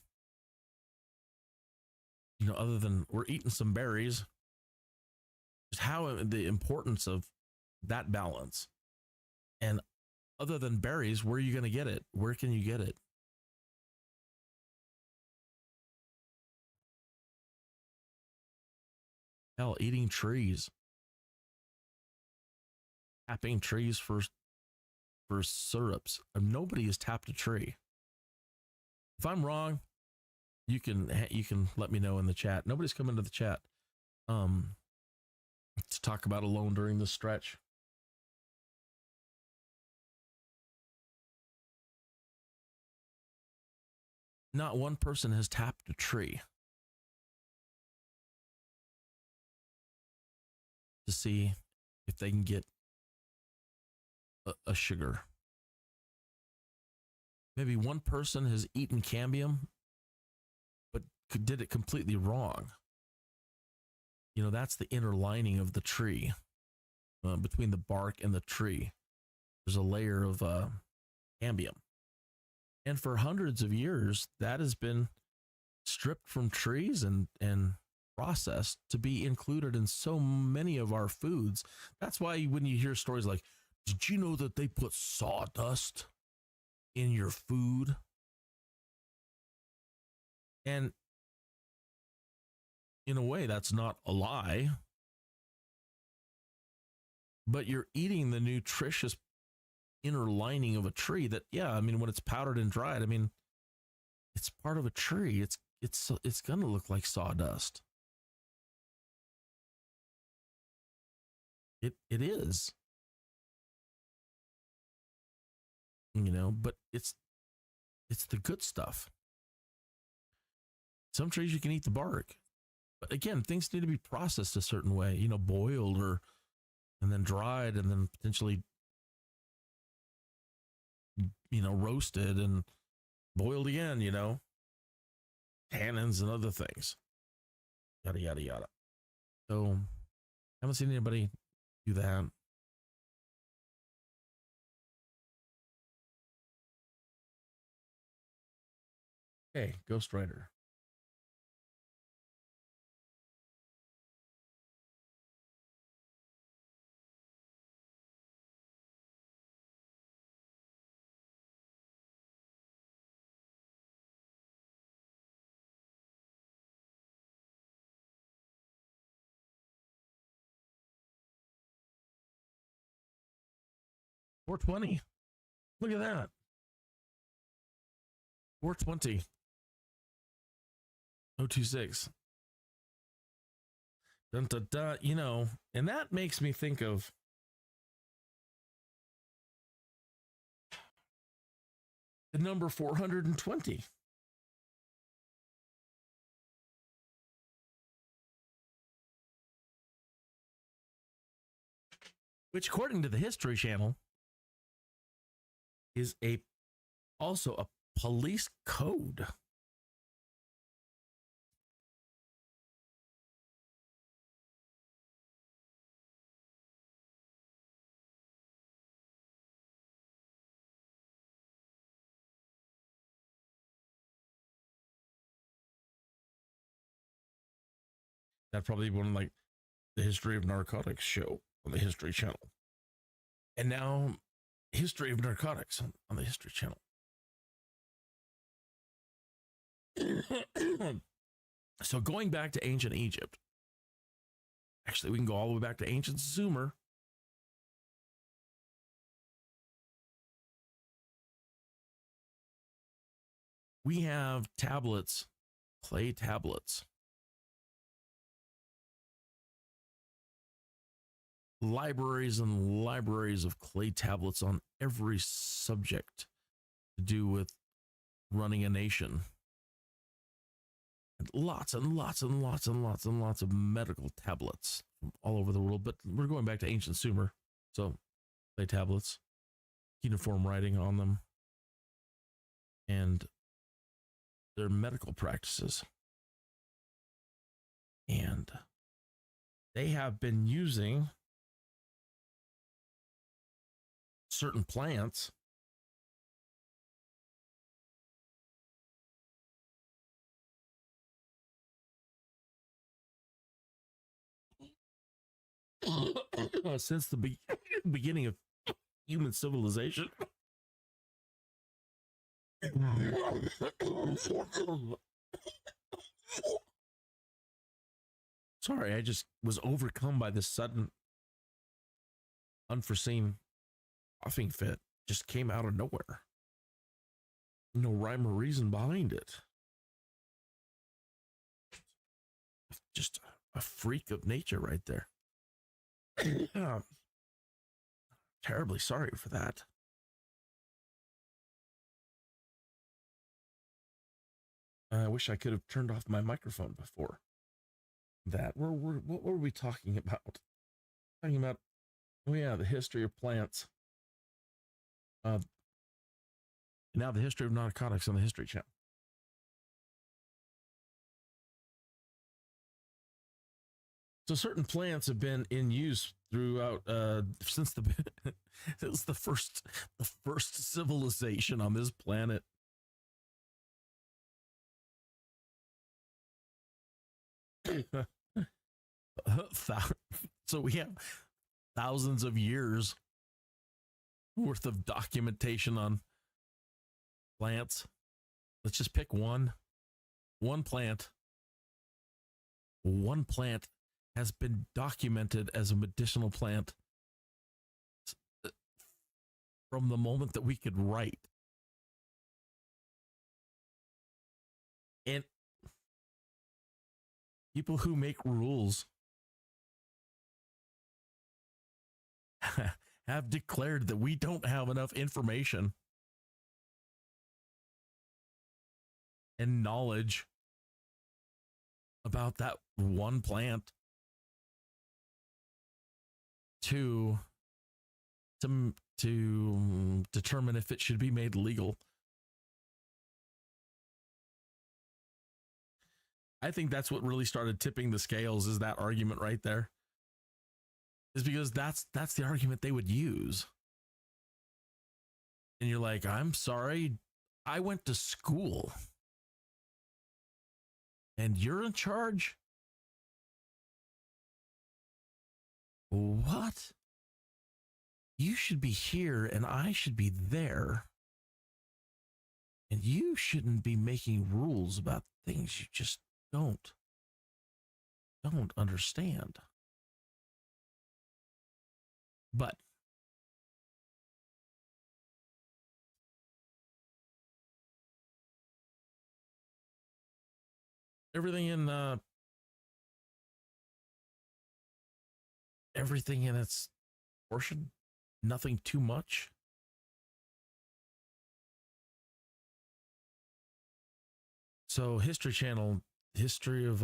other than we're eating some berries, just how the importance of that balance. And other than berries, where are you going to get it? Where can you get it? Hell, eating trees. Tapping trees for syrups. Nobody has tapped a tree. If I'm wrong, you can let me know in the chat. Nobody's come into the chat to talk about alone during this stretch. Not one person has tapped a tree to see if they can get a sugar. Maybe one person has eaten cambium, but did it completely wrong. That's the inner lining of the tree. Between the bark and the tree, there's a layer of cambium. And for hundreds of years, that has been stripped from trees and processed to be included in so many of our foods. That's why when you hear stories like, did you know that they put sawdust in your food? And in a way, that's not a lie, but you're eating the nutritious inner lining of a tree that, when it's powdered and dried, it's part of a tree. It's going to look like sawdust. It is. But it's the good stuff. Some trees you can eat the bark, but again, things need to be processed a certain way, boiled and then dried and then potentially, roasted and boiled again, tannins and other things, yada, yada, yada. So haven't seen anybody do that. Hey, Ghost Rider. 420. Look at that. 420. 026. Dun, dun, dun, you know, and that makes me think of the number 420. Which, according to the History Channel, is also a police code. That'd probably be one like the History of Narcotics show on the History Channel. And now History of Narcotics on the History Channel. So going back to ancient Egypt, actually we can go all the way back to ancient Sumer. We have tablets, clay tablets. Libraries and libraries of clay tablets on every subject to do with running a nation. And lots and lots and lots and lots and lots of medical tablets from all over the world. But we're going back to ancient Sumer. So clay tablets, cuneiform writing on them, and their medical practices. And they have been using certain plants since the beginning of human civilization. Sorry, I just was overcome by this sudden, unforeseen coughing fit. Just came out of nowhere. No rhyme or reason behind it. Just a freak of nature right there. Terribly sorry for that. I wish I could have turned off my microphone before that. What were we talking about? Talking about, oh yeah, the history of plants. Now the history of narcotics on the History Channel. So certain plants have been in use throughout since it was the first civilization on this planet. So we have thousands of years worth of documentation on plants. Let's just pick one plant. One plant has been documented as a medicinal plant from the moment that we could write. And people who make rules have declared that we don't have enough information and knowledge about that one plant to determine if it should be made legal. I think that's what really started tipping the scales, is that argument right there. Is because that's the argument they would use. And you're like, I'm sorry, I went to school. And you're in charge? What? You should be here and I should be there. And you shouldn't be making rules about things you just don't understand. But everything in its portion, nothing too much. So History Channel, history of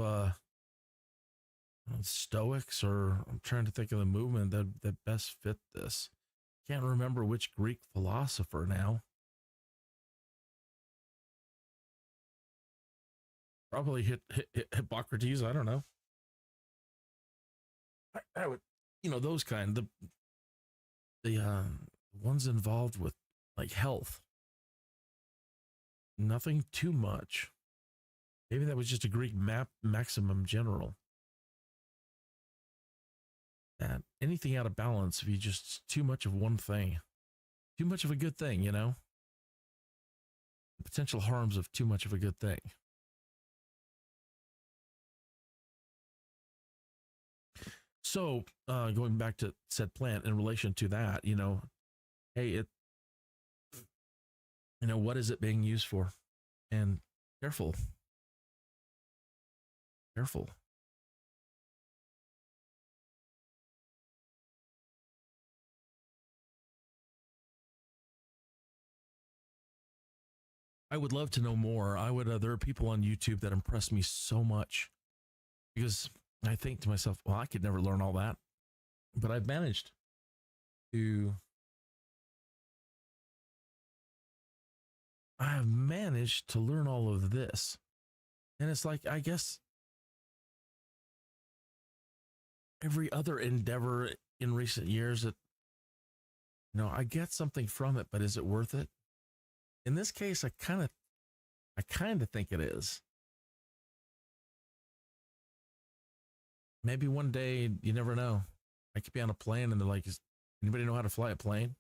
Stoics, or I'm trying to think of the movement that best fit this. Can't remember which Greek philosopher now. Probably Hippocrates, I don't know. I would, those kind, the ones involved with like health. Nothing too much. Maybe that was just a Greek maximum general. That anything out of balance, if you just too much of one thing, too much of a good thing, the potential harms of too much of a good thing. So, going back to said plant in relation to that, hey, what is it being used for? And careful. I would love to know more. There are people on YouTube that impress me so much, because I think to myself, well, I could never learn all that, but I've managed to. I have managed to learn all of this, and it's like, I guess every other endeavor in recent years that, I get something from it, but is it worth it? In this case, I kind of think it is. Maybe one day, you never know. I could be on a plane and they're like, does anybody know how to fly a plane?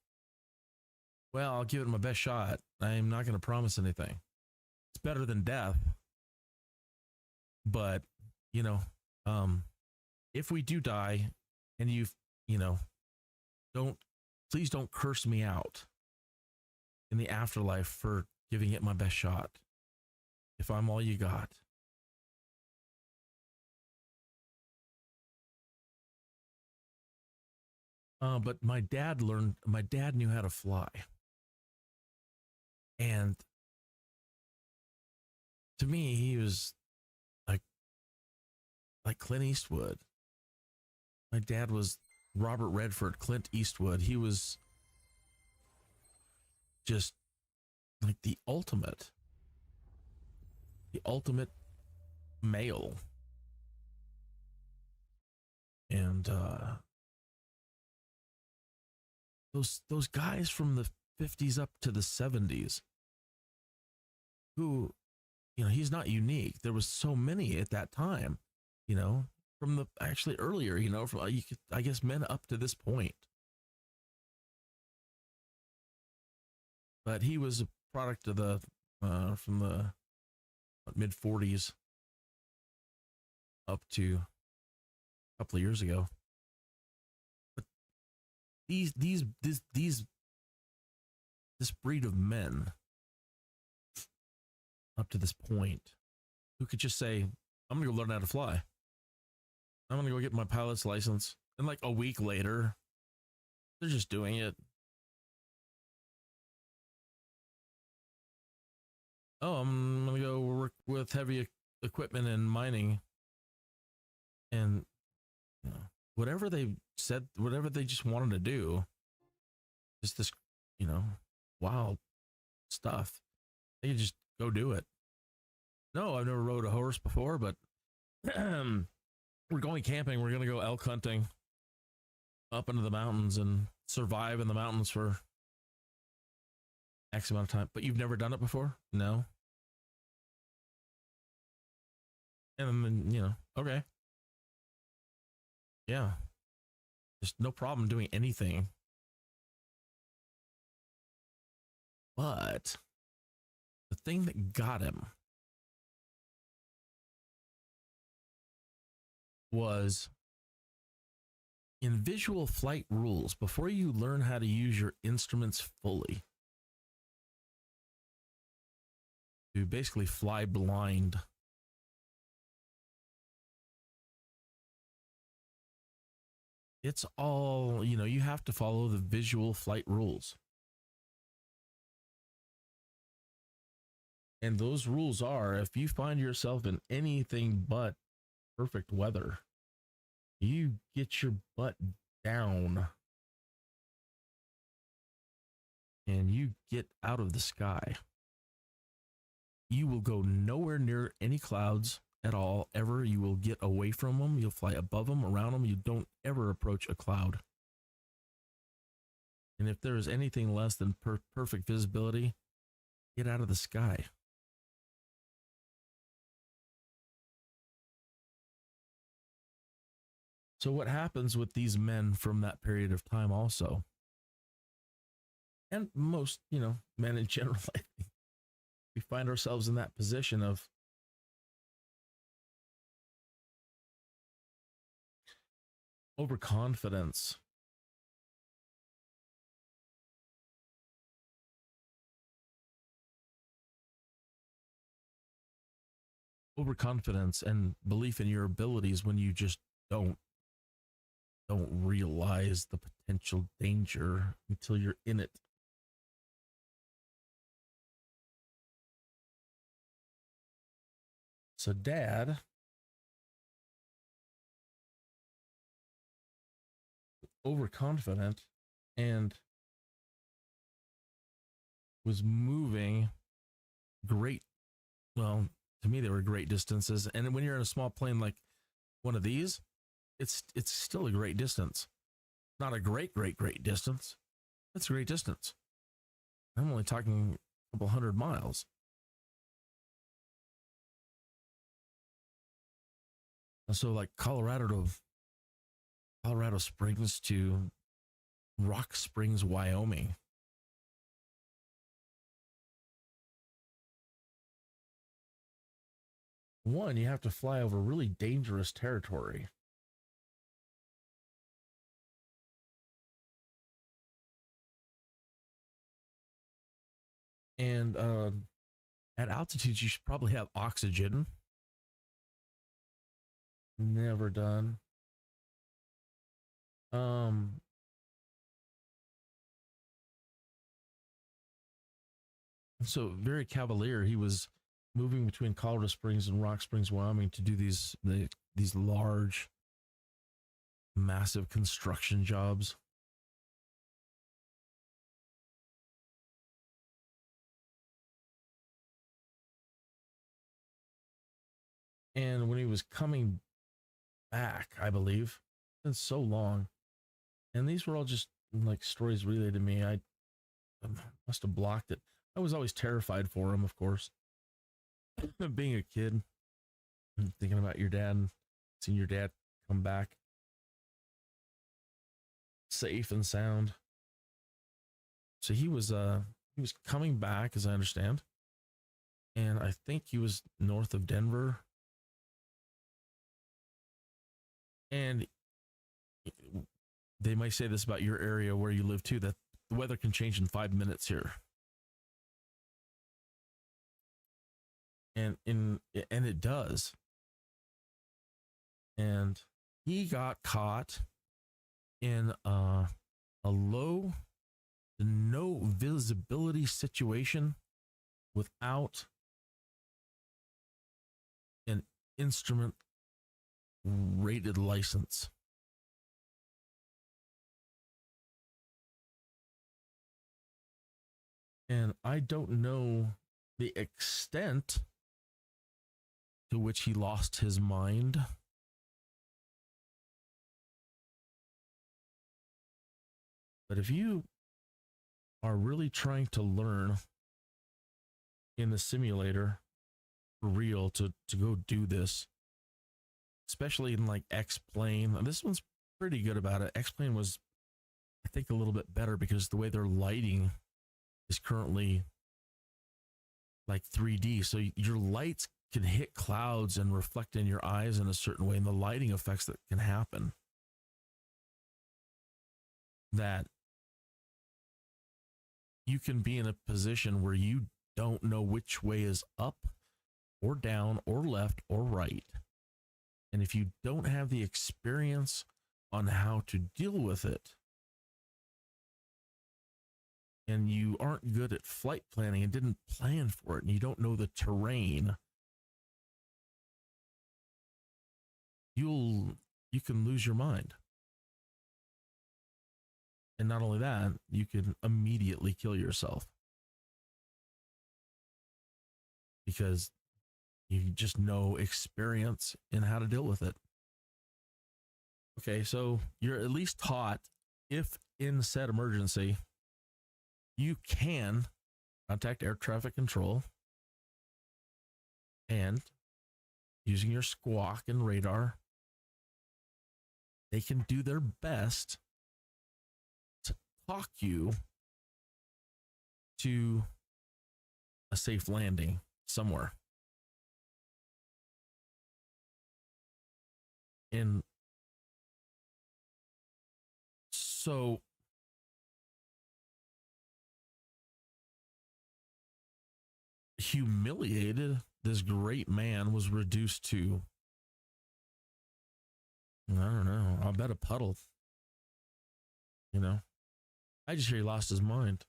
Well, I'll give it my best shot. I'm not going to promise anything. It's better than death. But, if we do die and please don't curse me out in the afterlife for giving it my best shot. If I'm all you got. But my dad knew how to fly. And to me, he was like Clint Eastwood. My dad was Robert Redford, Clint Eastwood. He was just like the ultimate male. And those guys from the 50s up to the 70s who, he's not unique. There was so many at that time, from the actually earlier, from I guess men up to this point. But he was a product of the from the mid 40s up to a couple of years ago. But this breed of men up to this point who could just say, I'm gonna go learn how to fly. I'm gonna go get my pilot's license, and like a week later they're just doing it. Oh, I'm gonna go work with heavy equipment and mining, and whatever they said, whatever they just wanted to do, just this, wild stuff. They could just go do it. No, I've never rode a horse before, but we're going camping. We're gonna go elk hunting up into the mountains and survive in the mountains for X amount of time. But you've never done it before? No. And then, okay. Yeah. There's no problem doing anything. But the thing that got him was in visual flight rules, before you learn how to use your instruments fully, to basically fly blind it's all, you know, you have to follow the visual flight rules. And those rules are, if you find yourself in anything but perfect weather, you get your butt down and you get out of the sky. You will go nowhere near any clouds at all, ever. You will get away from them. You'll fly above them, around them. You don't ever approach a cloud. And if there is anything less than perfect visibility, get out of the sky. So what happens with these men from that period of time also, and most, you know, men in general, I think, we find ourselves in that position of overconfidence. Overconfidence and belief in your abilities when you just don't realize the potential danger until you're in it. So Dad overconfident and was moving great, well, to me they were great distances. And when you're in a small plane like one of these, it's still a great distance. Not a great distance. It's a great distance. I'm only talking a couple 100 miles. And so like Colorado Springs to Rock Springs, Wyoming. One, you have to fly over really dangerous territory. And at altitudes, you should probably have oxygen. Never done. So very cavalier. He was moving between Colorado Springs and Rock Springs, Wyoming, to do these large, massive construction jobs. And when he was coming back, I believe, it's been so long, and these were all just like stories relayed to me. I must have blocked it. I was always terrified for him, of course. Being a kid, thinking about your dad and seeing your dad come back safe and sound. So he was coming back, as I understand, and I think he was north of Denver. And they might say this about your area where you live too, that the weather can change in 5 minutes here. And it does. And he got caught in a low to no visibility situation without an instrument rated license. And I don't know the extent to which he lost his mind. But if you are really trying to learn in the simulator for real to go do this, especially in like X-Plane, this one's pretty good about it. X-Plane was, I think, a little bit better because the way their lighting is currently like 3D. So your lights can hit clouds and reflect in your eyes in a certain way, and the lighting effects that can happen, that you can be in a position where you don't know which way is up or down or left or right. And if you don't have the experience on how to deal with it, and you aren't good at flight planning and didn't plan for it, and you don't know the terrain, you can lose your mind. And not only that, you can immediately kill yourself because you just no experience in how to deal with it. Okay, so you're at least taught, if in said emergency, you can contact air traffic control, and using your squawk and radar, they can do their best to talk you to a safe landing somewhere. And so humiliated, this great man was reduced to, I don't know, I bet a puddle. You know, I just hear he lost his mind.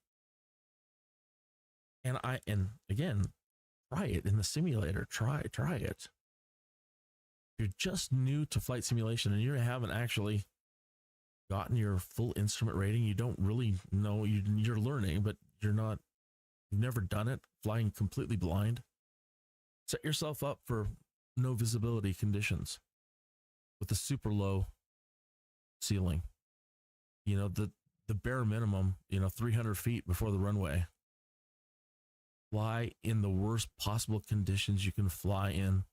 And again, try it in the simulator. Try it. If you're just new to flight simulation and you haven't actually gotten your full instrument rating, you don't really know, you're learning, but you've never done it, flying completely blind, set yourself up for no visibility conditions with a super low ceiling. You know, the bare minimum, 300 feet before the runway. Fly in the worst possible conditions you can fly in,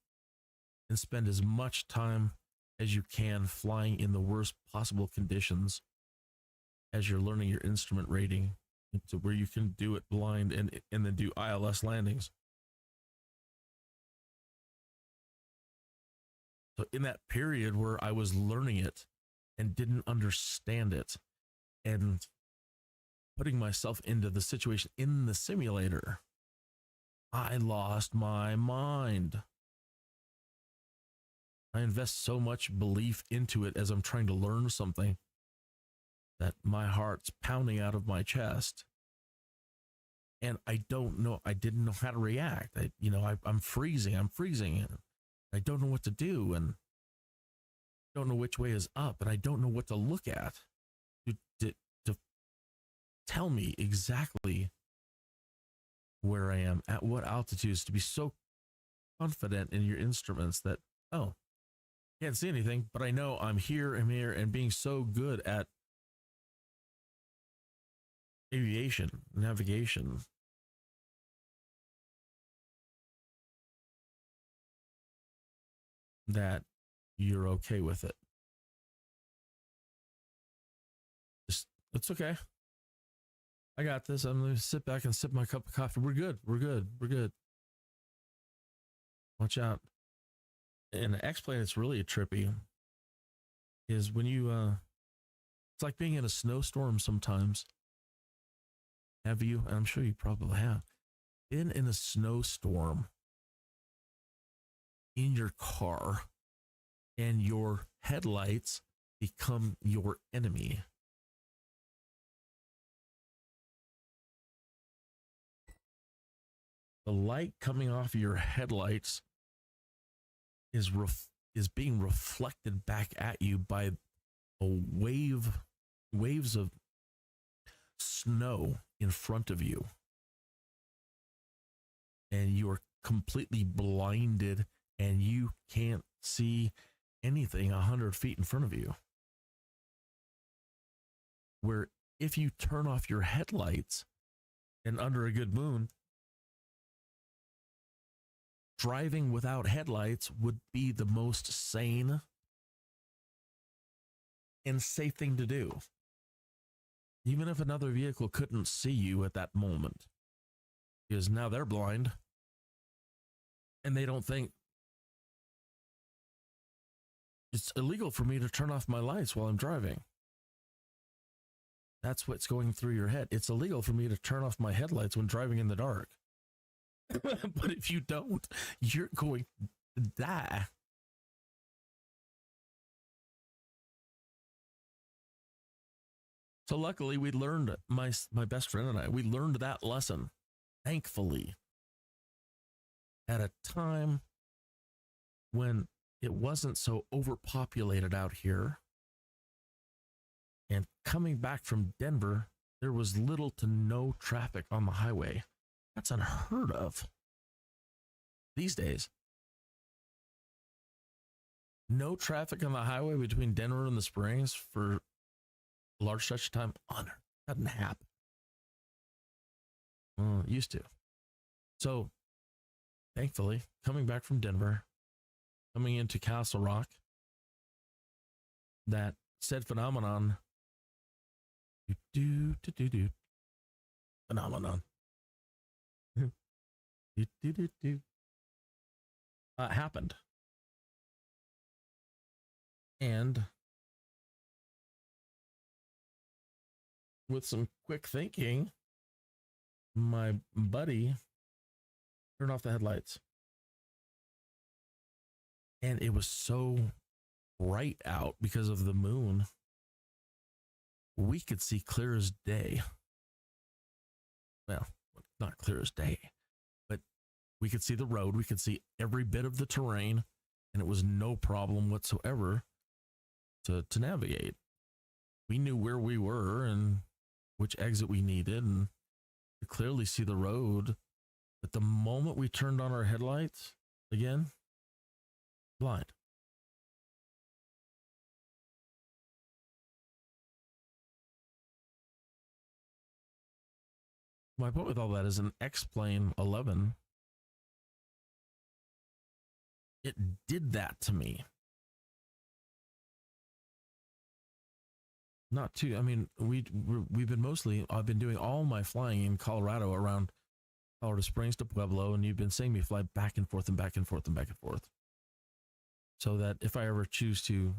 and spend as much time as you can flying in the worst possible conditions as you're learning your instrument rating to where you can do it blind and then do ILS landings. So in that period where I was learning it and didn't understand it and putting myself into the situation in the simulator, I lost my mind. I invest so much belief into it as I'm trying to learn something that my heart's pounding out of my chest. And I didn't know how to react. I'm freezing. I don't know what to do, and don't know which way is up, and I don't know what to look at to tell me exactly where I am, at what altitudes, to be so confident in your instruments that, oh, can't see anything, but I know I'm here, and being so good at aviation, navigation. That you're okay with it. It's okay. I got this. I'm going to sit back and sip my cup of coffee. We're good. Watch out. And the X-plane, it's really trippy, is when you, it's like being in a snowstorm sometimes. Have you? And I'm sure you probably have been in a snowstorm in your car and your headlights become your enemy. The light coming off of your headlights is being reflected back at you by waves of snow in front of you, and you are completely blinded and you can't see anything 100 feet in front of you. Where if you turn off your headlights and under a good moon, driving without headlights would be the most sane and safe thing to do. Even if another vehicle couldn't see you at that moment, because now they're blind and they don't think it's illegal for me to turn off my lights while I'm driving. That's what's going through your head. It's illegal for me to turn off my headlights when driving in the dark. But if you don't, you're going to die. So luckily we learned, my best friend and I, we learned that lesson, thankfully, at a time when it wasn't so overpopulated out here. And coming back from Denver, there was little to no traffic on the highway. That's unheard of these days. No traffic on the highway between Denver and the Springs for a large stretch of time. Doesn't happen. Used to. So, thankfully, coming back from Denver, coming into Castle Rock, that said phenomenon, phenomenon, happened. And with some quick thinking, my buddy turned off the headlights. And it was so bright out because of the moon. We could see clear as day. Well, not clear as day, but we could see the road. We could see every bit of the terrain, and it was no problem whatsoever to navigate. We knew where we were and which exit we needed, and could clearly see the road. But the moment we turned on our headlights again, blind. My point with all that is an X-Plane 11. It did that to me. Not too. I mean, we've been mostly. I've been doing all my flying in Colorado around Colorado Springs to Pueblo, and you've been seeing me fly back and forth and back and forth and back and forth. So that if I ever choose to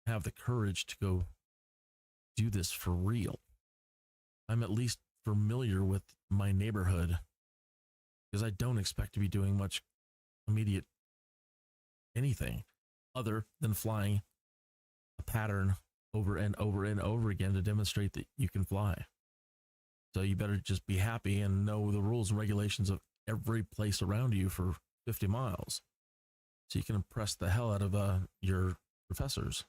have the courage to go do this for real, I'm at least familiar with my neighborhood, because I don't expect to be doing much immediate anything other than flying a pattern over and over and over again to demonstrate that you can fly. So you better just be happy and know the rules and regulations of every place around you for 50 miles. So you can impress the hell out of your professors.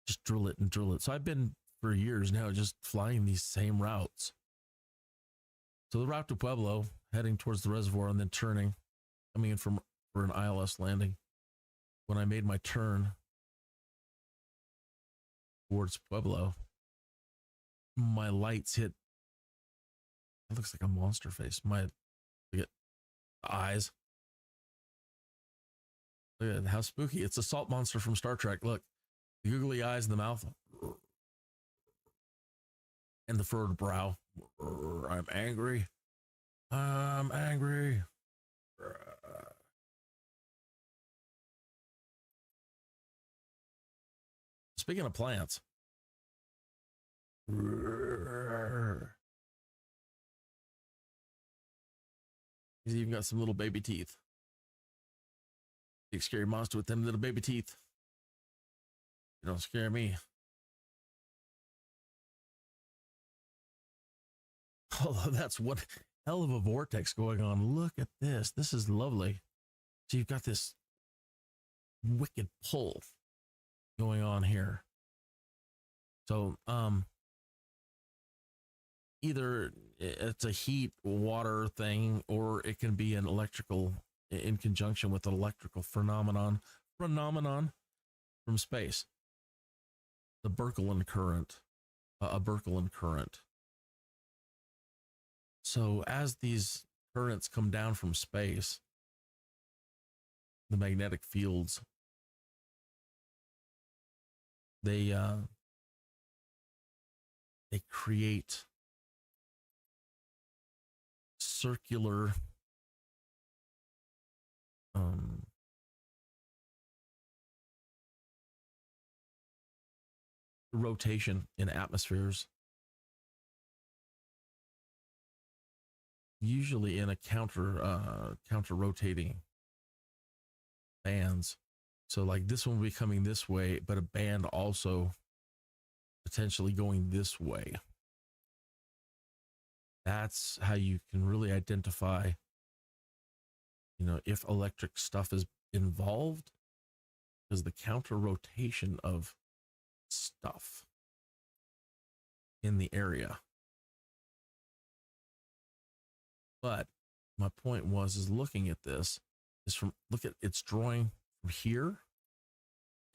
Just drill it and drill it. So I've been for years now just flying these same routes. So the route to Pueblo, heading towards the reservoir and then turning, coming in for an ILS landing. When I made my turn towards Pueblo, my lights hit. It looks like a monster face. My eyes. Look at how spooky. It's a salt monster from Star Trek. Look, the googly eyes in the mouth and the furrowed brow. I'm angry. I'm angry. Speaking of plants, he's even got some little baby teeth. Big scary monster with them little baby teeth. You don't scare me. Oh, that's one hell of a vortex going on. Look at this. This is lovely. So you've got this wicked pull going on here. So either it's a heat water thing, or it can be an electrical in conjunction with an electrical phenomenon from space. The Birkeland current, a Birkeland current. So as these currents come down from space, the magnetic fields, they create circular rotation in atmospheres, usually in a counter rotating bands. So like this one will be coming this way, but a band also potentially going this way. That's how you can really identify, if electric stuff is involved, because the counter rotation of stuff in the area. But my point is looking at this is look at it's drawing from here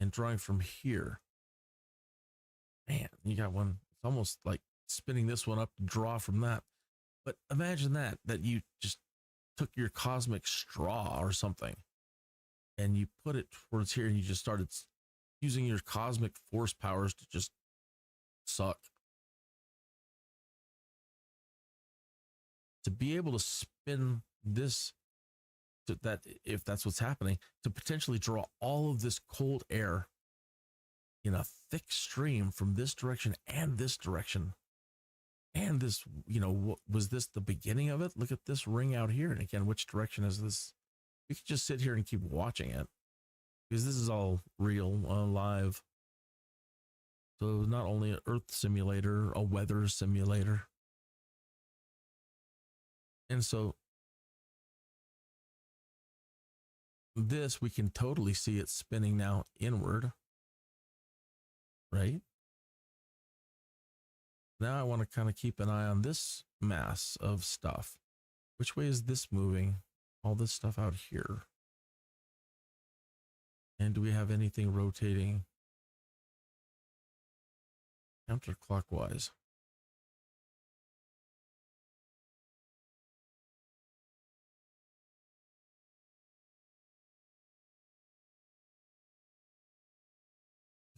and drawing from here. Man, you got one. It's almost like spinning this one up to draw from that. But imagine that you just took your cosmic straw or something and you put it towards here and you just started using your cosmic force powers to just suck. To be able to spin this, if that's what's happening, to potentially draw all of this cold air in a thick stream from this direction and this direction. And this, was this the beginning of it? Look at this ring out here. And again, which direction is this? We could just sit here and keep watching it because this is all real, live. So not only an Earth simulator, a weather simulator. And so this, we can totally see it spinning now inward, right? Now I want to kind of keep an eye on this mass of stuff. Which way is this moving? All this stuff out here. And do we have anything rotating counterclockwise?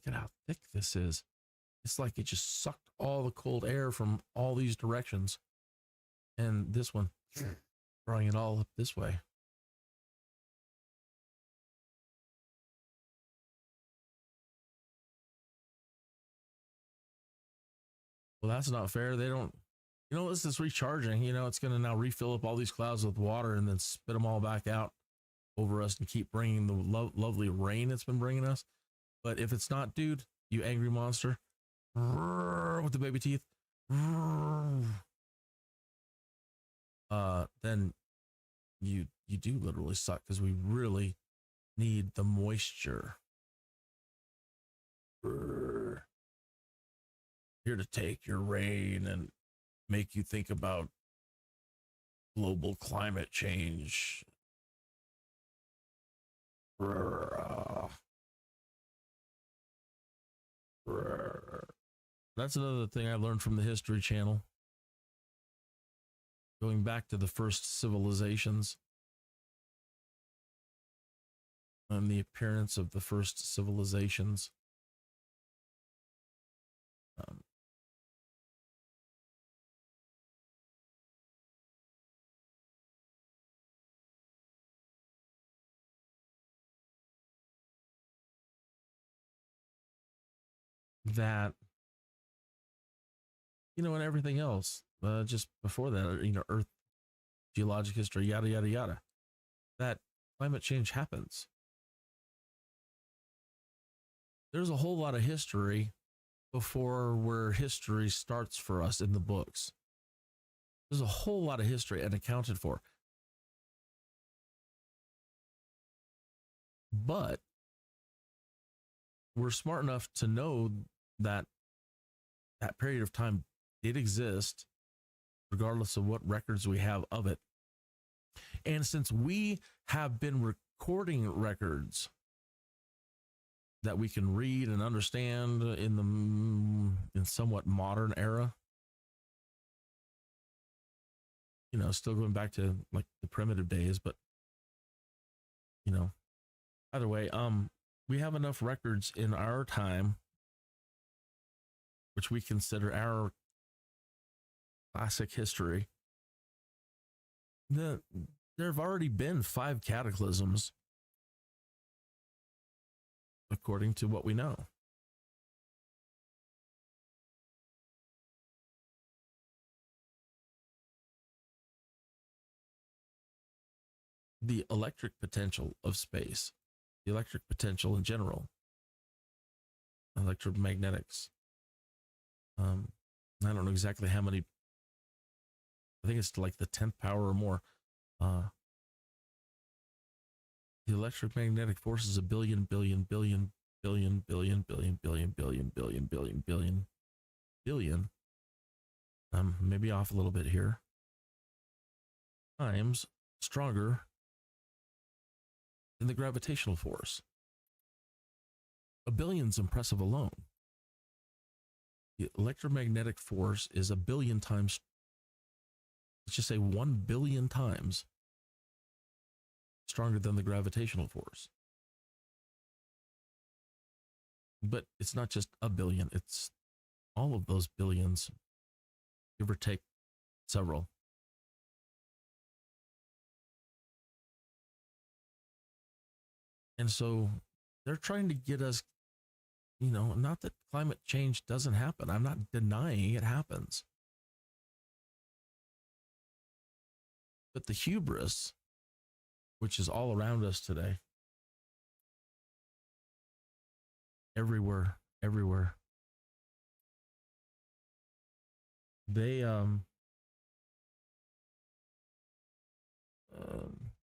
Look at how thick this is. It's like it just sucked all the cold air from all these directions. And this one, drawing it all up this way. Well, that's not fair. They don't, this is recharging. It's going to now refill up all these clouds with water and then spit them all back out over us and keep bringing the lovely rain it's been bringing us. But if it's not, dude, you angry monster, with the baby teeth, then you do literally suck, because we really need the moisture. Here to take your rain and make you think about global climate change. That's another thing I learned from the History Channel. Going back to the first civilizations and the appearance of the first civilizations. That, and everything else, just before that, Earth, geologic history, yada, yada, yada, that climate change happens. There's a whole lot of history before where history starts for us in the books. There's a whole lot of history unaccounted for. But we're smart enough to know that that period of time did exist, regardless of what records we have of it. And since we have been recording records that we can read and understand in somewhat modern era, still going back to like the primitive days, but either way, we have enough records in our time, which we consider our classic history. There have already been 5 cataclysms, according to what we know. The electric potential of space, the electric potential in general, electromagnetics, I don't know exactly how many. I think it's like the 10th power or more. The electromagnetic force is a billion. Maybe off a little bit here. Times stronger than the gravitational force. A billion's impressive alone. The electromagnetic force is a billion times, let's just say 1 billion times stronger than the gravitational force. But it's not just a billion, it's all of those billions, give or take several. And so they're trying to get us, you know, not that climate change doesn't happen. I'm not denying it happens. But the hubris, which is all around us today, everywhere, they,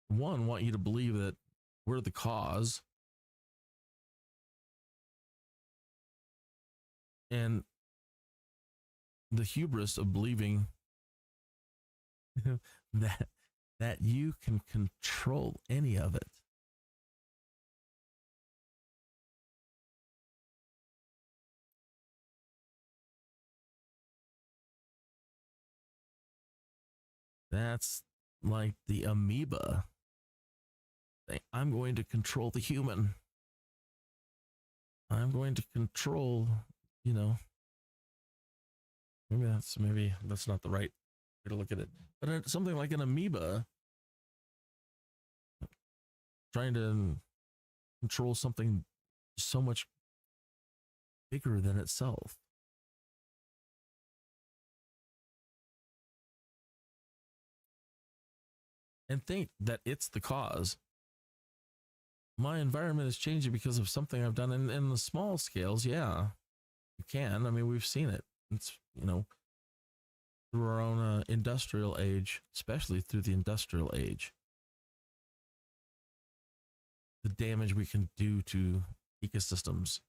one, want you to believe that we're the cause. And the hubris of believing that you can control any of it. That's like the amoeba. I'm going to control the human. I'm going to control, you know, maybe that's not the right way to look at it. But something like an amoeba trying to control something so much bigger than itself. And think that it's the cause. My environment is changing because of something I've done. And in the small scales, yeah, you can. I mean, we've seen it. It's, you know, through our own industrial age, especially through the industrial age, the damage we can do to ecosystems.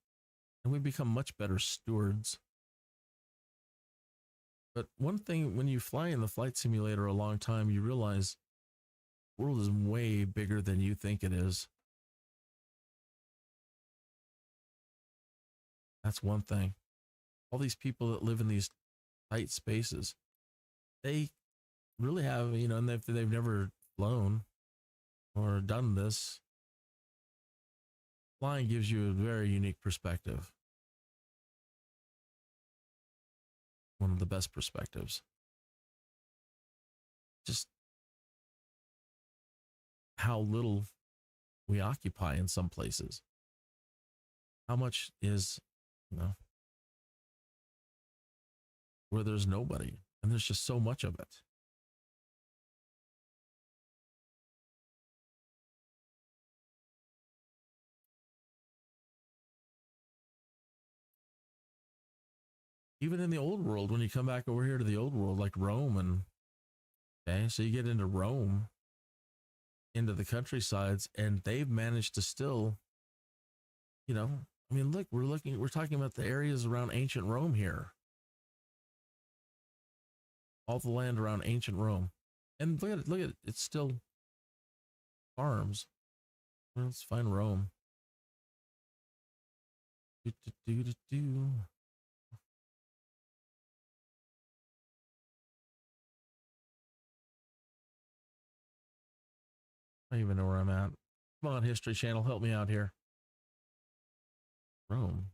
And we become much better stewards. But one thing, when you fly in the flight simulator a long time, you realize the world is way bigger than you think it is. That's one thing. All these people that live in these tight spaces, they really have, you know, and they've never flown or done this. Flying gives you a very unique perspective. One of the best perspectives. Just how little we occupy in some places. How much is, you know, where there's nobody, and there's just so much of it. Even in the old world, when you come back over here to the old world, like Rome, and okay, so you get into Rome, into the countrysides, and they've managed to still, you know, I mean, look, we're talking about the areas around ancient Rome here. All the land around ancient Rome. And look at it, it's still farms. Let's find Rome. I don't even know where I'm at. Come on, History Channel, help me out here. Rome.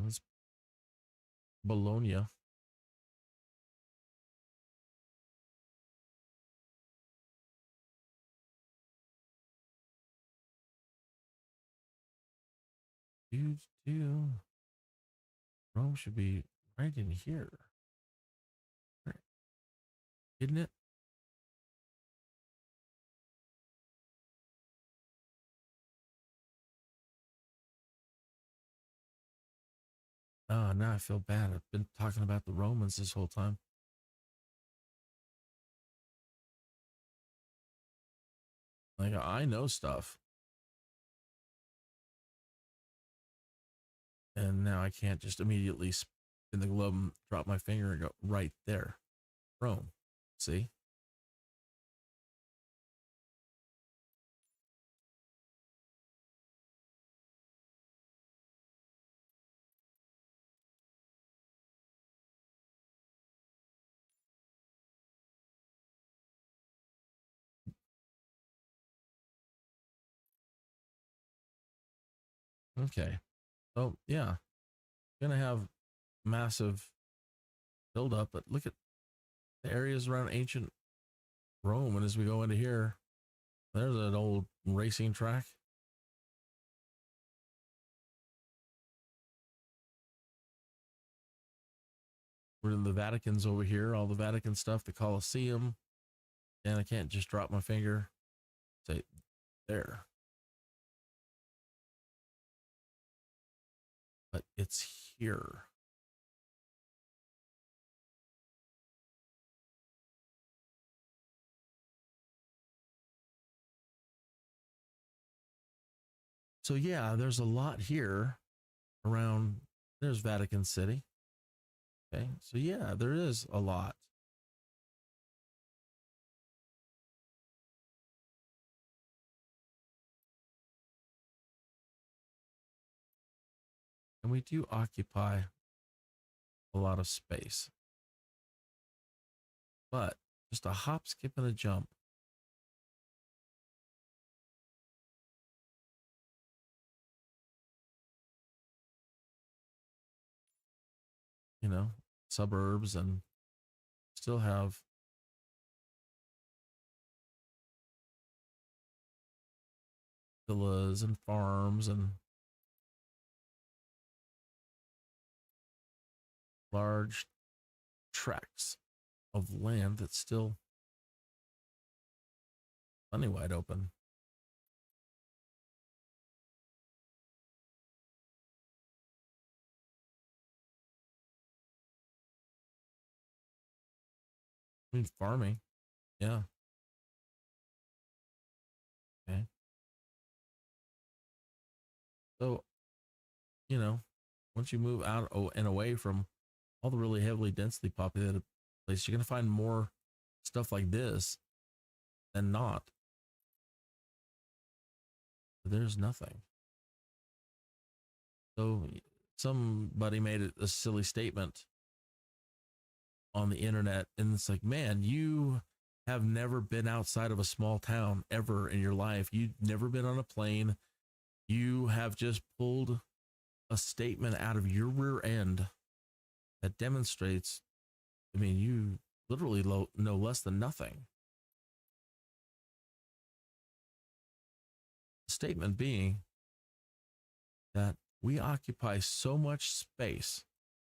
It's Bologna. Rome should be right in here. Right. Isn't it? Oh, now I feel bad. I've been talking about the Romans this whole time. Like, I know stuff. And now I can't just immediately spin the globe and drop my finger and go right there. Rome. See? Okay. So, yeah. Gonna have massive buildup, but look at the areas around ancient Rome. And as we go into here, there's an old racing track. We're in the Vatican's over here, all the Vatican stuff, the Colosseum. And I can't just drop my finger, say, there. But it's here. So yeah, there's a lot here around. There's Vatican City. Okay, so yeah, there is a lot. And we do occupy a lot of space. But just a hop, skip, and a jump. You know, suburbs, and still have villas and farms and large tracts of land that's still plenty wide open. I mean, farming. Yeah. Okay. So, you know, once you move out and away from all the really heavily densely populated places, you're going to find more stuff like this than not. There's nothing. So somebody made a silly statement on the internet, and it's like, man, you have never been outside of a small town ever in your life. You've never been on a plane. You have just pulled a statement out of your rear end that demonstrates, I mean, you literally know less than nothing. The statement being that we occupy so much space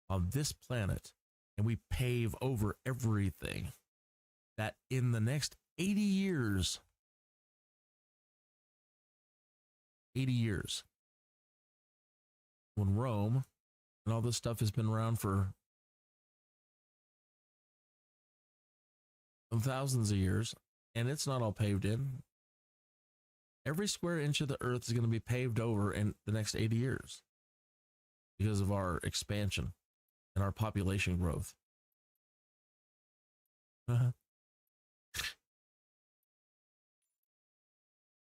on this planet and we pave over everything that in the next 80 years, when Rome and all this stuff has been around for thousands of years, and it's not all paved in, every square inch of the earth is going to be paved over in the next 80 years because of our expansion and our population growth.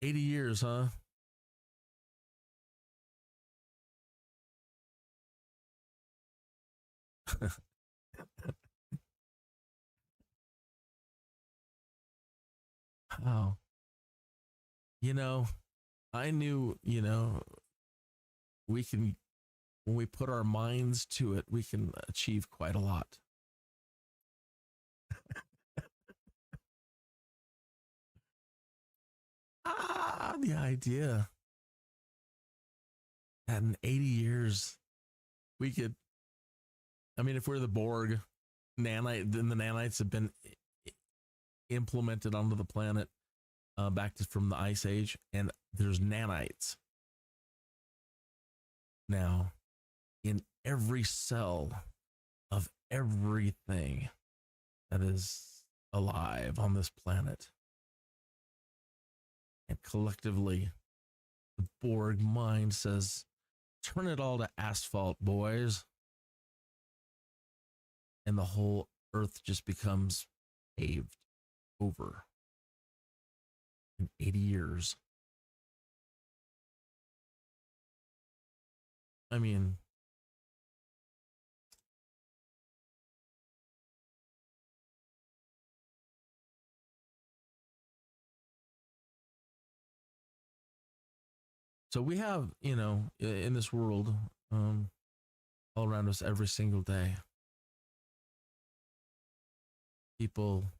80 years, huh? Wow. You know, I knew, you know, we can, when we put our minds to it, we can achieve quite a lot. The idea that in 80 years we could I mean, if we're the Borg, nanite, then the nanites have been implemented onto the planet from the Ice Age, and there's nanites now in every cell of everything that is alive on this planet. And collectively, the Borg mind says, turn it all to asphalt, boys. And the whole Earth just becomes paved over in 80 years. I mean, so we have, in this world, all around us every single day, people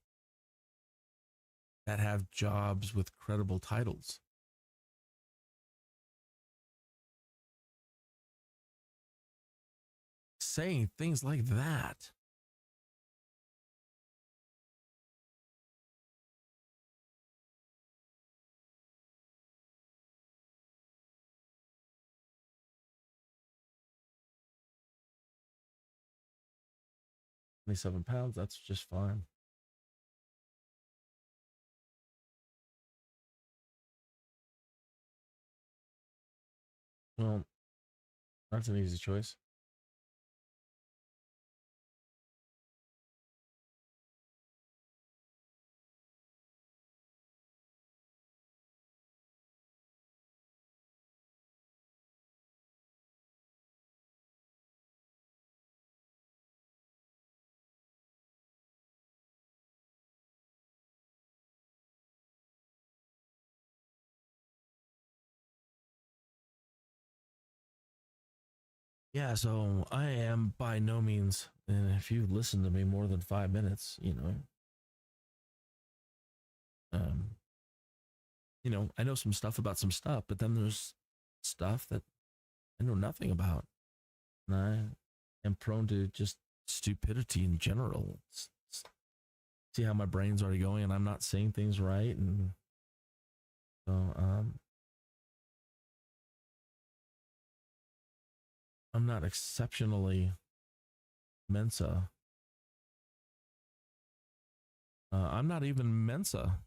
that have jobs with credible titles. Saying things like that. £27, that's just fine. Well, that's an easy choice. Yeah, so I am by no means, and if you listen to me more than 5 minutes, I know some stuff about some stuff, but then there's stuff that I know nothing about. And I am prone to just stupidity in general. See how my brain's already going and I'm not saying things right. And so, I'm not exceptionally Mensa. I'm not even Mensa.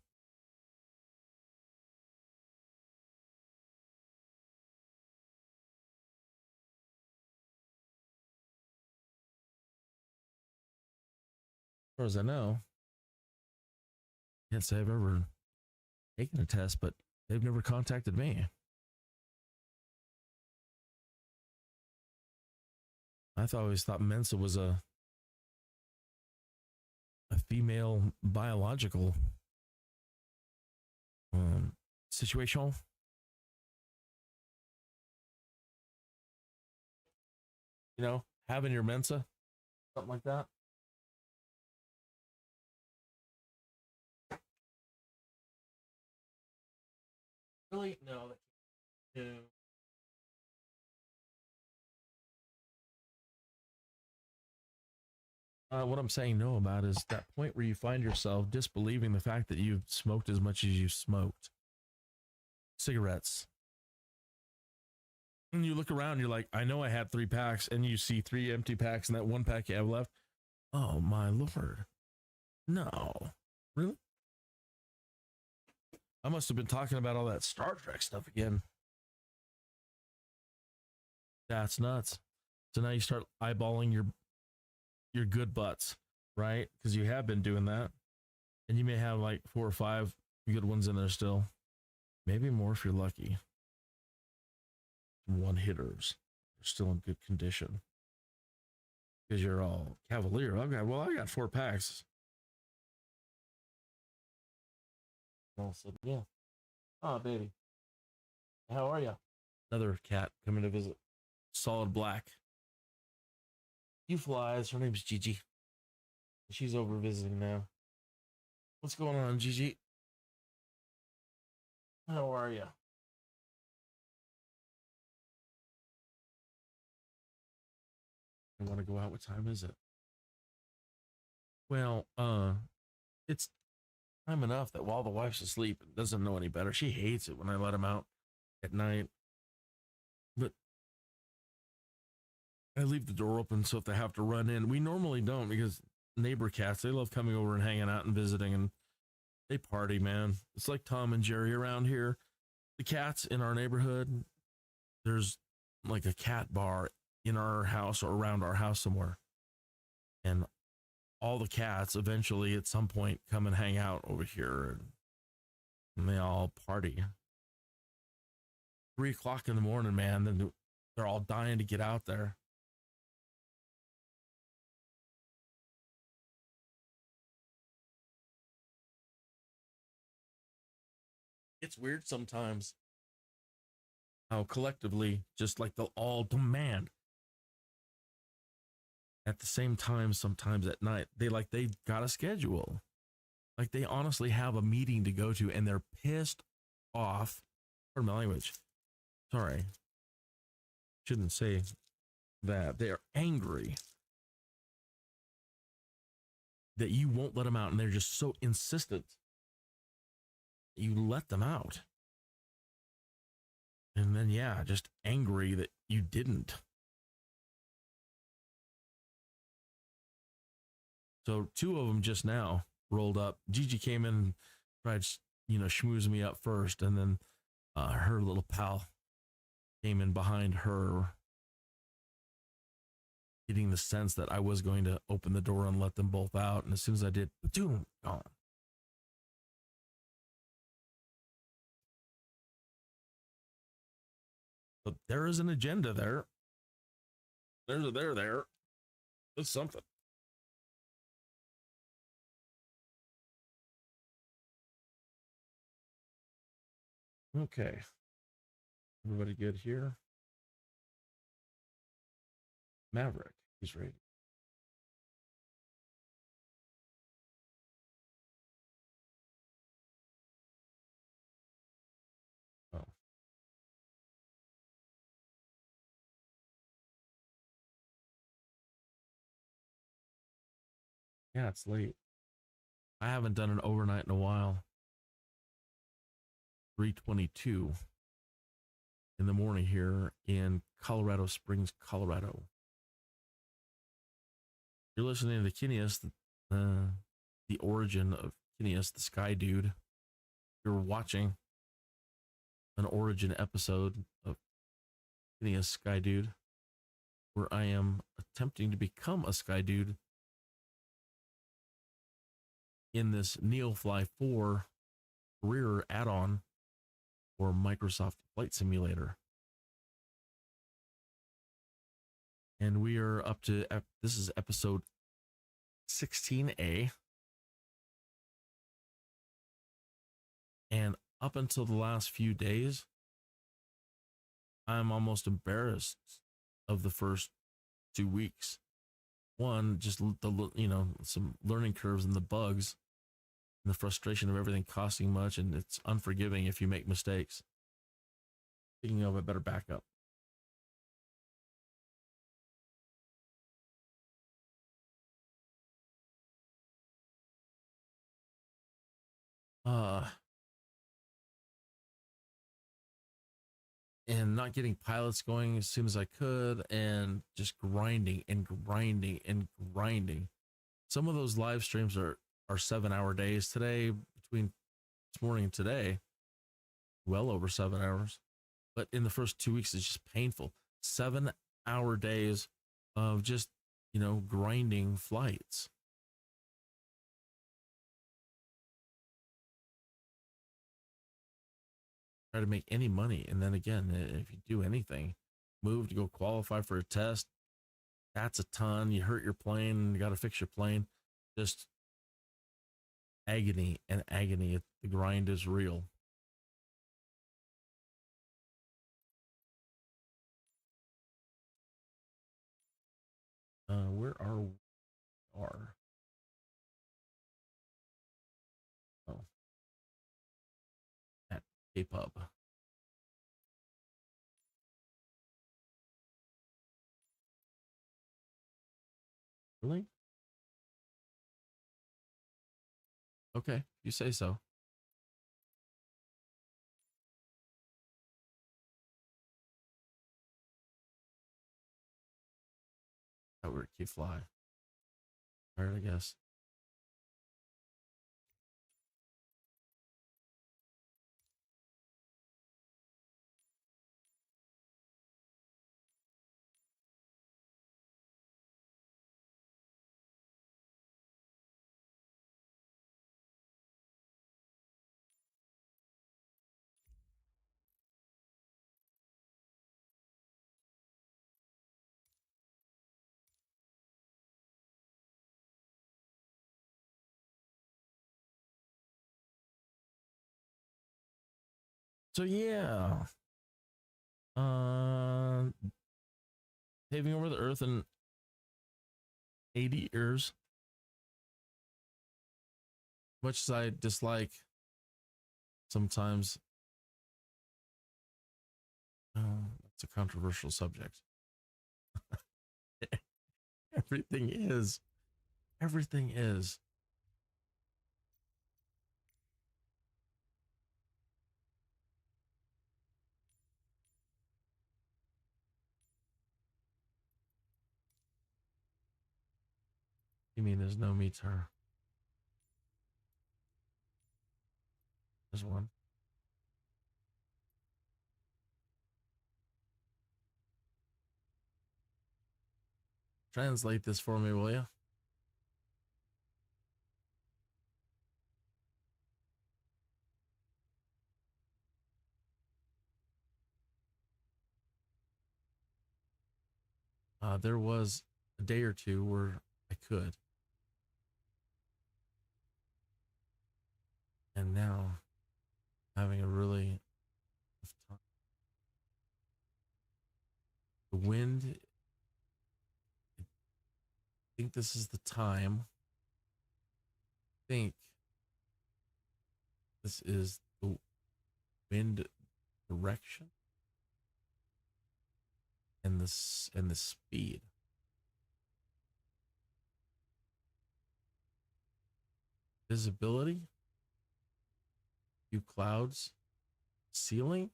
As far as I know, can't say I've ever taken a test, but they've never contacted me. I always thought Mensa was a female biological situation. Having your Mensa, something like that. Really? No. What I'm saying no about is that point where you find yourself disbelieving the fact that you've smoked as much as you've smoked cigarettes. And you look around, you're like, I know I had 3 packs, and you see 3 empty packs and that 1 pack you have left. Oh my Lord. No. Really? I must have been talking about all that Star Trek stuff again. That's nuts. So now you start eyeballing your good butts, right? Because you have been doing that. And you may have like 4 or 5 good ones in there still. Maybe more if you're lucky. 1 hitters. They're still in good condition. Because you're all cavalier. I got 4 packs. I said, yeah. Oh, baby. How are you? Another cat coming to visit. Solid black. You flies. Her name's Gigi. She's over visiting now. What's going on, Gigi? How are you? I want to go out. What time is it? Well, it's time enough that while the wife's asleep and doesn't know any better, she hates it when I let him out at night. But I leave the door open so if they have to run in, we normally don't because neighbor cats, they love coming over and hanging out and visiting, and they party, man. It's like Tom and Jerry around here. The cats in our neighborhood, there's like a cat bar in our house or around our house somewhere. And all the cats eventually at some point come and hang out over here, and they all party. 3 o'clock in the morning, man, then they're all dying to get out there. It's weird sometimes how collectively, just like they'll all demand at the same time, sometimes at night, they've got a schedule. Like they honestly have a meeting to go to and they're pissed off. Pardon my language. Sorry. Shouldn't say that. They're angry that you won't let them out, and they're just so insistent that you let them out. And then, yeah, just angry that you didn't. So 2 of them just now rolled up. Gigi came in and tried, schmoozing me up first, and then her little pal came in behind her, getting the sense that I was going to open the door and let them both out. And as soon as I did, boom, gone. But there is an agenda there. There's a there. There's something. Okay. Everybody good here? Maverick, he's ready. Oh. Yeah, it's late. I haven't done an overnight in a while. 3:22 in the morning here in Colorado Springs, Colorado. You're listening to Kineas, the origin of Kineas, the Skydude. You're watching an origin episode of Kineas Skydude, where I am attempting to become a Skydude in this Neofly4 career add-on for Microsoft Flight Simulator. And we are up to, this is episode 16A. And up until the last few days, I'm almost embarrassed of the first 2 weeks. One, just some learning curves and the bugs and the frustration of everything costing much, and it's unforgiving if you make mistakes. Speaking of, I better back up. And not getting pilots going as soon as I could, and just grinding and grinding and grinding. Some of those live streams are 7-hour days today, between this morning and today, well over 7 hours. But in the first 2 weeks, it's just painful. 7-hour days of just, grinding flights. Try to make any money. And then again, if you do anything, move to go qualify for a test, that's a ton. You hurt your plane, you got to fix your plane. Just agony and agony. The grind is real. Where are we? Oh, at K-Pub. Really? Okay, you say so. That would keep fly. All right, I guess. So yeah, paving over the earth in 80 years. Much as I dislike sometimes, it's a controversial subject. Everything is. Everything is. You mean there's no meter? There's one. Translate this for me, will you? There was a day or two where I could. And now, having a really tough time. The wind, I think this is the time. I think this is the wind direction and the speed. Visibility, few clouds, ceiling.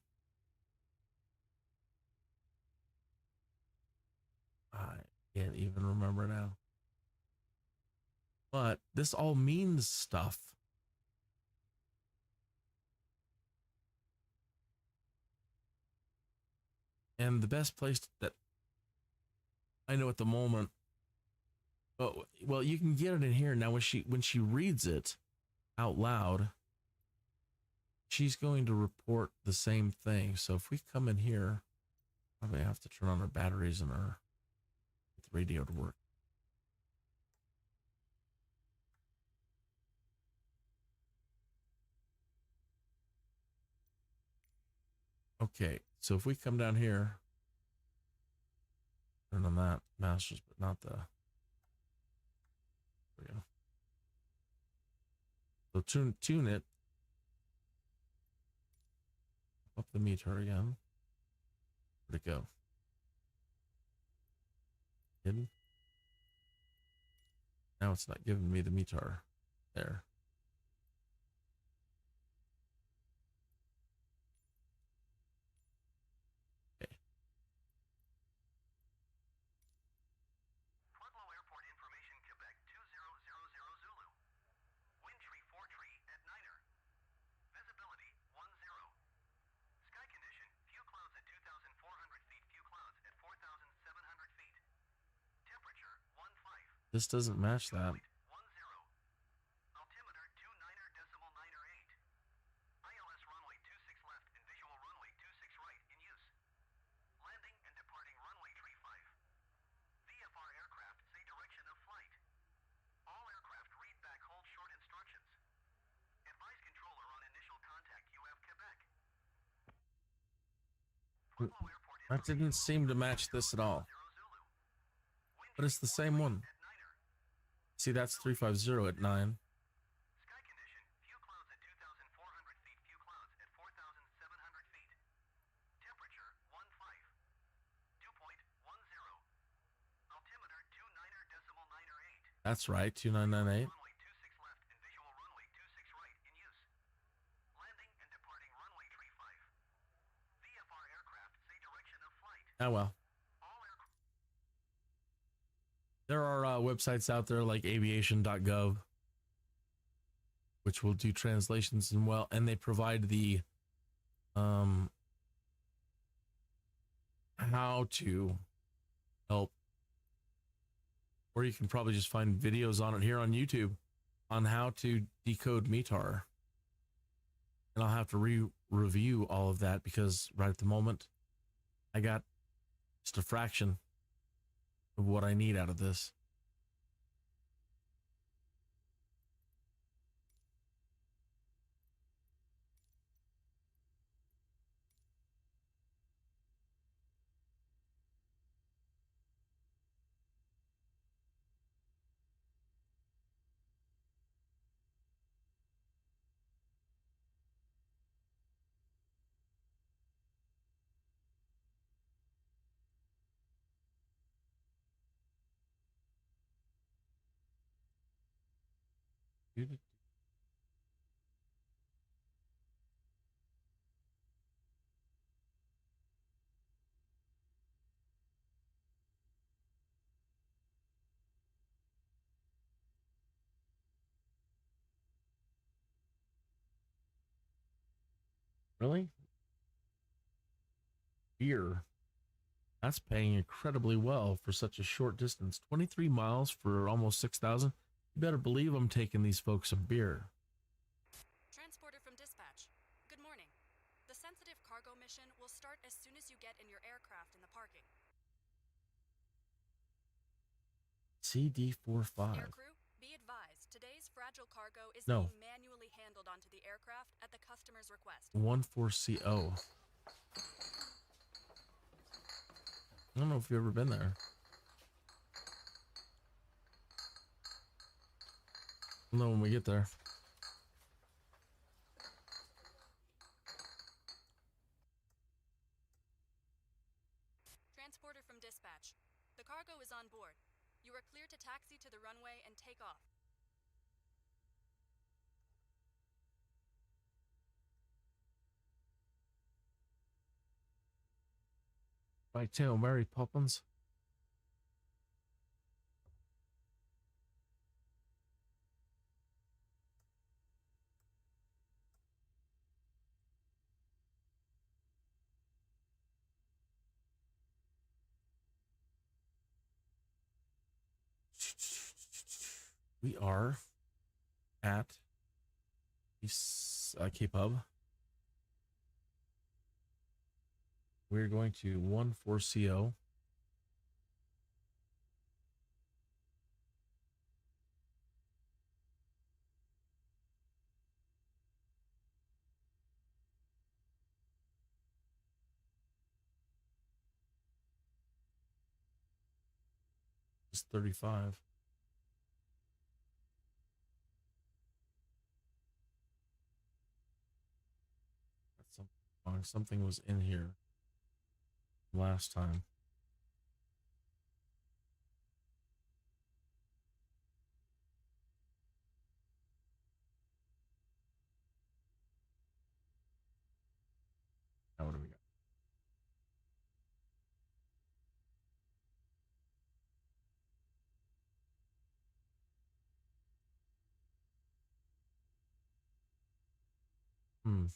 I can't even remember now. But this all means stuff. And the best place that I know at the moment, oh, well, you can get it in here now. When she reads it out loud, she's going to report the same thing. So if we come in here, probably have to turn on our batteries and our radio to work. Okay, so if we come down here, turn on that masters, but not the. There we go. So tune it. Up the meter again. Where'd it go? Hidden. Now it's not giving me the meter. There. Okay. Pueblo Airport information, Quebec 2000 Zulu. Wind tree 4 tree at Niner. Visibility 10. Sky condition, few clouds at 2,400 feet, few clouds at 4,700 feet. Temperature 15. This doesn't match that. 10. Altimeter 29.908. ILS runway 26 left and visual runway 26 right in use. Landing and departing runway 35. VFR aircraft say direction of flight. All aircraft read back hold short instructions. Advise controller on initial contact. You have Quebec. Pueblo Airport That didn't seem to match this at all. But it's the same one. See, that's 350 at 9. Sky condition, few clouds at 2,400 feet, few clouds at 4,700 feet. Temperature 15. 2.10. Altimeter 29.908. That's right, 2998. Runway 26 left and visual runway 26 right in use. Landing and departing runway 35. VFR aircraft say direction of flight. Oh well. All aircraft. There are websites out there like aviation.gov, which will do translations and well, and they provide the how to help, or you can probably just find videos on it here on YouTube on how to decode METAR. And I'll have to review all of that because right at the moment I got just a fraction of what I need out of this. Really? Beer. That's paying incredibly well for such a short distance. 23 miles for almost 6,000. You better believe I'm taking these folks some beer. Transporter from dispatch. Good morning. The sensitive cargo mission will start as soon as you get in your aircraft in the parking. CD45. Aircrew, be advised, today's fragile cargo is No. being manually handled onto the aircraft at the customer's request. 14CO. I don't know if you've ever been there. We'll know when we get there. Transporter from dispatch. The cargo is on board. You are clear to taxi to the runway and take off. Right tail, Mary Poppins. We are at Cape Hub. We're going to 14CO. It's 35. That's something wrong. Something was in here last time. Now what do we got? Hmm.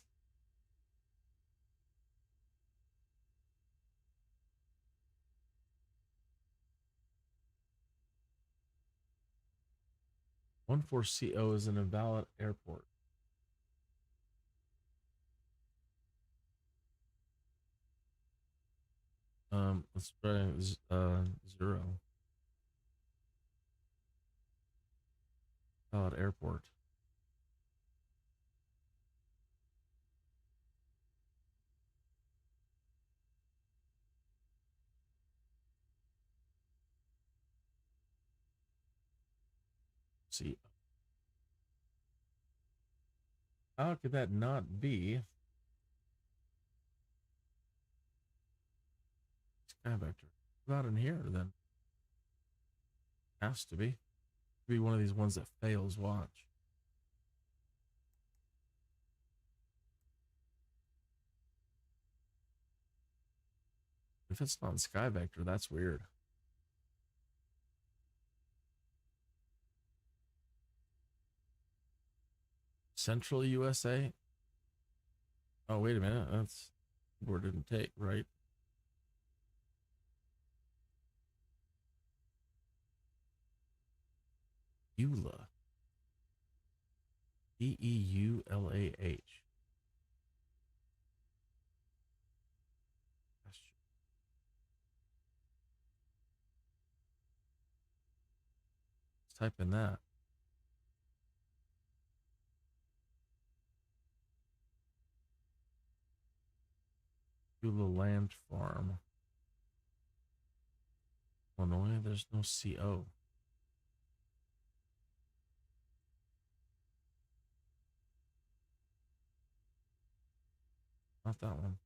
One 14CO is an invalid airport. Let's try 0. Valid airport. See, how could that not be Sky Vector? Not in here then. Has to be. Be one of these ones that fails. Watch. If it's not in Sky Vector, that's weird. Central USA? Oh, wait a minute. That's word didn't take, right? EULA. EEULAH. Let's type in that. EULA Land Farm. Illinois, there's no CO. Not that one.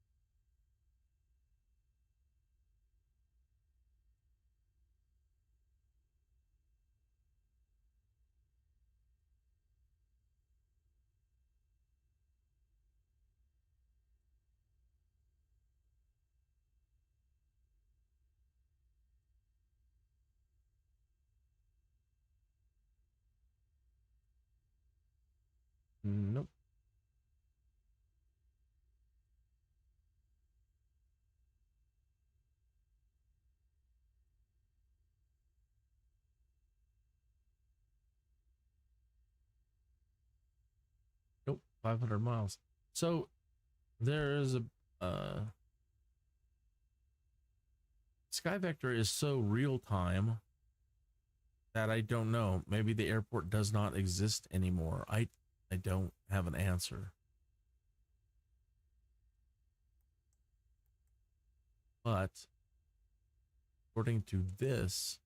Nope. Nope. 500 miles. So there is a Sky Vector is so real time that I don't know. Maybe the airport does not exist anymore. I don't have an answer. But according to this,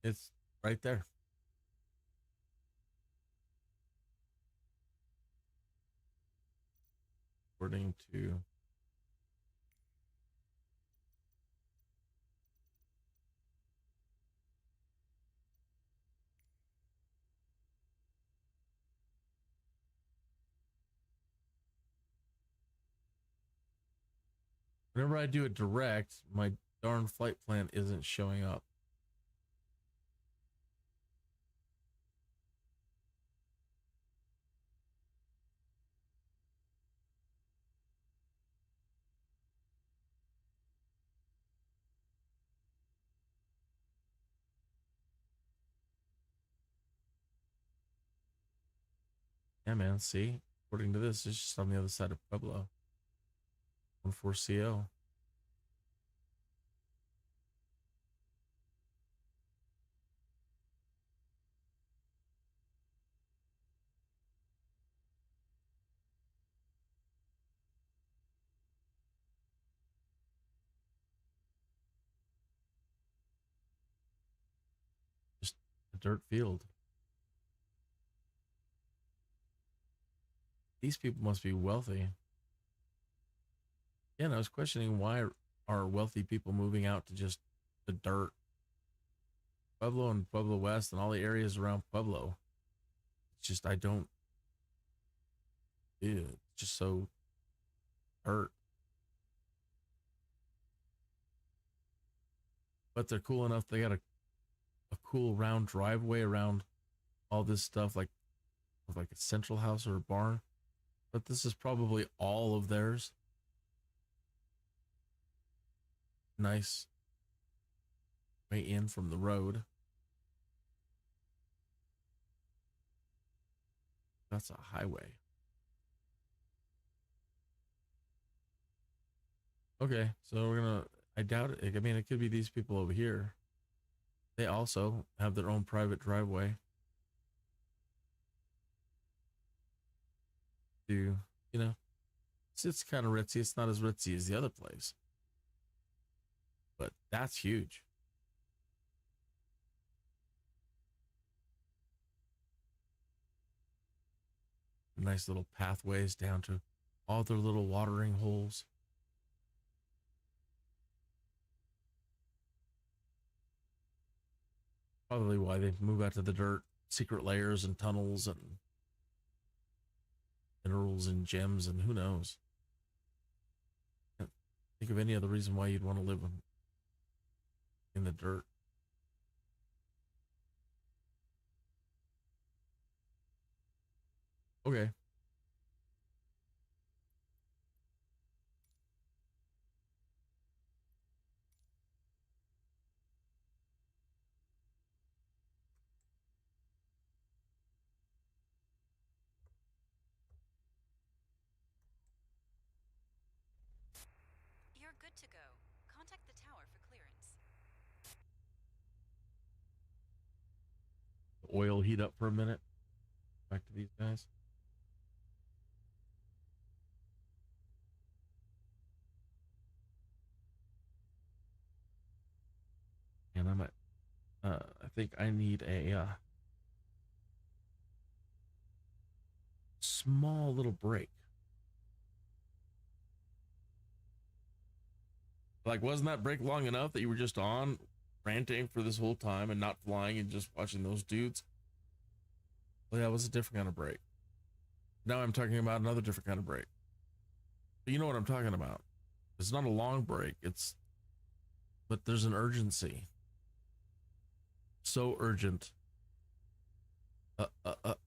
it's right there. According to whenever I do it direct, my darn flight plan isn't showing up. Yeah, man. See, according to this, it's just on the other side of Pueblo. 14CO. Just a dirt field. These people must be wealthy. Yeah, and I was questioning why are wealthy people moving out to just the dirt. Pueblo and Pueblo West and all the areas around Pueblo. It's just, I don't, ew, it's just so dirt. But they're cool enough. They got a cool round driveway around all this stuff, like a central house or a barn. But this is probably all of theirs. Nice way in from the road. That's a highway. Okay, so we're gonna, I doubt it. I mean, it could be these people over here. They also have their own private driveway to, you know, it's kind of ritzy. It's not as ritzy as the other place, but that's huge. nice little pathways down to all their little watering holes. Probably why they move out to the dirt, secret layers and tunnels and minerals and gems and who knows. Can't think of any other reason why you'd want to live in the dirt. Okay. You're good to go. Contact the tower for clearance. The oil heat up for a minute. Back to these guys. And I'm at, I think I need a small little break. Like, wasn't that break long enough that you were just on ranting for this whole time and not flying and just watching those dudes? Well, yeah, it was a different kind of break. Now I'm talking about another different kind of break. But you know what I'm talking about. It's not a long break. But there's an urgency. So urgent.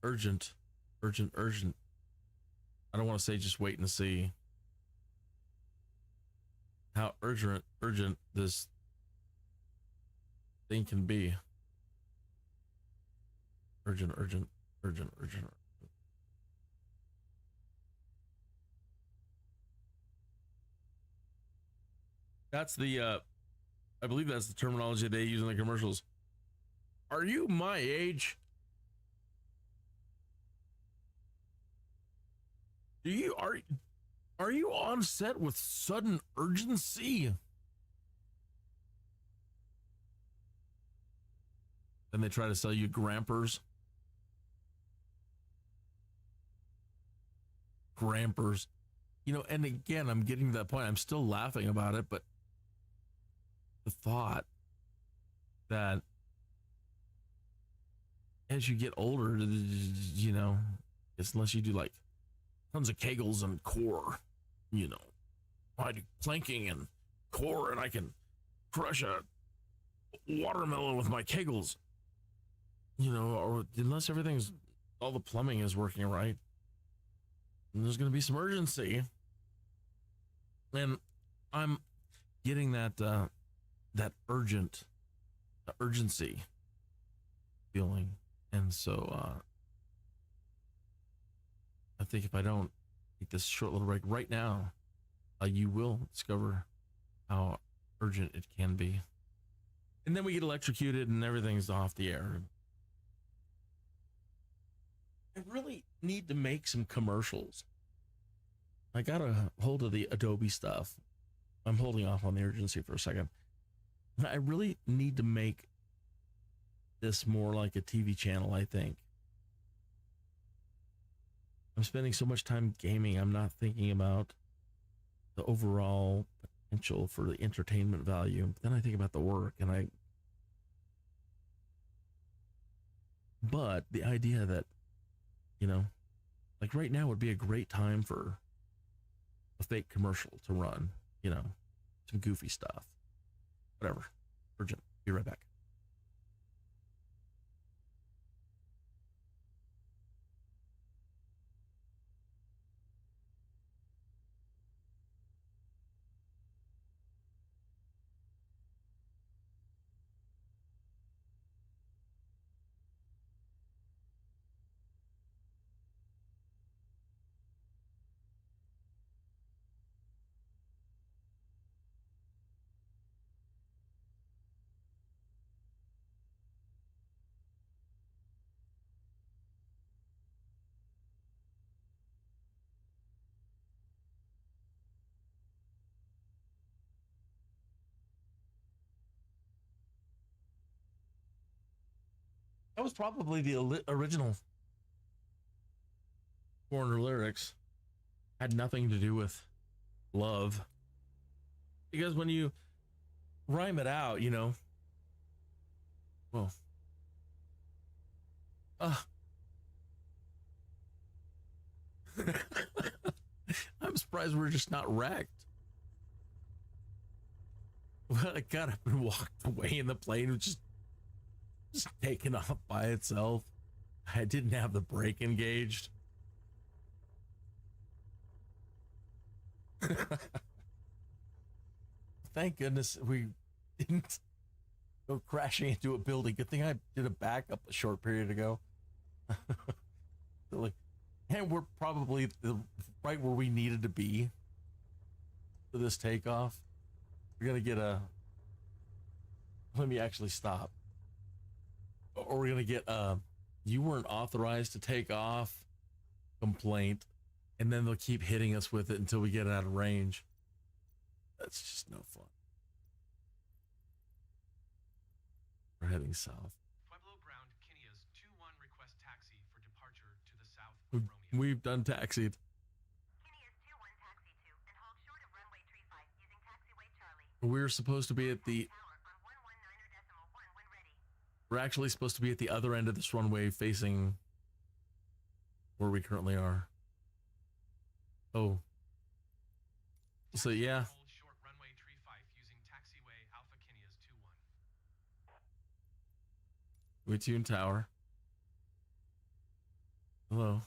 Urgent. I don't want to say just waiting to see how urgent this thing can be. Urgent. That's the I believe that's the terminology they use in the commercials. Are you my age? Are you on set with sudden urgency? Then they try to sell you grampers. You know, and again, I'm getting to that point. I'm still laughing about it, but the thought that as you get older, you know, it's unless you do like tons of kegels and core, you know, I do planking and core and I can crush a watermelon with my kegels, you know, or unless all the plumbing is working right, and there's going to be some urgency. And I'm getting that urgency feeling. And so, I think if I don't take this short little break right now, you will discover how urgent it can be. And then we get electrocuted and everything's off the air. I really need to make some commercials. I got a hold of the Adobe stuff. I'm holding off on the urgency for a second. I really need to make this more like a TV channel, I think. I'm spending so much time gaming, I'm not thinking about the overall potential for the entertainment value. But then I think about the work, but the idea that, you know, like right now would be a great time for a fake commercial to run, you know, some goofy stuff, whatever. Urgent. Be right back. That was probably the original. Foreigner lyrics had nothing to do with love. Because when you rhyme it out, you know, well, I'm surprised we're just not wrecked. Well, I got up and walked away, and the plane was just taken off by itself. I didn't have the brake engaged. Thank goodness we didn't go crashing into a building. Good thing I did a backup a short period ago. Like, and we're probably right where we needed to be for this takeoff. We're gonna get a. Let me actually stop. Or we're gonna get a. You weren't authorized to take off complaint, and then they'll keep hitting us with it until we get out of range. That's just no fun. We're heading south. Pueblo ground Kinia's 2-1 request taxi for departure to the south of Romeo. We've done taxied. Kinia's 2-1 taxi to and hold short of runway 35 using taxiway Charlie. We're supposed to be at the. Tower on 119.1 when ready. We're actually supposed to be at the other end of this runway, facing where we currently are. Oh. So yeah. Hold short runway 35 using taxiway Alpha Kinia's 2-1. We tune tower. Hello.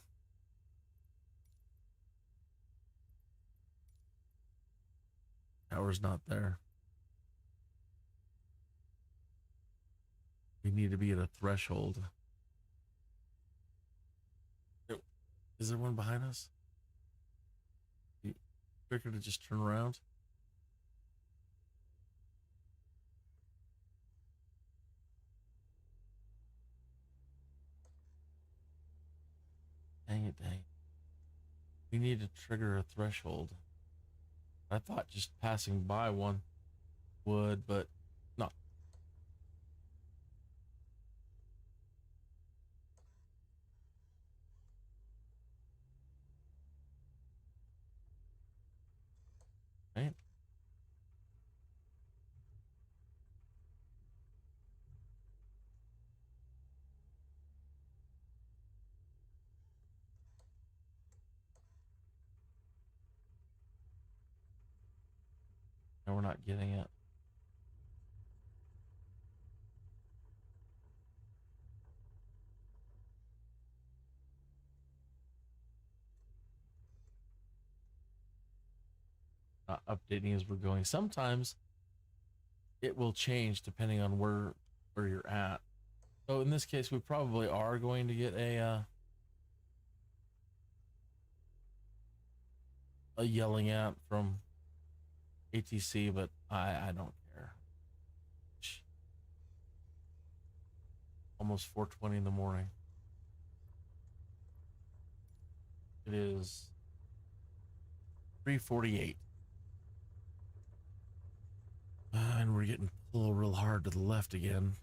Tower's not there. We need to be at a threshold. Is there one behind us? Quicker to just turn around. Dang it, dang. We need to trigger a threshold. I thought just passing by one would, but no. Right? And we're not getting it. Not updating as we're going. Sometimes it will change depending on where you're at. So in this case, we probably are going to get a yelling at from ATC, but I don't care. Almost 4:20 in the morning. It is 3:48. And we're getting pulled real hard to the left again.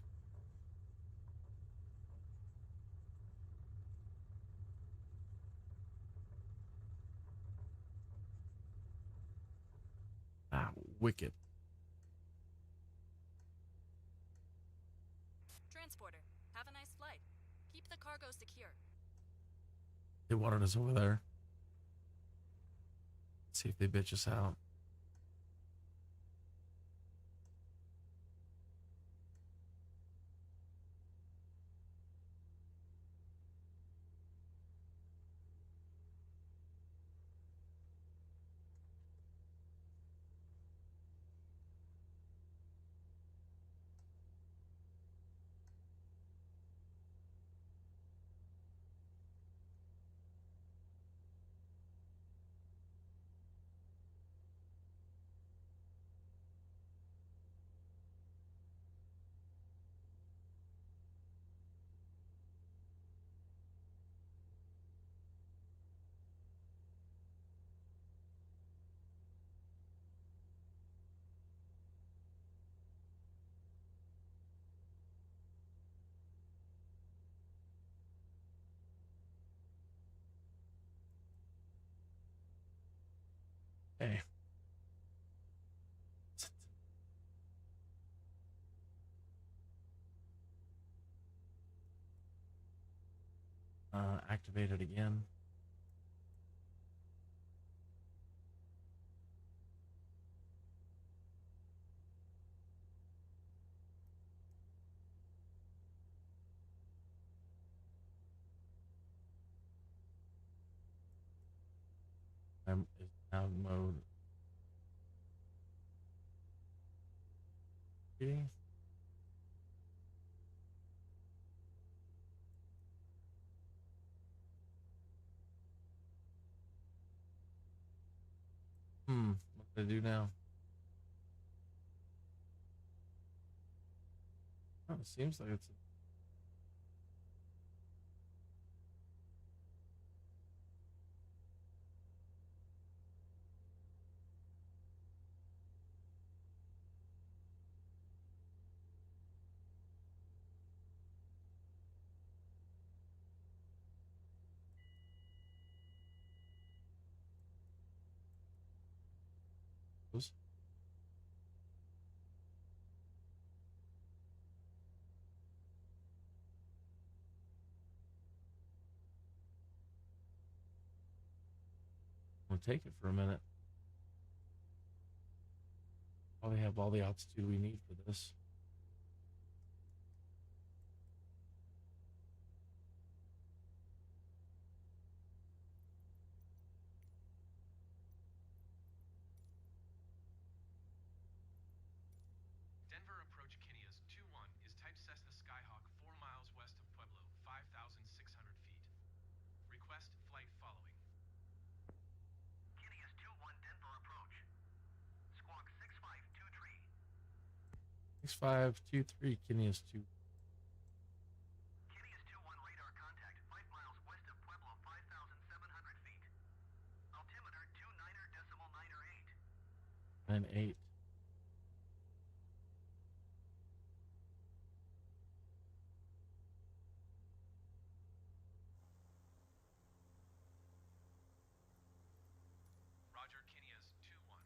Ah, wicked. Transporter, have a nice flight. Keep the cargo secure. They wanted us over there. Let's see if they bitch us out. Hey. Activate it again. Is now mode. Okay. What do I do now? Oh, it seems like it's. We'll take it for a minute. Probably have all the altitude we need for this. Denver approach Kineas 2-1 is type Cessna Skyhawk 4 miles west of Pueblo, 5,600 feet. Request flight following. Kineas 2-1 Denver approach. Squawk 6523. 6523 Kineas 2. Kineas 2-1 radar contact 5 miles west of Pueblo, 5,700 feet. Altimeter 29.908. And 8. Roger, Kineas 2-1.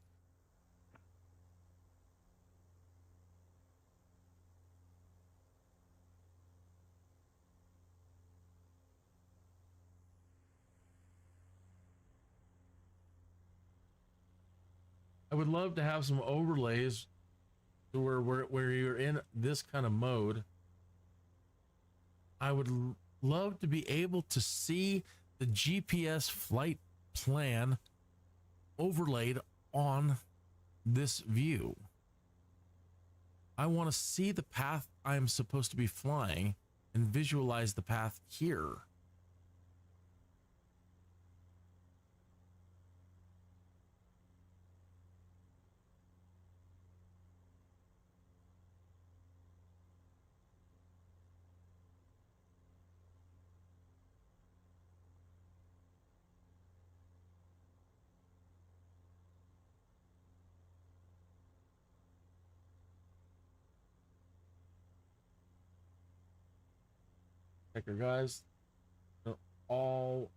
I would love to have some overlays where you're in this kind of mode. I would love to be able to see the GPS flight plan overlaid on this view. I want to see the path I'm supposed to be flying and visualize the path here. Checker guys, they're all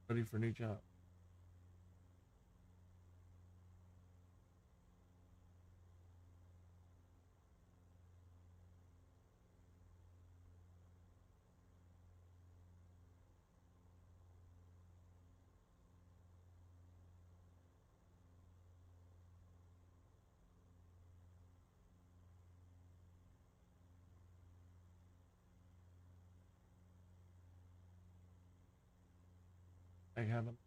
ready for a new job. I haven't.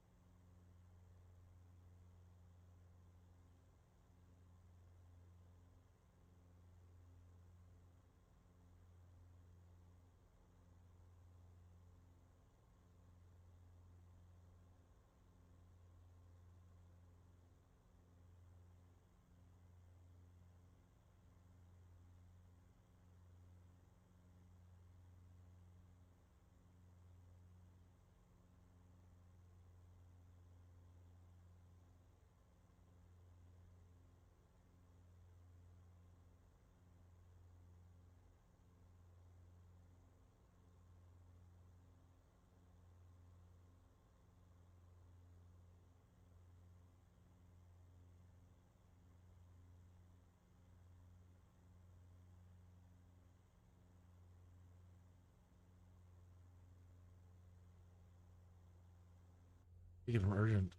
Speaking of urgent.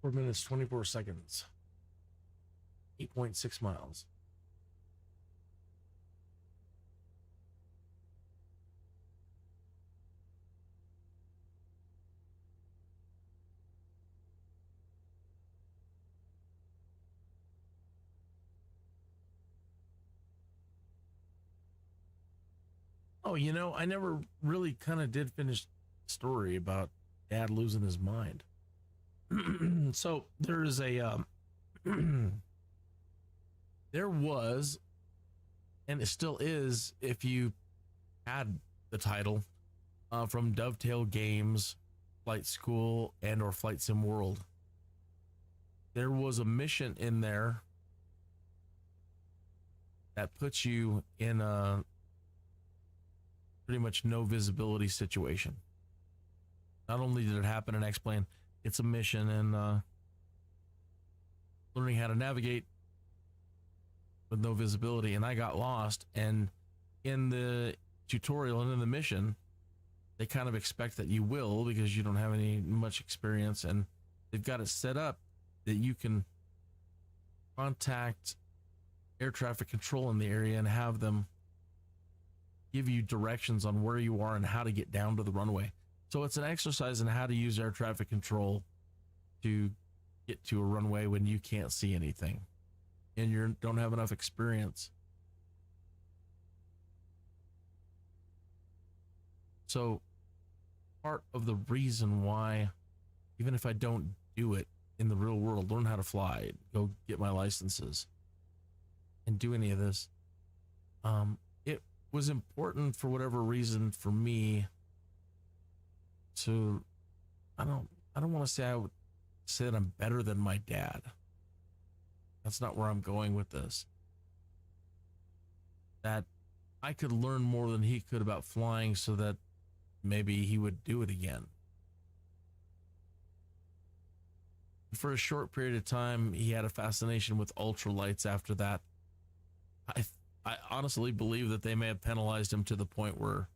Four minutes, 24 seconds. 8.6 miles. Oh, you know, I never really kind of did finish the story about Dad losing his mind. So there is a there was, and it still is, if you had the title from Dovetail Games, Flight School, and or Flight Sim World, there was a mission in there that puts you in a pretty much no visibility situation. Not only did it happen in X-Plane, it's a mission and learning how to navigate with no visibility. And I got lost, and in the tutorial and in the mission, they kind of expect that you will, because you don't have any much experience, and they've got it set up that you can contact air traffic control in the area and have them give you directions on where you are and how to get down to the runway. So it's an exercise in how to use air traffic control to get to a runway when you can't see anything and you don't have enough experience. So part of the reason why, even if I don't do it in the real world, learn how to fly, go get my licenses and do any of this, it was important for whatever reason for me to, I don't want to say I would say that I'm better than my dad. That's not where I'm going with this. That I could learn more than he could about flying so that maybe he would do it again. For a short period of time, he had a fascination with ultralights after that. I honestly believe that they may have penalized him to the point where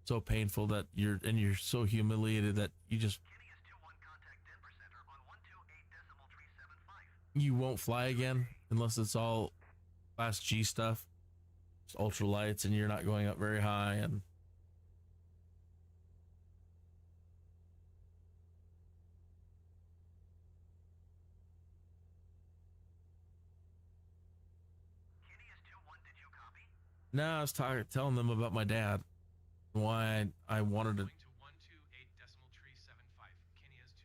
so painful that you're so humiliated that you just you won't fly again unless it's all class G stuff. It's ultralights and you're not going up very high. And now I was telling them about my dad, why I wanted to,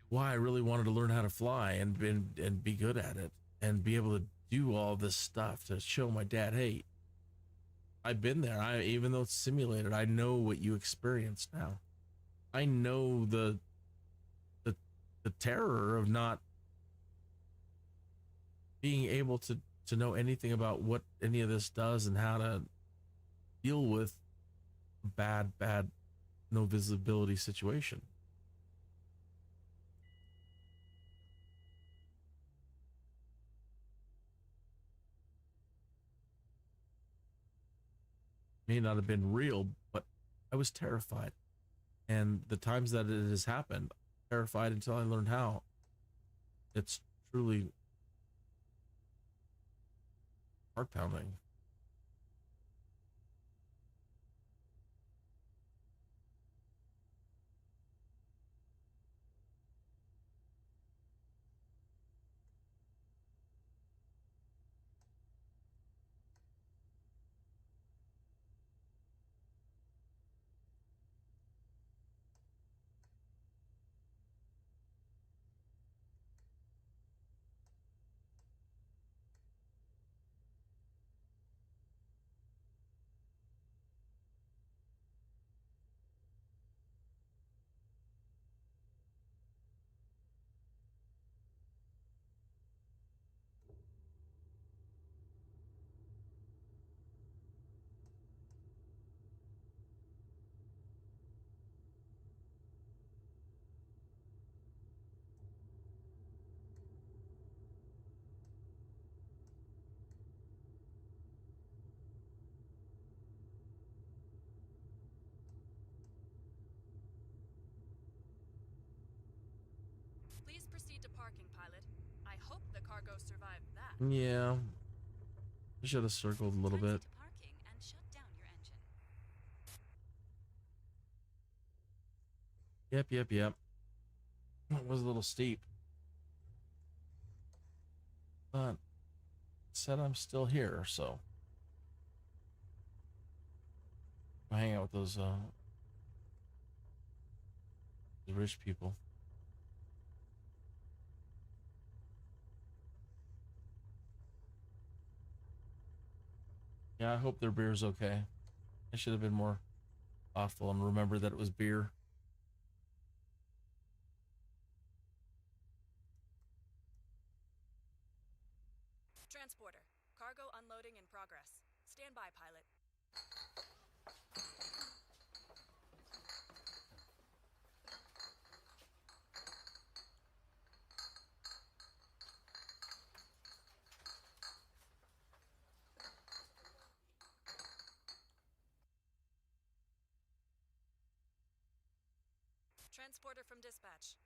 why I really wanted to learn how to fly and be good at it and be able to do all this stuff to show my dad, hey, I've been there. Even though it's simulated, I know what you experienced now. I know the terror of not being able to know anything about what any of this does and how to deal with bad no visibility situation. May not have been real, but I was terrified. And the times that it has happened, terrified until I learned how. It's truly heart pounding. Please proceed to parking, pilot. I hope the cargo survived that. Yeah. I should have circled a little bit. Taxi to parking and shut down your engine. Yep. It was a little steep. But it said I'm still here, so I hang out with those the rich people. Yeah, I hope their beer's okay. I should have been more thoughtful and remembered that it was beer. Transporter. Cargo unloading in progress. Stand by, pilot. Transporter from dispatch.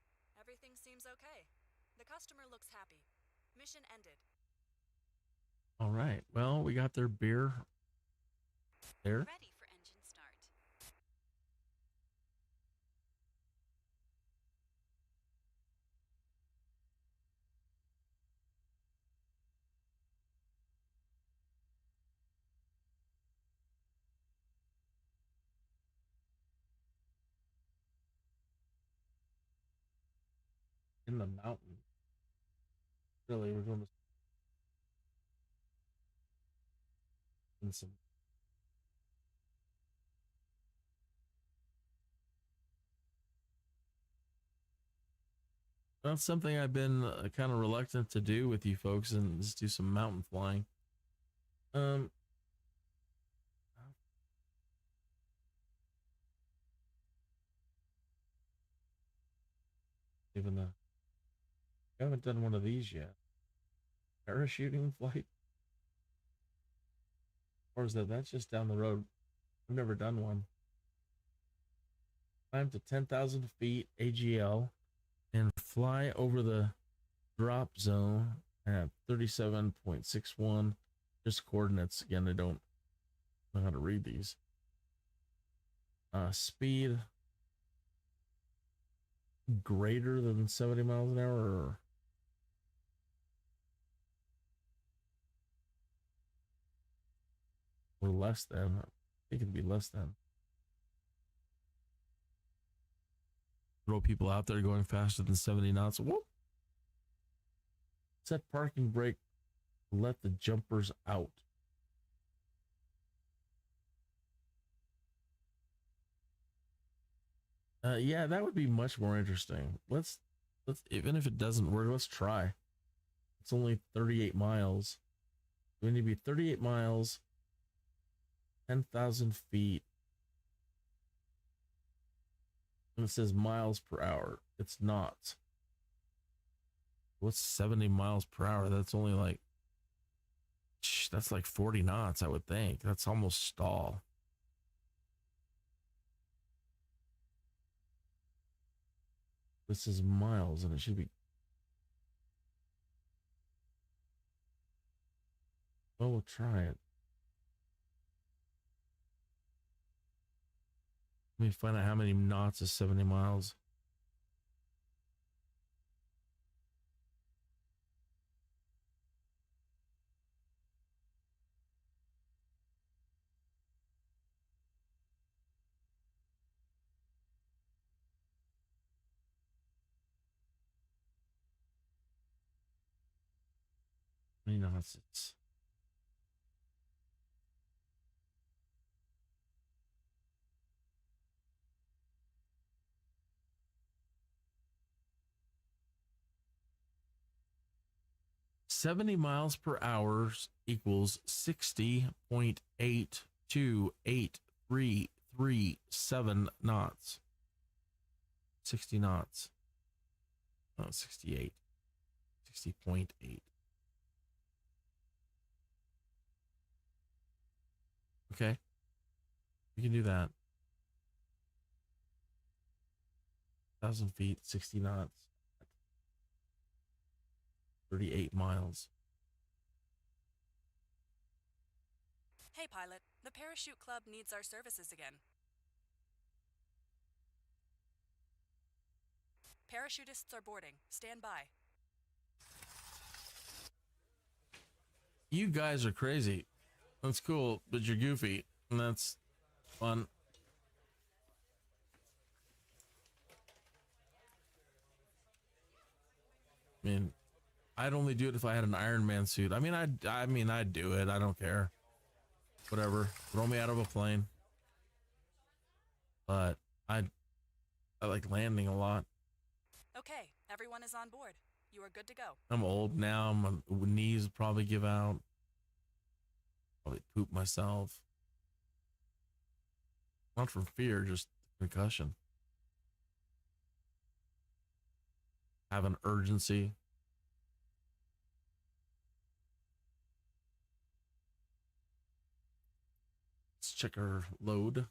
Everything seems okay. The customer looks happy. Mission ended. All right. Well, we got their beer there. Ready for engine start. In the mountain. Really, we're going to in some. That's something I've been kind of reluctant to do with you folks, and just do some mountain flying. Even though I haven't done one of these yet. Parachuting flight? Or is that's just down the road? I've never done one. Climb to 10,000 feet AGL and fly over the drop zone at 37.61. Just coordinates. Again, I don't know how to read these. Speed greater than 70 miles an hour, or less than. I think it'd be less than. Throw people out there going faster than 70 knots. Whoop. Set parking brake. Let the jumpers out. Yeah, that would be much more interesting. Let's even if it doesn't work, let's try. It's only 38 miles. We need to be 38 miles, 10,000 feet. And it says miles per hour. It's not. What's 70 miles per hour? That's only like, that's like 40 knots, I would think. That's almost stall. This is miles, and it should be. Oh, we'll try it. Let me find out how many knots is 70 miles. How many knots it's. $70 miles per hour equals 60.828337 knots. 60 knots. Oh, 68. 60.8. Okay. We can do that. 1,000 feet, 60 knots. 38 miles. Hey, pilot. The parachute club needs our services again. Parachutists are boarding. Stand by. You guys are crazy. That's cool, but you're goofy, and that's fun. I mean, I'd only do it if I had an Iron Man suit. I mean, I'd do it. I don't care. Whatever. Throw me out of a plane. But I like landing a lot. Okay, everyone is on board. You are good to go. I'm old now. My knees will probably give out. Probably poop myself. Not from fear, just concussion. Have an urgency. Let's check our load.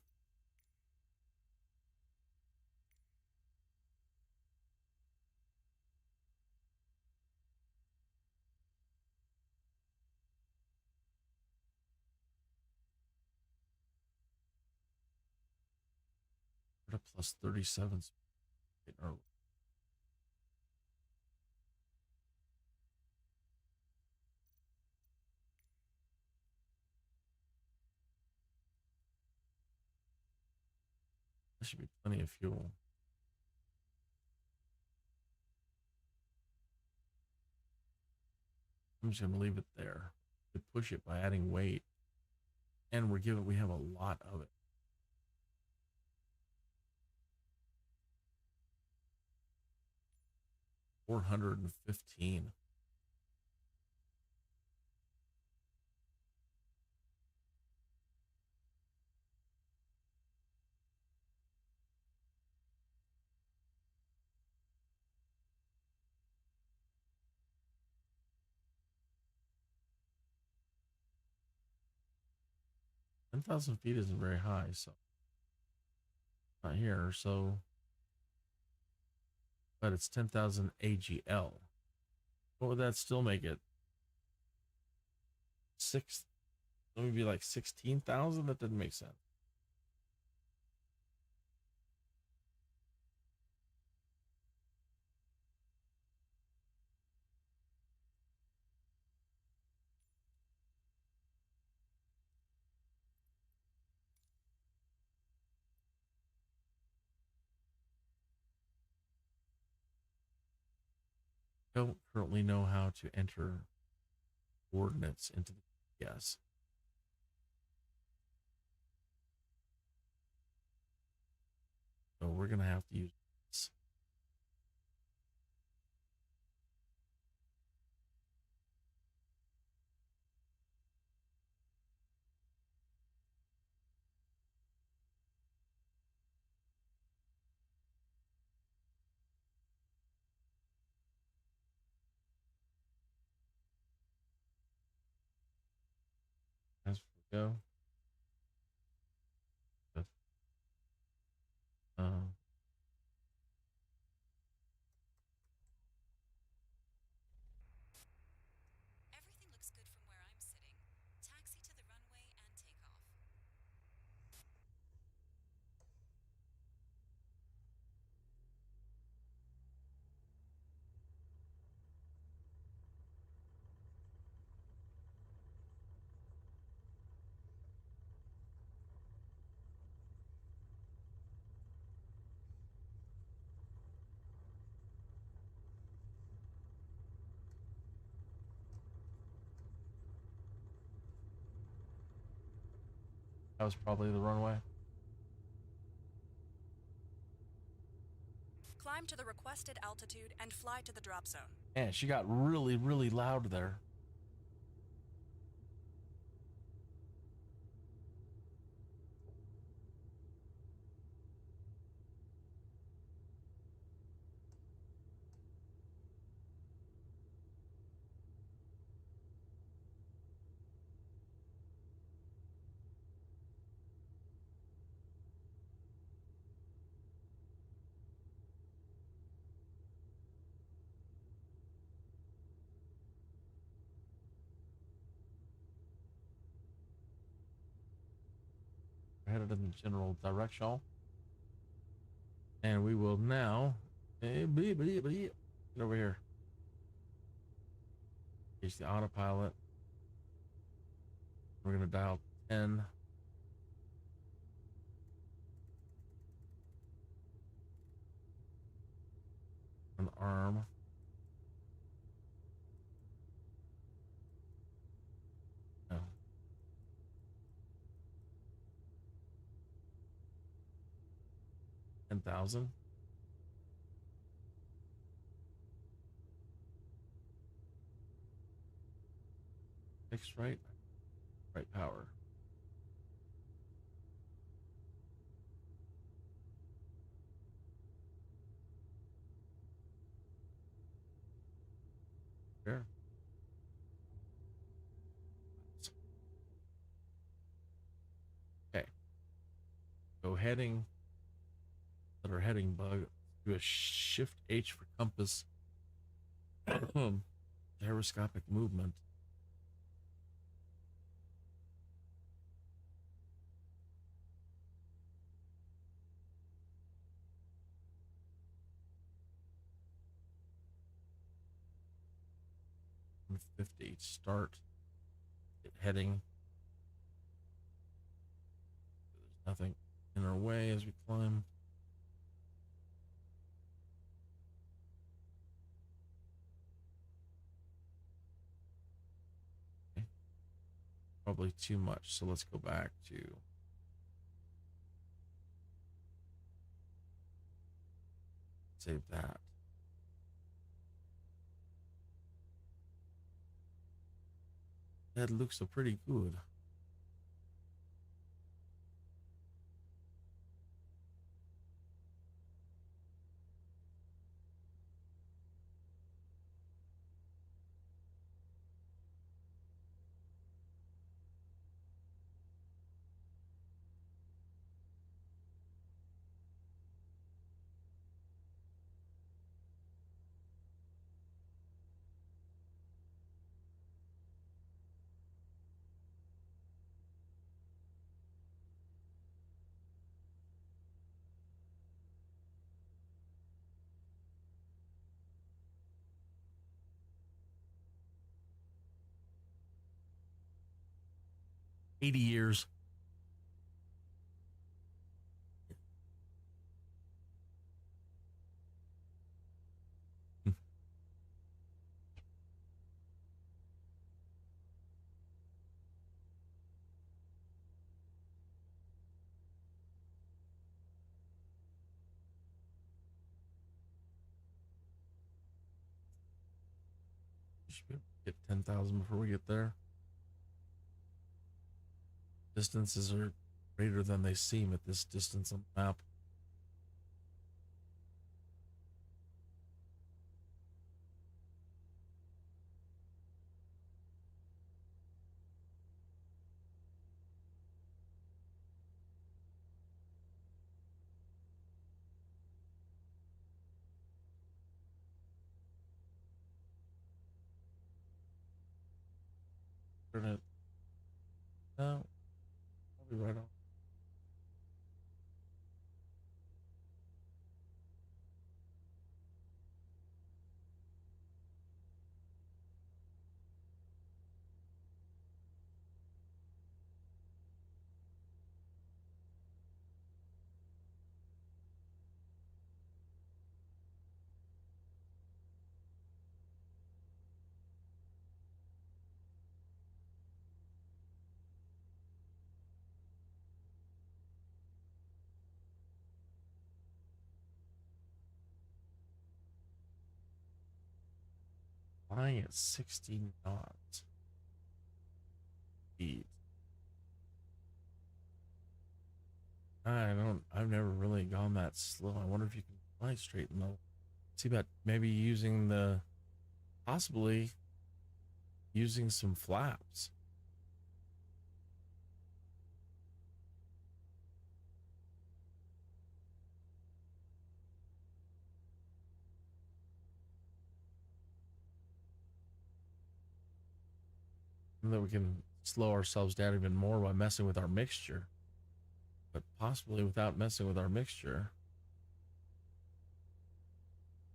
Plus 37. There should be plenty of fuel. I'm just gonna leave it there. To push it by adding weight, and we have a lot of it. 415. $10,000 feet isn't very high, so not here. So, but it's 10,000 AGL. What would that still make it? That would be like 16,000. That didn't make sense. Don't currently know how to enter coordinates into the GPS. So we're going to have to use this. Go. Good. Everything looks good from where I'm sitting. Taxi to the runway and take off. That was probably the runway. Climb to the requested altitude and fly to the drop zone. Man, she got really, really loud there. We're headed in the general direction. And we will now get over here. Here's the autopilot. We're going to dial 10. An arm. No. 10,000. Fixed right power. Sure. Okay. Go heading. Let our heading bug. Do a shift H for compass. Gyroscopic movement. .50 start. Get heading. There's nothing in our way as we climb. Okay. Probably too much, so let's go back to save that. That looks pretty good. $80. Should get 10,000 before we get there. Distances are greater than they seem at this distance on the map. turn it. No, I'll be right on. Flying at 60 knots. Speed. I've never really gone that slow. I wonder if you can fly straight in the, see about maybe possibly using some flaps. And then we can slow ourselves down even more by messing with our mixture. But possibly without messing with our mixture,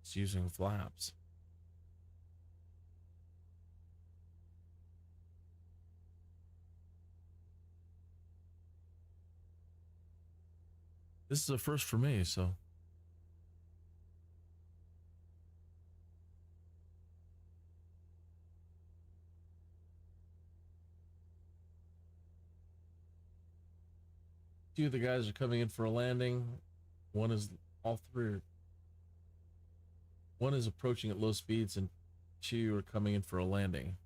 it's using flaps. This is a first for me, so. Two of the guys are coming in for a landing. One is one is approaching at low speeds and two are coming in for a landing.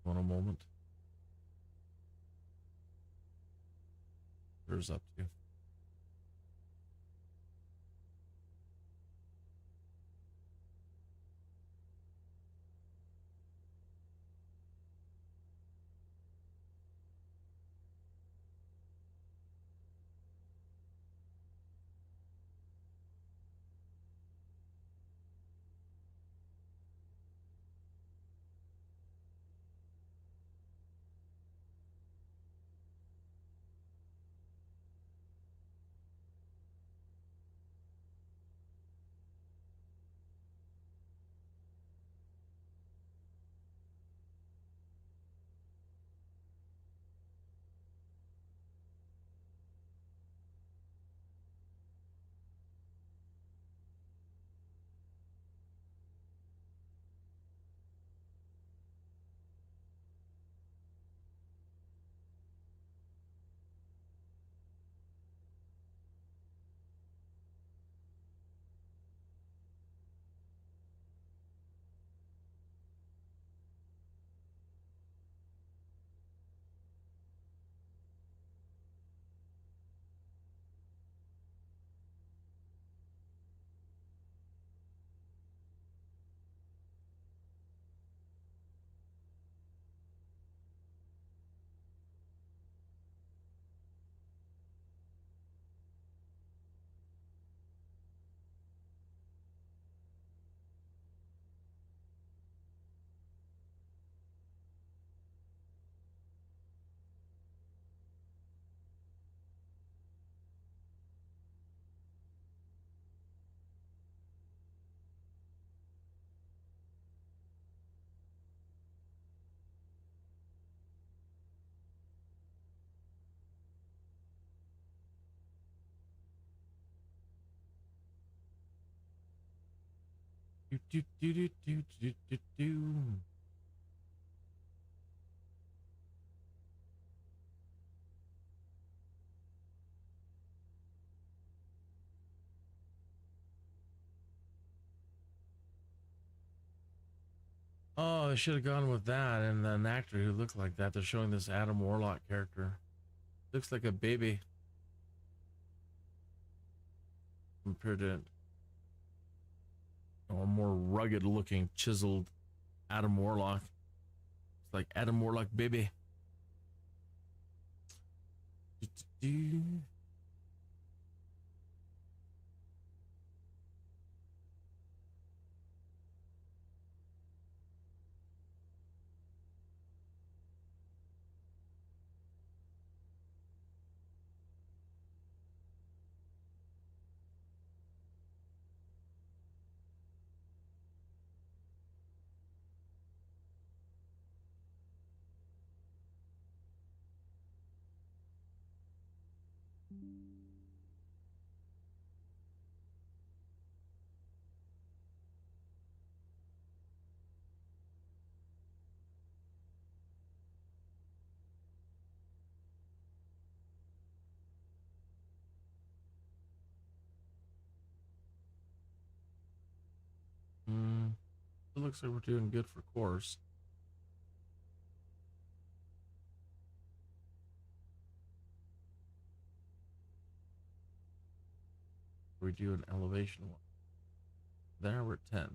One a moment. Where's up to? Do, do, do, do, do, do, do. Oh, they should have gone with that and an actor who looked like that. They're showing this Adam Warlock character. Looks like a baby compared to a more rugged looking, chiseled Adam Warlock. It's like Adam Warlock baby. It looks like we're doing good for course. We do an elevation one. There we're at 10.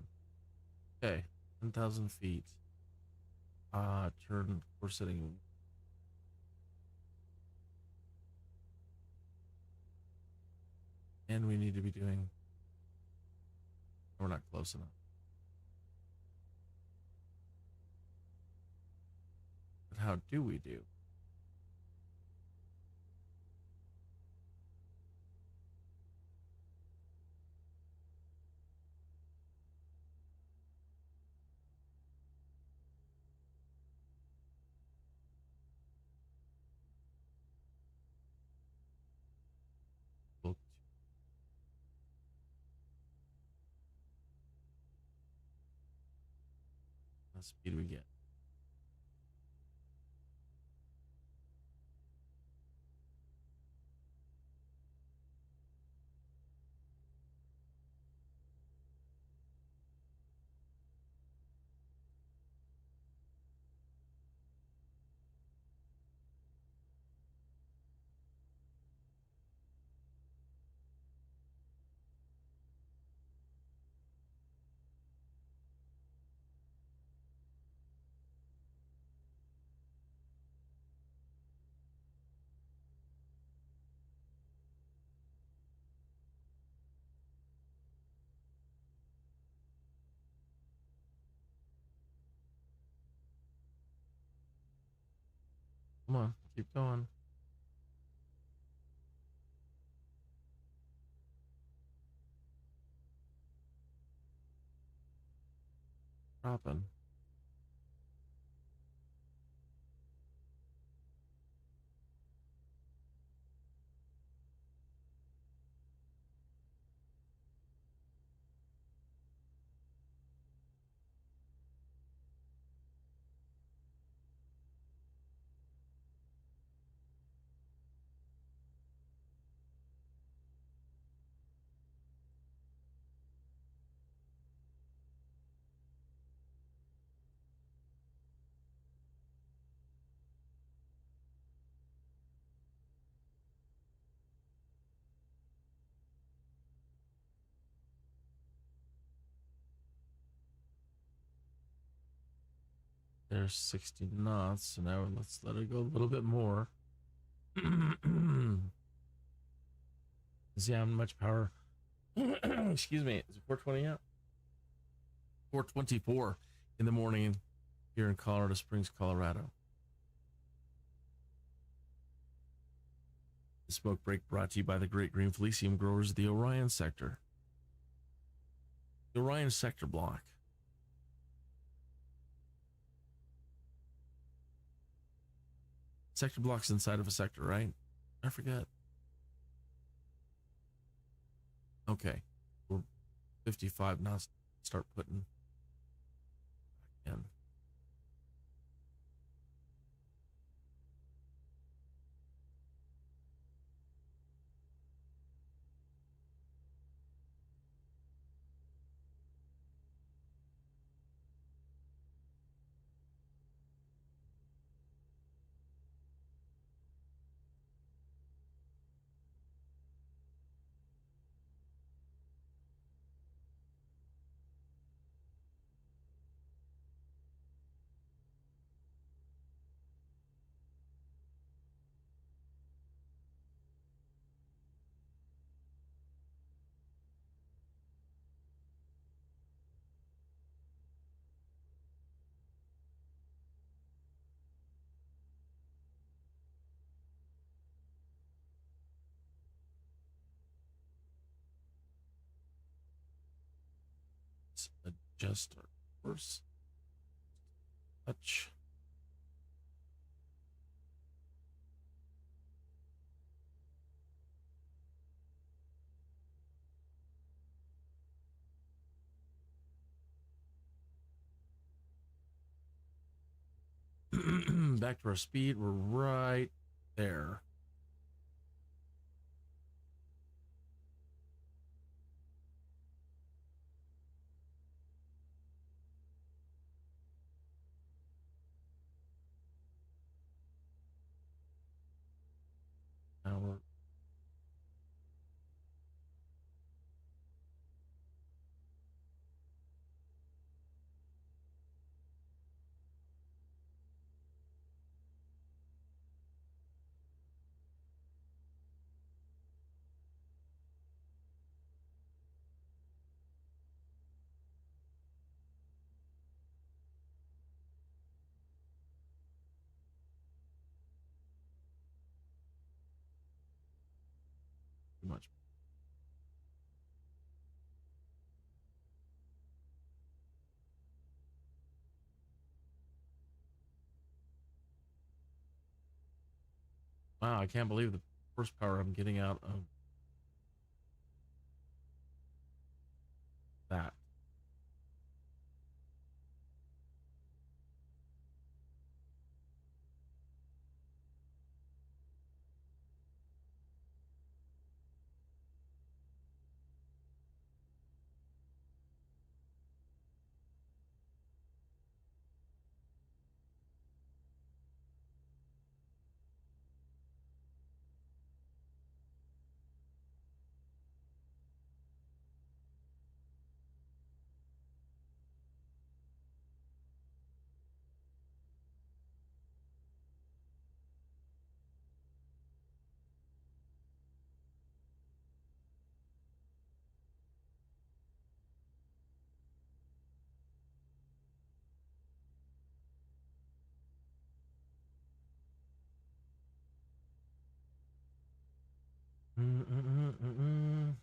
Okay, 10,000 feet. Turn, we're sitting. And we need to be doing. We're not close enough. But how do we do? What speed we get? Come on, keep going. Dropping. There's 60 knots, so now let's let it go a little bit more. See how much power. Excuse me. Is it 420 out? 4:24 in the morning here in Colorado Springs, Colorado. The smoke break brought to you by the Great Green Felicium growers of the Orion sector. The Orion sector block. Sector blocks inside of a sector, right? I forget. Okay. We're 55 now. Start putting back in. Adjust our course. Touch. back to our speed. We're right there. Now we're too much. Wow, I can't believe the horsepower I'm getting out of that. Mm-mm-mm-mm-mm.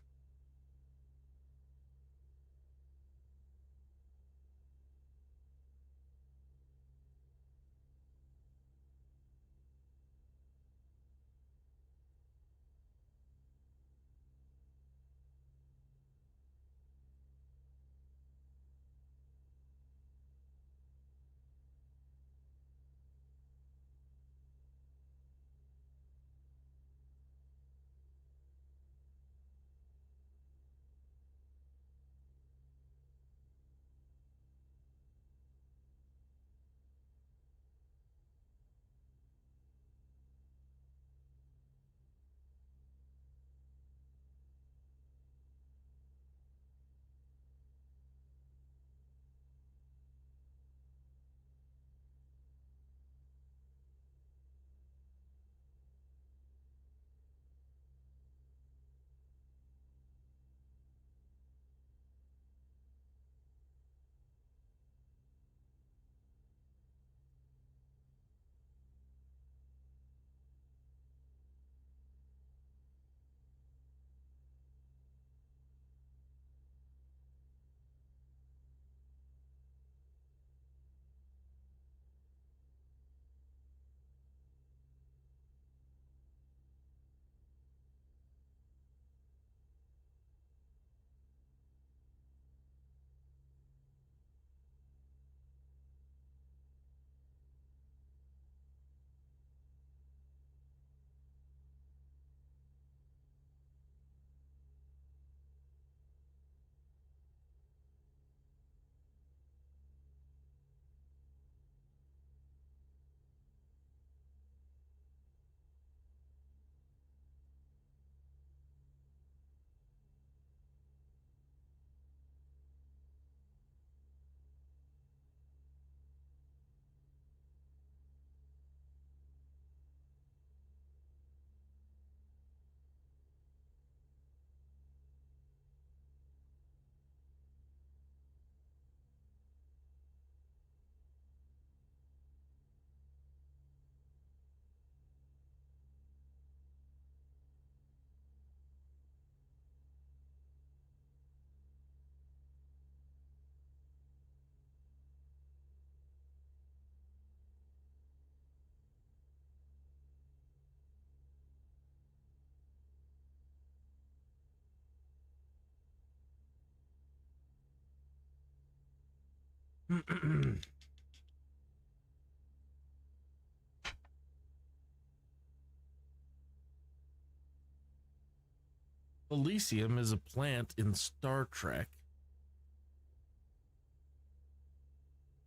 Elysium is a plant in Star Trek.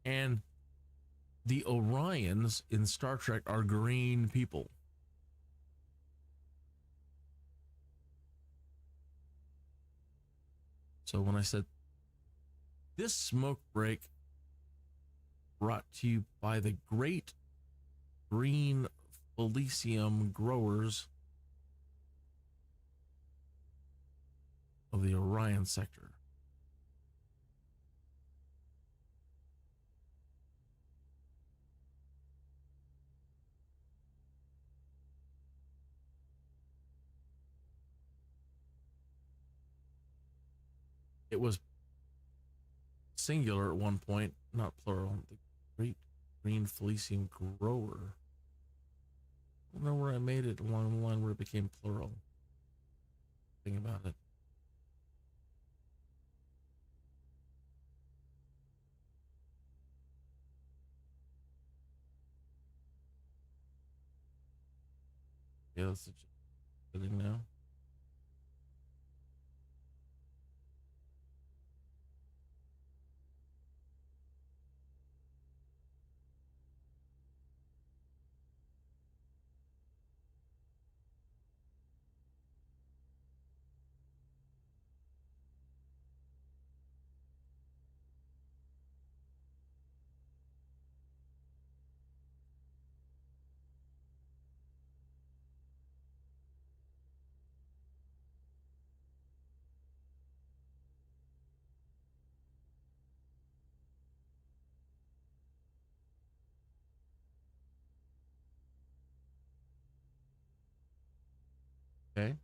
And the Orions in Star Trek are green people. So when I said this smoke break brought to you by the great green Elysium growers of the Orion sector. It was singular at one point, not plural. The great green Elysium grower. I don't know where I made it along the line where it became plural. Think about it. Yeah, that's the thing now. Okay.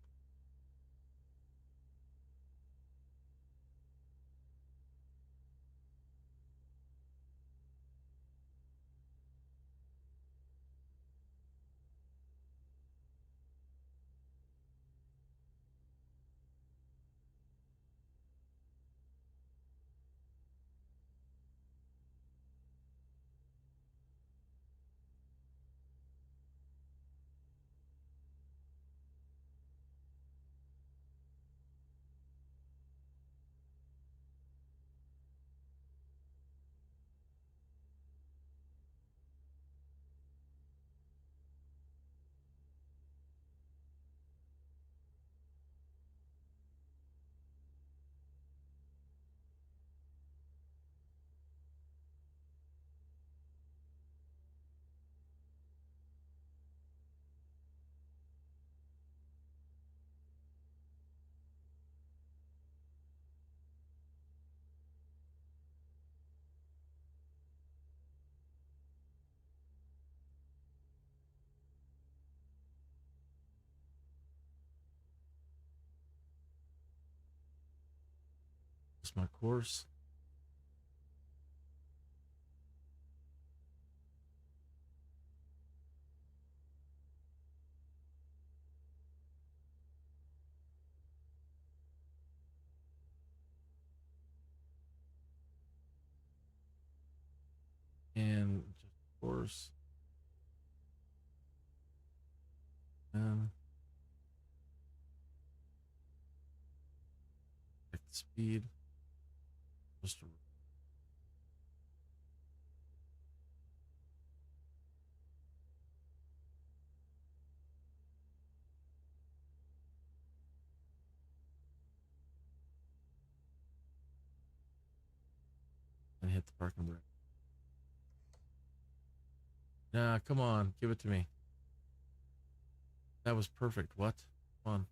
That's my course. And just course. And check the speed. Just and hit the parking brake. Nah, come on, give it to me. That was perfect. What? Come on.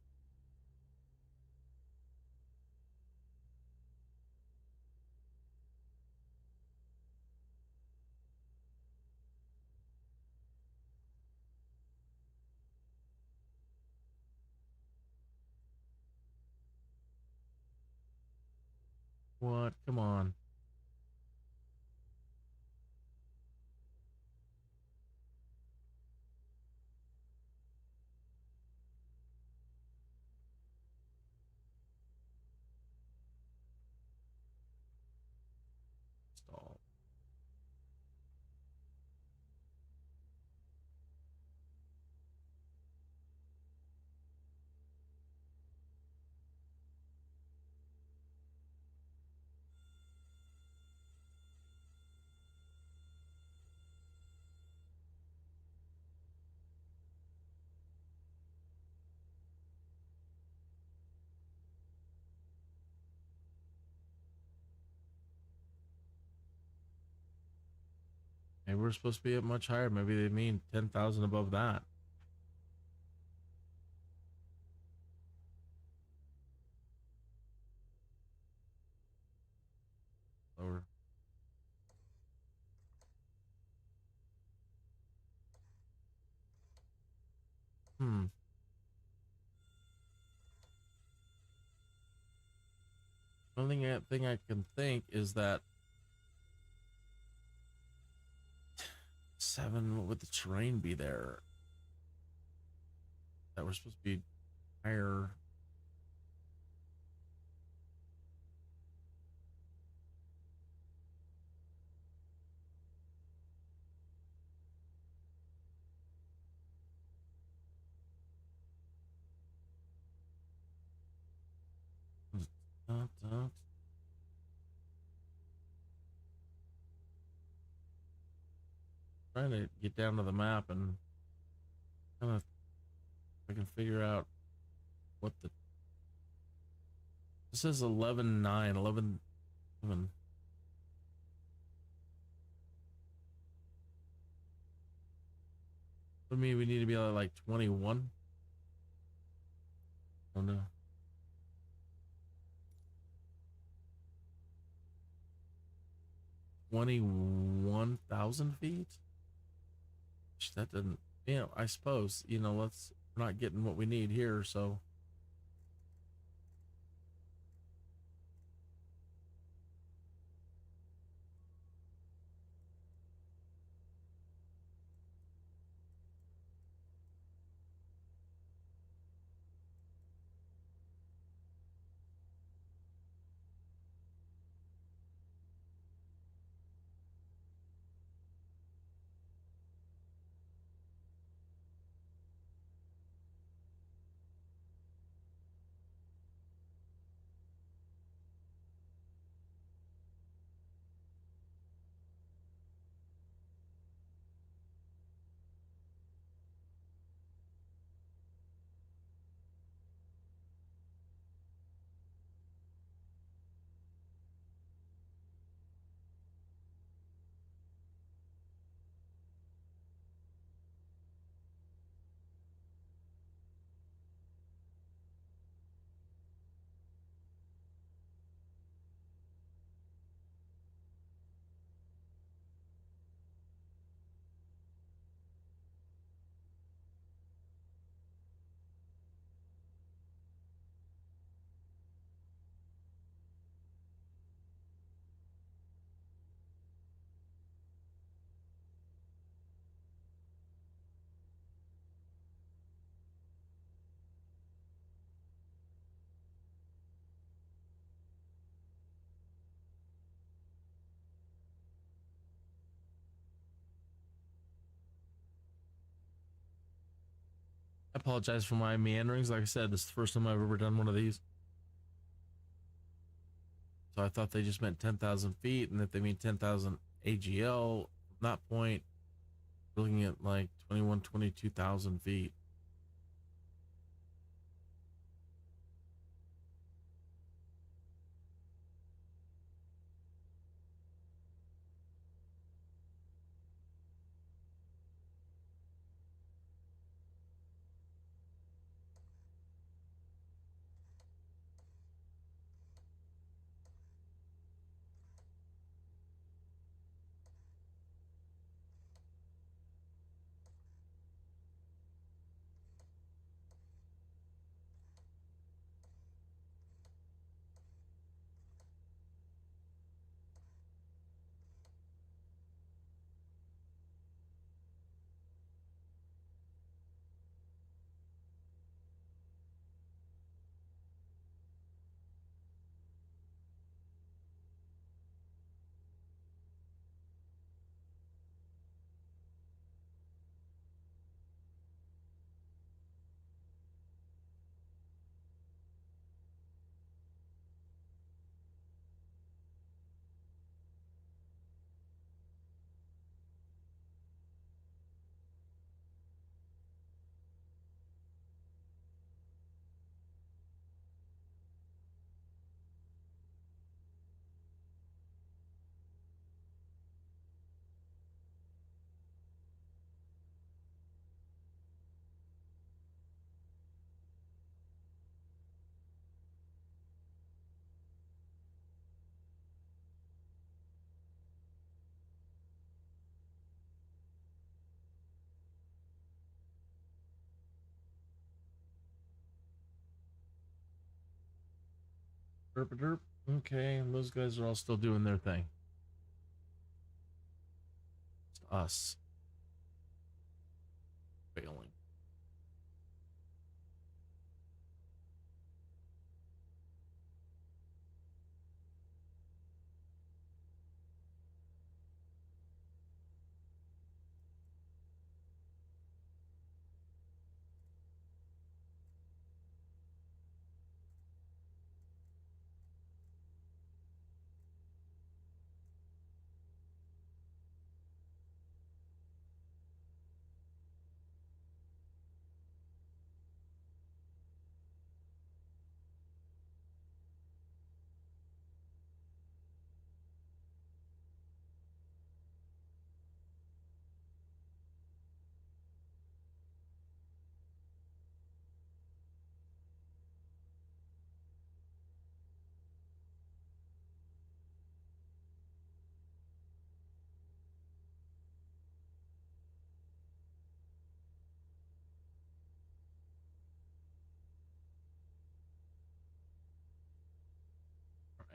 What? Come on. Stall. Maybe we're supposed to be at much higher. Maybe they mean 10,000 above that. Lower. Only thing I can think is that 7, what would the terrain be there? That we're supposed to be higher. Trying to get down to the map and kind of I can figure out what the this is 11.9 11 11. For me, we need to be like 21. Oh no. 21,000 feet? That doesn't, you know, I suppose, you know, we're not getting what we need here, so. I apologize for my meanderings. Like I said, this is the first time I've ever done one of these. So I thought they just meant 10,000 feet, and if they mean 10,000 AGL, from that point, we're looking at like 22,000 feet. Derp derp. Okay, and those guys are all still doing their thing. It's us failing.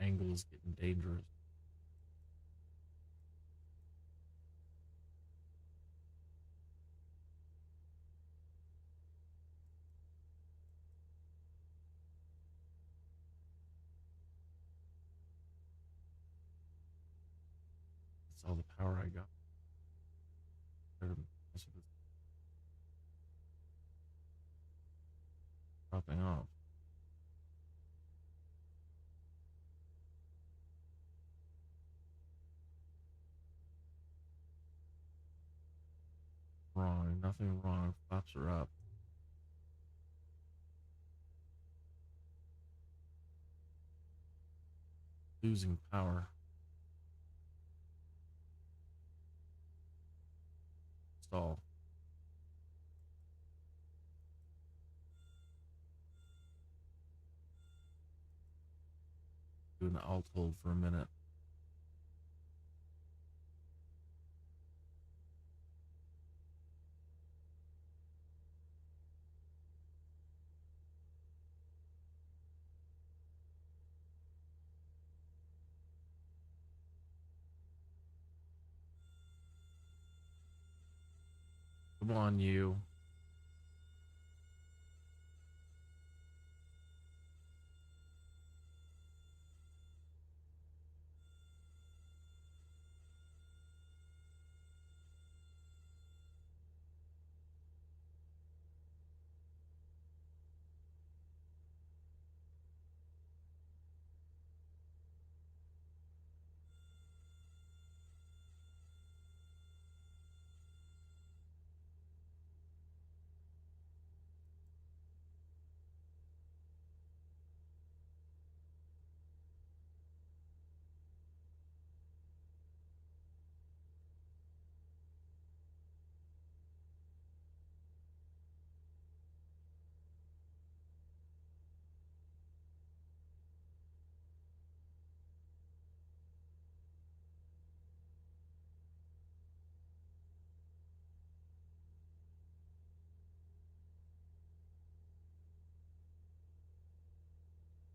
Our angle is getting dangerous. That's all the power I got. Dropping off. Wrong. Nothing wrong. Flaps are up. Losing power. Stall. Doing the alt hold for a minute. Come on, you.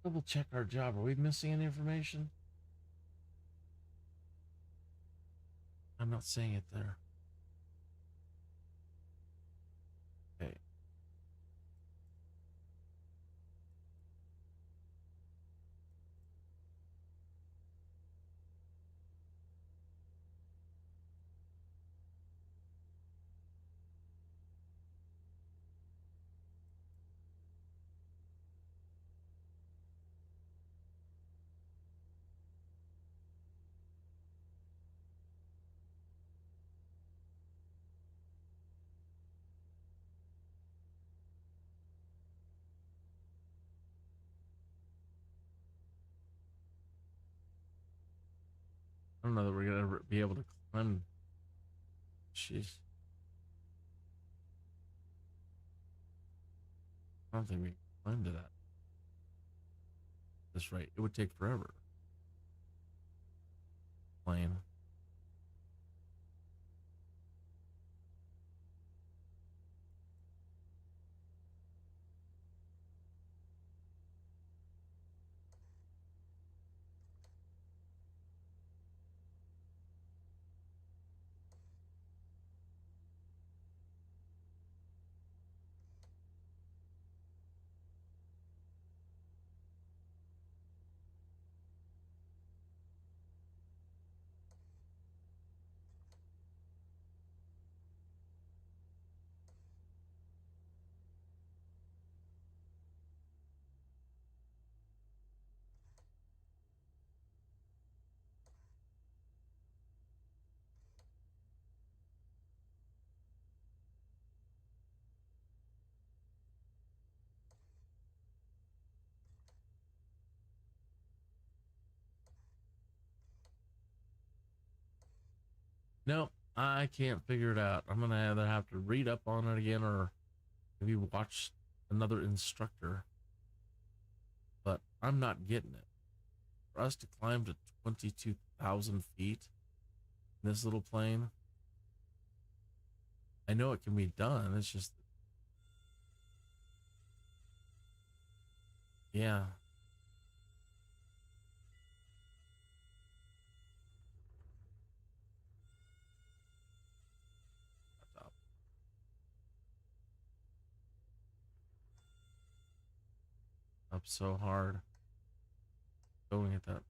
Double check our job. Are we missing any information? I'm not saying it there. Okay. I don't know that we're gonna be able to climb. Jeez. I don't think we can climb to that. That's right. It would take forever. Plane. No, I can't figure it out. I'm gonna either have to read up on it again or maybe watch another instructor. But I'm not getting it. For us to climb to 22,000 feet in this little plane, I know it can be done. It's just, yeah. Up so hard. Going at that.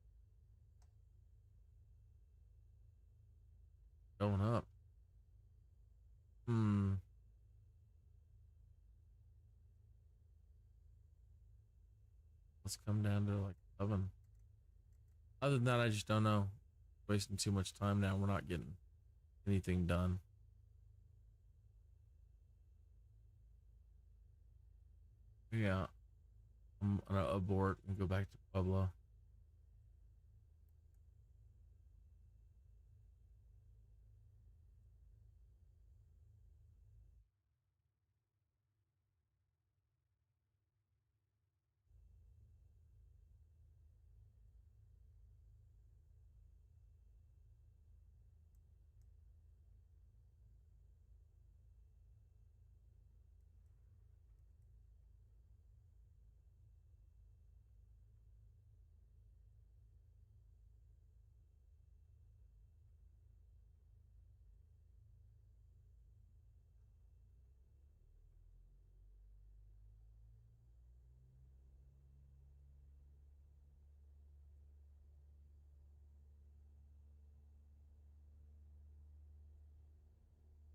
Going up. Let's come down to like 11. Other than that, I just don't know. Wasting too much time now. We're not getting anything done. Yeah. I'm gonna abort and go back to Pueblo.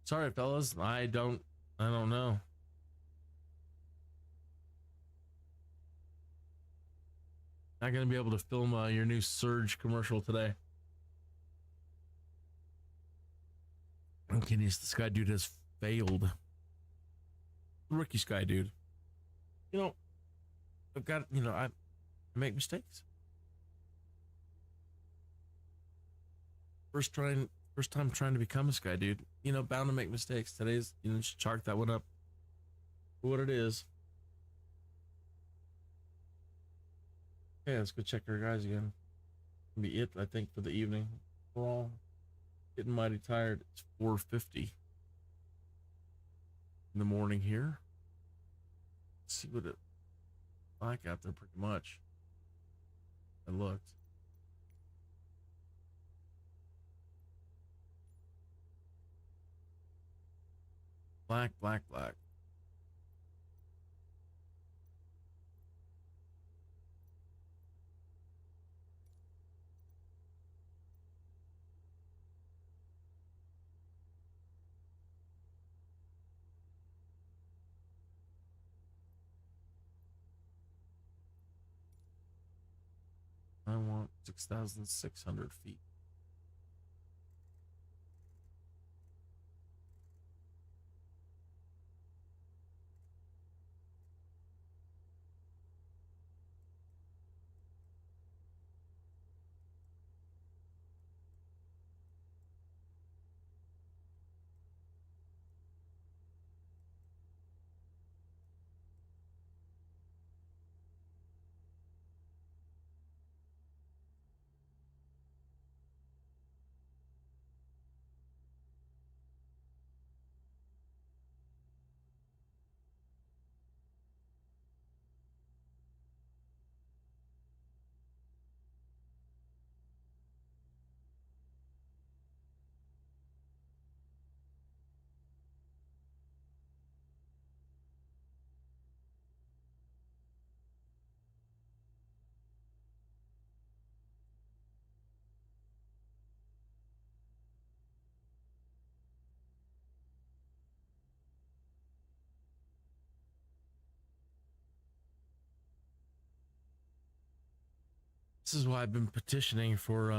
Sorry, fellas. I don't know. Not gonna be able to film your new Surge commercial today. Okay, the Skydude has failed. Rookie Skydude. You know, I've got, I make mistakes. First time trying to become a Skydude. Bound to make mistakes. Today's, just chalk that one up for what it is. Okay, let's go check our guys again. That'll be it, I think, for the evening. We're all getting mighty tired. It's 4:50 in the morning here. Let's see what it's like out there. Pretty much. I looked. Black, black, black. I want 6,600 feet. This is why I've been petitioning for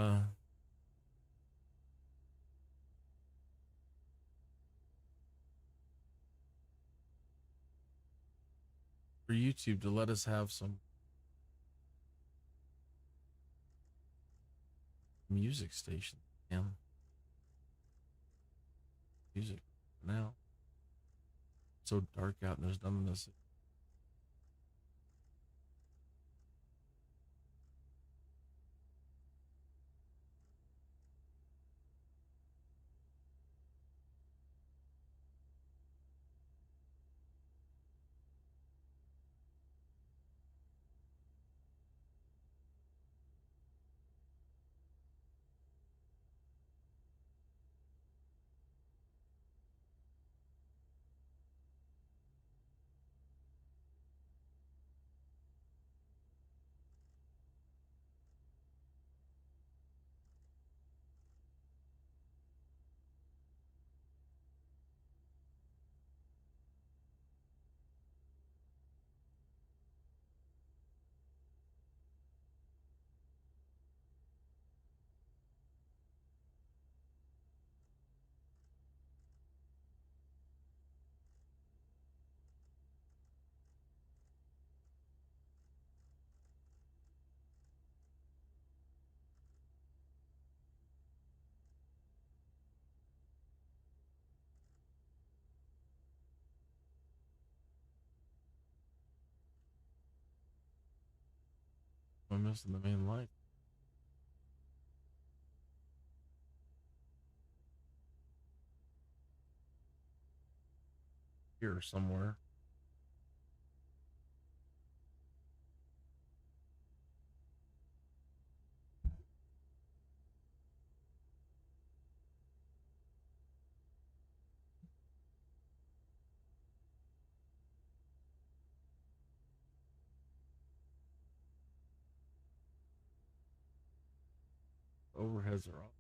YouTube to let us have some music stations. Yeah. music now. It's so dark out and there's none of this. I'm missing the main light. Here somewhere. Overheads are off.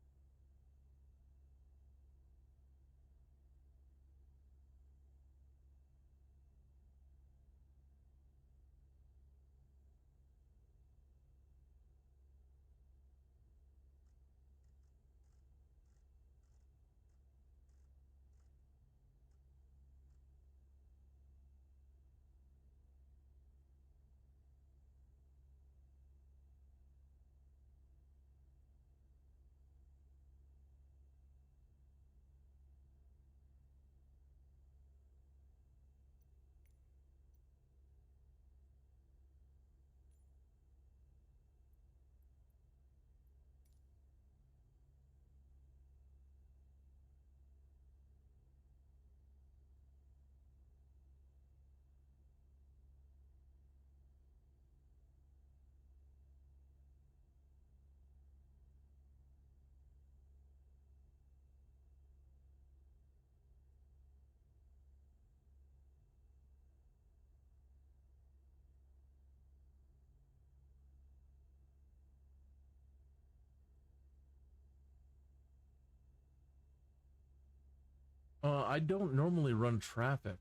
I don't normally run traffic,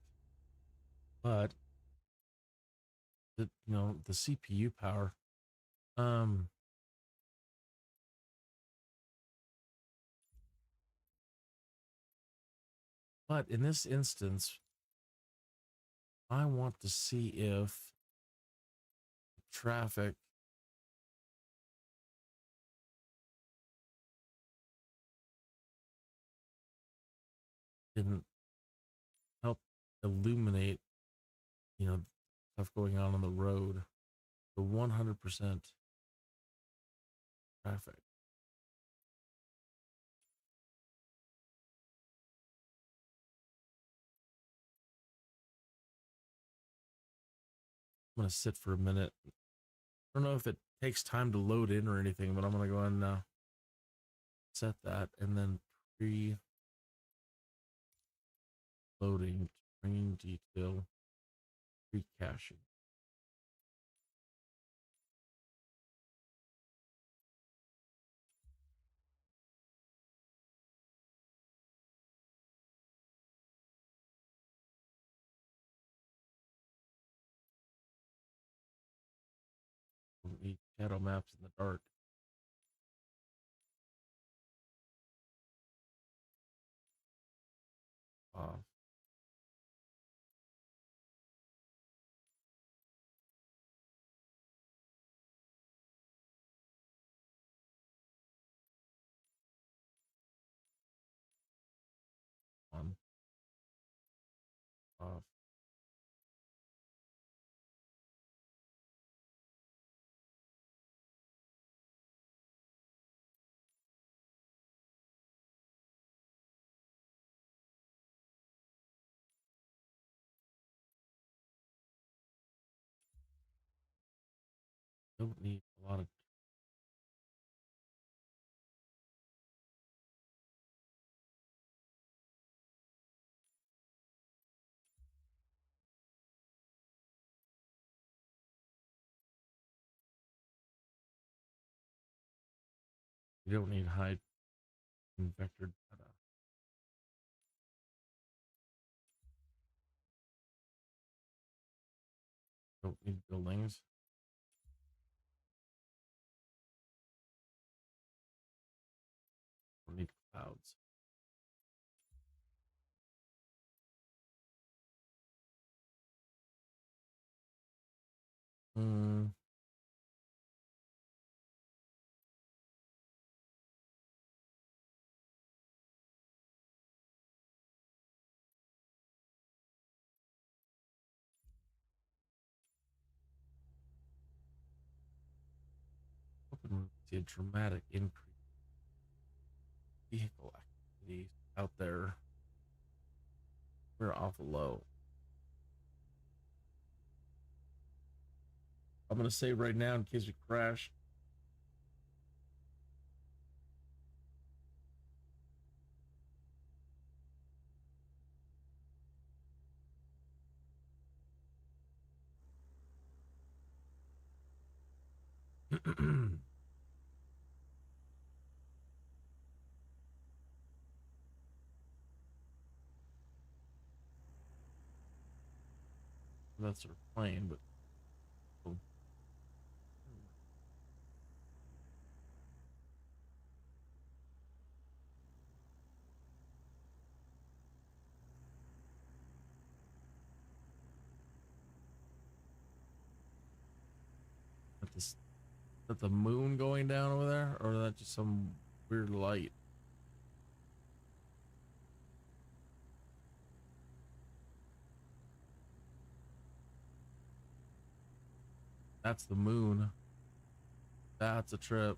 but the CPU power. But in this instance, I want to see if traffic can help illuminate, stuff going on the road. The 100% traffic. I'm gonna sit for a minute. I don't know if it takes time to load in or anything, but I'm gonna go ahead and set that and then pre-loading, screen detail, pre-caching. Need shadow maps in the dark. Off. On. Don't need a lot of. You don't need high vector data. Don't need buildings. Don't need clouds. Hmm. Hoping we see a dramatic increase in vehicle activity out there. We're awful low. I'm gonna save right now in case we crash. That's our plane, but oh. Is that the moon going down over there, or is that just some weird light? That's the moon. That's a trip.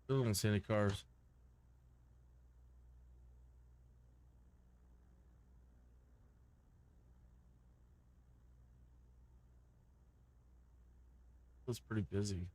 Still don't see any cars. It's pretty busy.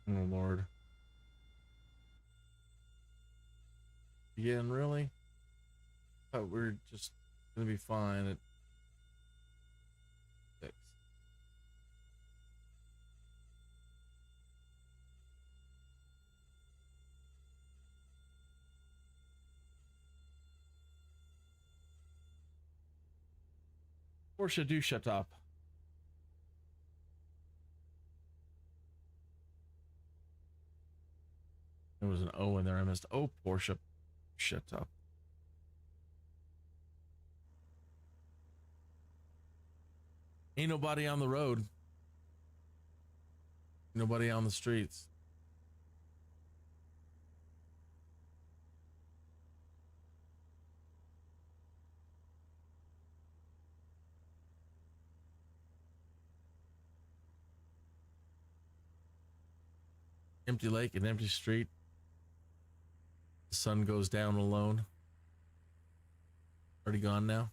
Oh Lord. Again, really? Thought we are just gonna be fine at 6. Porsche, do shut up. There was an O in there. I missed. Oh, Porsche. Shut up. Ain't nobody on the road. Nobody on the streets. Empty lake, an empty street. The sun goes down alone. Already gone now.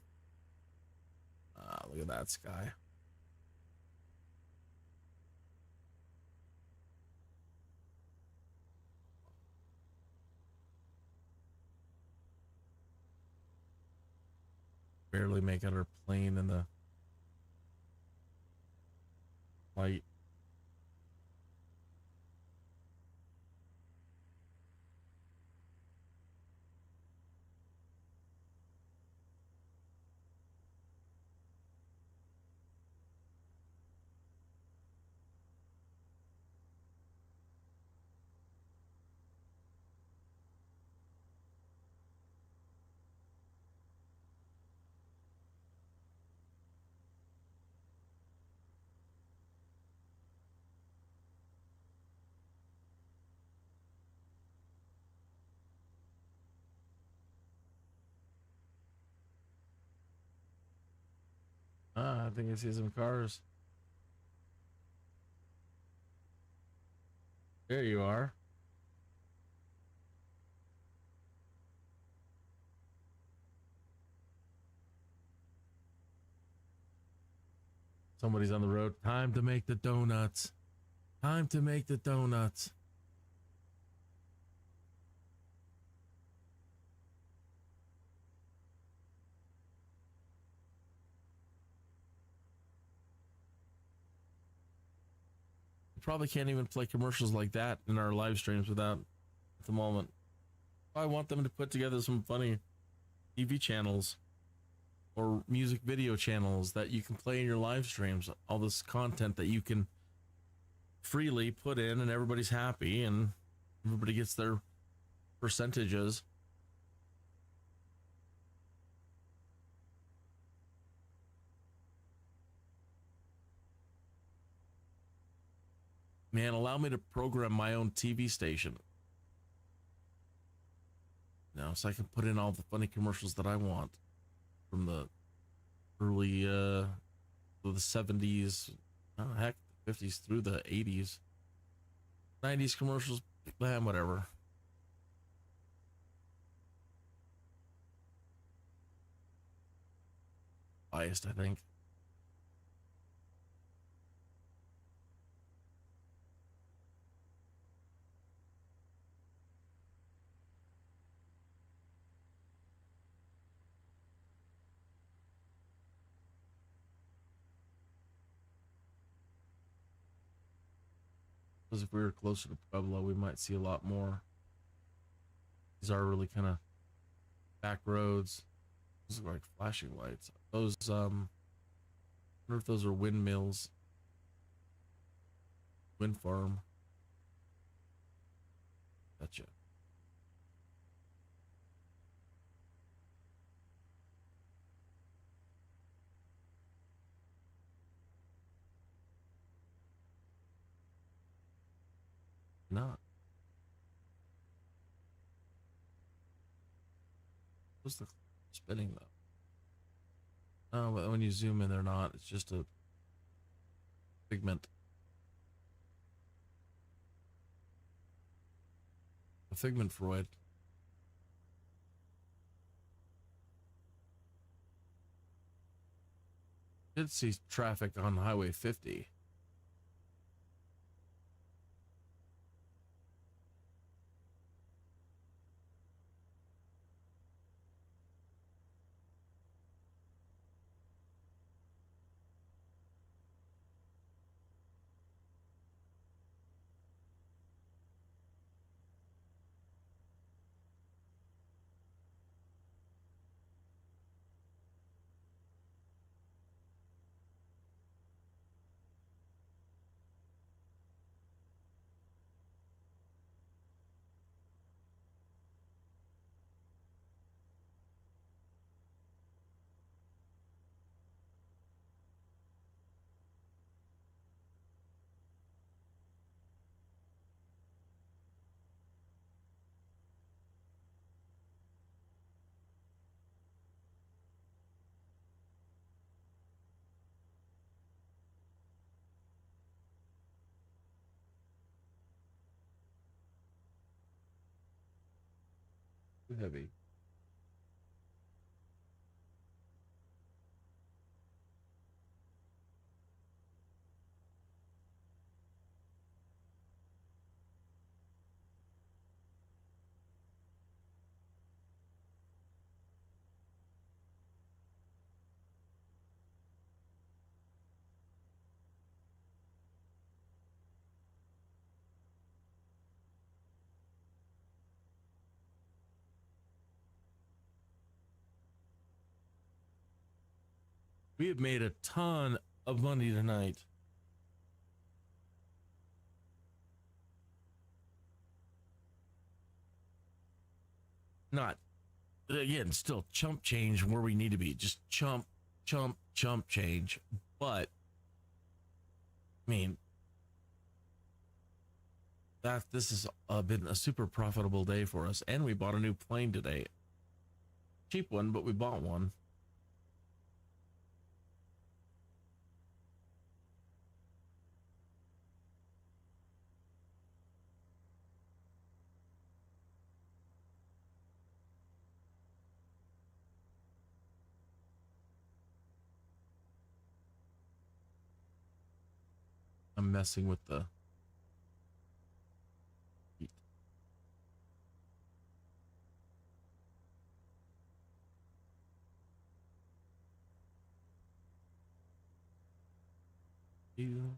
Look at that sky. Barely make out our plane in the light. I think I see some cars. There you are. Somebody's on the road. Time to make the donuts. Time to make the donuts. Probably can't even play commercials like that in our live streams without at the moment. I want them to put together some funny TV channels or music video channels that you can play in your live streams. All this content that you can freely put in and everybody's happy and everybody gets their percentages. Man, allow me to program my own TV station. Now, so I can put in all the funny commercials that I want from the early, the 70s, oh, heck, the 50s through the 80s, 90s commercials, man, whatever. Biased, I think. If we were closer to Pueblo, we might see a lot more. These are really kind of back roads. Those are like flashing lights. Those, I wonder if those are windmills. Wind farm. Gotcha. Not. What's the spinning though? Oh, but when you zoom in, they're not. It's just a pigment. A figment Freud. Did see traffic on Highway 50. Too heavy. We have made a ton of money tonight. Not, again, still chump change where we need to be. Just chump change. But, I mean, this has been a super profitable day for us. And we bought a new plane today. Cheap one, but we bought one. I'm messing with the heat. You.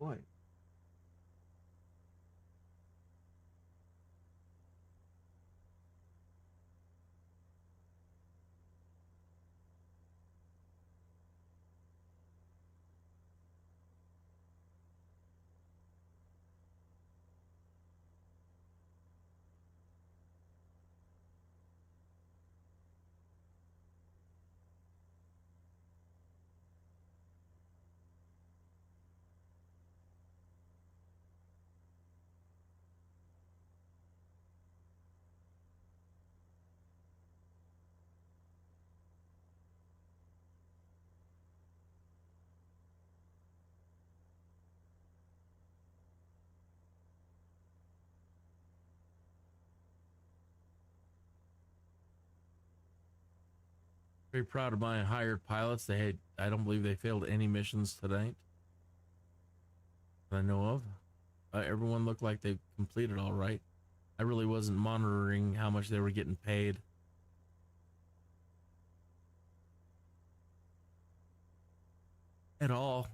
Boy. Very proud of my hired pilots. I don't believe they failed any missions tonight that I know of. Everyone looked like they completed all right. I really wasn't monitoring how much they were getting paid. At all.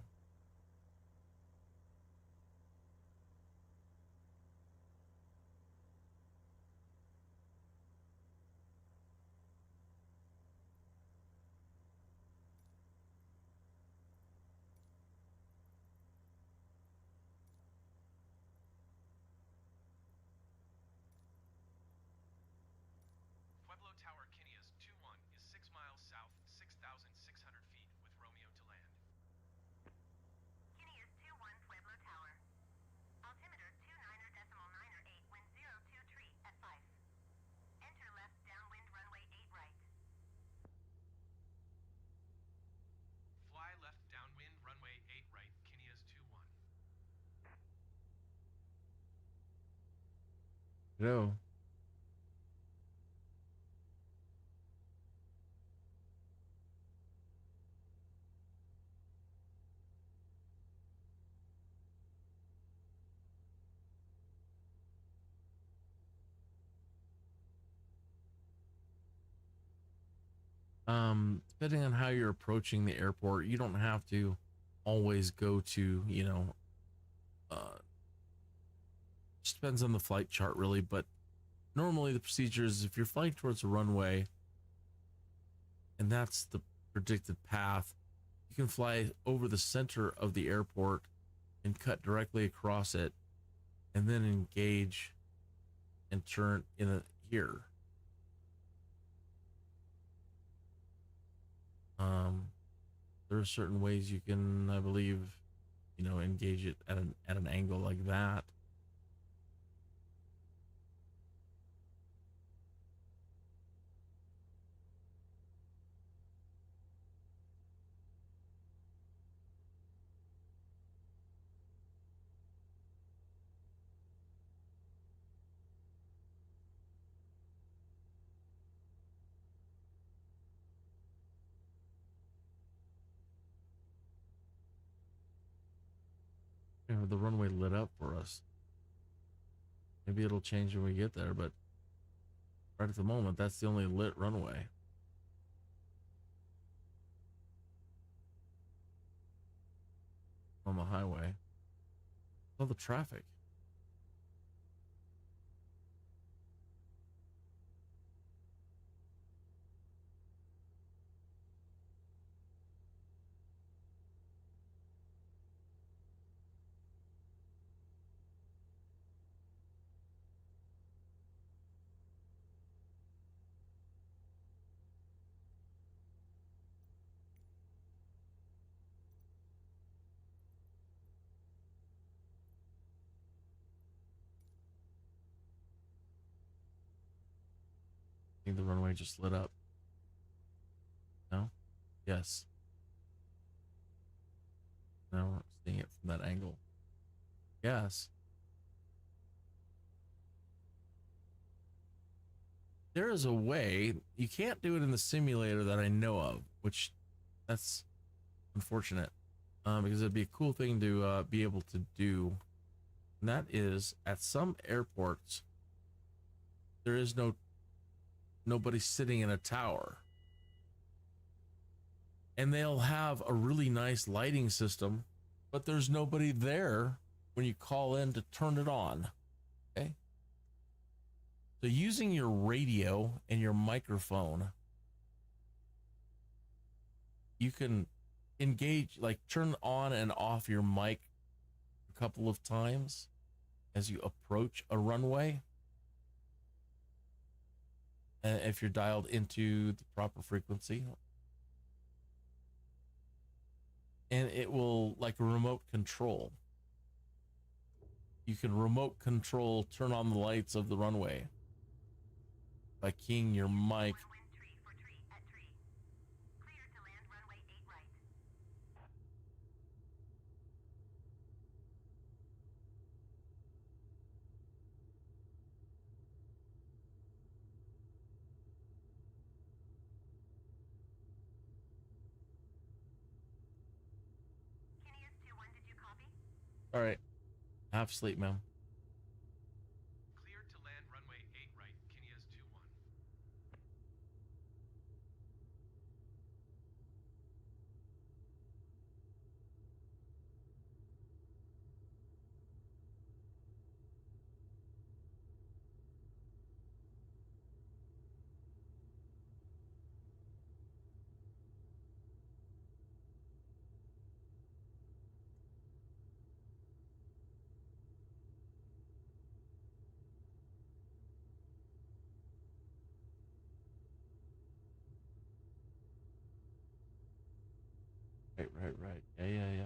Pueblo Tower Kinias 2-1 is 6 miles south, 6,600 feet, with Romeo to land. Kinias 2-1 Pueblo Tower. Altimeter 29.908, wind 023 at 5. Enter left downwind runway 8 right. Fly left downwind runway 8 right, Kinias 2-1. No. Depending on how you're approaching the airport, you don't have to always go to, you know, just depends on the flight chart really, but normally the procedure is if you're flying towards a runway and that's the predicted path, you can fly over the center of the airport and cut directly across it and then engage and turn in here. There are certain ways you can, I believe, you know, engage it at an angle like that. You know, the runway lit up for us. Maybe it'll change when we get there, but right at the moment, that's the only lit runway. On the highway. All the traffic. I think the runway just lit up. No? Yes. Now we're seeing it from that angle. Yes. There is a way, you can't do it in the simulator that I know of, which that's unfortunate, because it'd be a cool thing to be able to do. And that is at some airports, there is nobody sitting in a tower. And they'll have a really nice lighting system, but there's nobody there when you call in to turn it on. Okay. So using your radio and your microphone, you can engage, like turn on and off your mic a couple of times as you approach a runway. And if you're dialed into the proper frequency. And it will, like a remote control. You can remote control, turn on the lights of the runway by keying your mic. All right. Half sleep, ma'am. Cleared to land runway 8 right, Kineas 21. Right. Yeah.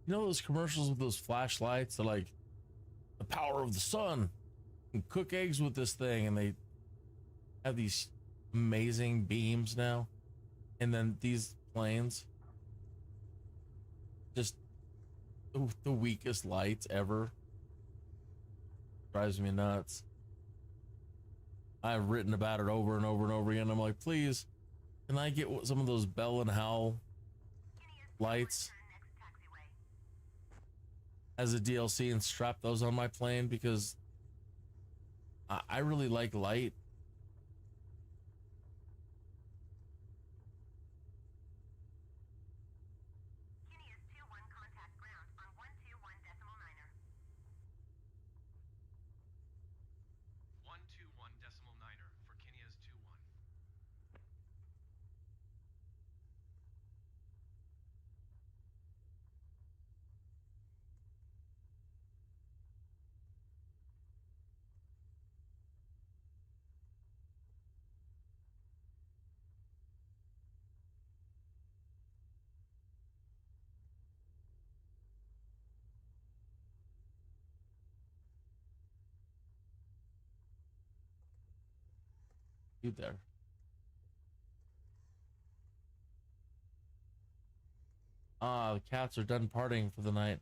You know those commercials with those flashlights? They're like the power of the sun. You can cook eggs with this thing, and they have these amazing beams now. And then these planes, just the weakest lights ever. Drives me nuts. I've written about it over and over and over again. I'm like, please, can I get some of those Bell and Howell lights as a DLC and strap those on my plane? Because I really like light. You there? The cats are done partying for the night.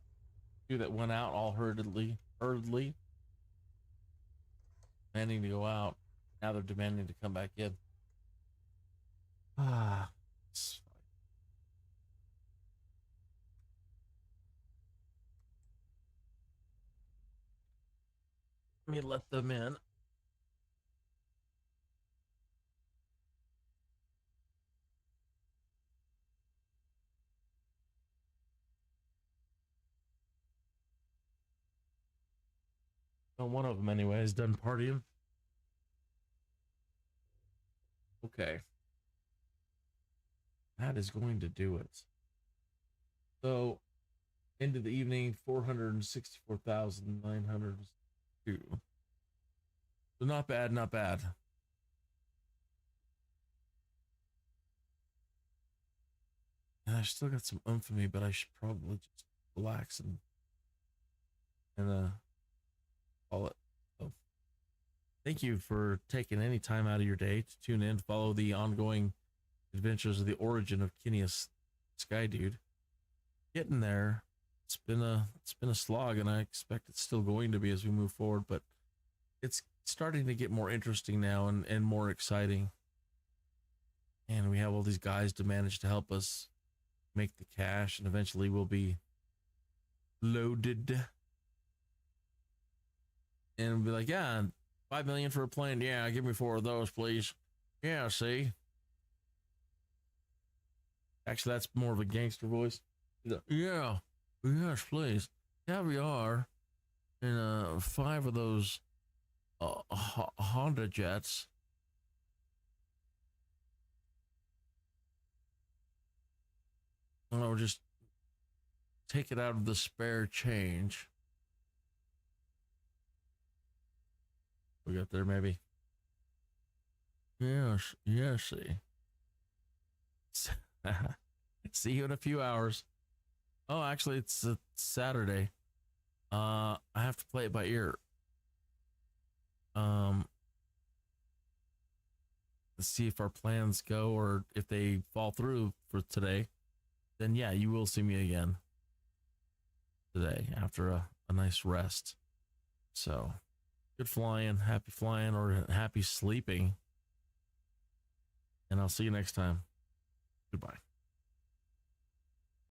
Two that went out all hurriedly, demanding to go out. Now they're demanding to come back in. Ah, let me let them in. Well, one of them anyway is done partying. Okay. That is going to do it. So, into the evening, 464,902. So not bad, not bad. And I've still got some oomph in me, but I should probably just relax and call it. So, thank you for taking any time out of your day to tune in, follow the ongoing adventures of the origin of Kineas Skydude. Getting there. It's been a slog, and I expect it's still going to be as we move forward, but it's starting to get more interesting now and more exciting. And we have all these guys to manage to help us make the cash, and eventually we'll be loaded. And we'll be like, yeah, 5 million for a plane. Yeah, give me 4 of those, please. Yeah, see? Actually, that's more of a gangster voice. Yeah, yes, please. Caviar and 5 of those Honda jets. Or just take it out of the spare change. We got there, maybe. Yes, see. See you in a few hours. Oh, actually, it's a Saturday. I have to play it by ear. Let's see if our plans go or if they fall through for today. Then yeah, you will see me again today after a nice rest. So good flying, or happy sleeping. And I'll see you next time. Goodbye.